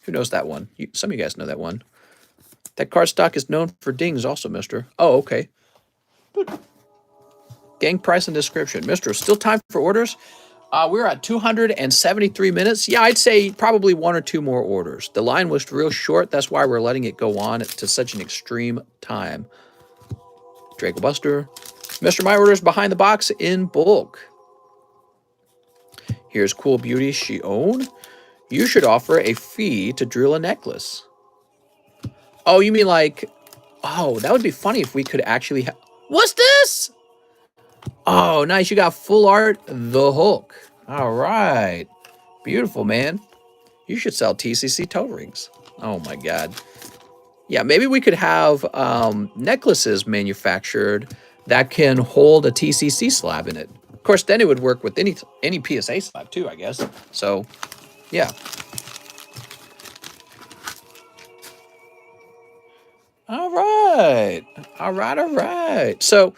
Who knows that one? Some of you guys know that one. That card stock is known for dings also, mister. Oh, okay. Gang price and description. Mister, still time for orders? We're at 273 minutes. Yeah, I'd say probably one or two more orders. The line was real short. That's why we're letting it go on to such an extreme time. Draco Buster. Mister, my order's behind the box in bulk. Here's Cool Beauty Shion. You should offer a fee to drill a necklace. Oh, you mean like... Oh, that would be funny if we could actually... What's this? Oh, nice. You got full art, the Hulk. All right. Beautiful, man. You should sell TCC toe rings. Oh, my God. Yeah, maybe we could have necklaces manufactured that can hold a TCC slab in it. Of course, then it would work with any PSA slab, too, I guess. So, yeah. All right. All right, all right. So...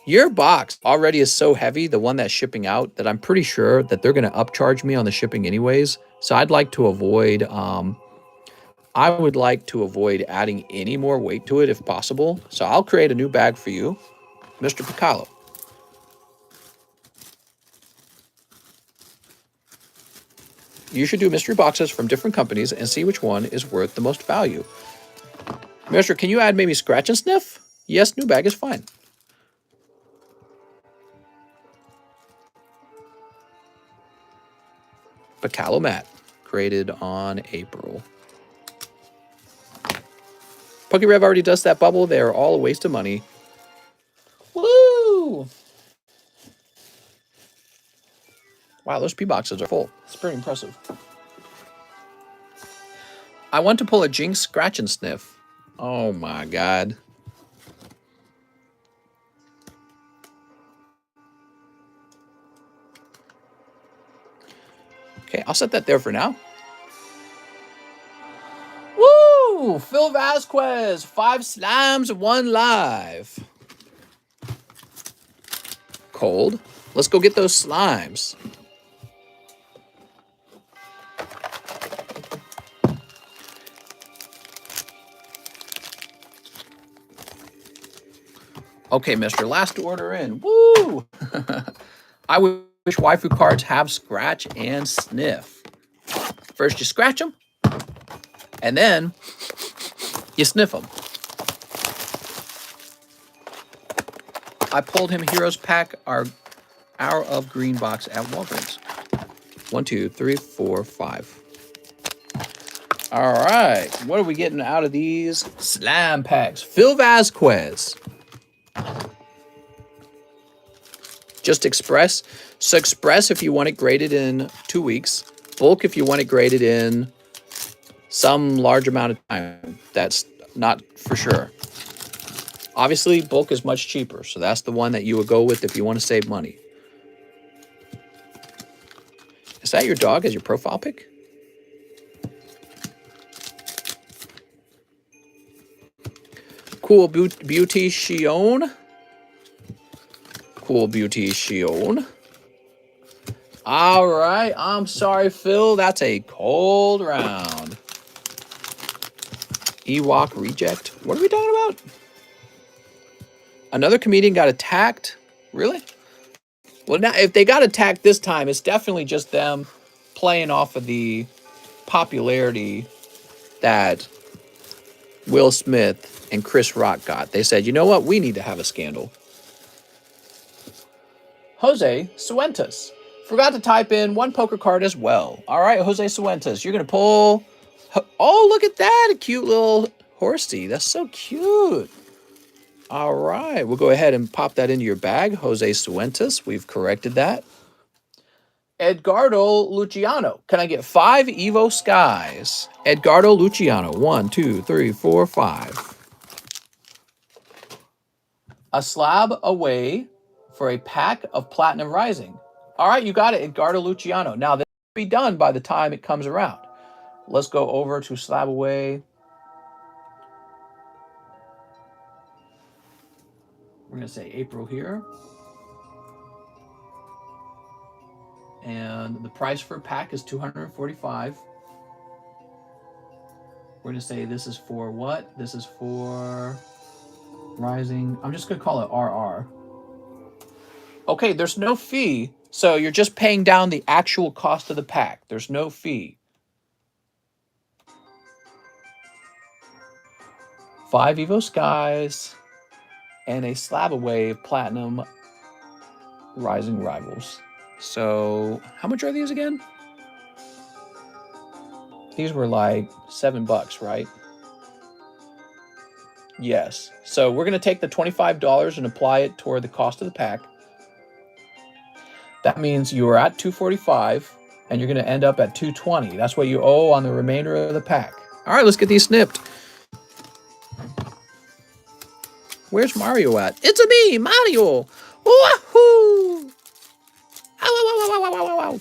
Your box already is so heavy, the one that's shipping out, that I'm pretty sure that they're going to upcharge me on the shipping anyways. So I'd like to avoid, I would like to avoid adding any more weight to it if possible. So I'll create a new bag for you, Mr. Piccolo. You should do mystery boxes from different companies and see which one is worth the most value. Mister, can you add maybe Scratch and Sniff? Yes, new bag is fine. Pacalomat, created on April. PokeRev already does that bubble. They are all a waste of money. Woo! Wow, those P-boxes are full. It's pretty impressive. I want to pull a Jinx Scratch and Sniff. Oh my God. Okay, I'll set that there for now. Woo! Phil Vasquez, 5 slimes, 1 live. Cold. Let's go get those slimes. Okay, Mister, last order in. Woo! I wish waifu cards have Scratch and Sniff. First you scratch them, and then you sniff them. I pulled him Heroes Pack, our Hour of Green box at Walgreens. 1, 2, 3, 4, 5. All right, what are we getting out of these slam packs? Phil Vasquez. Just Express. So Express if you want it graded in 2 weeks. Bulk if you want it graded in some large amount of time. That's not for sure. Obviously, bulk is much cheaper, so that's the one that you would go with if you want to save money. Is that your dog as your profile pic? Cool Beauty Shion. Cool Beauty Shion. All right, I'm sorry, Phil. That's a cold round. Ewok Reject. What are we talking about? Another comedian got attacked? Really? Well, now, if they got attacked this time, it's definitely just them playing off of the popularity that Will Smith and Chris Rock got. They said, you know what? We need to have a scandal. Jose Suentas. Forgot to type in one poker card as well. All right, Jose Suentas. You're going to pull... Oh, look at that. A cute little horsey. That's so cute. All right, we'll go ahead and pop that into your bag. Jose Suentas, we've corrected that. Edgardo Luciano. Can I get 5 Evo Skies? Edgardo Luciano. 1, 2, 3, 4, 5. A slab away for a pack of Platinum Rising. All right, you got it, Edgardo Luciano. Now, this will be done by the time it comes around. Let's go over to slab away. We're going to say April here. And the price for a pack is $245. We're going to say this is for what? This is for Rising. I'm just going to call it RR. Okay, there's no fee. So you're just paying down the actual cost of the pack. There's no fee. 5 Evo Skies and a slab away of Platinum Rising Rivals. So how much are these again? These were like $7, right? Yes. So we're going to take the $25 and apply it toward the cost of the pack. That means you are at $245 and you're going to end up at $220. That's what you owe on the remainder of the pack. All right, let's get these snipped. Where's Mario at? It's a me, Mario. Wahoo! Ow, ow, ow, ow, ow, ow, ow.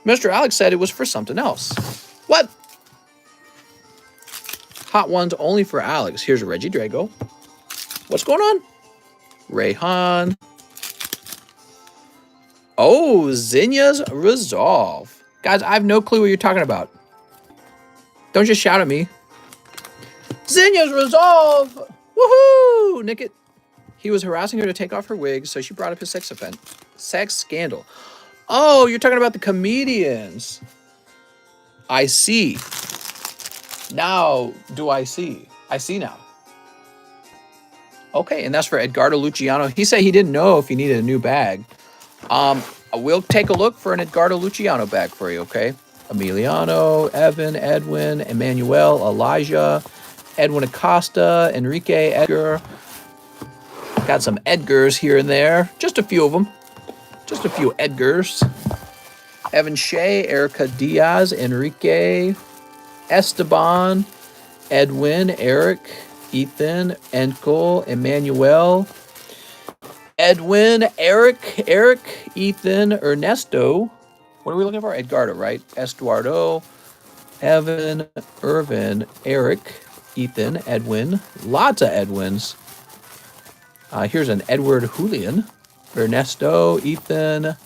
Mr. Alex said it was for something else. What? Hot ones only for Alex. Here's Reggie Drago. What's going on? Rayhan. Oh, Zinya's Resolve. Guys, I have no clue what you're talking about. Don't just shout at me. Zinya's Resolve! Woohoo! Nickit. He was harassing her to take off her wig, so she brought up his sex scandal. Oh, you're talking about the comedians. I see. Now, do I see? I see now. Okay, and that's for Edgardo Luciano. He said he didn't know if he needed a new bag. We'll take a look for an Edgardo Luciano bag for you, okay? Emiliano, Evan, Edwin, Emmanuel, Elijah, Edwin Acosta, Enrique, Edgar. Got some Edgars here and there. Just a few of them. Just a few Edgars. Evan Shea, Erica Diaz, Enrique, Esteban, Edwin, Eric, Ethan, Enkel, Emmanuel, Edwin, Eric, Ethan, Ernesto. What are we looking for? Edgardo, right? Estuardo, Evan, Irvin, Eric, Ethan, Edwin. Lots of Edwins. Here's an Edward Julian. Ernesto, Ethan,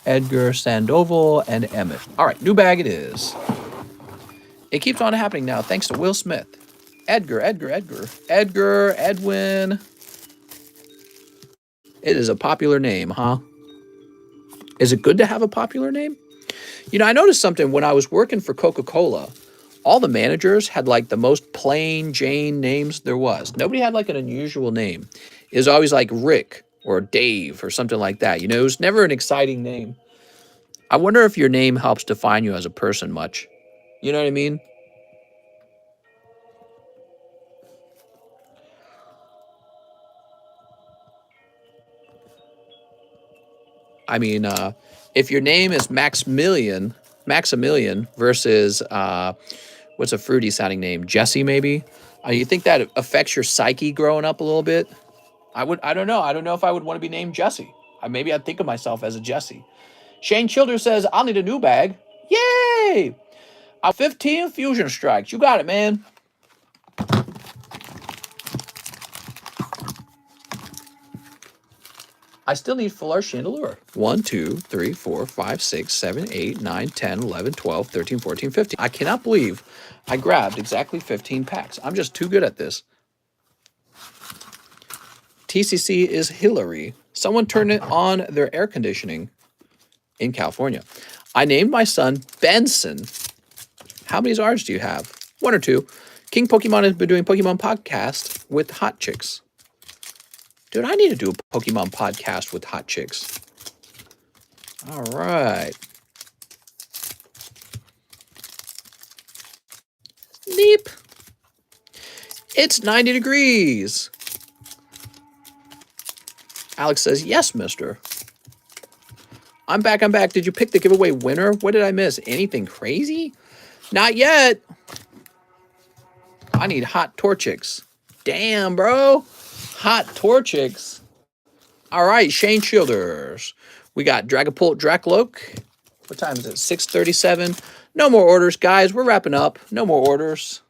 Edgar Sandoval, and Emmett. All right, new bag it is. It keeps on happening now, thanks to Will Smith. Edgar, Edwin. It is a popular name, huh? Is it good to have a popular name? You know, I noticed something when I was working for Coca-Cola. All the managers had like the most plain Jane names there was. Nobody had like an unusual name. It was always like Rick or Dave or something like that. You know, it was never an exciting name. I wonder if your name helps define you as a person much. You know what I mean? I mean, if your name is Maximilian versus what's a fruity sounding name? Jesse, maybe? You think that affects your psyche growing up a little bit? I don't know. I don't know if I would want to be named Jesse. Maybe I'd think of myself as a Jesse. Shane Childers says, I'll need a new bag. Yay! 15 fusion strikes. You got it, man. I still need full art chandelure. 1, 2, 3, 4, 5, 6, 7, 8, 9, 10, 11, 12, 13, 14, 15. I cannot believe I grabbed exactly 15 packs. I'm just too good at this. TCC is Hillary. Someone turned it on their air conditioning in California. I named my son Benson. How many R's do you have? 1 or 2. King Pokemon has been doing Pokemon podcast with hot chicks. Dude, I need to do a Pokemon podcast with hot chicks. All right. Neep. It's 90 degrees. Alex says, yes, mister. I'm back. Did you pick the giveaway winner? What did I miss? Anything crazy? Not yet. I need hot Torchics. Damn, bro. Hot Torchics. All right, Shane Childers. We got Dragapult Dracloak. What time is it? 6:37. No more orders, guys. We're wrapping up. No more orders.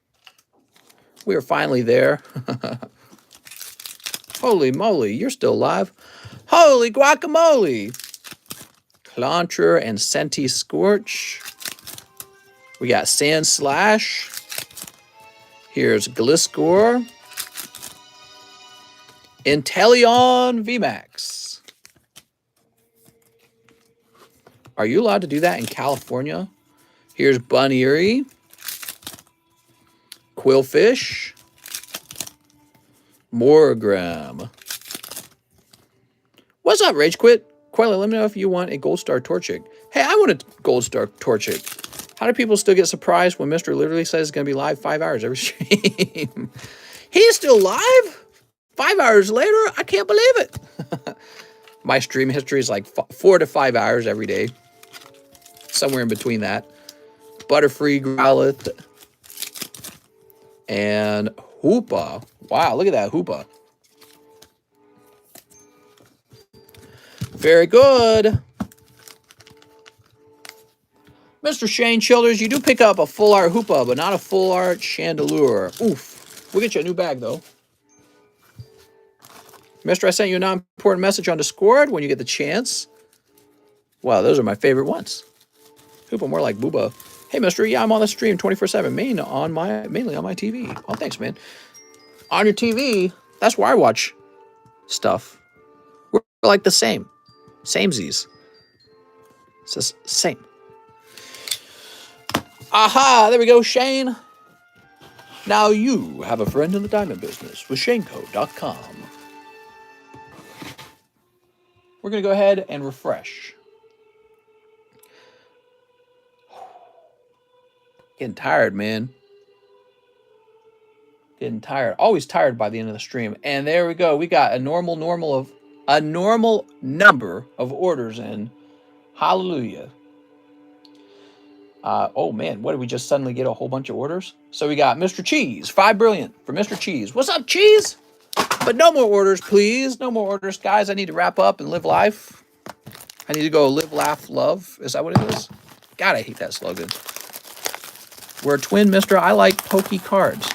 We are finally there. Holy moly, you're still alive. Holy guacamole. Clauncher and Senti Scorch. We got Sand Slash. Here's Gliscor. Inteleon VMAX. Are you allowed to do that in California? Here's Buneary. Quillfish. Morgram. What's up, Rage Quit? Quella, let me know if you want a Gold Star Torchic. Hey, I want a Gold Star Torchic. How do people still get surprised when Mr. literally says it's going to be live 5 hours every stream? He's still live? 5 hours later? I can't believe it. My stream history is like 4 to 5 hours every day. Somewhere in between that. Butterfree, Growlithe, and Hoopa. Wow, look at that Hoopa. Very good. Mr. Shane Childers, you do pick up a full art Hoopa, but not a full art Chandelure. Oof. We'll get you a new bag, though. Mister, I sent you a non-important message on Discord when you get the chance. Wow, those are my favorite ones. Hoopa, more like Booba. Hey, mister, yeah, I'm on the stream 24/7, mainly on my TV. Oh, thanks, man. On your TV, that's where I watch stuff. We're like the same. Samesies. It says same. Aha, there we go, Shane. Now you have a friend in the diamond business with ShaneCo.com. We're going to go ahead and refresh. Getting tired, man. Getting tired. Always tired by the end of the stream. And there we go. We got a normal number of orders in. Hallelujah. Oh man, what did we just suddenly get a whole bunch of orders? So we got Mr. Cheese, 5 brilliant for Mr. Cheese. What's up, Cheese? But no more orders, please. No more orders, guys. I need to wrap up and live life. I need to go live, laugh, love. Is that what it is? God, I hate that slogan. We're a twin, mister. I like pokey cards.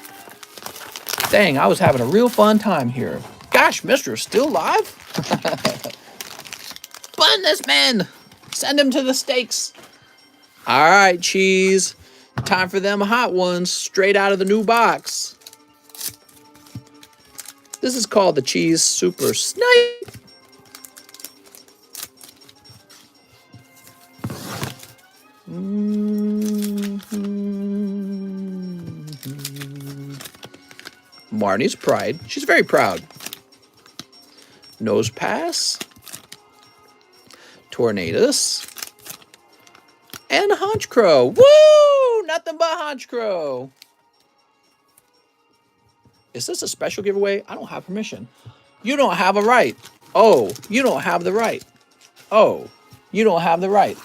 Dang, I was having a real fun time here. Gosh, mister, still alive? Bun this man. Send him to the stakes. All right, Cheese. Time for them hot ones straight out of the new box. This is called the Cheese Super Snipe. Marnie's pride. She's very proud. Nose pass. Tornadoes. And Honchcrow. Woo! Nothing but Honchcrow. Is this a special giveaway? I don't have permission. You don't have a right. Oh, you don't have the right. Oh, you don't have the right.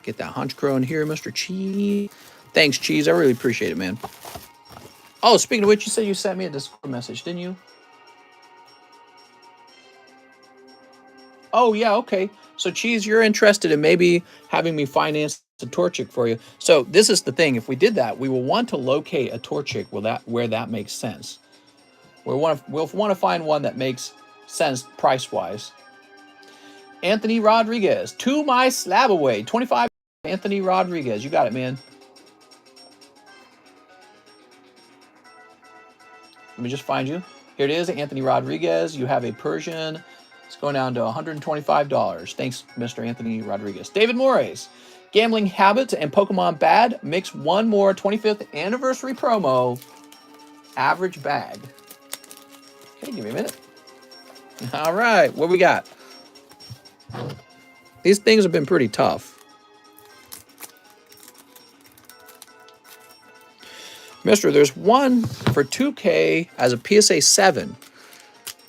Get that Honchcrow in here, Mr. Cheese. Thanks, Cheese. I really appreciate it, man. Oh, speaking of which, you said you sent me a Discord message, didn't you? Oh, yeah, okay. So, Cheese, you're interested in maybe having me finance a Torchic for you. So, this is the thing. If we did that, we will want to locate a Torchic where that makes sense. We'll want to find one that makes sense price-wise. Anthony Rodriguez. To my slab away. 25. Anthony Rodriguez. You got it, man. Let me just find you. Here it is, Anthony Rodriguez. You have a Persian. It's going down to $125. Thanks, Mr. Anthony Rodriguez. David Moraes. Gambling Habits and Pokemon Bad. Mix one more 25th anniversary promo. Average bag. Okay, give me a minute. All right, what we got? These things have been pretty tough. Mister, there's one for 2K as a PSA 7.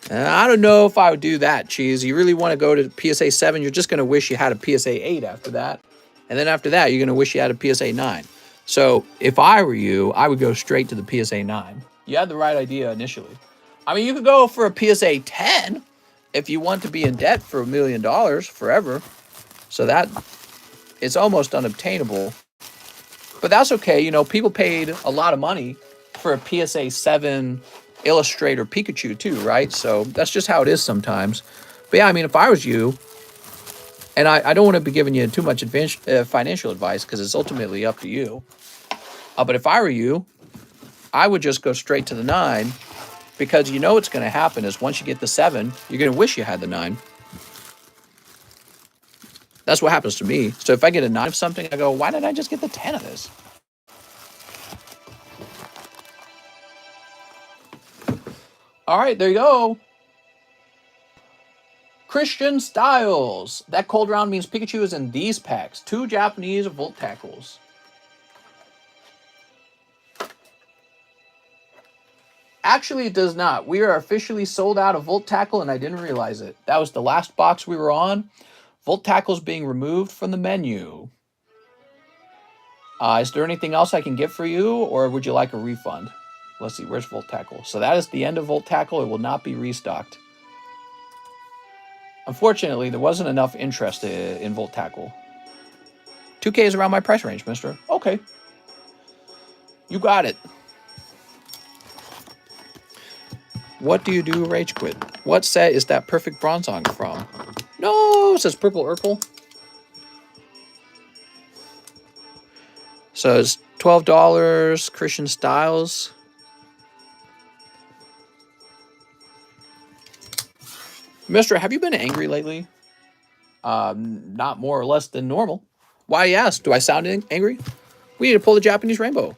And I don't know if I would do that, Cheese. You really want to go to PSA 7, you're just going to wish you had a PSA 8 after that. And then after that, you're going to wish you had a PSA 9. So if I were you, I would go straight to the PSA 9. You had the right idea initially. I mean, you could go for a PSA 10 if you want to be in debt for $1 million forever. So that it's almost unobtainable. But that's okay. You know, people paid a lot of money for a PSA 7 Illustrator Pikachu too, right? So that's just how it is sometimes. But yeah, I mean, if I was you, and I don't want to be giving you too much financial advice because it's ultimately up to you. But if I were you, I would just go straight to the 9 because you know what's going to happen is once you get the 7, you're going to wish you had the 9. That's what happens to me. So if I get a 9 of something, I go, why didn't I just get the 10 of this? All right, there you go. Christian Styles. That cold round means Pikachu is in these packs. 2 Japanese Volt Tackles. Actually, it does not. We are officially sold out of Volt Tackle, and I didn't realize it. That was the last box we were on. Volt Tackle's being removed from the menu. Is there anything else I can get for you, or would you like a refund? Let's see, where's Volt Tackle? So that is the end of Volt Tackle. It will not be restocked. Unfortunately, there wasn't enough interest in Volt Tackle. 2K is around my price range, mister. Okay. You got it. What do you do, Rage Quit? What set is that perfect Bronzong from? No, it says Purple Urkel. So it's $12, Christian Styles. Mister, have you been angry lately? Not more or less than normal. Why, yes. Do I sound angry? We need to pull the Japanese rainbow.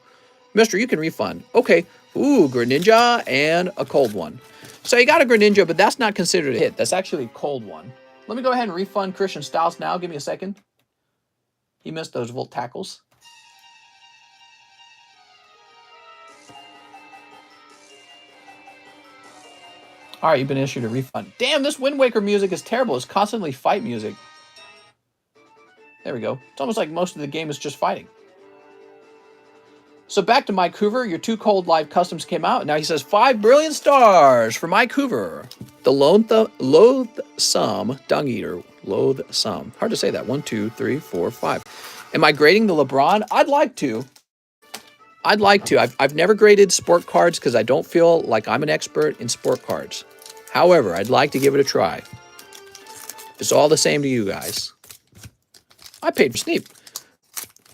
Mister, you can refund. Okay. Ooh, Greninja and a cold one. So you got a Greninja, but that's not considered a hit. That's actually a cold one. Let me go ahead and refund Christian Styles now. Give me a second. He missed those Volt Tackles. All right, you've been issued a refund. Damn, this Wind Waker music is terrible. It's constantly fight music. There we go. It's almost like most of the game is just fighting. So back to Mike Hoover. Your 2 cold live customs came out. Now he says 5 brilliant stars for Mike Hoover. The loathsome dung eater. Loathsome. Hard to say that. 1, 2, 3, 4, 5. Am I grading the LeBron? I'd like to. I've never graded sport cards because I don't feel like I'm an expert in sport cards. However, I'd like to give it a try. It's all the same to you guys. I paid for Sneep.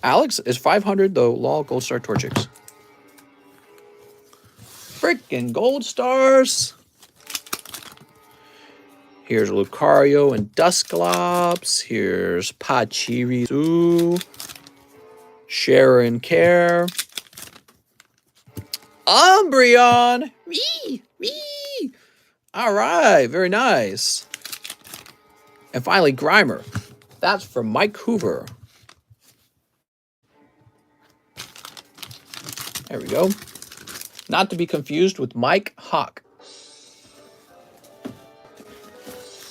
Alex is 500, though. Lol, Gold Star Torchics. Frickin' Gold Stars. Here's Lucario and Dusclops. Here's Pachirisu. Sharon Care. Umbreon. Wee! Wee! All right, very nice. And finally, Grimer. That's from Mike Hoover. There we go. Not to be confused with Mike Hawk.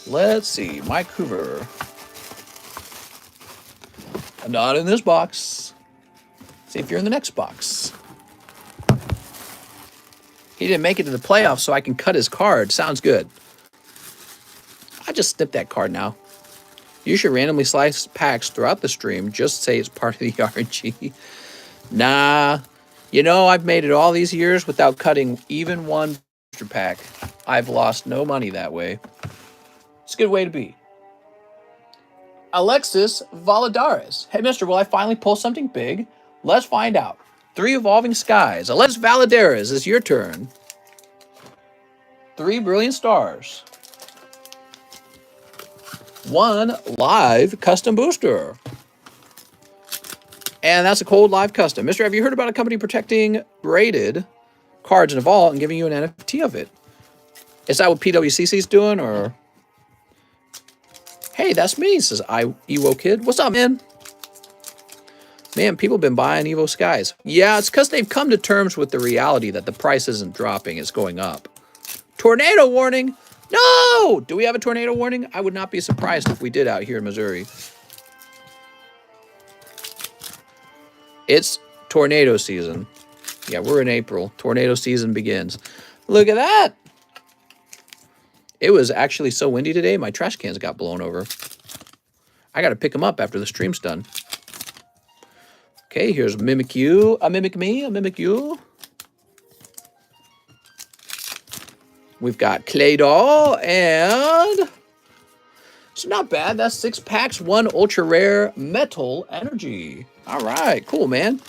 Let's see, Mike Hoover. Not in this box. See if you're in the next box. He didn't make it to the playoffs, so I can cut his card. Sounds good. I just snipped that card now. You should randomly slice packs throughout the stream. Just say it's part of the RNG. Nah. You know, I've made it all these years without cutting even one booster pack. I've lost no money that way. It's a good way to be. Alexis Valadares. Hey, mister, will I finally pull something big? Let's find out. 3 Evolving Skies. Alexis Valadares, it's your turn. 3 Brilliant Stars. 1 live custom booster. And that's a cold live custom. Mister, have you heard about a company protecting graded cards in a vault and giving you an NFT of it? Is that what PWCC's doing, or? Hey, that's me, says Evo Kid. What's up, man? Man, people have been buying Evo Skies. Yeah, it's because they've come to terms with the reality that the price isn't dropping, it's going up. Tornado warning! No! Do we have a tornado warning? I would not be surprised if we did out here in Missouri. It's tornado season. Yeah, we're in April. Tornado season begins. Look at that! It was actually so windy today, my trash cans got blown over. I got to pick them up after the stream's done. Okay, here's Mimic You, a Mimic Me, a Mimic You. We've got Claydol, and it's not bad. That's 6 packs, 1 ultra rare metal energy. All right, cool, man.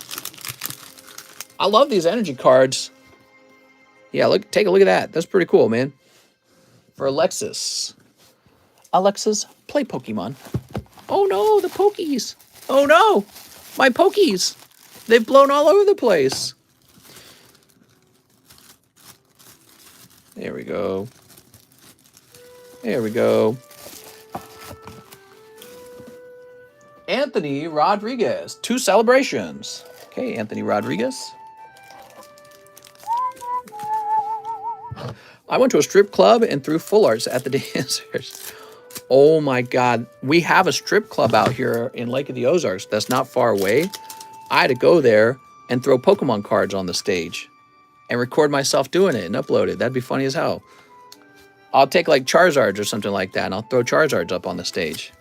I love these energy cards. Yeah, look, take a look at that. That's pretty cool, man. For Alexis. Alexis, play Pokemon. Oh no, the Pokies. Oh no, my Pokies. They've blown all over the place. There we go. There we go. Anthony Rodriguez, 2 celebrations. Okay, Anthony Rodriguez. I went to a strip club and threw full arts at the dancers. Oh my God. We have a strip club out here in Lake of the Ozarks that's not far away. I had to go there and throw Pokemon cards on the stage and record myself doing it and upload it. That'd be funny as hell. I'll take like Charizards or something like that and I'll throw Charizards up on the stage.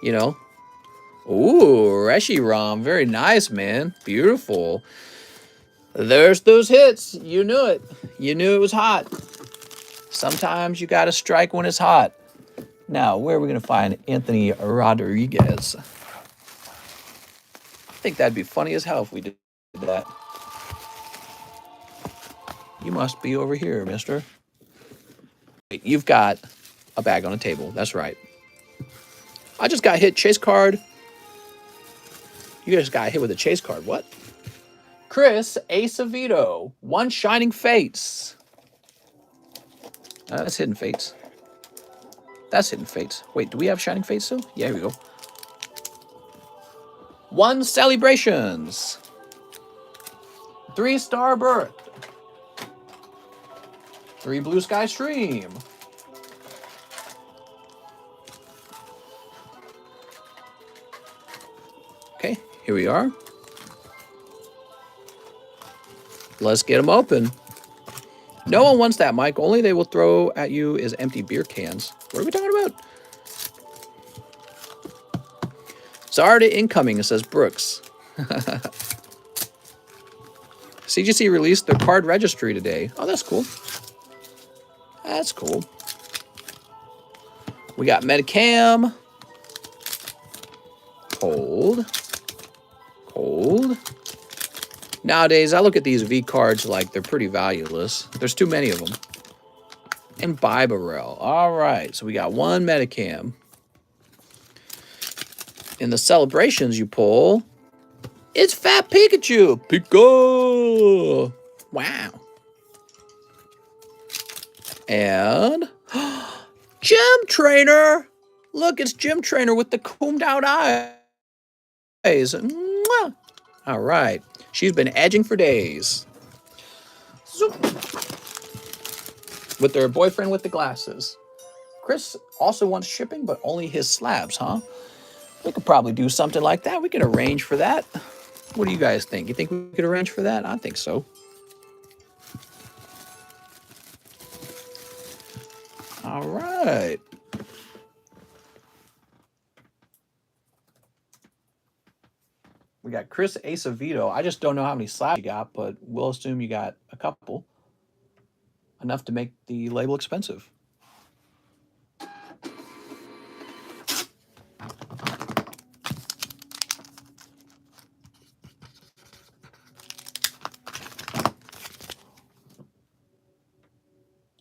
You know? Ooh, Reshiram. Very nice, man. Beautiful. There's those hits. You knew it. You knew it was hot. Sometimes you got to strike when it's hot. Now, where are we going to find Anthony Rodriguez? I think that'd be funny as hell if we did that. You must be over here, mister. Wait, you've got a bag on a table. That's right. I just got hit. Chase card. You just got hit with a chase card. What? Chris Acevedo. 1 Shining Fates. That's Hidden Fates. That's Hidden Fates. Wait, do we have Shining Fates still? Yeah, here we go. 1 Celebrations. 3 Star Birth. 3 Blue Sky Stream. Okay, here we are. Let's get them open. No one wants that, Mike. Only they will throw at you is empty beer cans. What are we talking about? It's already incoming, it says Brooks. CGC released their card registry today. Oh, that's cool. That's cool. We got Medicam. Cold. Cold. Nowadays, I look at these V cards like they're pretty valueless. There's too many of them. and Bibarel. All right, so we got one Metacam. In the celebrations you pull, it's Fat Pikachu. Pika! Wow. And Gym Trainer. Look, it's Gym Trainer with the combed out eyes. Mwah. All right. She's been edging for days. Zoop. With her boyfriend with the glasses. Chris also wants shipping, but only his slabs, huh? We could probably do something like that. We could arrange for that. What do you guys think? You think we could arrange for that? I think so. All right. We got Chris Acevedo. I just don't know how many slabs you got, but we'll assume you got a couple. Enough to make the label expensive.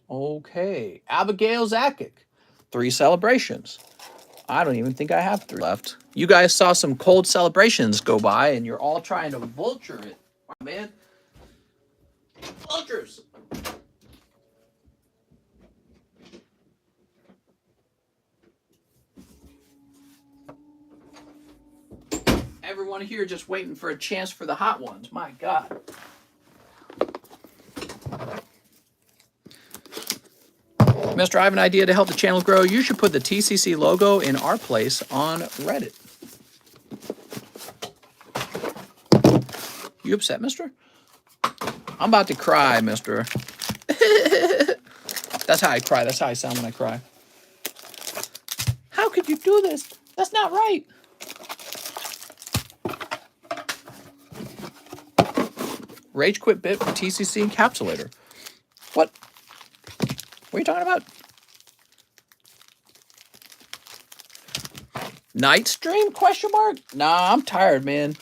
Okay. Abigail Zakic. 3 celebrations. I don't even think I have 3 left. You guys saw some cold celebrations go by, and you're all trying to vulture it. Wow, man. Vultures. Everyone here just waiting for a chance for the hot ones. My God. Mister, I have an idea to help the channel grow. You should put the TCC logo in our place on Reddit. You upset, mister? I'm about to cry, mister. That's how I cry. That's how I sound when I cry. How could you do this? That's not right. Rage quit bit for TCC encapsulator. What? What are you talking about? Night stream? Question mark? Nah, I'm tired, man.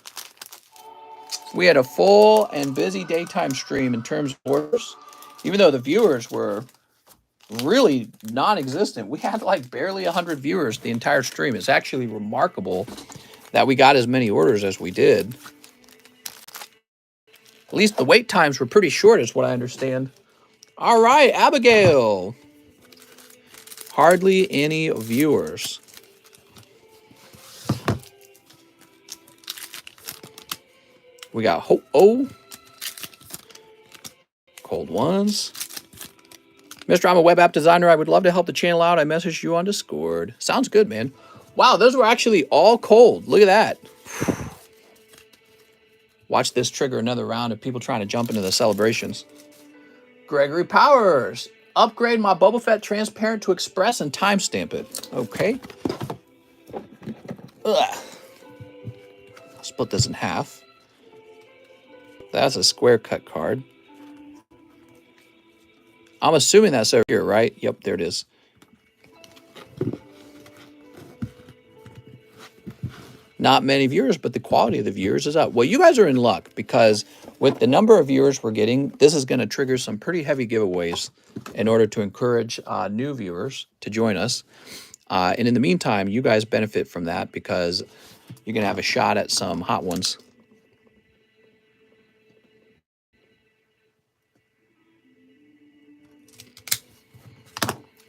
We had a full and busy daytime stream in terms of orders. Even though the viewers were really non-existent, we had like barely 100 viewers the entire stream. It's actually remarkable that we got as many orders as we did. At least the wait times were pretty short, is what I understand. All right, Abigail. Hardly any viewers. We got Ho-Oh. Cold ones. Mister, I'm a web app designer. I would love to help the channel out. I messaged you on Discord. Sounds good, man. Wow, those were actually all cold. Look at that. Watch this trigger another round of people trying to jump into the celebrations. Gregory Powers. Upgrade my Boba Fett transparent to express and timestamp it. Okay. Ugh. I'll split this in half. That's a square cut card. I'm assuming that's over here, right? Yep, there it is. Not many viewers, but the quality of the viewers is up. Well, you guys are in luck because with the number of viewers we're getting, this is going to trigger some pretty heavy giveaways in order to encourage new viewers to join us. And in the meantime, you guys benefit from that because you're going to have a shot at some hot ones.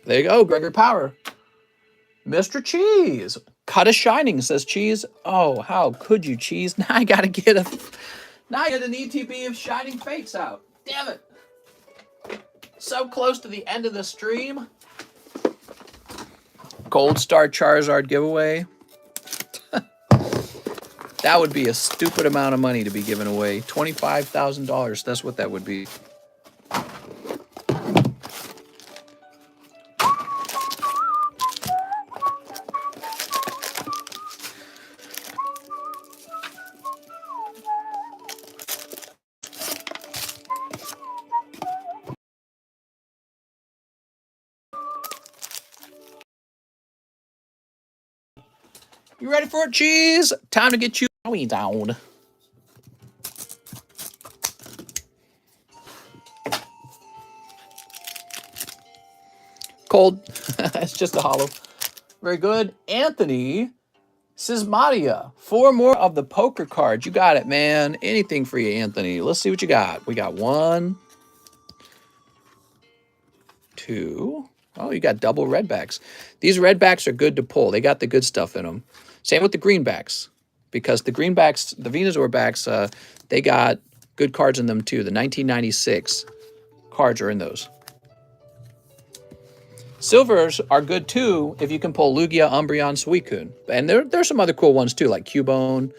There you go, Gregory Power. Mr. Cheese. Cut a shining, says Cheese. Oh, how could you, Cheese? Now I gotta get an ETB of Shining Fates out. Damn it. So close to the end of the stream. Gold Star Charizard giveaway. That would be a stupid amount of money to be given away. $25,000. That's what that would be. You ready for it, Cheese? Time to get you down. Cold. It's just a hollow. Very good. Anthony Sismadia. 4 more of the poker cards. You got it, man. Anything for you, Anthony. Let's see what you got. We got 1, 2. Oh, you got double redbacks. These redbacks are good to pull. They got the good stuff in them. Same with the greenbacks. Because the greenbacks, the Venusaur backs, they got good cards in them too. The 1996 cards are in those. Silvers are good too if you can pull Lugia, Umbreon, Suicune. And there's some other cool ones too, like Cubone.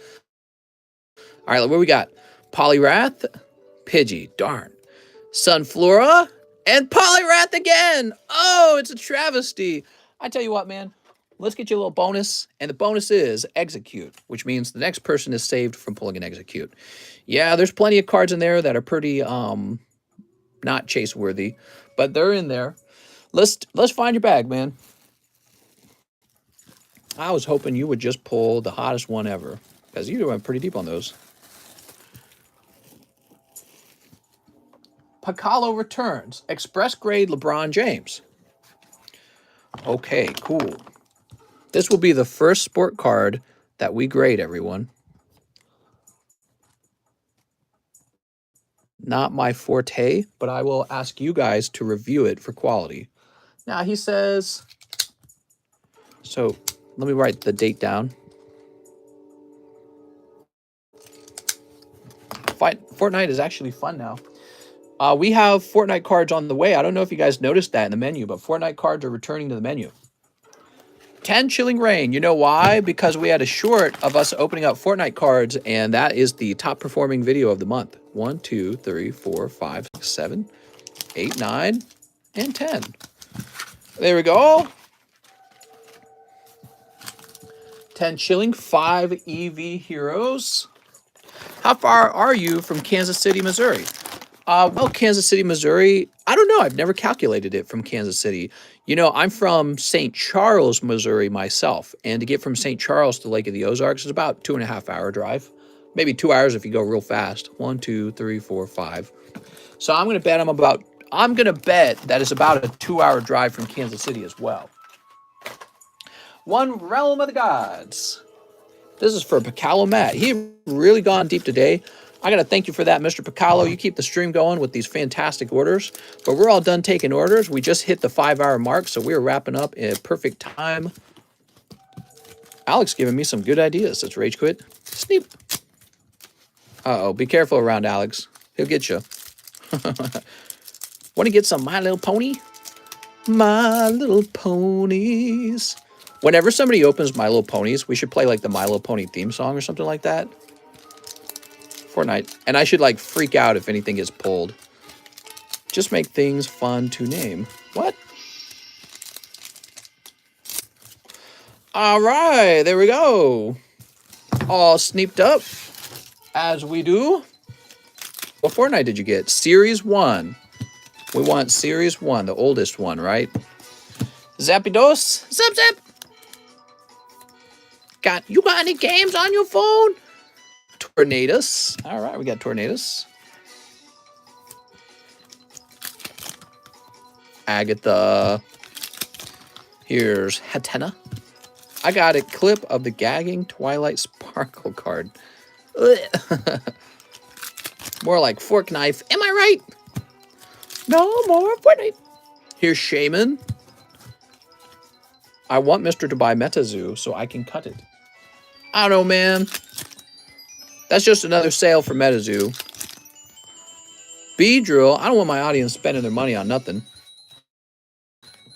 All right, what we got? Poliwrath, Pidgey, darn. Sunflora, and Poliwrath again. Oh, it's a travesty. I tell you what, man. Let's get you a little bonus, and the bonus is Execute, which means the next person is saved from pulling an Execute. Yeah, there's plenty of cards in there that are pretty not chase-worthy, but they're in there. Let's find your bag, man. I was hoping you would just pull the hottest one ever, because you went pretty deep on those. Piccolo returns. Express grade LeBron James. Okay, cool. This will be the first sport card that we grade, everyone. Not my forte, but I will ask you guys to review it for quality. Now, he says... So, let me write the date down. Fortnite is actually fun now. We have Fortnite cards on the way. I don't know if you guys noticed that in the menu, but Fortnite cards are returning to the menu. 10 Chilling Rain. You know why? Because we had a short of us opening up Fortnite cards, and that is the top performing video of the month. 1, 2, 3, 4, 5, 6, 7, 8, 9, and 10. There we go. 10 Chilling, 5 EV Heroes. How far are you from Kansas City, Missouri? Well, Kansas City, Missouri, I don't know. I've never calculated it from Kansas City. You know, I'm from St. Charles, Missouri myself. And to get from St. Charles to Lake of the Ozarks is about 2.5 hour drive. Maybe 2 hours if you go real fast. 1, 2, 3, 4, 5. So I'm going to bet that it's about a 2 hour drive from Kansas City as well. One Realm of the Gods. This is for Piccolo Matt. He really gone deep today. I got to thank you for that, Mr. Piccolo. You keep the stream going with these fantastic orders. But we're all done taking orders. We just hit the 5 hour mark, so we're wrapping up in perfect time. Alex giving me some good ideas. Let's rage quit. Sneep. Uh-oh, be careful around Alex. He'll get you. Want to get some My Little Pony? My Little Ponies. Whenever somebody opens My Little Ponies, we should play like the My Little Pony theme song or something like that. Fortnite. And I should like freak out if anything gets pulled. Just make things fun to name. What? All right, there we go. All sneaked up as we do. What Fortnite did you get? Series 1. We want Series 1, the oldest one, right? Zapdos. Zap, zap. You got any games on your phone? Tornadus. All right, we got Tornadus. Agatha. Here's Hatena. I got a clip of the gagging Twilight Sparkle card. More like fork knife. Am I right? No more Fortnite. Here's Shaman. I want Mr. to buy MetaZoo so I can cut it. I don't know, man. That's just another sale for MetaZoo. Beedrill. I don't want my audience spending their money on nothing.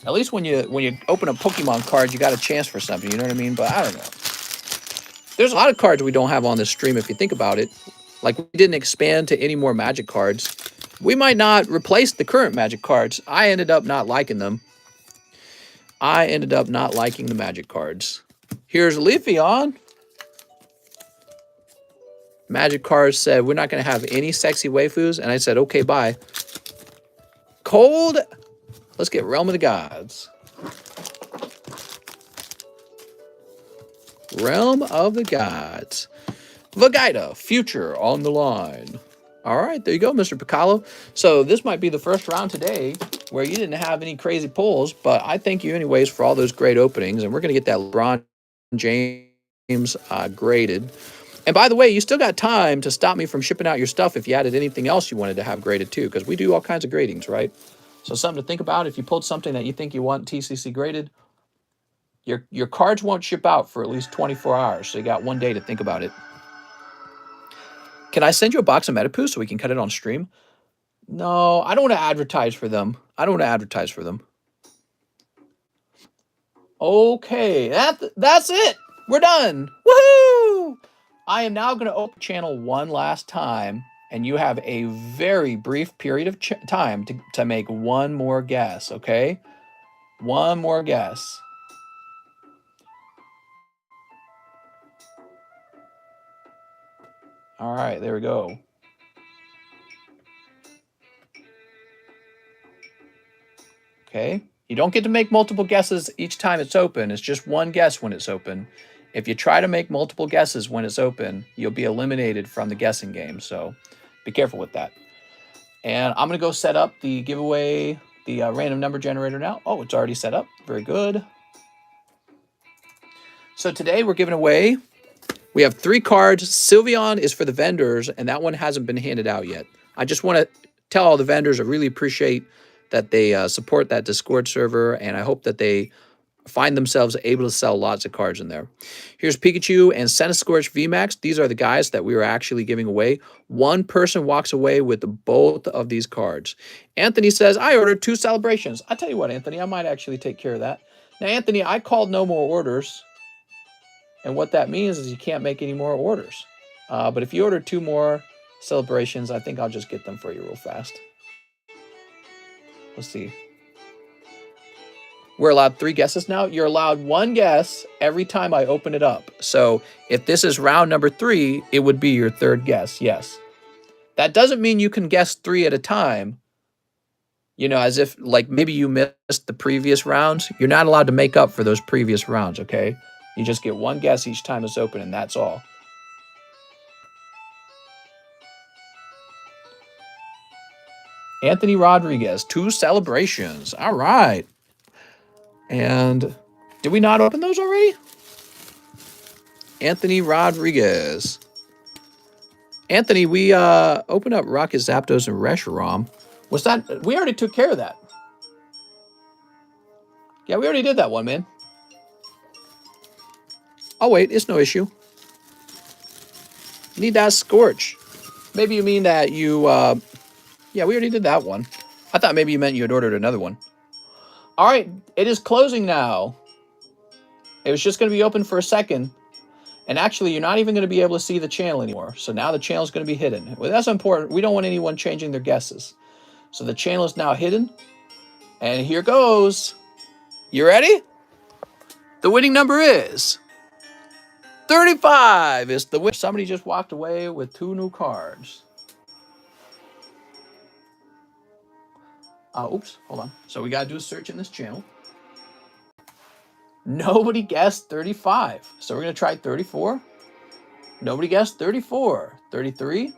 At least when you open a Pokemon card, you got a chance for something. You know what I mean? But I don't know. There's a lot of cards we don't have on this stream if you think about it. Like, we didn't expand to any more Magic cards. We might not replace the current Magic cards. I ended up not liking them. I ended up not liking the Magic cards. Here's Leafeon. Magic cards said, we're not going to have any sexy waifus. And I said, okay, bye. Cold. Let's get Realm of the Gods. Realm of the Gods. Vegeta, future on the line. All right, there you go, Mr. Piccolo. So this might be the first round today where you didn't have any crazy pulls, but I thank you anyways for all those great openings, and we're going to get that LeBron James graded. And by the way, you still got time to stop me from shipping out your stuff if you added anything else you wanted to have graded too, because we do all kinds of gradings, right? So something to think about. If you pulled something that you think you want TCC graded, your cards won't ship out for at least 24 hours. So you got 1 day to think about it. Can I send you a box of Metapoo so we can cut it on stream? No, I don't want to advertise for them. I don't want to advertise for them. Okay, that's it. We're done. Woohoo! I am now going to open channel one last time, and you have a very brief period of time to make one more guess, okay? One more guess. All right, there we go. Okay, you don't get to make multiple guesses each time it's open. It's just one guess when it's open. If you try to make multiple guesses when it's open, you'll be eliminated from the guessing game. So be careful with that. And I'm going to go set up the giveaway, the random number generator now. Oh, it's already set up. Very good. So today we're giving away, we have 3 cards. Sylveon is for the vendors, and that one hasn't been handed out yet. I just want to tell all the vendors I really appreciate that they support that Discord server, and I hope that they find themselves able to sell lots of cards in there. Here's Pikachu and Centiskorch VMAX. These are the guys that we are actually giving away. One person walks away with both of these cards. Anthony says, I ordered 2 celebrations. I tell you what, Anthony, I might actually take care of that. Now, Anthony, I called no more orders. And what that means is you can't make any more orders. But if you order 2 more celebrations, I think I'll just get them for you real fast. Let's see. We're allowed 3 guesses now. You're allowed 1 guess every time I open it up. So if this is round number 3, it would be your 3rd guess. Yes. That doesn't mean you can guess 3 at a time. You know, as if like maybe you missed the previous rounds. You're not allowed to make up for those previous rounds, okay? You just get 1 guess each time it's open, and that's all. Anthony Rodriguez, 2 celebrations. All right. And did we not open those already? Anthony Rodriguez. Anthony, we opened up Rocket Zapdos and Reshiram. Was that, we already took care of that. Yeah, we already did that one, man. Oh, wait, it's no issue. Need that Scorch. Maybe you mean that you, yeah, we already did that one. I thought maybe you meant you had ordered another one. All right, it is closing now. It was just going to be open for a second. And actually, you're not even going to be able to see the channel anymore. So now the channel is going to be hidden. Well, that's important. We don't want anyone changing their guesses. So the channel is now hidden. And here goes. You ready? The winning number is 35. Is the winner. Somebody just walked away with 2 new cards. Oops, hold on. So we got to do a search in this channel. Nobody guessed 35. So we're going to try 34. Nobody guessed 34. 33.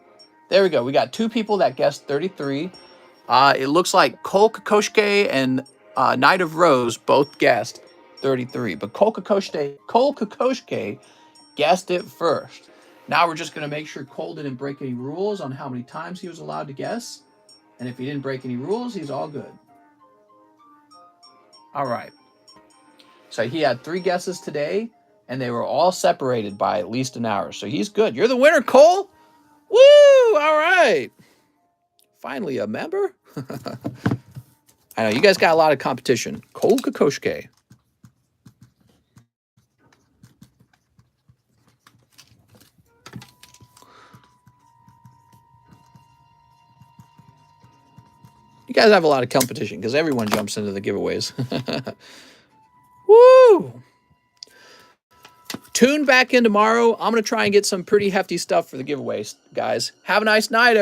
There we go. We got 2 people that guessed 33. It looks like Cole Kokoschke and Knight of Rose both guessed 33. But Cole Kokoschke guessed it first. Now we're just going to make sure Cole didn't break any rules on how many times he was allowed to guess. And if he didn't break any rules, he's all good. All right. So he had 3 guesses today, and they were all separated by at least an hour. So he's good. You're the winner, Cole. Woo! All right. Finally a member. I know you guys got a lot of competition. Cole Kokoschke. You guys have a lot of competition because everyone jumps into the giveaways. Woo! Tune back in tomorrow. I'm going to try and get some pretty hefty stuff for the giveaways, guys. Have a nice night, everyone.